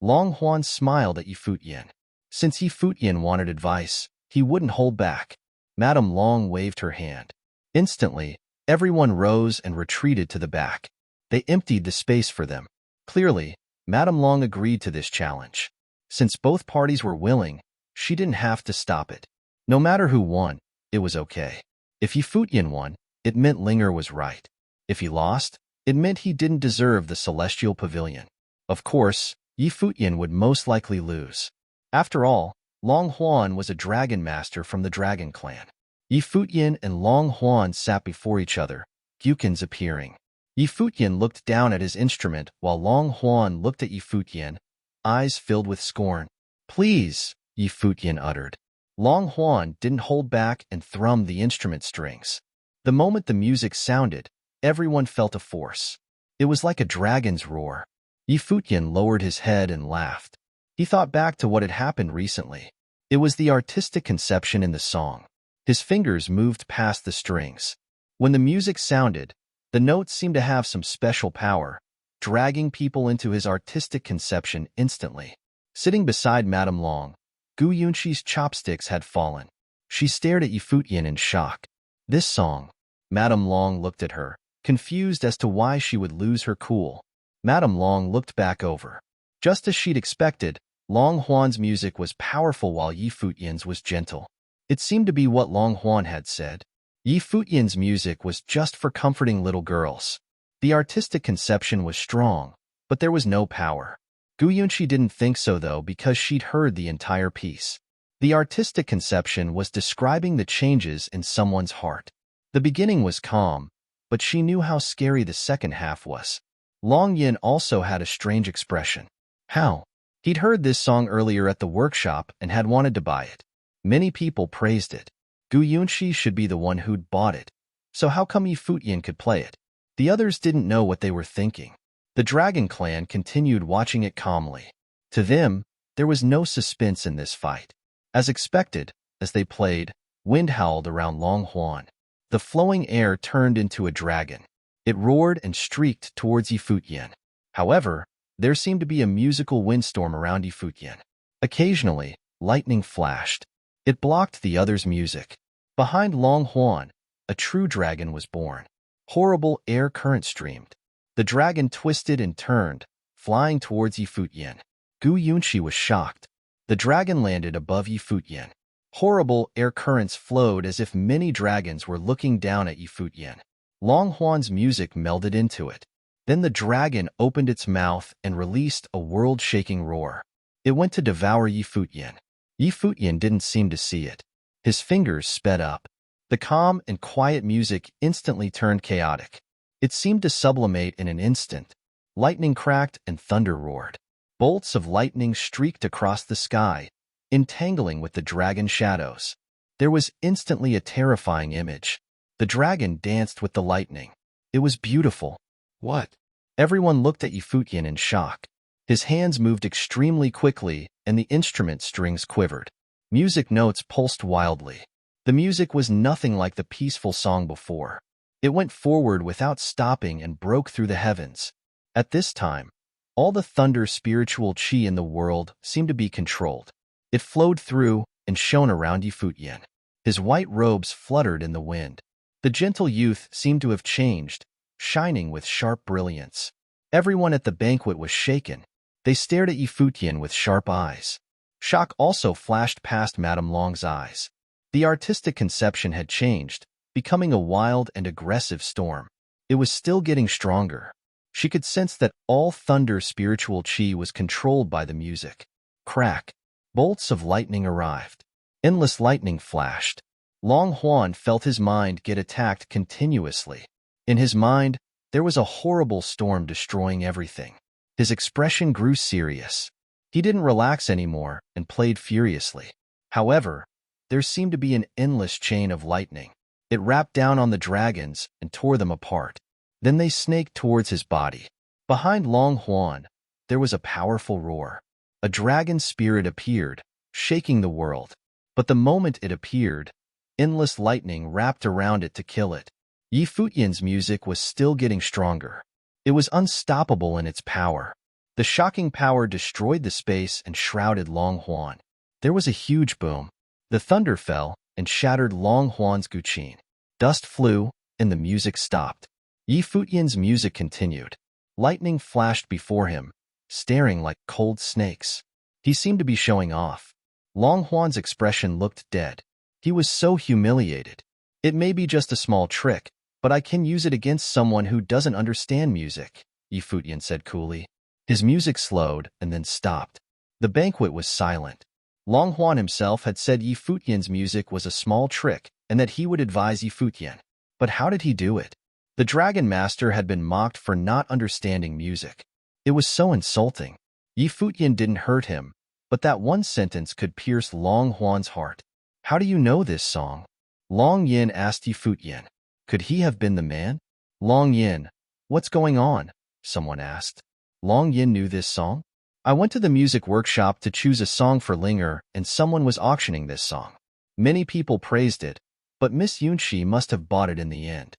Long Huan smiled at Yi Futian. Since Yi Futian wanted advice, he wouldn't hold back. Madame Long waved her hand. Instantly, everyone rose and retreated to the back. They emptied the space for them. Clearly, Madame Long agreed to this challenge. Since both parties were willing, she didn't have to stop it. No matter who won, it was okay. If Yi Futian won, it meant Linger was right. If he lost, it meant he didn't deserve the Celestial Pavilion. Of course, Yi Futian would most likely lose. After all, Long Huan was a Dragon Master from the Dragon Clan. Yi Futian and Long Huan sat before each other, Gyukins appearing. Yi Futian looked down at his instrument while Long Huan looked at Yi Futian, eyes filled with scorn. Please, Yi Futian uttered. Long Huan didn't hold back and thrummed the instrument strings. The moment the music sounded, everyone felt a force. It was like a dragon's roar. Yi Futian lowered his head and laughed. He thought back to what had happened recently. It was the artistic conception in the song. His fingers moved past the strings. When the music sounded, the notes seemed to have some special power, dragging people into his artistic conception instantly. Sitting beside Madame Long, Gu Yunqi's chopsticks had fallen. She stared at Yi Futian in shock. This song. Madame Long looked at her, confused as to why she would lose her cool. Madame Long looked back over. Just as she'd expected, Long Huan's music was powerful while Yi Futian's was gentle. It seemed to be what Long Huan had said. Yi Futian's music was just for comforting little girls. The artistic conception was strong, but there was no power. Gu Yunqi didn't think so though because she'd heard the entire piece. The artistic conception was describing the changes in someone's heart. The beginning was calm, but she knew how scary the second half was. Long Yin also had a strange expression. How? He'd heard this song earlier at the workshop and had wanted to buy it. Many people praised it. Gu Yunqi should be the one who'd bought it. So how come Yi Futian could play it? The others didn't know what they were thinking. The Dragon Clan continued watching it calmly. To them, there was no suspense in this fight. As expected, as they played, wind howled around Long Huan. The flowing air turned into a dragon. It roared and streaked towards Futian. However, there seemed to be a musical windstorm around Futian. Occasionally, lightning flashed. It blocked the other's music. Behind Long Huan, a true dragon was born. Horrible air current streamed. The dragon twisted and turned, flying towards Futian. Gu Yunshi was shocked. The dragon landed above Futian. Horrible air currents flowed as if many dragons were looking down at Futian. Long Huan's music melded into it. Then the dragon opened its mouth and released a world-shaking roar. It went to devour Futian. Futian didn't seem to see it. His fingers sped up. The calm and quiet music instantly turned chaotic. It seemed to sublimate in an instant. Lightning cracked and thunder roared. Bolts of lightning streaked across the sky, entangling with the dragon shadows. There was instantly a terrifying image. The dragon danced with the lightning. It was beautiful. What? Everyone looked at Futian in shock. His hands moved extremely quickly, and the instrument strings quivered. Music notes pulsed wildly. The music was nothing like the peaceful song before. It went forward without stopping and broke through the heavens. At this time, all the thunder spiritual chi in the world seemed to be controlled. It flowed through and shone around Futian. His white robes fluttered in the wind. The gentle youth seemed to have changed, shining with sharp brilliance. Everyone at the banquet was shaken. They stared at Futian with sharp eyes. Shock also flashed past Madame Long's eyes. The artistic conception had changed, becoming a wild and aggressive storm. It was still getting stronger. She could sense that all thunder spiritual chi was controlled by the music. Crack. Bolts of lightning arrived. Endless lightning flashed. Long Huan felt his mind get attacked continuously. In his mind, there was a horrible storm destroying everything. His expression grew serious. He didn't relax anymore and played furiously. However, there seemed to be an endless chain of lightning. It wrapped down on the dragons and tore them apart. Then they snaked towards his body. Behind Long Huan, there was a powerful roar. A dragon spirit appeared, shaking the world. But the moment it appeared, endless lightning wrapped around it to kill it. Futian's music was still getting stronger. It was unstoppable in its power. The shocking power destroyed the space and shrouded Long Huan. There was a huge boom. The thunder fell and shattered Long Huan's guqin. Dust flew, and the music stopped. Futian's music continued. Lightning flashed before him, staring like cold snakes. He seemed to be showing off. Long Huan's expression looked dead. He was so humiliated. It may be just a small trick, but I can use it against someone who doesn't understand music, Futian said coolly. His music slowed and then stopped. The banquet was silent. Long Huan himself had said Futian's music was a small trick and that he would advise Futian. But how did he do it? The Dragon Master had been mocked for not understanding music. It was so insulting. Futian didn't hurt him, but that one sentence could pierce Long Huan's heart. How do you know this song? Long Yin asked Futian. Could he have been the man? Long Yin, what's going on? Someone asked. Long Yin knew this song? I went to the music workshop to choose a song for Linger, and someone was auctioning this song. Many people praised it, but Miss Yunshi must have bought it in the end.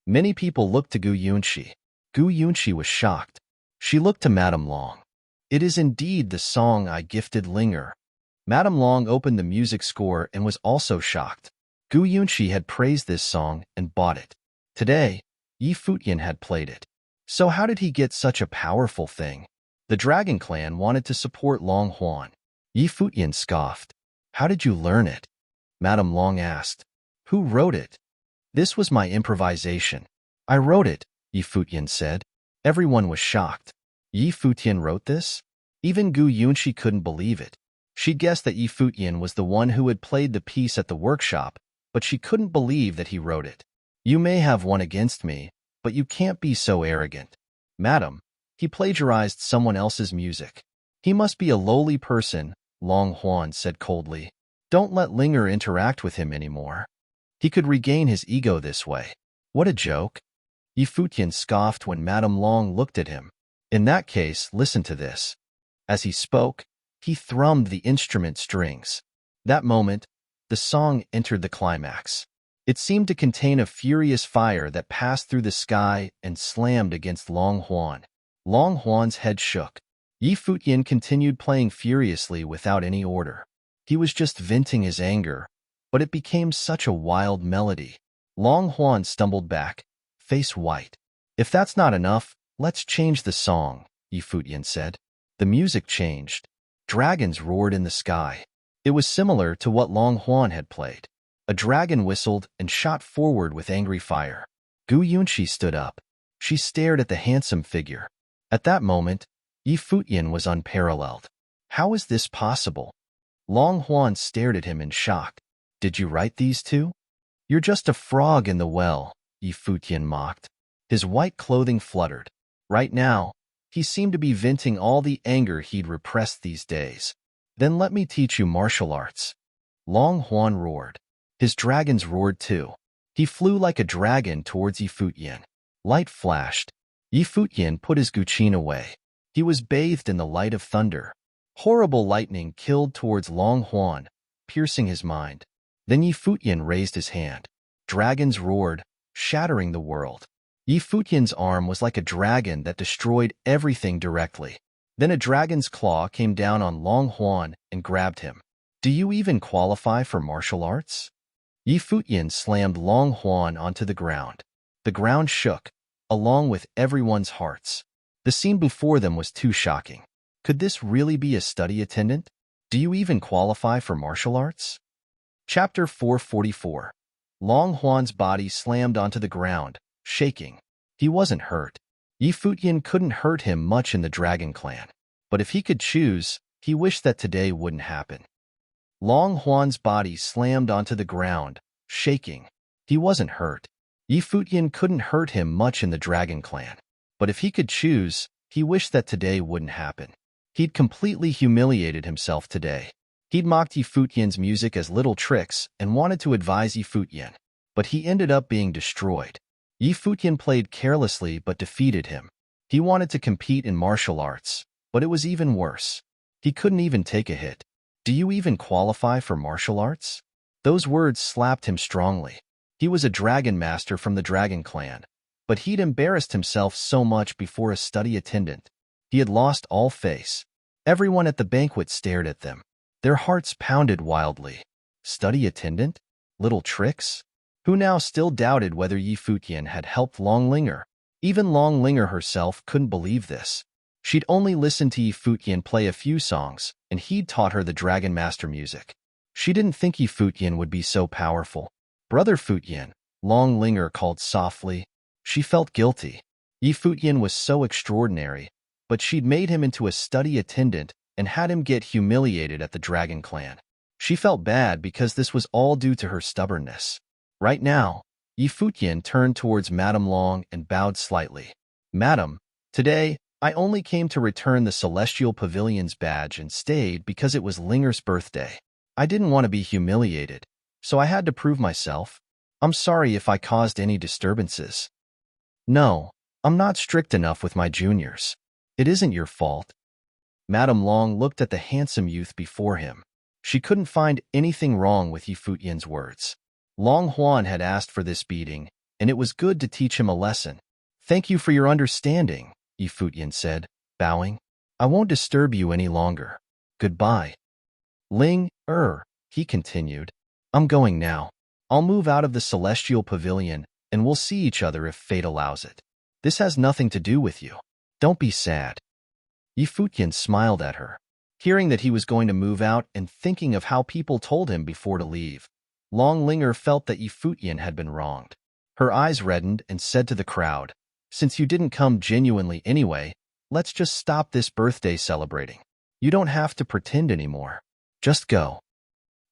Many people looked to Gu Yunshi. Gu Yunshi was shocked. She looked to Madame Long. It is indeed the song I gifted Linger. Madame Long opened the music score and was also shocked. Gu Yunshi had praised this song and bought it. Today, Futian had played it. So how did he get such a powerful thing? The Dragon Clan wanted to support Long Huan. Futian scoffed. How did you learn it? Madame Long asked. Who wrote it? This was my improvisation. I wrote it, Futian said. Everyone was shocked. Futian wrote this? Even Gu Yunshi couldn't believe it. She guessed that Futian was the one who had played the piece at the workshop, but she couldn't believe that he wrote it. You may have won against me, but you can't be so arrogant. Madam, he plagiarized someone else's music. He must be a lowly person, Long Huan said coldly. Don't let Linger interact with him anymore. He could regain his ego this way. What a joke. Futian scoffed when Madame Long looked at him. In that case, listen to this. As he spoke, he thrummed the instrument strings. That moment, the song entered the climax. It seemed to contain a furious fire that passed through the sky and slammed against Long Huan. Long Huan's head shook. Yi Futian continued playing furiously without any order. He was just venting his anger, but it became such a wild melody. Long Huan stumbled back, face white. "If that's not enough, let's change the song," Yi Futian said. The music changed. Dragons roared in the sky. It was similar to what Long Huan had played. A dragon whistled and shot forward with angry fire. Gu Yunxi stood up. She stared at the handsome figure. At that moment, Yi Futian was unparalleled. How is this possible? Long Huan stared at him in shock. "Did you write these two?" "You're just a frog in the well," Yi Futian mocked. His white clothing fluttered. Right now, he seemed to be venting all the anger he'd repressed these days. "Then let me teach you martial arts." Long Huan roared. His dragons roared too. He flew like a dragon towards Yi Futian. Light flashed. Yi Futian put his guqin away. He was bathed in the light of thunder. Horrible lightning killed towards Long Huan, piercing his mind. Then Yi Futian raised his hand. Dragons roared, shattering the world. Yi Futian's arm was like a dragon that destroyed everything directly. Then a dragon's claw came down on Long Huan and grabbed him. "Do you even qualify for martial arts?" Yi Futian slammed Long Huan onto the ground. The ground shook, along with everyone's hearts. The scene before them was too shocking. Could this really be a study attendant? "Do you even qualify for martial arts?" Chapter 444. Long Huan's body slammed onto the ground, shaking. He wasn't hurt. Yi Futian couldn't hurt him much in the Dragon Clan. But if he could choose, he wished that today wouldn't happen. Long Huan's body slammed onto the ground, shaking. He wasn't hurt. Yi Futian couldn't hurt him much in the Dragon Clan. But if he could choose, he wished that today wouldn't happen. He'd completely humiliated himself today. He'd mocked Yi Futian's music as little tricks and wanted to advise Yi Futian, but he ended up being destroyed. Yi Futian played carelessly but defeated him. He wanted to compete in martial arts, but it was even worse. He couldn't even take a hit. "Do you even qualify for martial arts?" Those words slapped him strongly. He was a dragon master from the Dragon Clan, but he'd embarrassed himself so much before a study attendant. He had lost all face. Everyone at the banquet stared at them. Their hearts pounded wildly. Study attendant? Little tricks? Who now still doubted whether Yi Futian had helped Long Linger? Even Long Linger herself couldn't believe this. She'd only listened to Yi Futian play a few songs, and he'd taught her the Dragon Master music. She didn't think Yi Futian would be so powerful. "Brother Futian," Long Linger called softly. She felt guilty. Yi Futian was so extraordinary, but she'd made him into a study attendant and had him get humiliated at the Dragon Clan. She felt bad because this was all due to her stubbornness. Right now, Yi Futian turned towards Madame Long and bowed slightly. "Madam, today, I only came to return the Celestial Pavilion's badge and stayed because it was Linger's birthday. I didn't want to be humiliated, so I had to prove myself. I'm sorry if I caused any disturbances." "No, I'm not strict enough with my juniors. It isn't your fault." Madame Long looked at the handsome youth before him. She couldn't find anything wrong with Yi Futian's words. Long Huan had asked for this beating, and it was good to teach him a lesson. "Thank you for your understanding," Yi Futian said, bowing. "I won't disturb you any longer. Goodbye." He continued. "I'm going now. I'll move out of the Celestial Pavilion, and we'll see each other if fate allows it. This has nothing to do with you. Don't be sad." Yi Futian smiled at her. Hearing that he was going to move out and thinking of how people told him before to leave, Long Linger felt that Yi Futian had been wronged. Her eyes reddened and said to the crowd, "Since you didn't come genuinely anyway, let's just stop this birthday celebrating. You don't have to pretend anymore. Just go."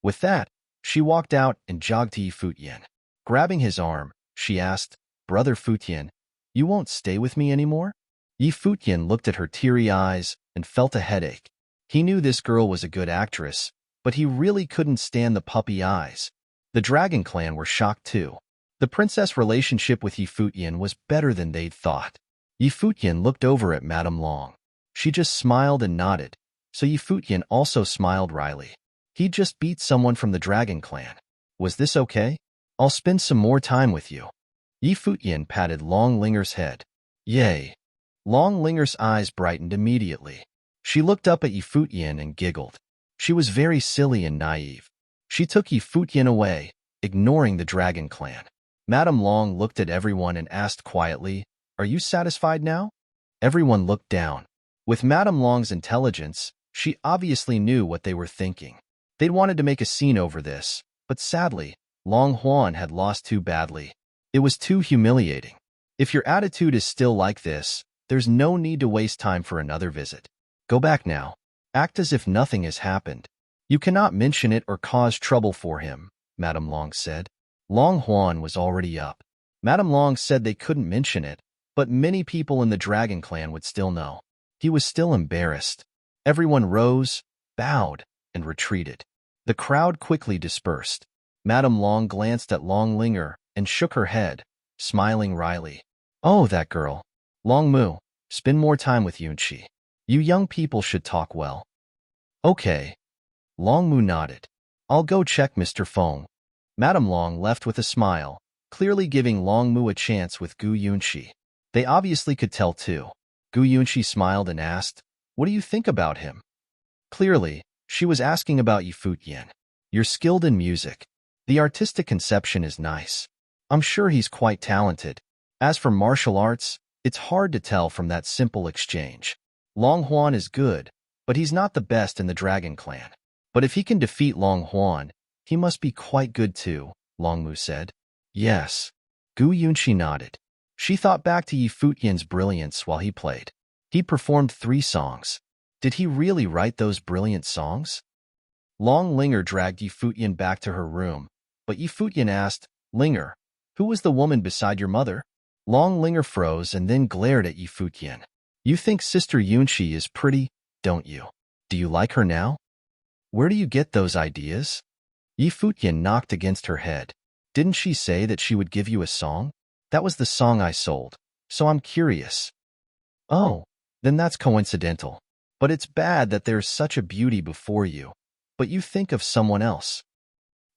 With that, she walked out and jogged to Yi Futian. Grabbing his arm, she asked, "Brother Futian, you won't stay with me anymore?" Yi Futian looked at her teary eyes and felt a headache. He knew this girl was a good actress, but he really couldn't stand the puppy eyes. The Dragon Clan were shocked too. The princess relationship with Yi Futian was better than they'd thought. Yi Futian looked over at Madame Long. She just smiled and nodded, so Yi Futian also smiled wryly. He'd just beat someone from the Dragon Clan. Was this okay? I'll spend some more time with you. Yi Futian patted Long Linger's head. Yay. Long Linger's eyes brightened immediately. She looked up at Yi Futian and giggled. She was very silly and naive. She took Yi Futian away, ignoring the dragon clan. Madame Long looked at everyone and asked quietly, "Are you satisfied now?" Everyone looked down. With Madame Long's intelligence, she obviously knew what they were thinking. They'd wanted to make a scene over this, but sadly, Long Huan had lost too badly. It was too humiliating. If your attitude is still like this, there's no need to waste time for another visit. Go back now. Act as if nothing has happened. You cannot mention it or cause trouble for him, Madame Long said. Long Huan was already up. Madame Long said they couldn't mention it, but many people in the Dragon Clan would still know. He was still embarrassed. Everyone rose, bowed, and retreated. The crowd quickly dispersed. Madame Long glanced at Long Linger and shook her head, smiling wryly. Oh, that girl. Long Mu, spend more time with Yunqi. You young people should talk well. Okay. Long Mu nodded. I'll go check Mr. Feng. Madame Long left with a smile, clearly giving Long Mu a chance with Gu Yunqi. They obviously could tell too. Gu Yunqi smiled and asked, "What do you think about him?" Clearly, she was asking about Yi Futian. You're skilled in music. The artistic conception is nice. I'm sure he's quite talented. As for martial arts, it's hard to tell from that simple exchange. Long Huan is good, but he's not the best in the Dragon Clan. But if he can defeat Long Huan, he must be quite good too, Long Mu said. Yes. Gu Yunqi nodded. She thought back to Yi Futian's brilliance while he played. He performed 3 songs. Did he really write those brilliant songs? Long Linger dragged Yi Futian back to her room, but Yi Futian asked, Linger, who was the woman beside your mother? Long Linger froze and then glared at Yi Futian. You think Sister Yunqi is pretty, don't you? Do you like her now? Where do you get those ideas? Yi Futian knocked against her head. Didn't she say that she would give you a song? That was the song I sold, so I'm curious. Oh, then that's coincidental. But it's bad that there's such a beauty before you. But you think of someone else.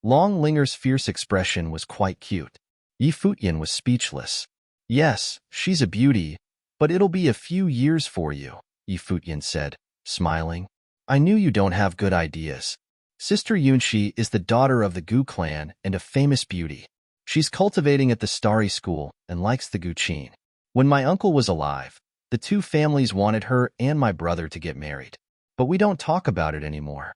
Long Linger's fierce expression was quite cute. Yi Futian was speechless. Yes, she's a beauty, but it'll be a few years for you, Yi Futian said, smiling. I knew you don't have good ideas. Sister Yunqi is the daughter of the Gu clan and a famous beauty. She's cultivating at the Starry School and likes the Gu Qin. When my uncle was alive, the 2 families wanted her and my brother to get married. But we don't talk about it anymore.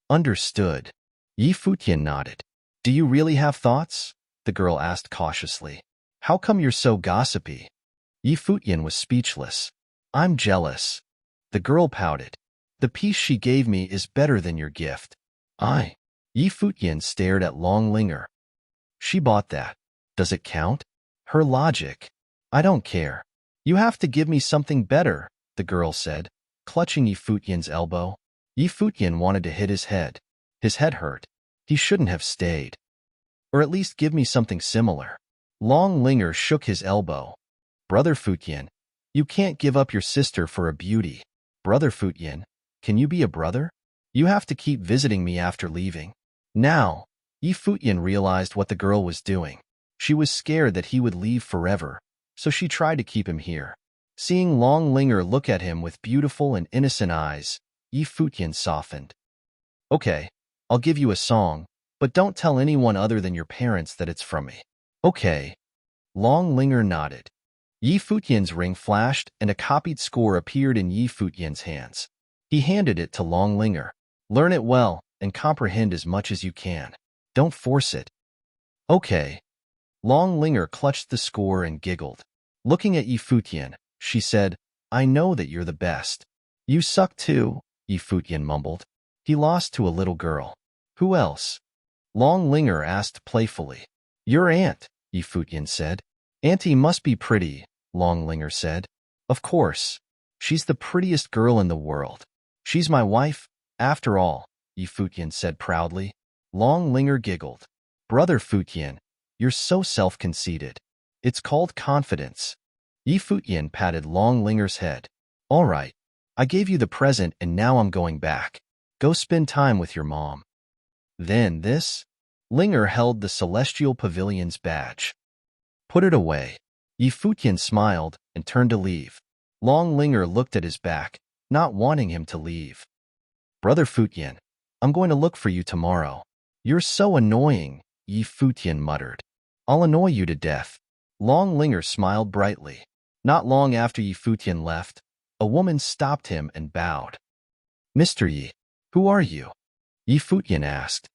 Understood. Yi Futian nodded. Do you really have thoughts? The girl asked cautiously. How come you're so gossipy? Yi Futian was speechless. I'm jealous. The girl pouted. The piece she gave me is better than your gift. Yi Futian stared at Long Linger. She bought that. Does it count? Her logic. I don't care. You have to give me something better, the girl said, clutching Yi Futian's elbow. Yi Futian wanted to hit his head. His head hurt. He shouldn't have stayed. Or at least give me something similar. Long Linger shook his elbow. Brother Futian, you can't give up your sister for a beauty. Brother Futian, can you be a brother? You have to keep visiting me after leaving. Now, Yi Futian realized what the girl was doing. She was scared that he would leave forever, so she tried to keep him here. Seeing Long Linger look at him with beautiful and innocent eyes, Yi Futian softened. Okay, I'll give you a song, but don't tell anyone other than your parents that it's from me. Okay. Long Linger nodded. Yi Futian's ring flashed and a copied score appeared in Yi Futian's hands. He handed it to Long Linger. Learn it well and comprehend as much as you can. Don't force it. Okay. Long Linger clutched the score and giggled. Looking at Yi Futian, she said, I know that you're the best. You suck too, Yi Futian mumbled. He lost to a little girl. Who else? Long Linger asked playfully. Your aunt, Yi Futian said. Auntie must be pretty, Long Linger said. Of course. She's the prettiest girl in the world. She's my wife, after all, Yi Futian said proudly. Long Linger giggled. Brother Futian, you're so self-conceited. It's called confidence. Yi Futian patted Long Linger's head. All right. I gave you the present and now I'm going back. Go spend time with your mom. Then this? Linger held the celestial pavilion's badge. Put it away. Yi Futian smiled and turned to leave. Long Linger looked at his back, not wanting him to leave. Brother Futian, I'm going to look for you tomorrow. You're so annoying, Yi Futian muttered. I'll annoy you to death. Long Linger smiled brightly. Not long after Yi Futian left, a woman stopped him and bowed. Mr. Yi, who are you? Yi Futian asked.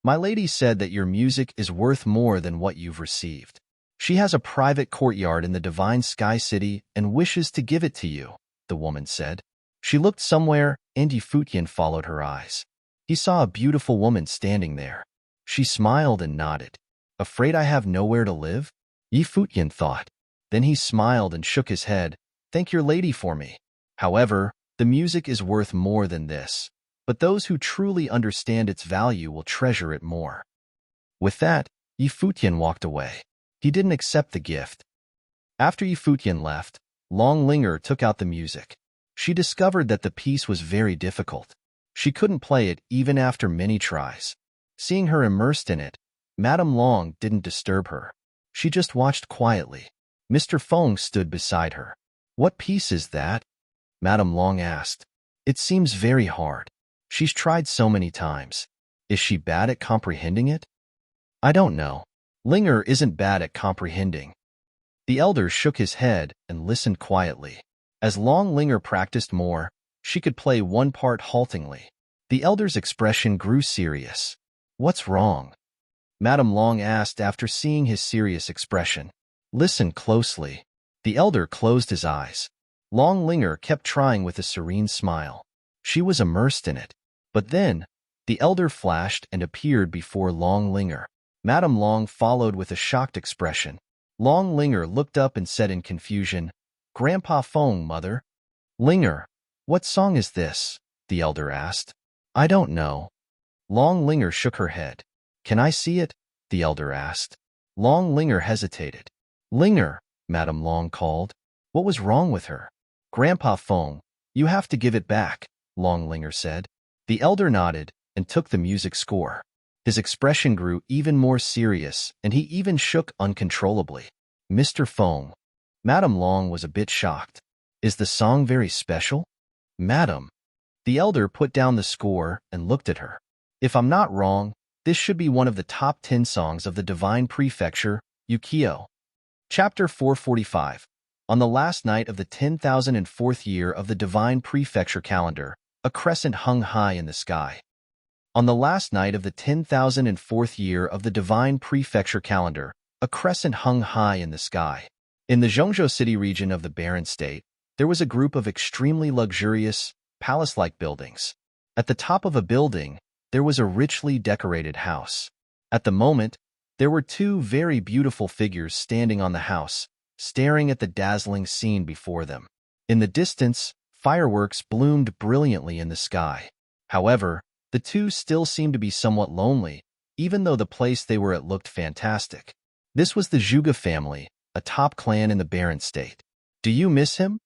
My lady said that your music is worth more than what you've received. She has a private courtyard in the divine sky city and wishes to give it to you, the woman said. She looked somewhere, and Yi Futian followed her eyes. He saw a beautiful woman standing there. She smiled and nodded. Afraid I have nowhere to live? Yi Futian thought. Then he smiled and shook his head. Thank your lady for me. However, the music is worth more than this, but those who truly understand its value will treasure it more. With that, Yi Futian walked away. He didn't accept the gift. After Yi Futian left, Long Linger took out the music. She discovered that the piece was very difficult. She couldn't play it even after many tries. Seeing her immersed in it, Madame Long didn't disturb her. She just watched quietly. Mr. Feng stood beside her. What piece is that? Madame Long asked. It seems very hard. She's tried so many times. Is she bad at comprehending it? I don't know. Linger isn't bad at comprehending. The elder shook his head and listened quietly. As Long Linger practiced more, she could play one part haltingly. The elder's expression grew serious. What's wrong? Madame Long asked after seeing his serious expression. Listen closely. The elder closed his eyes. Long Linger kept trying with a serene smile. She was immersed in it. But then, the elder flashed and appeared before Long Linger. Madame Long followed with a shocked expression. Long Linger looked up and said in confusion, Grandpa Feng, mother. Linger, what song is this? The elder asked. I don't know. Long Linger shook her head. Can I see it? The elder asked. Long Linger hesitated. Linger, Madame Long called. What was wrong with her? Grandpa Feng, you have to give it back, Long Linger said. The elder nodded and took the music score. His expression grew even more serious, and he even shook uncontrollably. Mr. Feng. Madame Long was a bit shocked. Is the song very special? Madam. The elder put down the score and looked at her. If I'm not wrong, this should be one of the top 10 songs of the Divine Prefecture, Yukio. Chapter 445. On the last night of the 10,004th year of the Divine Prefecture calendar, a crescent hung high in the sky. On the last night of the 10,004th year of the Divine Prefecture calendar, a crescent hung high in the sky. In the Zhongzhou city region of the Barren State, there was a group of extremely luxurious, palace-like buildings. At the top of a building, there was a richly decorated house. At the moment, there were two very beautiful figures standing on the house, staring at the dazzling scene before them. In the distance, fireworks bloomed brilliantly in the sky. However, the two still seemed to be somewhat lonely, even though the place they were at looked fantastic. This was the Zhuge family, a top clan in the Barren State. Do you miss him?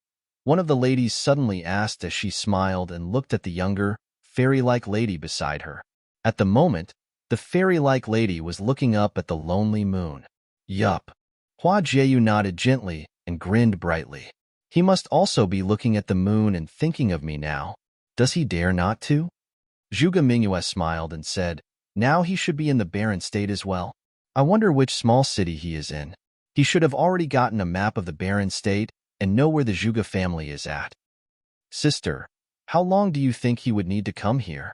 One of the ladies suddenly asked as she smiled and looked at the younger, fairy-like lady beside her. At the moment, the fairy-like lady was looking up at the lonely moon. Yup. Hua Jieyu nodded gently and grinned brightly. He must also be looking at the moon and thinking of me now. Does he dare not to? Zhuge Mingyue smiled and said, now he should be in the Barren State as well. I wonder which small city he is in. He should have already gotten a map of the Barren State and know where the Zhuge family is at. Sister, how long do you think he would need to come here?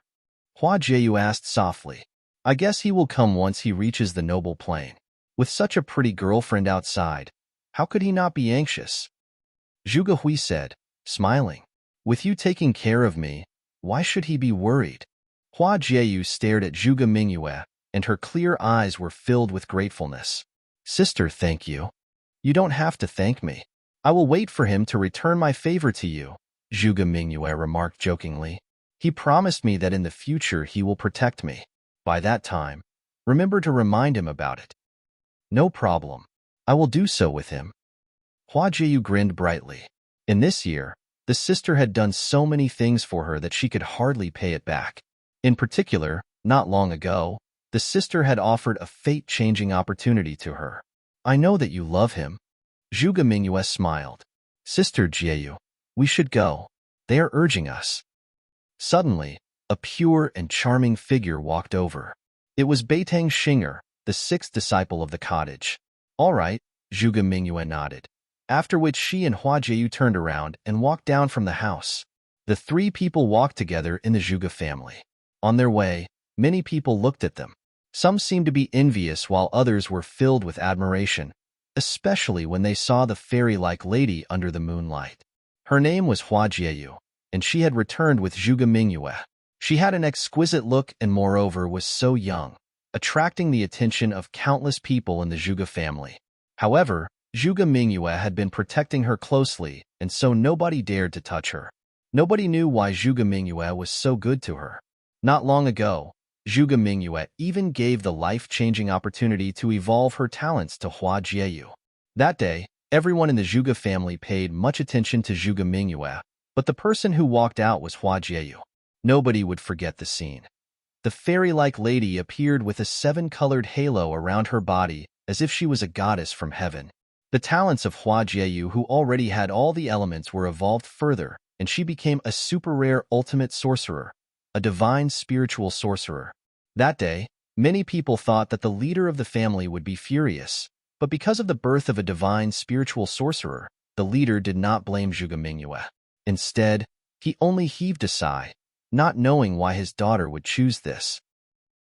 Hua Jieyu asked softly. I guess he will come once he reaches the noble plain. With such a pretty girlfriend outside, how could he not be anxious? Zhuge Hui said, smiling. With you taking care of me, why should he be worried? Hua Jieyu stared at Zhuge Mingyue, and her clear eyes were filled with gratefulness. Sister, thank you. You don't have to thank me. I will wait for him to return my favor to you, Zhuge Mingyue remarked jokingly. He promised me that in the future he will protect me. By that time, remember to remind him about it. No problem. I will do so with him. Hua Jieyu grinned brightly. In this year, the sister had done so many things for her that she could hardly pay it back. In particular, not long ago, The sister had offered a fate-changing opportunity to her. I know that you love him. Zhuge Mingyue smiled. Sister Jieyu, we should go. They are urging us. Suddenly, a pure and charming figure walked over. It was Beitang Xinger, the sixth disciple of the cottage. All right, Zhuge Mingyue nodded, after which she and Hua Jieyu turned around and walked down from the house. The three people walked together in the Zhuge family. On their way, many people looked at them. Some seemed to be envious while others were filled with admiration, especially when they saw the fairy-like lady under the moonlight. Her name was Hua Jieyu, and she had returned with Zhuge Mingyue. She had an exquisite look and moreover was so young, attracting the attention of countless people in the Zhuge family. However, Zhuge Mingyue had been protecting her closely, and so nobody dared to touch her. Nobody knew why Zhuge Mingyue was so good to her. Not long ago, Zhuge Mingyue even gave the life-changing opportunity to evolve her talents to Hua Jieyu. That day, everyone in the Zhuge family paid much attention to Zhuge Mingyue, but the person who walked out was Hua Jieyu. Nobody would forget the scene. The fairy-like lady appeared with a seven-colored halo around her body as if she was a goddess from heaven. The talents of Hua Jieyu, who already had all the elements, were evolved further, and she became a super-rare ultimate sorcerer, a divine spiritual sorcerer. That day, many people thought that the leader of the family would be furious, but because of the birth of a divine spiritual sorcerer, the leader did not blame Zhuge Mingyue. Instead, he only heaved a sigh, not knowing why his daughter would choose this.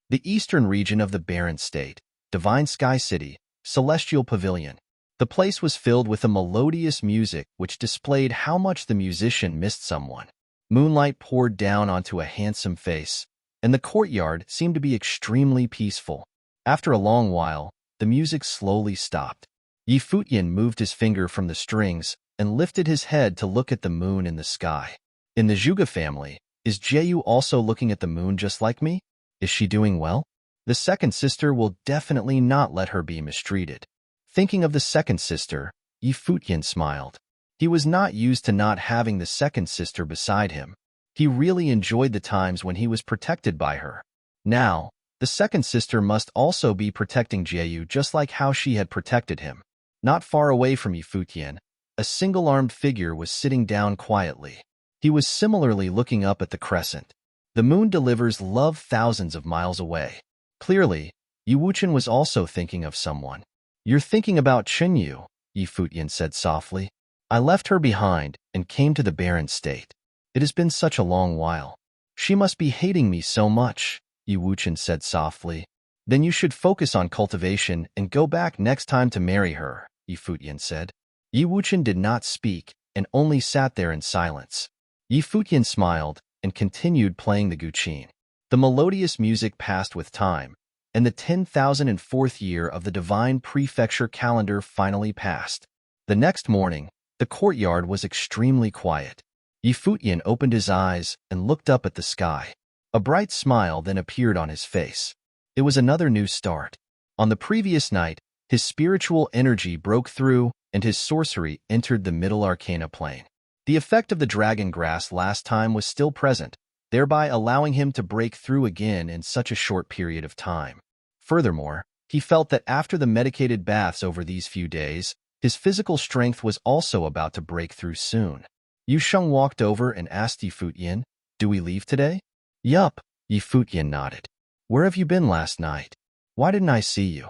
The eastern region of the Barren State, Divine Sky City, Celestial Pavilion. The place was filled with a melodious music which displayed how much the musician missed someone. Moonlight poured down onto a handsome face, and the courtyard seemed to be extremely peaceful. After a long while, the music slowly stopped. Futian moved his finger from the strings and lifted his head to look at the moon in the sky. In the Zhuge family, is Jieyu also looking at the moon just like me? Is she doing well? The second sister will definitely not let her be mistreated. Thinking of the second sister, Futian smiled. He was not used to not having the second sister beside him. He really enjoyed the times when he was protected by her. Now, the second sister must also be protecting Jieyu just like how she had protected him. Not far away from Futian, a single-armed figure was sitting down quietly. He was similarly looking up at the crescent. The moon delivers love thousands of miles away. Clearly, Wuchen was also thinking of someone. You're thinking about Chenyu, Futian said softly. I left her behind and came to the Barren State. It has been such a long while. She must be hating me so much, Wuchen said softly. Then you should focus on cultivation and go back next time to marry her, Futian said. Wuchen did not speak and only sat there in silence. Futian smiled and continued playing the guqin. The melodious music passed with time, and the 10,004th year of the divine prefecture calendar finally passed. The next morning, the courtyard was extremely quiet. Futian opened his eyes and looked up at the sky. A bright smile then appeared on his face. It was another new start. On the previous night, his spiritual energy broke through and his sorcery entered the middle arcana plane. The effect of the dragon grass last time was still present, thereby allowing him to break through again in such a short period of time. Furthermore, he felt that after the medicated baths over these few days, his physical strength was also about to break through soon. Yusheng walked over and asked Futian, "Do we leave today?" "Yup," Futian nodded. "Where have you been last night? Why didn't I see you?"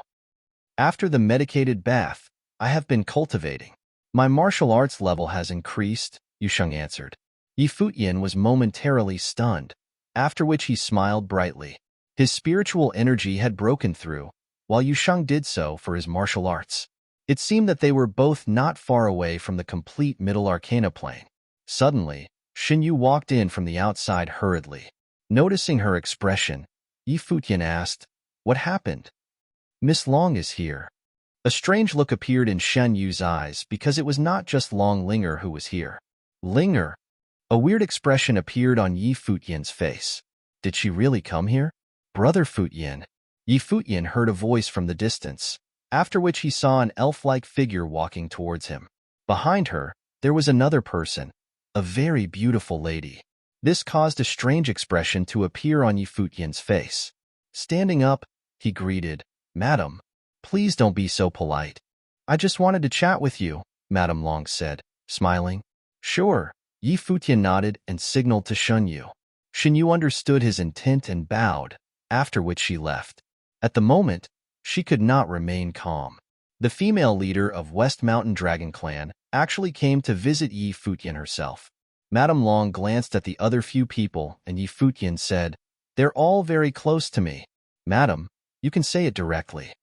"After the medicated bath, I have been cultivating. My martial arts level has increased," Yusheng answered. Futian was momentarily stunned, after which he smiled brightly. His spiritual energy had broken through, while Yusheng did so for his martial arts. It seemed that they were both not far away from the complete middle arcana plane. Suddenly, Xinyu walked in from the outside hurriedly. Noticing her expression, Futian asked, "What happened?" "Miss Long is here." A strange look appeared in Shen Yu's eyes because it was not just Long Linger who was here. Linger? A weird expression appeared on Futian's face. Did she really come here? "Brother Futian." Futian heard a voice from the distance, after which he saw an elf-like figure walking towards him. Behind her, there was another person, a very beautiful lady. This caused a strange expression to appear on Futian's face. Standing up, he greeted. "Madam, please don't be so polite. I just wanted to chat with you," Madame Long said, smiling. "Sure." Yi Futian nodded and signaled to Shun Yu. Shun Yu understood his intent and bowed, after which she left. At the moment, she could not remain calm. The female leader of West Mountain Dragon Clan actually came to visit Yi Futian herself. Madame Long glanced at the other few people, and Yi Futian said, "They're all very close to me." "Madam, you can say it directly.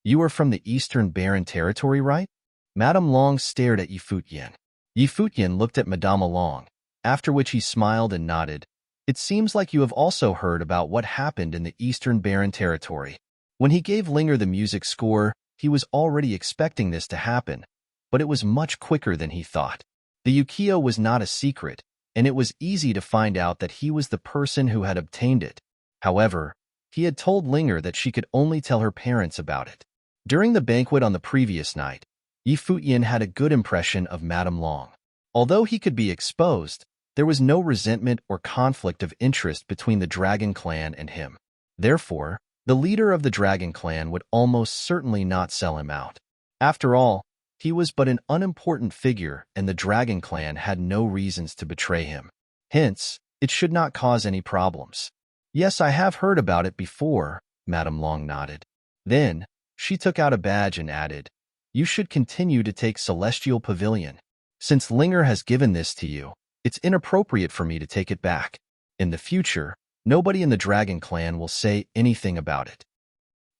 You are from the Eastern Barren Territory, right?" Madame Long stared at Yi Futian. Yi Futian looked at Madame Long, after which he smiled and nodded. "It seems like you have also heard about what happened in the Eastern Barren Territory." When he gave Linger the music score, he was already expecting this to happen, but it was much quicker than he thought. The Ukiyo was not a secret, and it was easy to find out that he was the person who had obtained it. However, he had told Linger that she could only tell her parents about it. During the banquet on the previous night, Yi Futian had a good impression of Madame Long. Although he could be exposed, there was no resentment or conflict of interest between the Dragon Clan and him. Therefore, the leader of the Dragon Clan would almost certainly not sell him out. After all, he was but an unimportant figure, and the Dragon Clan had no reasons to betray him. Hence, it should not cause any problems. "Yes, I have heard about it before," Madame Long nodded. Then, she took out a badge and added, "You should continue to take Celestial Pavilion. Since Linger has given this to you, it's inappropriate for me to take it back. In the future, nobody in the Dragon Clan will say anything about it."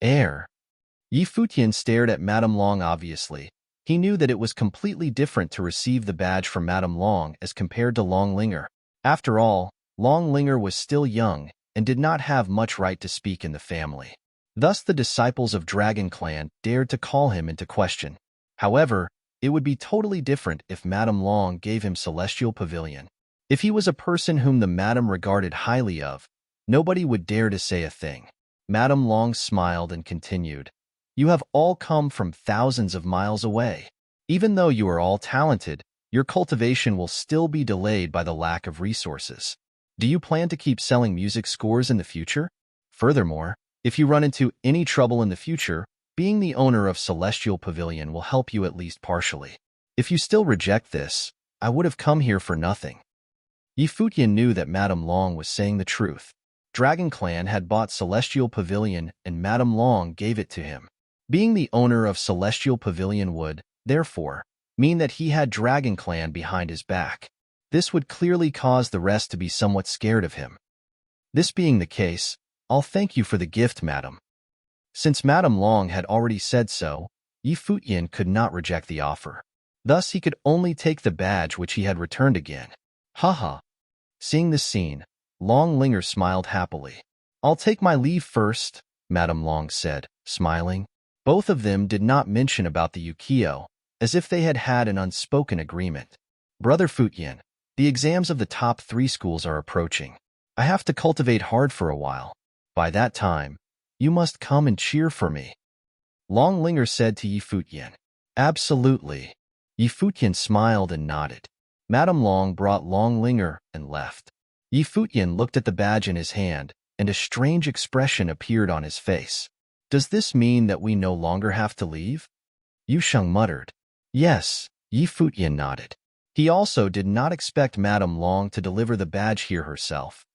Yi Futian stared at Madame Long obviously. He knew that it was completely different to receive the badge from Madame Long as compared to Long Linger. After all, Long Linger was still young and did not have much right to speak in the family. Thus the disciples of Dragon Clan dared to call him into question. However, it would be totally different if Madame Long gave him Celestial Pavilion. If he was a person whom the Madame regarded highly of, nobody would dare to say a thing. Madame Long smiled and continued, "You have all come from thousands of miles away. Even though you are all talented, your cultivation will still be delayed by the lack of resources. Do you plan to keep selling music scores in the future? Furthermore, if you run into any trouble in the future, being the owner of Celestial Pavilion will help you at least partially. If you still reject this, I would have come here for nothing." Yi Futian knew that Madame Long was saying the truth. Dragon Clan had bought Celestial Pavilion and Madame Long gave it to him. Being the owner of Celestial Pavilion would, therefore, mean that he had Dragon Clan behind his back. This would clearly cause the rest to be somewhat scared of him. "This being the case, I'll thank you for the gift, madam." Since Madame Long had already said so, Yi Futian could not reject the offer. Thus he could only take the badge which he had returned again. Haha. Seeing this scene, Long Linger smiled happily. "I'll take my leave first," Madame Long said, smiling. Both of them did not mention about the Ukiyo, as if they had had an unspoken agreement. "Brother Futian, the exams of the top 3 schools are approaching. I have to cultivate hard for a while. By that time, you must come and cheer for me," Long Linger said to Yi Futian. "Absolutely." Yi Futian smiled and nodded. Madame Long brought Long Linger and left. Yi Futian looked at the badge in his hand, and a strange expression appeared on his face. "Does this mean that we no longer have to leave?" Yu Sheng muttered. "Yes," Yi Futian nodded. He also did not expect Madame Long to deliver the badge here herself.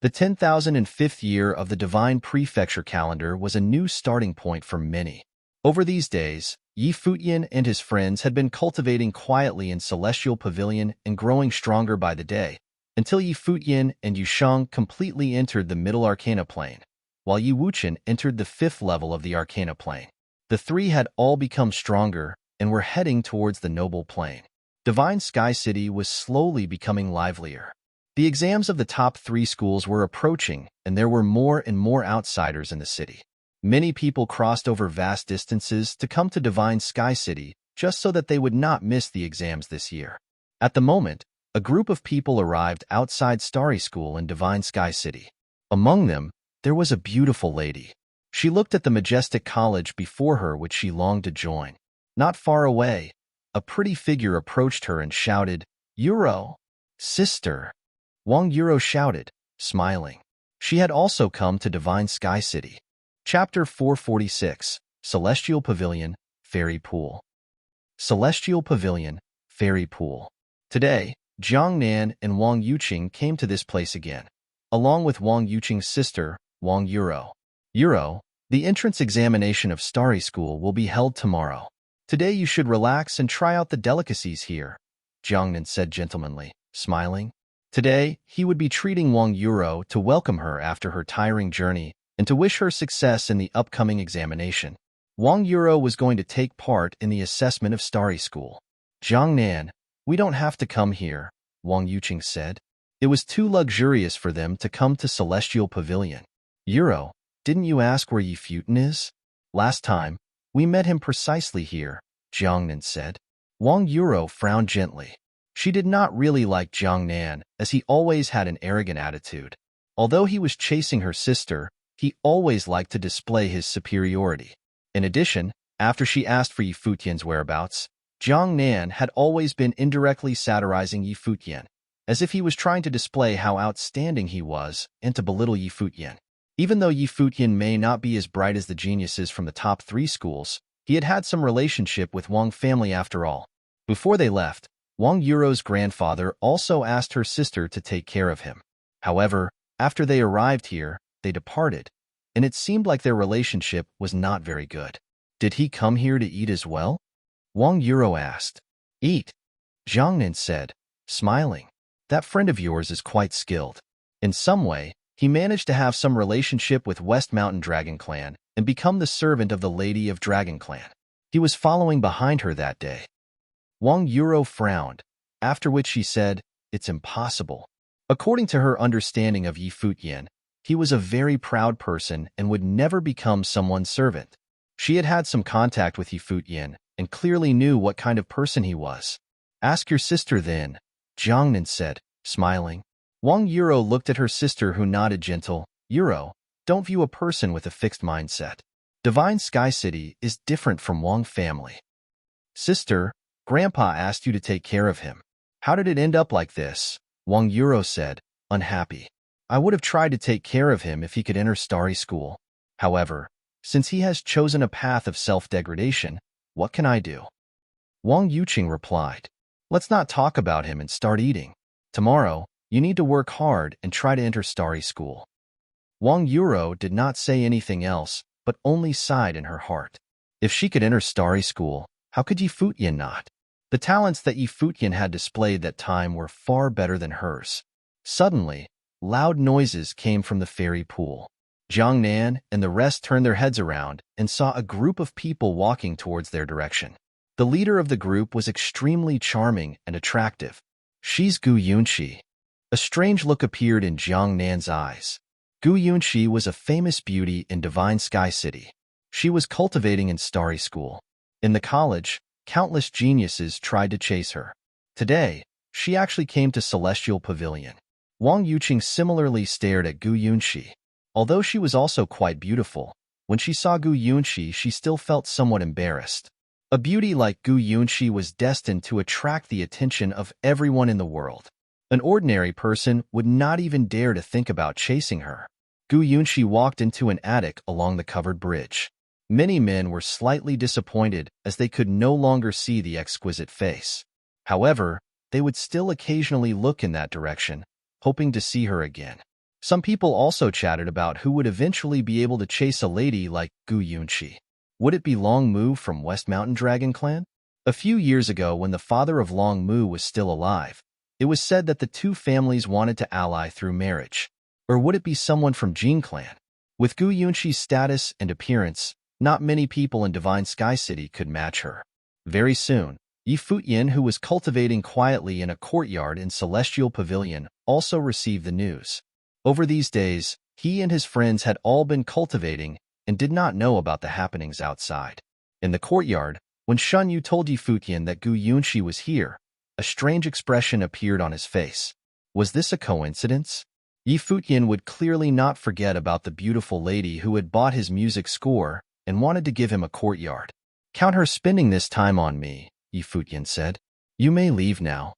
The 10,005th year of the Divine Prefecture calendar was a new starting point for many. Over these days, Yi Futian and his friends had been cultivating quietly in Celestial Pavilion and growing stronger by the day, until Yi Futian and Yu Sheng completely entered the Middle Arcana Plane, while Yi Wuchen entered the 5th level of the Arcana Plane. The three had all become stronger and were heading towards the Noble Plane. Divine Sky City was slowly becoming livelier. The exams of the top 3 schools were approaching, and there were more and more outsiders in the city. Many people crossed over vast distances to come to Divine Sky City just so that they would not miss the exams this year. At the moment, a group of people arrived outside Starry School in Divine Sky City. Among them, there was a beautiful lady. She looked at the majestic college before her which she longed to join. Not far away, a pretty figure approached her and shouted, "Euro, sister." Wang Euro shouted, smiling. She had also come to Divine Sky City. Chapter 446, Celestial Pavilion, Fairy Pool. Celestial Pavilion, Fairy Pool. Today, Jiang Nan and Wang Yuqing came to this place again, along with Wang Yuqing's sister, Wang Yuro. Yuro, the entrance examination of Starry School will be held tomorrow. Today you should relax and try out the delicacies here, Jiang Nan said gentlemanly, smiling. Today, he would be treating Wang Yuro to welcome her after her tiring journey and to wish her success in the upcoming examination. Wang Yuro was going to take part in the assessment of Starry School. Jiang Nan, we don't have to come here, Wang Yuqing said. It was too luxurious for them to come to Celestial Pavilion. Yuro, didn't you ask where Yi Futian is? Last time, we met him precisely here, Jiang Nan said. Wang Yuro frowned gently. She did not really like Jiang Nan, as he always had an arrogant attitude. Although he was chasing her sister, he always liked to display his superiority. In addition, after she asked for Yi Futian's whereabouts, Jiang Nan had always been indirectly satirizing Yi Futian, as if he was trying to display how outstanding he was and to belittle Yi Futian. Even though Yi Futian may not be as bright as the geniuses from the top 3 schools, he had had some relationship with Wang family after all. Before they left, Wang Yuro's grandfather also asked her sister to take care of him. However, after they arrived here, they departed, and it seemed like their relationship was not very good. Did he come here to eat as well? Wang Yuro asked. Eat? Jiang Nan said, smiling. That friend of yours is quite skilled. In some way, he managed to have some relationship with West Mountain Dragon Clan and become the servant of the Lady of Dragon Clan. He was following behind her that day. Wang Yuro frowned, after which she said, it's impossible. According to her understanding of Yi Futian, he was a very proud person and would never become someone's servant. She had had some contact with Yi Futian and clearly knew what kind of person he was. Ask your sister then, Jiang Nan said, smiling. Wang Yuro looked at her sister who nodded gentle. Yuro, don't view a person with a fixed mindset. Divine Sky City is different from Wang family. Sister, Grandpa asked you to take care of him. How did it end up like this? Wang Yuro said, unhappy. I would have tried to take care of him if he could enter Starry School. However, since he has chosen a path of self-degradation, what can I do? Wang Yuqing replied, let's not talk about him and start eating. Tomorrow, you need to work hard and try to enter Starry School. Wang Yuro did not say anything else, but only sighed in her heart. If she could enter Starry School, how could Yi Futian not? The talents that Yi Futian had displayed that time were far better than hers. Suddenly, loud noises came from the fairy pool. Jiang Nan and the rest turned their heads around and saw a group of people walking towards their direction. The leader of the group was extremely charming and attractive. She's Gu Yunxi. A strange look appeared in Jiang Nan's eyes. Gu Yunxi was a famous beauty in Divine Sky City. She was cultivating in Starry School. In the college, countless geniuses tried to chase her. Today, she actually came to Celestial Pavilion. Wang Yuqing similarly stared at Gu Yunxi. Although she was also quite beautiful, when she saw Gu Yunxi, she still felt somewhat embarrassed. A beauty like Gu Yunxi was destined to attract the attention of everyone in the world. An ordinary person would not even dare to think about chasing her. Gu Yunxi walked into an attic along the covered bridge. Many men were slightly disappointed as they could no longer see the exquisite face. However, they would still occasionally look in that direction, hoping to see her again. Some people also chatted about who would eventually be able to chase a lady like Gu Yunxi. Would it be Long Mu from West Mountain Dragon Clan? A few years ago, when the father of Long Mu was still alive, it was said that the two families wanted to ally through marriage. Or would it be someone from Jin Clan? With Gu Yunxi's status and appearance, not many people in Divine Sky City could match her. Very soon, Yi Futian, who was cultivating quietly in a courtyard in Celestial Pavilion, also received the news. Over these days, he and his friends had all been cultivating and did not know about the happenings outside. In the courtyard, when Shun Yu told Yi Futian that Gu Yunxi was here, a strange expression appeared on his face. Was this a coincidence? Yi Futian would clearly not forget about the beautiful lady who had bought his music score and wanted to give him a courtyard. Count her spending this time on me, Yi Futian said. You may leave now.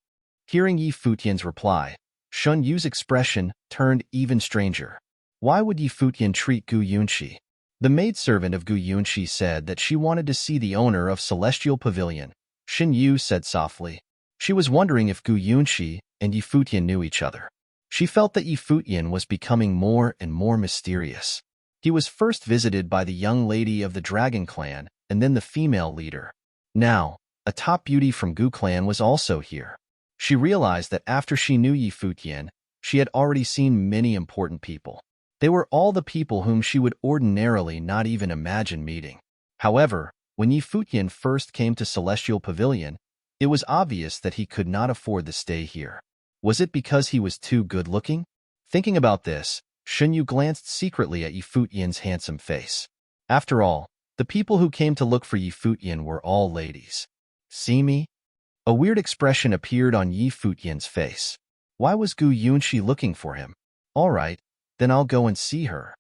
Hearing Yi Futian's reply, Shun Yu's expression turned even stranger. Why would Yi Futian treat Gu Yunxi? The maidservant of Gu Yunshi said that she wanted to see the owner of Celestial Pavilion. Xin Yu said softly. She was wondering if Gu Yunshi and Yi Futian knew each other. She felt that Yi Futian was becoming more and more mysterious. He was first visited by the young lady of the Dragon Clan and then the female leader. Now, a top beauty from Gu Clan was also here. She realized that after she knew Yi Futian, she had already seen many important people. They were all the people whom she would ordinarily not even imagine meeting. However, when Yi Futian first came to Celestial Pavilion, it was obvious that he could not afford to stay here. Was it because he was too good-looking? Thinking about this, Xin Yu glanced secretly at Yi Futian's handsome face. After all, the people who came to look for Yi Futian were all ladies. See me? A weird expression appeared on Yi Futian's face. Why was Gu Yunshi looking for him? All right, then I'll go and see her.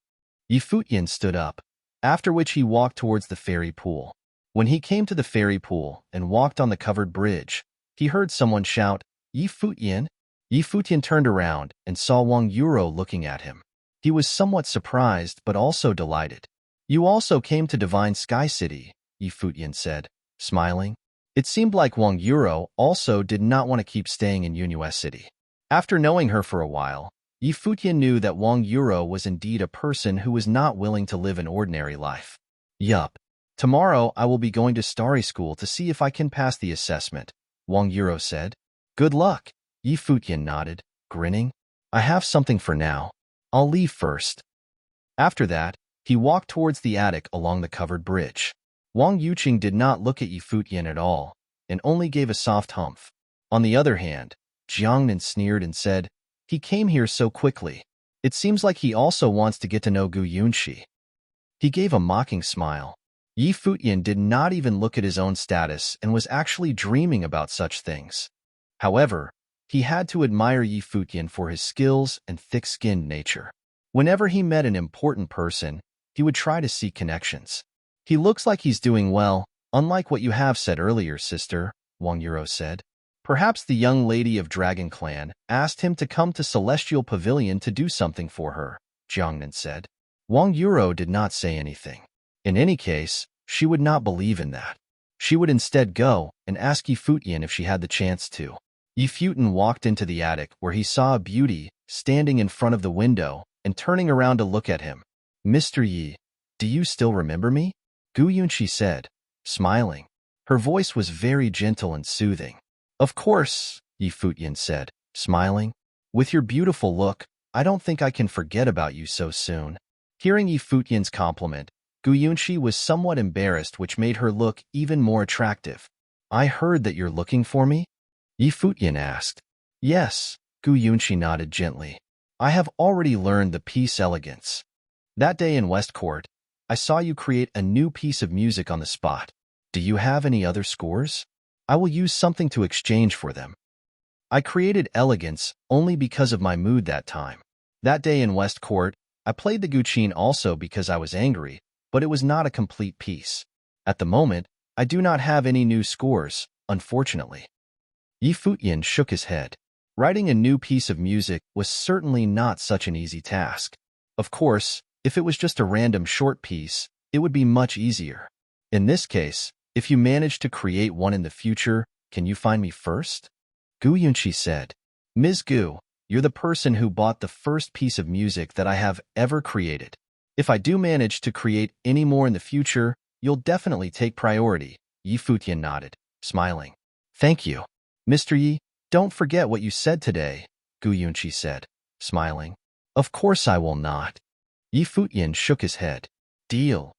Yi Futian stood up, after which he walked towards the fairy pool. When he came to the fairy pool and walked on the covered bridge, he heard someone shout, Yi Futian? Yi Futian turned around and saw Wang Yuro looking at him. He was somewhat surprised but also delighted. You also came to Divine Sky City, Yi Futian said, smiling. It seemed like Wang Yuro also did not want to keep staying in Yunhua City. After knowing her for a while, Yi Futian knew that Wang Yuro was indeed a person who was not willing to live an ordinary life. Yup. Tomorrow I will be going to Starry School to see if I can pass the assessment, Wang Yuro said. Good luck, Yi Futian nodded, grinning. I have something for now. I'll leave first. After that, he walked towards the attic along the covered bridge. Wang Yuqing did not look at Yi Futian at all, and only gave a soft humph. On the other hand, Jiangnan sneered and said, he came here so quickly. It seems like he also wants to get to know Gu Yunshi. He gave a mocking smile. Yi Futian did not even look at his own status and was actually dreaming about such things. However, he had to admire Yi Futian for his skills and thick-skinned nature. Whenever he met an important person, he would try to seek connections. He looks like he's doing well, unlike what you have said earlier, sister, Wang Yuro said. Perhaps the young lady of Dragon Clan asked him to come to Celestial Pavilion to do something for her, Jiangnan said. Wang Yuro did not say anything. In any case, she would not believe in that. She would instead go and ask Yi Futian if she had the chance to. Yi Futian walked into the attic where he saw a beauty standing in front of the window and turning around to look at him. Mr. Yi, do you still remember me? Gu Yunshi said, smiling. Her voice was very gentle and soothing. Of course, Yi Futian said, smiling. With your beautiful look, I don't think I can forget about you so soon. Hearing Yi Futian's compliment, Gu Yunshi was somewhat embarrassed, which made her look even more attractive. I heard that you're looking for me? Yi Futian asked. Yes, Gu Yunshi nodded gently. I have already learned the piece elegance. That day in West Court, I saw you create a new piece of music on the spot. Do you have any other scores? I will use something to exchange for them. I created elegance only because of my mood that time. That day in West Court, I played the guqin also because I was angry, but it was not a complete piece. At the moment, I do not have any new scores, unfortunately. Yi Futian shook his head. Writing a new piece of music was certainly not such an easy task. Of course, if it was just a random short piece, it would be much easier. In this case, if you manage to create one in the future, can you find me first? Gu Yunshi said. Ms. Gu, you're the person who bought the first piece of music that I have ever created. If I do manage to create any more in the future, you'll definitely take priority, Yi Futian nodded, smiling. Thank you. Mr. Yi, don't forget what you said today, Gu Yunshi said, smiling. Of course I will not. Yi Futian shook his head. Deal.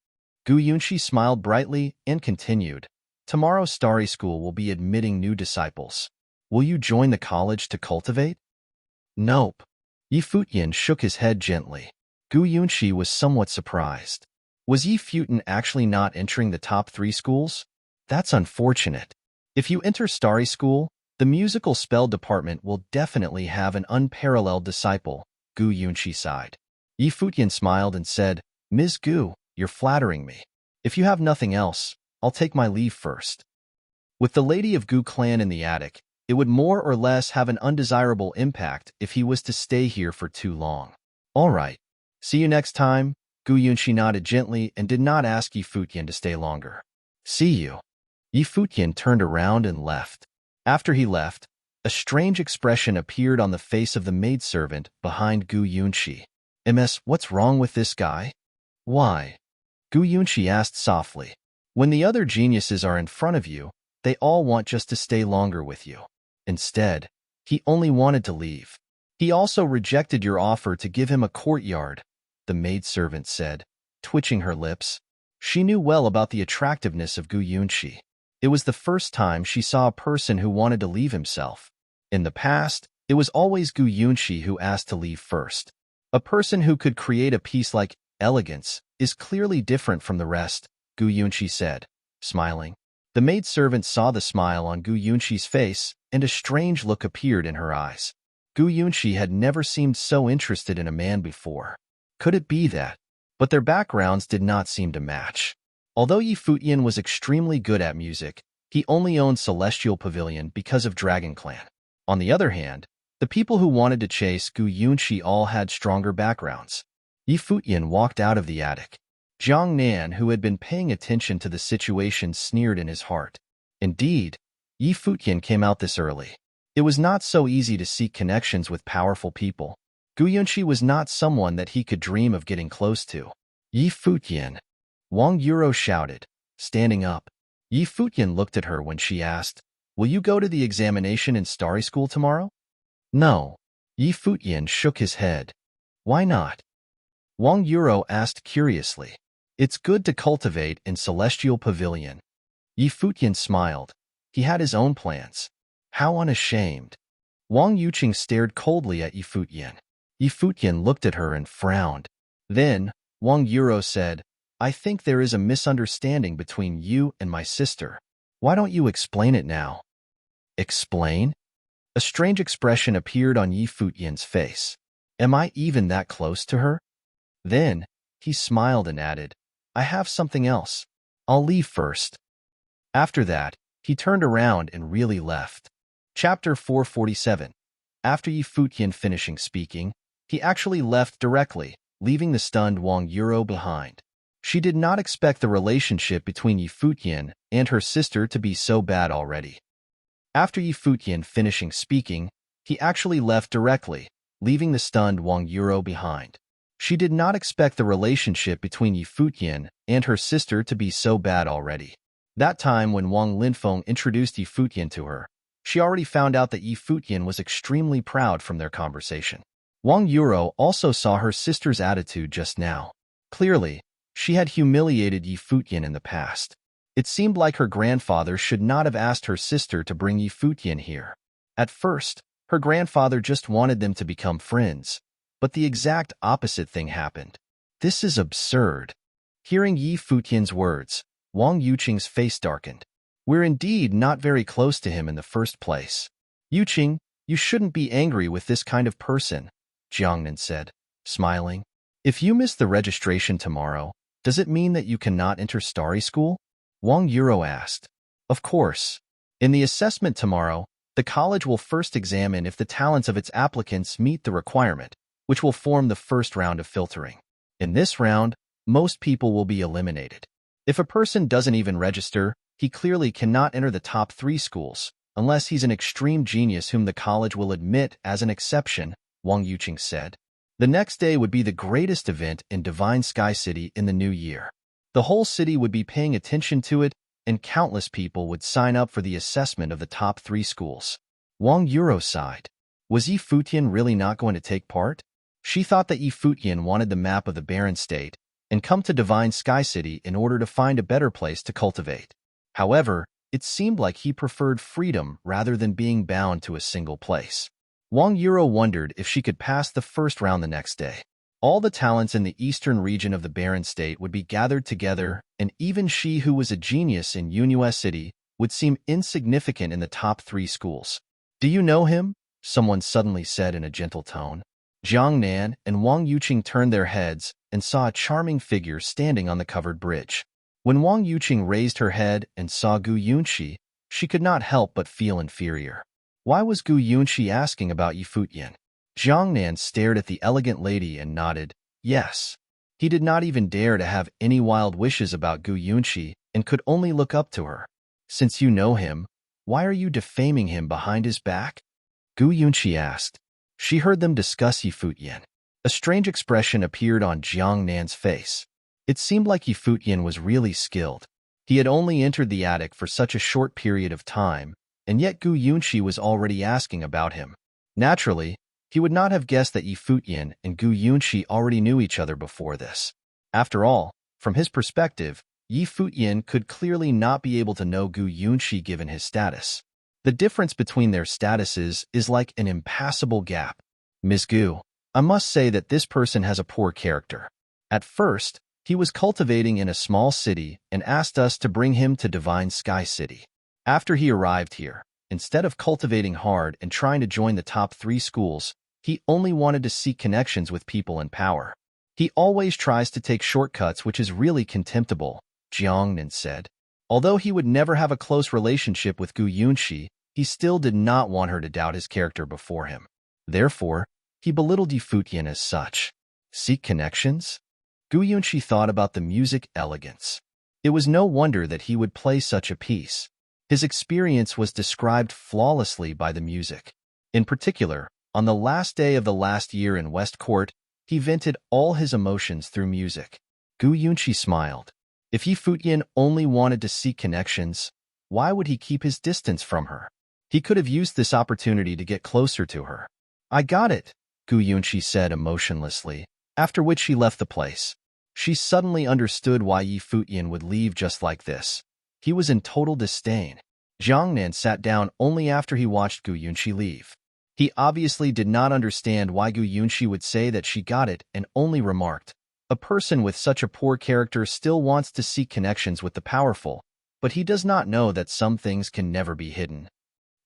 Gu Yunshi smiled brightly and continued. Tomorrow Starry School will be admitting new disciples. Will you join the college to cultivate? Nope. Yi Futian shook his head gently. Gu Yunshi was somewhat surprised. Was Yi Futian actually not entering the top 3 schools? That's unfortunate. If you enter Starry School, the musical spell department will definitely have an unparalleled disciple, Gu Yunshi sighed. Yi Futian smiled and said, Ms. Gu, you're flattering me. If you have nothing else, I'll take my leave first. With the lady of Gu clan in the attic, it would more or less have an undesirable impact if he was to stay here for too long. All right. See you next time, Gu Yunxi nodded gently and did not ask Yi Futian to stay longer. See you. Yi Futian turned around and left. After he left, a strange expression appeared on the face of the maidservant behind Gu Yunxi. MS, what's wrong with this guy? Why? Gu Yunxi asked softly. When the other geniuses are in front of you, they all want just to stay longer with you. Instead, he only wanted to leave. He also rejected your offer to give him a courtyard, the maidservant said, twitching her lips. She knew well about the attractiveness of Gu Yunxi. It was the first time she saw a person who wanted to leave himself. In the past, it was always Gu Yunxi who asked to leave first. A person who could create a piece like elegance is clearly different from the rest, Gu Yunxi said, smiling. The maidservant saw the smile on Gu Yunxi's face, and a strange look appeared in her eyes. Gu Yunxi had never seemed so interested in a man before. Could it be that? But their backgrounds did not seem to match. Although Yi Futian was extremely good at music, he only owned Celestial Pavilion because of Dragon Clan. On the other hand, the people who wanted to chase Gu Yunxi all had stronger backgrounds. Yi Futian walked out of the attic. Jiang Nan, who had been paying attention to the situation, sneered in his heart. Indeed, Yi Futian came out this early. It was not so easy to seek connections with powerful people. Gu Yunxi was not someone that he could dream of getting close to. Yi Futian, Wang Yuro shouted, standing up. Yi Futian looked at her when she asked, will you go to the examination in Starry School tomorrow? No. Yi Futian shook his head. Why not? Wang Yuro asked curiously. It's good to cultivate in Celestial Pavilion. Yi Futian smiled. He had his own plans. How unashamed. Wang Yuqing stared coldly at Yi Futian. Yi Futian looked at her and frowned. Then, Wang Yuro said, I think there is a misunderstanding between you and my sister. Why don't you explain it now? Explain? A strange expression appeared on Yi Futian's face. Am I even that close to her? Then, he smiled and added, I have something else. I'll leave first. After that, he turned around and really left. Chapter 447. After Yi Futian finishing speaking, he actually left directly, leaving the stunned Wang Yuro behind. She did not expect the relationship between Yi Futian and her sister to be so bad already. After Yi Futian finishing speaking, he actually left directly, leaving the stunned Wang Yuro behind. She did not expect the relationship between Yi Futian and her sister to be so bad already. That time when Wang Linfeng introduced Yi Futian to her, she already found out that Yi Futian was extremely proud from their conversation. Wang Yuro also saw her sister's attitude just now. Clearly, she had humiliated Yi Futian in the past. It seemed like her grandfather should not have asked her sister to bring Yi Futian here. At first, her grandfather just wanted them to become friends, but the exact opposite thing happened. This is absurd. Hearing Yi Futian's words, Wang Yuqing's face darkened. We're indeed not very close to him in the first place. Yuqing, you shouldn't be angry with this kind of person, Jiangnan said, smiling. If you miss the registration tomorrow, does it mean that you cannot enter Starry School? Wang Yuro asked. Of course. In the assessment tomorrow, the college will first examine if the talents of its applicants meet the requirement, which will form the first round of filtering. In this round, most people will be eliminated. If a person doesn't even register, he clearly cannot enter the top 3 schools, unless he's an extreme genius whom the college will admit as an exception, Wang Yuqing said. The next day would be the greatest event in Divine Sky City in the new year. The whole city would be paying attention to it, and countless people would sign up for the assessment of the top 3 schools. Wang Yuro sighed. Was Yi Futian really not going to take part? She thought that Yi Futian wanted the map of the barren state and come to Divine Sky City in order to find a better place to cultivate. However, it seemed like he preferred freedom rather than being bound to a single place. Wang Yuro wondered if she could pass the first round the next day. All the talents in the eastern region of the barren state would be gathered together, and even she who was a genius in Yunhua City would seem insignificant in the top 3 schools. Do you know him? Someone suddenly said in a gentle tone. Jiang Nan and Wang Yuqing turned their heads and saw a charming figure standing on the covered bridge. When Wang Yuqing raised her head and saw Gu Yunxi, she could not help but feel inferior. Why was Gu Yunxi asking about Yi Futian? Jiang Nan stared at the elegant lady and nodded, yes. He did not even dare to have any wild wishes about Gu Yunxi and could only look up to her. Since you know him, why are you defaming him behind his back? Gu Yunxi asked. She heard them discuss Yi Futian. A strange expression appeared on Jiang Nan's face. It seemed like Yi Futian was really skilled. He had only entered the attic for such a short period of time, and yet Gu Yunxi was already asking about him. Naturally, he would not have guessed that Yi Futian and Gu Yunxi already knew each other before this. After all, from his perspective, Yi Futian could clearly not be able to know Gu Yunxi given his status. The difference between their statuses is like an impassable gap. Ms. Gu, I must say that this person has a poor character. At first, he was cultivating in a small city and asked us to bring him to Divine Sky City. After he arrived here, instead of cultivating hard and trying to join the top 3 schools, he only wanted to seek connections with people in power. He always tries to take shortcuts, which is really contemptible, Jiang Nan said. Although he would never have a close relationship with Gu Yunxi, he still did not want her to doubt his character before him. Therefore, he belittled Yi Futian as such. Seek connections? Gu Yunxi thought about the music elegance. It was no wonder that he would play such a piece. His experience was described flawlessly by the music. In particular, on the last day of the last year in West Court, he vented all his emotions through music. Gu Yunxi smiled. If Yi Futian only wanted to seek connections, why would he keep his distance from her? He could have used this opportunity to get closer to her. I got it, Gu Yunxi said emotionlessly, after which she left the place. She suddenly understood why Yi Futian would leave just like this. He was in total disdain. Jiang Nan sat down only after he watched Gu Yunxi leave. He obviously did not understand why Gu Yunxi would say that she got it and only remarked, a person with such a poor character still wants to seek connections with the powerful, but he does not know that some things can never be hidden.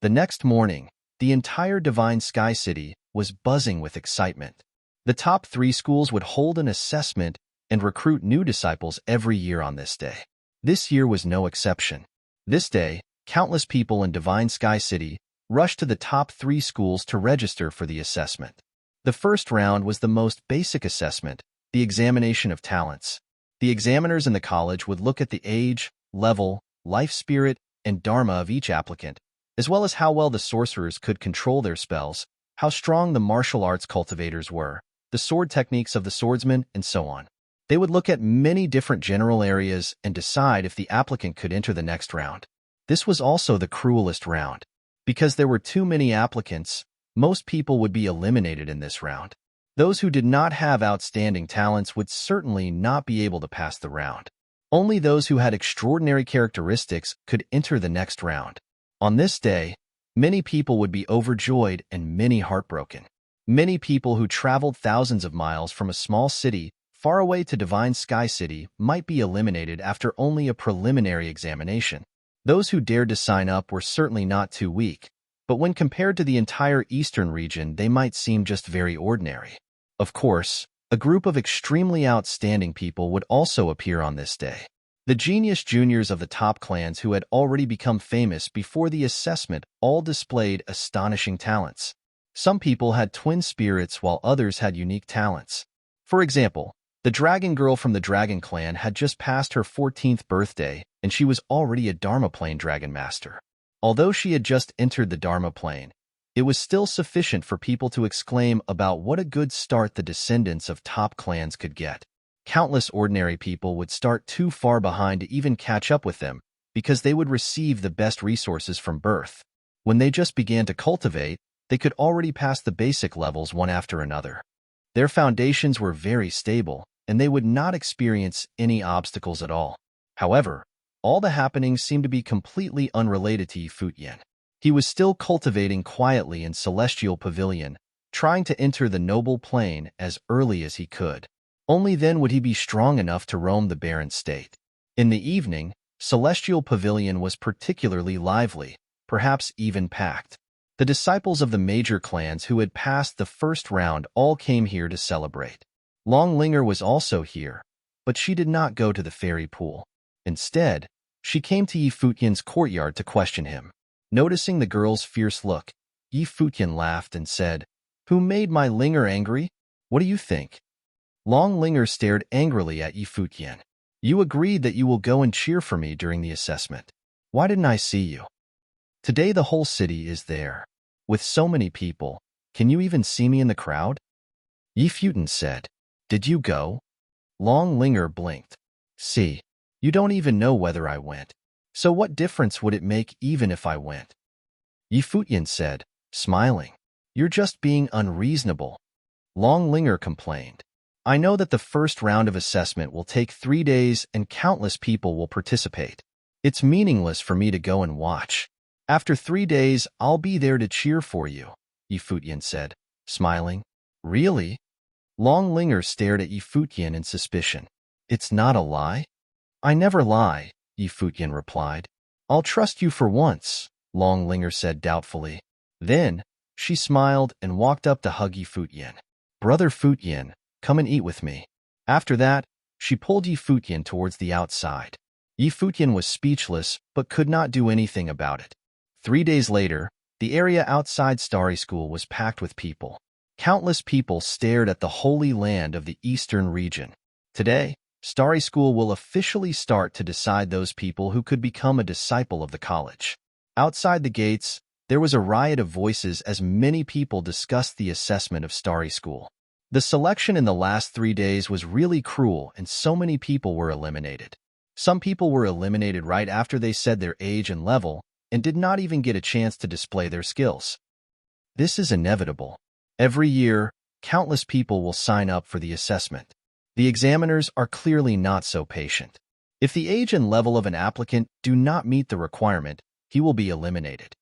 The next morning, the entire Divine Sky City was buzzing with excitement. The top 3 schools would hold an assessment and recruit new disciples every year on this day. This year was no exception. This day, countless people in Divine Sky City rushed to the top 3 schools to register for the assessment. The first round was the most basic assessment, the examination of talents. The examiners in the college would look at the age, level, life spirit, and dharma of each applicant, as well as how well the sorcerers could control their spells, how strong the martial arts cultivators were, the sword techniques of the swordsman, and so on. They would look at many different general areas and decide if the applicant could enter the next round. This was also the cruelest round. Because there were too many applicants, most people would be eliminated in this round. Those who did not have outstanding talents would certainly not be able to pass the round. Only those who had extraordinary characteristics could enter the next round. On this day, many people would be overjoyed and many heartbroken. Many people who traveled thousands of miles from a small city far away to Divine Sky City might be eliminated after only a preliminary examination. Those who dared to sign up were certainly not too weak, but when compared to the entire eastern region, they might seem just very ordinary. Of course, a group of extremely outstanding people would also appear on this day. The genius juniors of the top clans who had already become famous before the assessment all displayed astonishing talents. Some people had twin spirits while others had unique talents. For example, the dragon girl from the dragon clan had just passed her 14th birthday, and she was already a Dharma Plane Dragon Master. Although she had just entered the Dharma Plane, it was still sufficient for people to exclaim about what a good start the descendants of top clans could get. Countless ordinary people would start too far behind to even catch up with them, because they would receive the best resources from birth. When they just began to cultivate, they could already pass the basic levels one after another. Their foundations were very stable, and they would not experience any obstacles at all. However, all the happenings seemed to be completely unrelated to Yi Futian. He was still cultivating quietly in Celestial Pavilion, trying to enter the noble plane as early as he could. Only then would he be strong enough to roam the barren state. In the evening, Celestial Pavilion was particularly lively, perhaps even packed. The disciples of the major clans who had passed the first round all came here to celebrate. Long Linger was also here, but she did not go to the fairy pool. Instead, she came to Yi Futian's courtyard to question him. Noticing the girl's fierce look, Yi Futian laughed and said, "Who made my Linger angry? What do you think?" Long Linger stared angrily at Futian. You agreed that you will go and cheer for me during the assessment. Why didn't I see you? Today the whole city is there. With so many people, can you even see me in the crowd? Futian said. Did you go? Long Linger blinked. See, you don't even know whether I went. So what difference would it make even if I went? Futian said, smiling. You're just being unreasonable. Long Linger complained. I know that the first round of assessment will take 3 days and countless people will participate. It's meaningless for me to go and watch. After 3 days, I'll be there to cheer for you, Futian said, smiling. Really? Long Linger stared at Futian in suspicion. It's not a lie? I never lie, Futian replied. I'll trust you for once, Long Linger said doubtfully. Then, she smiled and walked up to hug Futian. Brother Futian, come and eat with me. After that, she pulled Futian towards the outside. Futian was speechless but could not do anything about it. 3 days later, the area outside Starry School was packed with people. Countless people stared at the holy land of the eastern region. Today, Starry School will officially start to decide those people who could become a disciple of the college. Outside the gates, there was a riot of voices as many people discussed the assessment of Starry School. The selection in the last 3 days was really cruel and so many people were eliminated. Some people were eliminated right after they said their age and level and did not even get a chance to display their skills. This is inevitable. Every year, countless people will sign up for the assessment. The examiners are clearly not so patient. If the age and level of an applicant do not meet the requirement, he will be eliminated.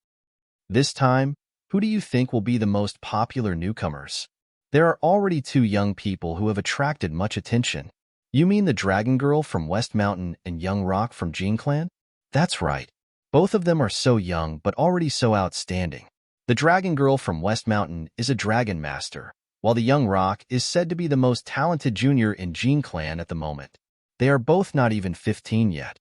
This time, who do you think will be the most popular newcomers? There are already 2 young people who have attracted much attention. You mean the Dragon Girl from West Mountain and Young Rock from Jean Clan? That's right. Both of them are so young but already so outstanding. The Dragon Girl from West Mountain is a Dragon Master, while the Young Rock is said to be the most talented junior in Jean Clan at the moment. They are both not even 15 yet.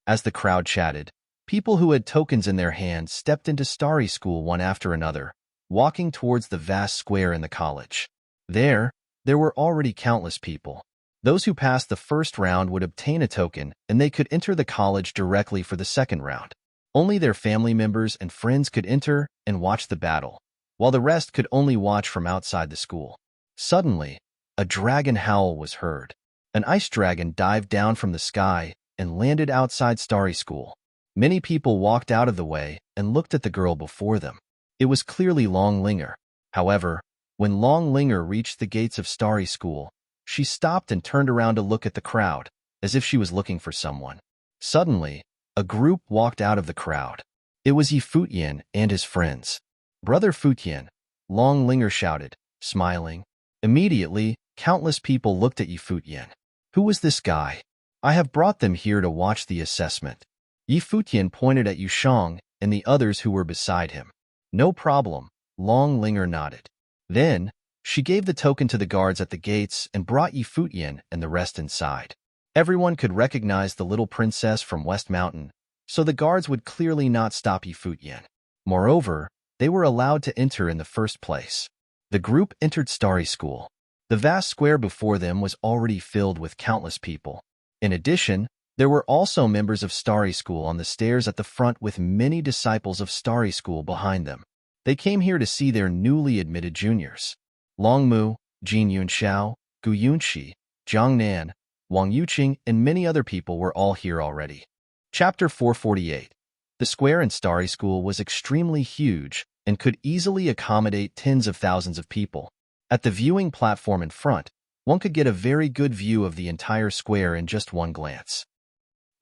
As the crowd chatted, people who had tokens in their hands stepped into Starry School one after another, walking towards the vast square in the college. There were already countless people. Those who passed the first round would obtain a token, and they could enter the college directly for the second round. Only their family members and friends could enter and watch the battle, while the rest could only watch from outside the school. Suddenly, a dragon howl was heard. An ice dragon dived down from the sky and landed outside Starry School. Many people walked out of the way and looked at the girl before them. It was clearly Long Linger. However, when Long Linger reached the gates of Starry School, she stopped and turned around to look at the crowd, as if she was looking for someone. Suddenly, a group walked out of the crowd. It was Futian and his friends. Brother Futian, Long Linger shouted, smiling. Immediately, countless people looked at Futian. Who was this guy? I have brought them here to watch the assessment. Futian pointed at Yushang and the others who were beside him. No problem, Long Linger nodded. Then, she gave the token to the guards at the gates and brought Futian and the rest inside. Everyone could recognize the little princess from West Mountain, so the guards would clearly not stop Futian. Moreover, they were allowed to enter in the first place. The group entered Starry School. The vast square before them was already filled with countless people. In addition, there were also members of Starry School on the stairs at the front with many disciples of Starry School behind them. They came here to see their newly admitted juniors. Long Mu, Jin Yunxiao, Gu Yunxi, Zhang Nan, Wang Yuqing, and many other people were all here already. Chapter 448. The square in Starry School was extremely huge and could easily accommodate tens of thousands of people. At the viewing platform in front, one could get a very good view of the entire square in just one glance.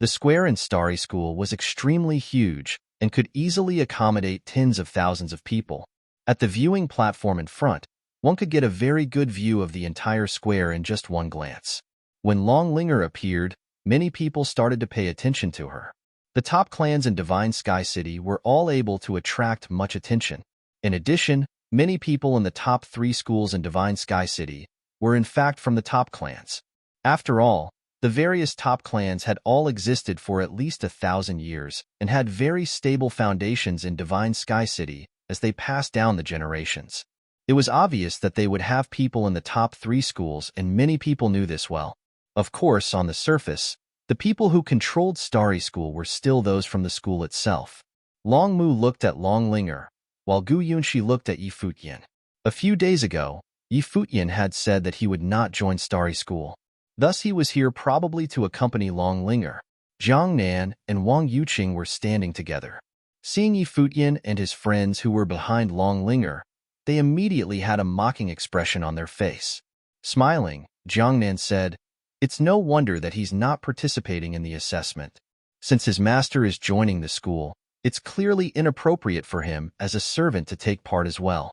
The square in Starry School was extremely huge and could easily accommodate tens of thousands of people. At the viewing platform in front, one could get a very good view of the entire square in just one glance. When Long Linger appeared, many people started to pay attention to her. The top clans in Divine Sky City were all able to attract much attention. In addition, many people in the top 3 schools in Divine Sky City were in fact from the top clans. After all, the various top clans had all existed for at least 1,000 years and had very stable foundations in Divine Sky City as they passed down the generations. It was obvious that they would have people in the top 3 schools, and many people knew this well. Of course, on the surface, the people who controlled Starry School were still those from the school itself. Long Mu looked at Long Linger, while Gu Yunxi looked at Yi Futian. A few days ago, Yi Futian had said that he would not join Starry School. Thus he was here probably to accompany Long Linger. Jiang Nan and Wang Yuqing were standing together. Seeing Yi Futian and his friends who were behind Long Linger, they immediately had a mocking expression on their face. Smiling, Jiang Nan said, "It's no wonder that he's not participating in the assessment. Since his master is joining the school, it's clearly inappropriate for him as a servant to take part as well."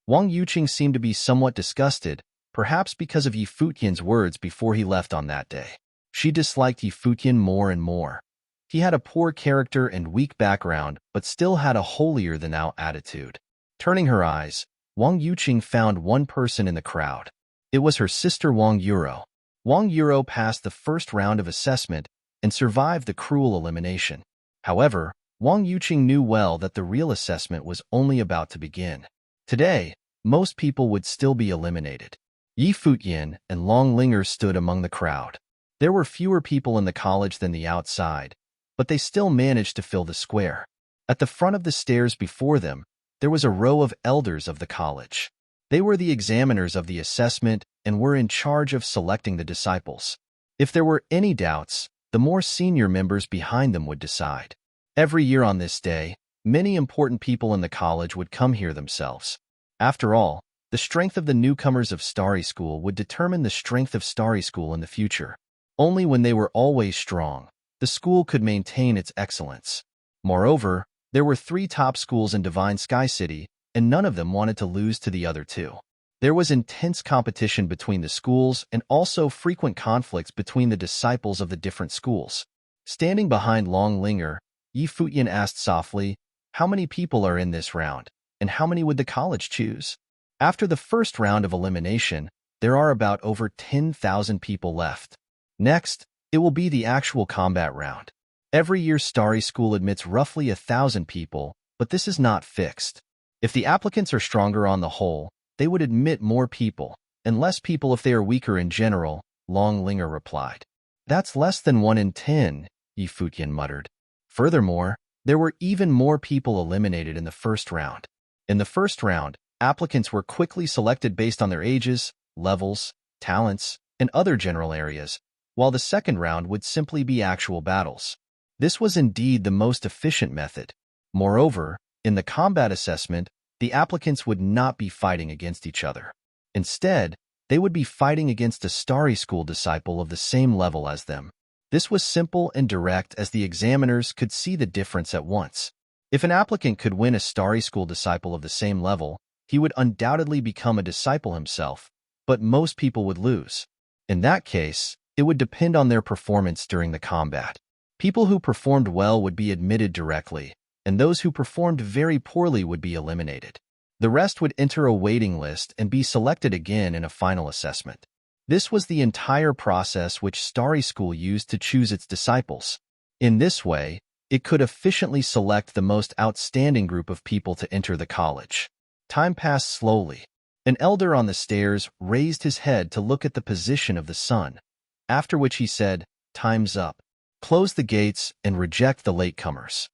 Wang Yuqing seemed to be somewhat disgusted, perhaps because of Yi Futian's words before he left on that day. She disliked Yi Futian more and more. He had a poor character and weak background, but still had a holier-than-thou attitude. Turning her eyes, Wang Yuqing found one person in the crowd. It was her sister Wang Yuro. Wang Yuro passed the first round of assessment and survived the cruel elimination. However, Wang Yuqing knew well that the real assessment was only about to begin. Today, most people would still be eliminated. Yi Futian and Long Linger stood among the crowd. There were fewer people in the college than the outside, but they still managed to fill the square. At the front of the stairs before them, there was a row of elders of the college. They were the examiners of the assessment and were in charge of selecting the disciples. If there were any doubts, the more senior members behind them would decide. Every year on this day, many important people in the college would come here themselves. After all, the strength of the newcomers of Starry School would determine the strength of Starry School in the future. Only when they were always strong, the school could maintain its excellence. Moreover, there were 3 top schools in Divine Sky City, and none of them wanted to lose to the other 2. There was intense competition between the schools and also frequent conflicts between the disciples of the different schools. Standing behind Long Linger, Yi Futian asked softly, "How many people are in this round, and how many would the college choose?" After the first round of elimination, there are about over 10,000 people left. Next, it will be the actual combat round. Every year Starry School admits roughly 1,000 people, but this is not fixed. If the applicants are stronger on the whole, they would admit more people, and less people if they are weaker in general, Long Linger replied. "That's less than 1 in 10, Yi Futian muttered. Furthermore, there were even more people eliminated in the first round. In the first round, applicants were quickly selected based on their ages, levels, talents, and other general areas, while the second round would simply be actual battles. This was indeed the most efficient method. Moreover, in the combat assessment, the applicants would not be fighting against each other. Instead, they would be fighting against a Starry School disciple of the same level as them. This was simple and direct as the examiners could see the difference at once. If an applicant could win a Starry School disciple of the same level, he would undoubtedly become a disciple himself, but most people would lose. In that case, it would depend on their performance during the combat. People who performed well would be admitted directly, and those who performed very poorly would be eliminated. The rest would enter a waiting list and be selected again in a final assessment. This was the entire process which Starry School used to choose its disciples. In this way, it could efficiently select the most outstanding group of people to enter the college. Time passed slowly. An elder on the stairs raised his head to look at the position of the sun, after which he said, "Time's up. Close the gates and reject the latecomers."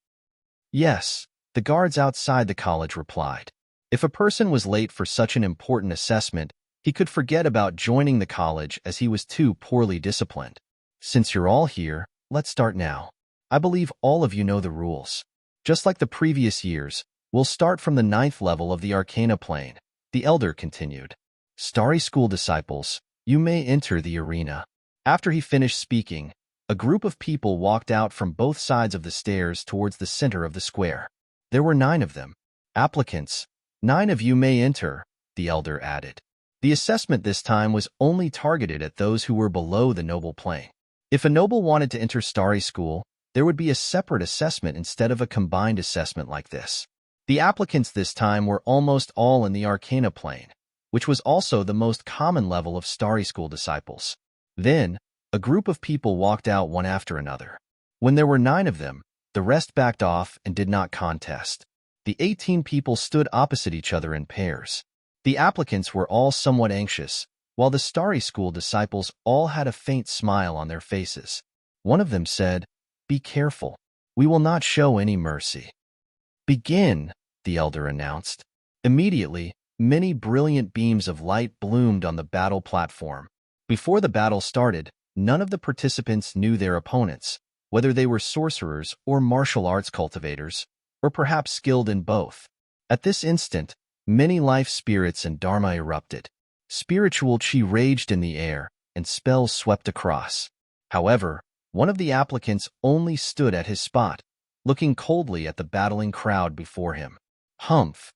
"Yes," the guards outside the college replied. If a person was late for such an important assessment, he could forget about joining the college as he was too poorly disciplined. "Since you're all here, let's start now. I believe all of you know the rules. Just like the previous years, we'll start from the 9th level of the Arcana Plane," the elder continued. "Starry School disciples, you may enter the arena." After he finished speaking, a group of people walked out from both sides of the stairs towards the center of the square. There were 9 of them. "Applicants, 9 of you may enter," the elder added. The assessment this time was only targeted at those who were below the noble plane. If a noble wanted to enter Starry School, there would be a separate assessment instead of a combined assessment like this. The applicants this time were almost all in the Arcana Plane, which was also the most common level of Starry School disciples. Then, a group of people walked out one after another. When there were 9 of them, the rest backed off and did not contest. The 18 people stood opposite each other in pairs. The applicants were all somewhat anxious, while the Starry School disciples all had a faint smile on their faces. One of them said, "Be careful. We will not show any mercy." "Begin," the elder announced. Immediately, many brilliant beams of light bloomed on the battle platform. Before the battle started, none of the participants knew their opponents, whether they were sorcerers or martial arts cultivators, or perhaps skilled in both. At this instant, many life spirits and dharma erupted. Spiritual chi raged in the air, and spells swept across. However, one of the applicants only stood at his spot, looking coldly at the battling crowd before him. Humph!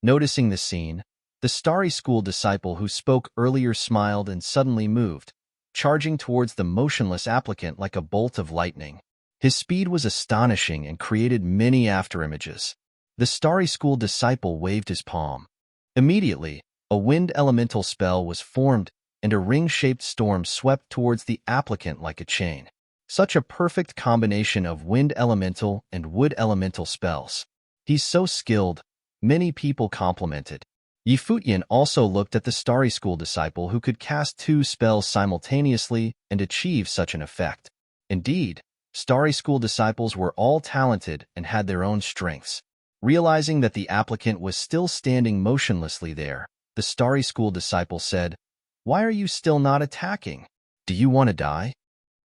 Noticing the scene, the Starry School disciple who spoke earlier smiled and suddenly moved, charging towards the motionless applicant like a bolt of lightning. His speed was astonishing and created many afterimages. The Starry School disciple waved his palm. Immediately, a wind elemental spell was formed, and a ring-shaped storm swept towards the applicant like a chain. Such a perfect combination of wind elemental and wood elemental spells. "He's so skilled," many people complimented. Futian also looked at the Starry School disciple who could cast 2 spells simultaneously and achieve such an effect. Indeed, Starry School disciples were all talented and had their own strengths. Realizing that the applicant was still standing motionlessly there, the Starry School disciple said, "Why are you still not attacking? Do you want to die?"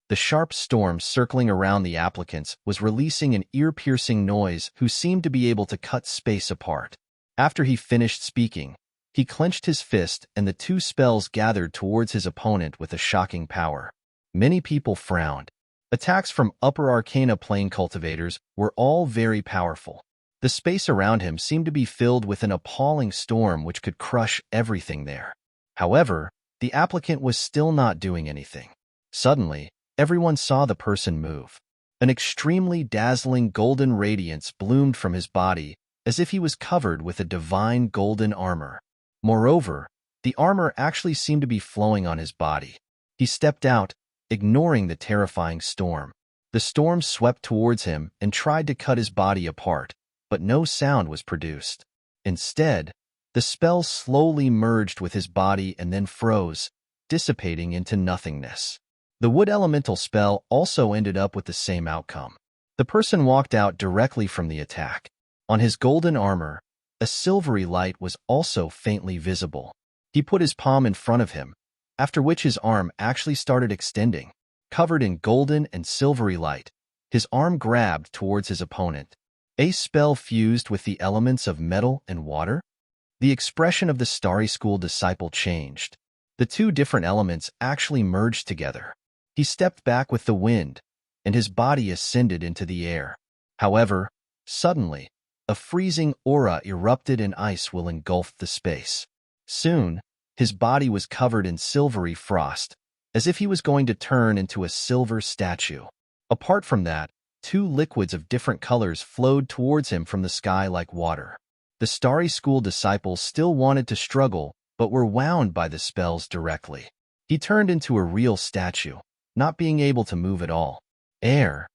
The sharp storm circling around the applicants was releasing an ear-piercing noise who seemed to be able to cut space apart. After he finished speaking, he clenched his fist and the 2 spells gathered towards his opponent with a shocking power. Many people frowned. Attacks from upper arcana plane cultivators were all very powerful. The space around him seemed to be filled with an appalling storm which could crush everything there. However, the applicant was still not doing anything. Suddenly, everyone saw the person move. An extremely dazzling golden radiance bloomed from his body, as if he was covered with a divine golden armor. Moreover, the armor actually seemed to be flowing on his body. He stepped out, ignoring the terrifying storm. The storm swept towards him and tried to cut his body apart, but no sound was produced. Instead, the spell slowly merged with his body and then froze, dissipating into nothingness. The wood elemental spell also ended up with the same outcome. The person walked out directly from the attack. On his golden armor, a silvery light was also faintly visible. He put his palm in front of him, after which his arm actually started extending. Covered in golden and silvery light, his arm grabbed towards his opponent. A spell fused with the elements of metal and water? The expression of the Starry School disciple changed. The 2 different elements actually merged together. He stepped back with the wind, and his body ascended into the air. However, suddenly, a freezing aura erupted and ice will engulfed the space. Soon, his body was covered in silvery frost, as if he was going to turn into a silver statue. Apart from that, 2 liquids of different colors flowed towards him from the sky like water. The Starry School disciples still wanted to struggle, but were wound by the spells directly. He turned into a real statue, not being able to move at all. Air.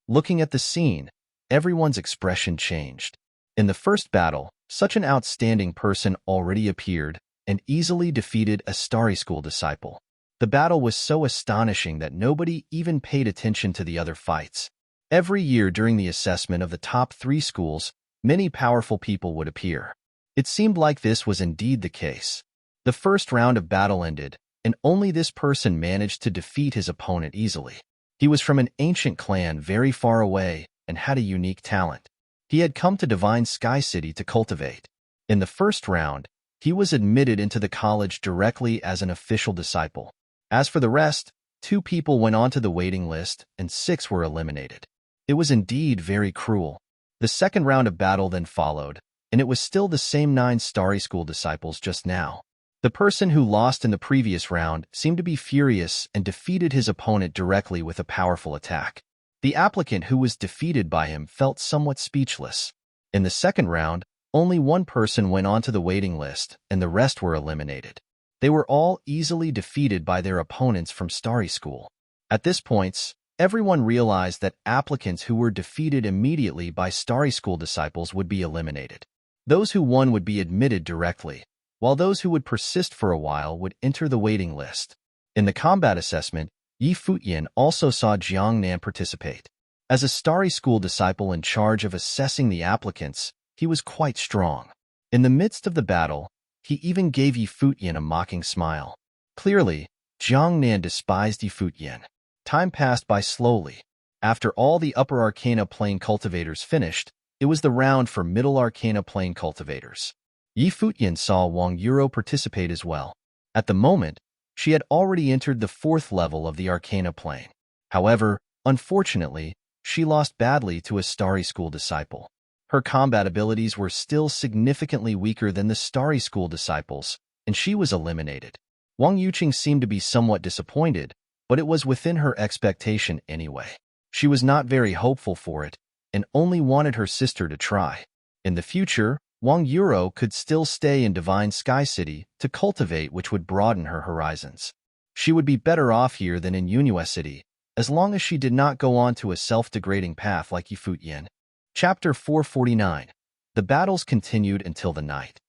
Looking at the scene, everyone's expression changed. In the first battle, such an outstanding person already appeared and easily defeated a Starry School disciple. The battle was so astonishing that nobody even paid attention to the other fights. Every year during the assessment of the top 3 schools, many powerful people would appear. It seemed like this was indeed the case. The first round of battle ended, and only this person managed to defeat his opponent easily. He was from an ancient clan very far away and had a unique talent. He had come to Divine Sky City to cultivate. In the first round, he was admitted into the college directly as an official disciple. As for the rest, 2 people went onto the waiting list and 6 were eliminated. It was indeed very cruel. The second round of battle then followed, and it was still the same 9 Starry School disciples just now. The person who lost in the previous round seemed to be furious and defeated his opponent directly with a powerful attack. The applicant who was defeated by him felt somewhat speechless. In the second round, only 1 person went onto the waiting list, and the rest were eliminated. They were all easily defeated by their opponents from Starry School. At this point, everyone realized that applicants who were defeated immediately by Starry School disciples would be eliminated. Those who won would be admitted directly, while those who would persist for a while would enter the waiting list. In the combat assessment, Yi Futian also saw Jiang Nan participate. As a Starry School disciple in charge of assessing the applicants, he was quite strong. In the midst of the battle, he even gave Yi Futian a mocking smile. Clearly, Jiang Nan despised Yi Futian. Time passed by slowly. After all the Upper Arcana Plane cultivators finished, it was the round for Middle Arcana Plane cultivators. Yi Futian saw Wang Yuro participate as well. At the moment, she had already entered the 4th level of the Arcana Plane. However, unfortunately, she lost badly to a Starry School disciple. Her combat abilities were still significantly weaker than the Starry School disciples, and she was eliminated. Wang Yuqing seemed to be somewhat disappointed, but it was within her expectation anyway. She was not very hopeful for it, and only wanted her sister to try. In the future, Wang Yuro could still stay in Divine Sky City to cultivate, which would broaden her horizons. She would be better off here than in Yunhua City, as long as she did not go on to a self-degrading path like Yi Futian. Chapter 449. The battles continued until the night.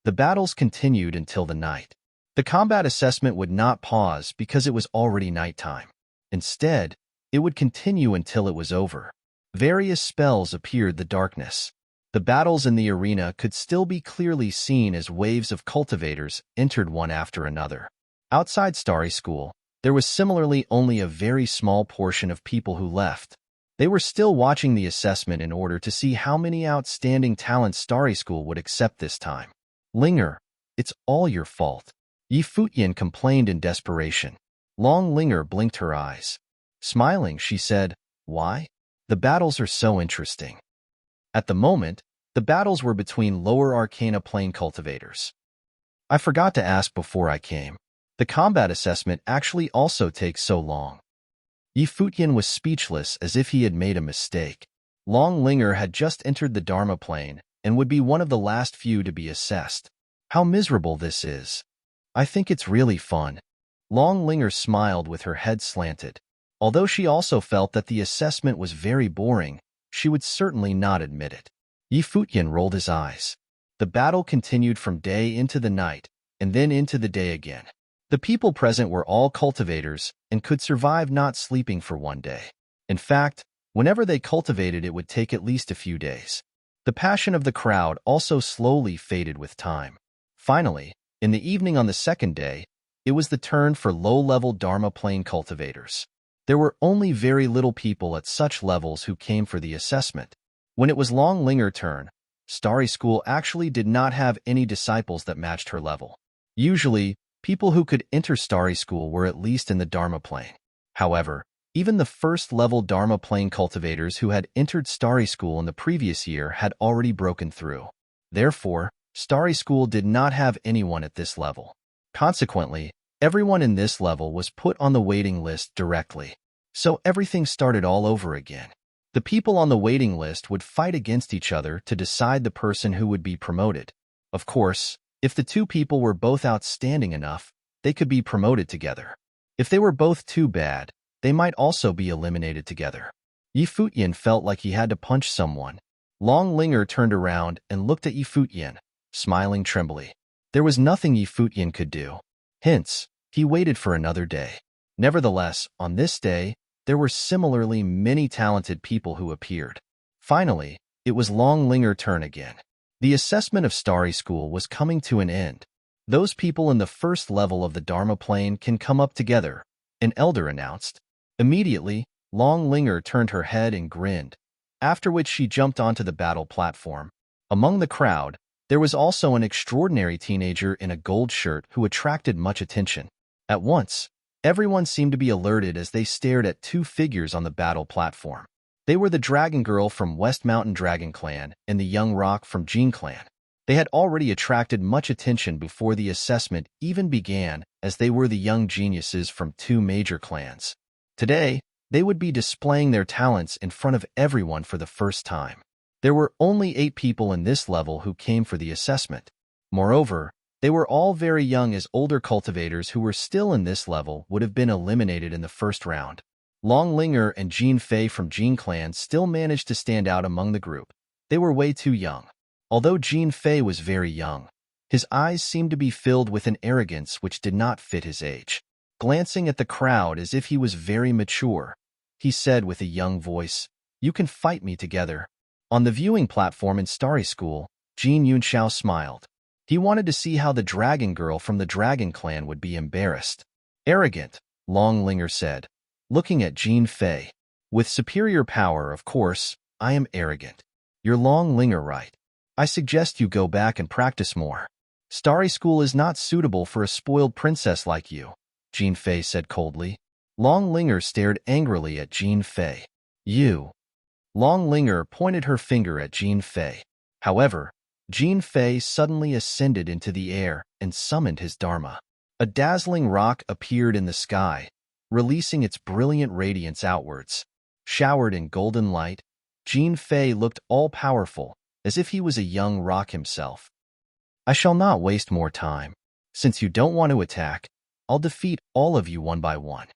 The battles continued until the night. The combat assessment would not pause because it was already nighttime. Instead, it would continue until it was over. Various spells appeared in the darkness. The battles in the arena could still be clearly seen as waves of cultivators entered one after another. Outside Starry School, there was similarly only a very small portion of people who left. They were still watching the assessment in order to see how many outstanding talents Starry School would accept this time. Linger, it's all your fault. Yi Futian complained in desperation. Long Linger blinked her eyes. Smiling, she said, "Why? The battles are so interesting." At the moment, the battles were between Lower Arcana Plane cultivators. I forgot to ask before I came. The combat assessment actually also takes so long. Yi Futian was speechless as if he had made a mistake. Long Linger had just entered the Dharma Plane and would be one of the last few to be assessed. How miserable this is. I think it's really fun. Long Linger smiled with her head slanted. Although she also felt that the assessment was very boring, she would certainly not admit it. Yi Futian rolled his eyes. The battle continued from day into the night, and then into the day again. The people present were all cultivators and could survive not sleeping for one day. In fact, whenever they cultivated, it would take at least a few days. The passion of the crowd also slowly faded with time. Finally, in the evening on the second day, it was the turn for low-level Dharma Plane cultivators. There were only very little people at such levels who came for the assessment. When it was Long Linger's turn, Starry School actually did not have any disciples that matched her level. Usually, people who could enter Starry School were at least in the Dharma Plane. However, even the first-level Dharma Plane cultivators who had entered Starry School in the previous year had already broken through. Therefore, Starry School did not have anyone at this level. Consequently, everyone in this level was put on the waiting list directly. So everything started all over again. The people on the waiting list would fight against each other to decide the person who would be promoted. Of course, if the two people were both outstanding enough, they could be promoted together. If they were both too bad, they might also be eliminated together. Yi Futian felt like he had to punch someone. Long Linger turned around and looked at Yi Futian, smiling trembly. There was nothing Yi Futian could do. Hence, he waited for another day. Nevertheless, on this day, there were similarly many talented people who appeared. Finally, it was Long Linger's turn again. The assessment of Starry School was coming to an end. Those people in the first level of the Dharma Plane can come up together, an elder announced. Immediately, Long Linger turned her head and grinned, after which she jumped onto the battle platform. Among the crowd, there was also an extraordinary teenager in a gold shirt who attracted much attention. At once, everyone seemed to be alerted as they stared at two figures on the battle platform. They were the Dragon Girl from West Mountain Dragon Clan and the young Rock from Jin Clan. They had already attracted much attention before the assessment even began, as they were the young geniuses from two major clans. Today, they would be displaying their talents in front of everyone for the first time. There were only 8 people in this level who came for the assessment. Moreover, they were all very young, as older cultivators who were still in this level would have been eliminated in the first round. Long Linger and Jean Fei from Jin Clan still managed to stand out among the group. They were way too young. Although Jean Fei was very young, His eyes seemed to be filled with an arrogance which did not fit his age. Glancing at the crowd as if he was very mature, he said with a young voice, "You can fight me together." On the viewing platform in Starry School, Jin Yunxiao smiled. He wanted to see how the dragon girl from the dragon clan would be embarrassed. "Arrogant," Long Linger said, looking at Jin Fei. "With superior power, of course, I am arrogant. You're Long Linger, right? I suggest you go back and practice more. Starry School is not suitable for a spoiled princess like you," Jin Fei said coldly. Long Linger stared angrily at Jin Fei. "You." Long Linger pointed her finger at Jin Fei. However, Jin Fei suddenly ascended into the air and summoned his Dharma. A dazzling rock appeared in the sky, releasing its brilliant radiance outwards. Showered in golden light, Jin Fei looked all-powerful, as if he was a young rock himself. "I shall not waste more time. Since you don't want to attack, I'll defeat all of you one by one."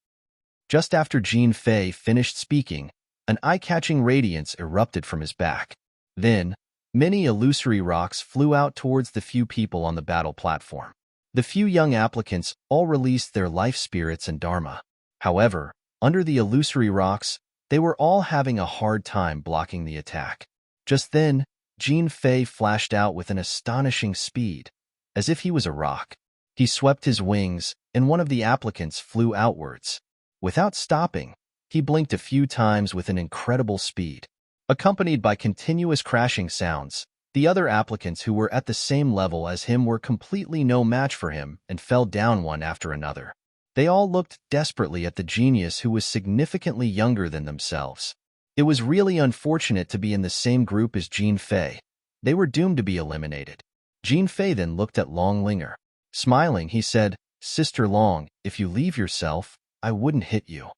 Just after Jin Fei finished speaking, an eye-catching radiance erupted from his back. Then, many illusory rocks flew out towards the few people on the battle platform. The few young applicants all released their life spirits and dharma. However, under the illusory rocks, they were all having a hard time blocking the attack. Just then, Jin Fei flashed out with an astonishing speed, as if he was a rock. He swept his wings, and one of the applicants flew outwards. Without stopping, he blinked a few times with an incredible speed. Accompanied by continuous crashing sounds, the other applicants who were at the same level as him were completely no match for him and fell down one after another. They all looked desperately at the genius who was significantly younger than themselves. It was really unfortunate to be in the same group as Jin Fei. They were doomed to be eliminated. Jin Fei then looked at Long Linger. Smiling, he said, "Sister Long, if you leave yourself, I wouldn't hit you."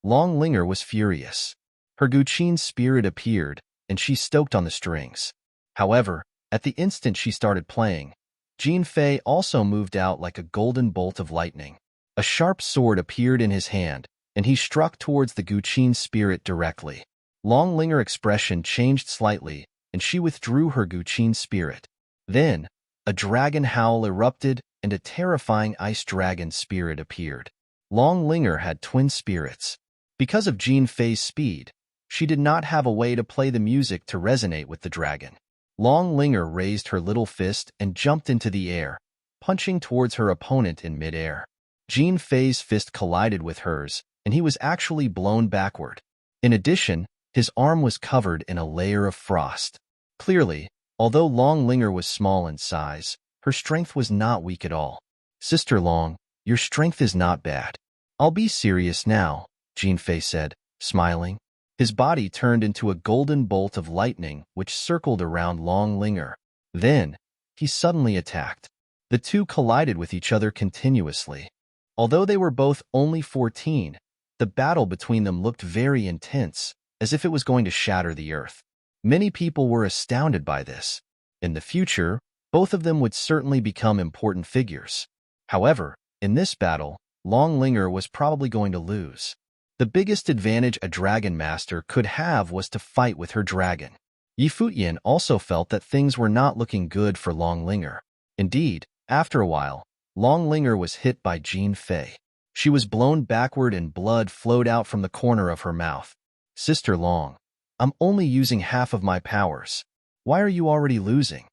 Long Linger was furious. Her Guqin spirit appeared, and she stoked on the strings. However, at the instant she started playing, Jin Fei also moved out like a golden bolt of lightning. A sharp sword appeared in his hand, and he struck towards the Guqin spirit directly. Long Linger's expression changed slightly, and she withdrew her Guqin spirit. Then, a dragon howl erupted, and a terrifying ice dragon spirit appeared. Long Linger had twin spirits. Because of Jin Fei's speed, she did not have a way to play the music to resonate with the dragon. Long Linger raised her little fist and jumped into the air, punching towards her opponent in midair. Jin Fei's fist collided with hers, and he was actually blown backward. In addition, his arm was covered in a layer of frost. Clearly, although Long Linger was small in size, her strength was not weak at all. "Sister Long, your strength is not bad." "I'll be serious now," Jin Fei said, smiling. His body turned into a golden bolt of lightning which circled around Long Linger. Then, he suddenly attacked. The two collided with each other continuously. Although they were both only 14, the battle between them looked very intense, as if it was going to shatter the earth. Many people were astounded by this. In the future, both of them would certainly become important figures. However, in this battle, Long Linger was probably going to lose. The biggest advantage a dragon master could have was to fight with her dragon. Futian also felt that things were not looking good for Long Linger. Indeed, after a while, Long Linger was hit by Jin Fei. She was blown backward and blood flowed out from the corner of her mouth. "Sister Long, I'm only using half of my powers. Why are you already losing?"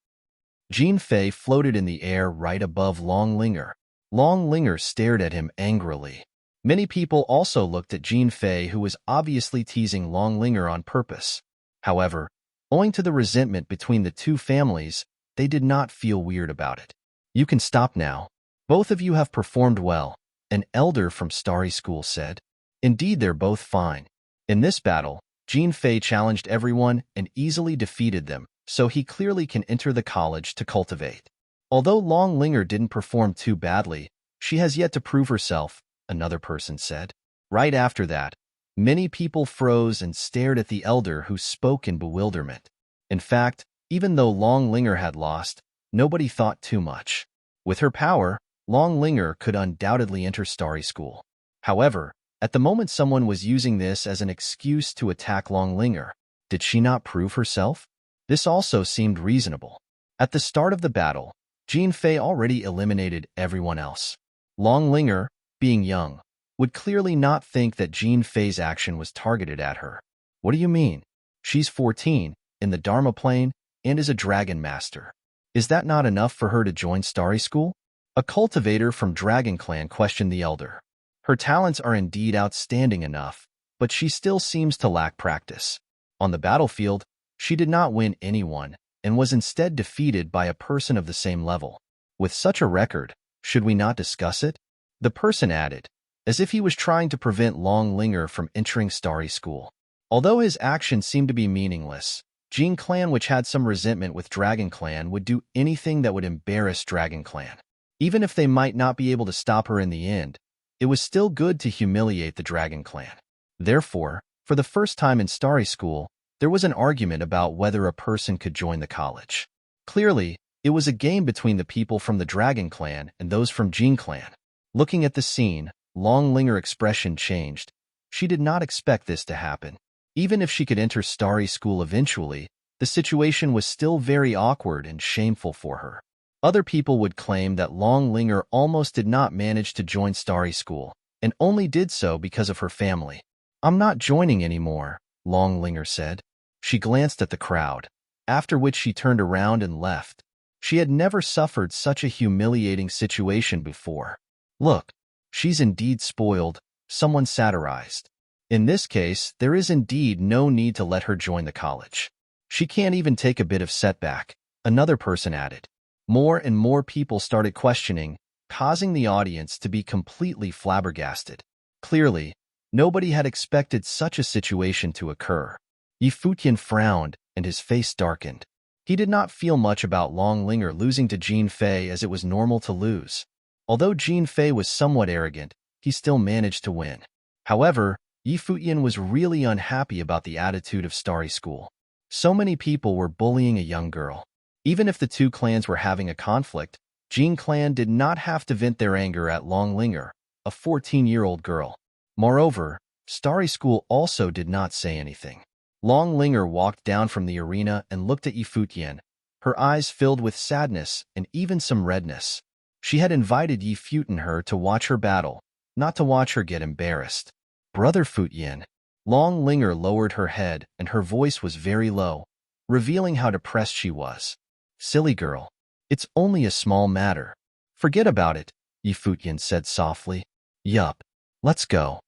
Jin Fei floated in the air right above Long Linger. Long Linger stared at him angrily. Many people also looked at Jin Fei, who was obviously teasing Long Linger on purpose. However, owing to the resentment between the two families, they did not feel weird about it. "You can stop now. Both of you have performed well," an elder from Starry School said. "Indeed, they're both fine." In this battle, Jin Fei challenged everyone and easily defeated them, so he clearly can enter the college to cultivate. Although Long Linger didn't perform too badly, she has yet to prove herself, another person said. Right after that, many people froze and stared at the elder, who spoke in bewilderment. In fact, even though Long Linger had lost, nobody thought too much. With her power, Long Linger could undoubtedly enter Starry School. However, at the moment someone was using this as an excuse to attack Long Linger. Did she not prove herself? This also seemed reasonable. At the start of the battle, Jean Fei already eliminated everyone else. Long Linger, being young, would clearly not think that Jean Fei's action was targeted at her. What do you mean? She's 14, in the Dharma plane, and is a dragon master. Is that not enough for her to join Starry School? A cultivator from Dragon Clan questioned the elder. Her talents are indeed outstanding enough, but she still seems to lack practice. On the battlefield, she did not win anyone and was instead defeated by a person of the same level. With such a record, should we not discuss it? The person added, as if he was trying to prevent Long Linger from entering Starry School. Although his actions seemed to be meaningless, Jean Clan, which had some resentment with Dragon Clan, would do anything that would embarrass Dragon Clan. Even if they might not be able to stop her in the end, it was still good to humiliate the Dragon Clan. Therefore, for the first time in Starry School, there was an argument about whether a person could join the college. Clearly, it was a game between the people from the Dragon Clan and those from Jean Clan. Looking at the scene, Long Linger's expression changed. She did not expect this to happen. Even if she could enter Starry School eventually, the situation was still very awkward and shameful for her. Other people would claim that Long Linger almost did not manage to join Starry School, and only did so because of her family. "I'm not joining anymore," Long Linger said. She glanced at the crowd, after which she turned around and left. She had never suffered such a humiliating situation before. "Look, she's indeed spoiled," someone satirized. "In this case, there is indeed no need to let her join the college. She can't even take a bit of setback," another person added. More and more people started questioning, causing the audience to be completely flabbergasted. Clearly, nobody had expected such a situation to occur. Futian frowned, and his face darkened. He did not feel much about Long Linger losing to Jean Fei, as it was normal to lose. Although Jean Fei was somewhat arrogant, he still managed to win. However, Futian was really unhappy about the attitude of Starry School. So many people were bullying a young girl. Even if the two clans were having a conflict, Jean Clan did not have to vent their anger at Long Linger, a 14-year-old girl. Moreover, Starry School also did not say anything. Long Linger walked down from the arena and looked at Futian, her eyes filled with sadness and even some redness. She had invited Futian her to watch her battle, not to watch her get embarrassed. "Brother Futian." Long Linger lowered her head and her voice was very low, revealing how depressed she was. "Silly girl. It's only a small matter. Forget about it," Futian said softly. "Yup. Let's go."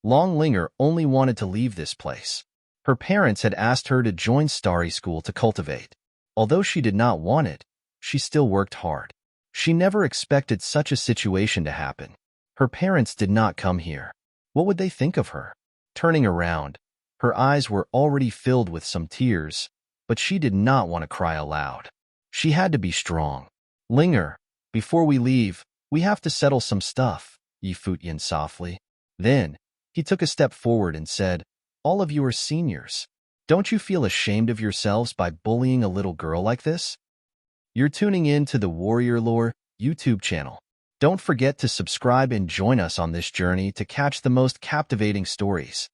Long Linger only wanted to leave this place. Her parents had asked her to join Starry School to cultivate. Although she did not want it, she still worked hard. She never expected such a situation to happen. Her parents did not come here. What would they think of her? Turning around, her eyes were already filled with some tears, but she did not want to cry aloud. She had to be strong. "Linger, before we leave, we have to settle some stuff," Futian softly. Then, he took a step forward and said, "All of you are seniors. Don't you feel ashamed of yourselves by bullying a little girl like this?" You're tuning in to the Warrior Lore YouTube channel. Don't forget to subscribe and join us on this journey to catch the most captivating stories.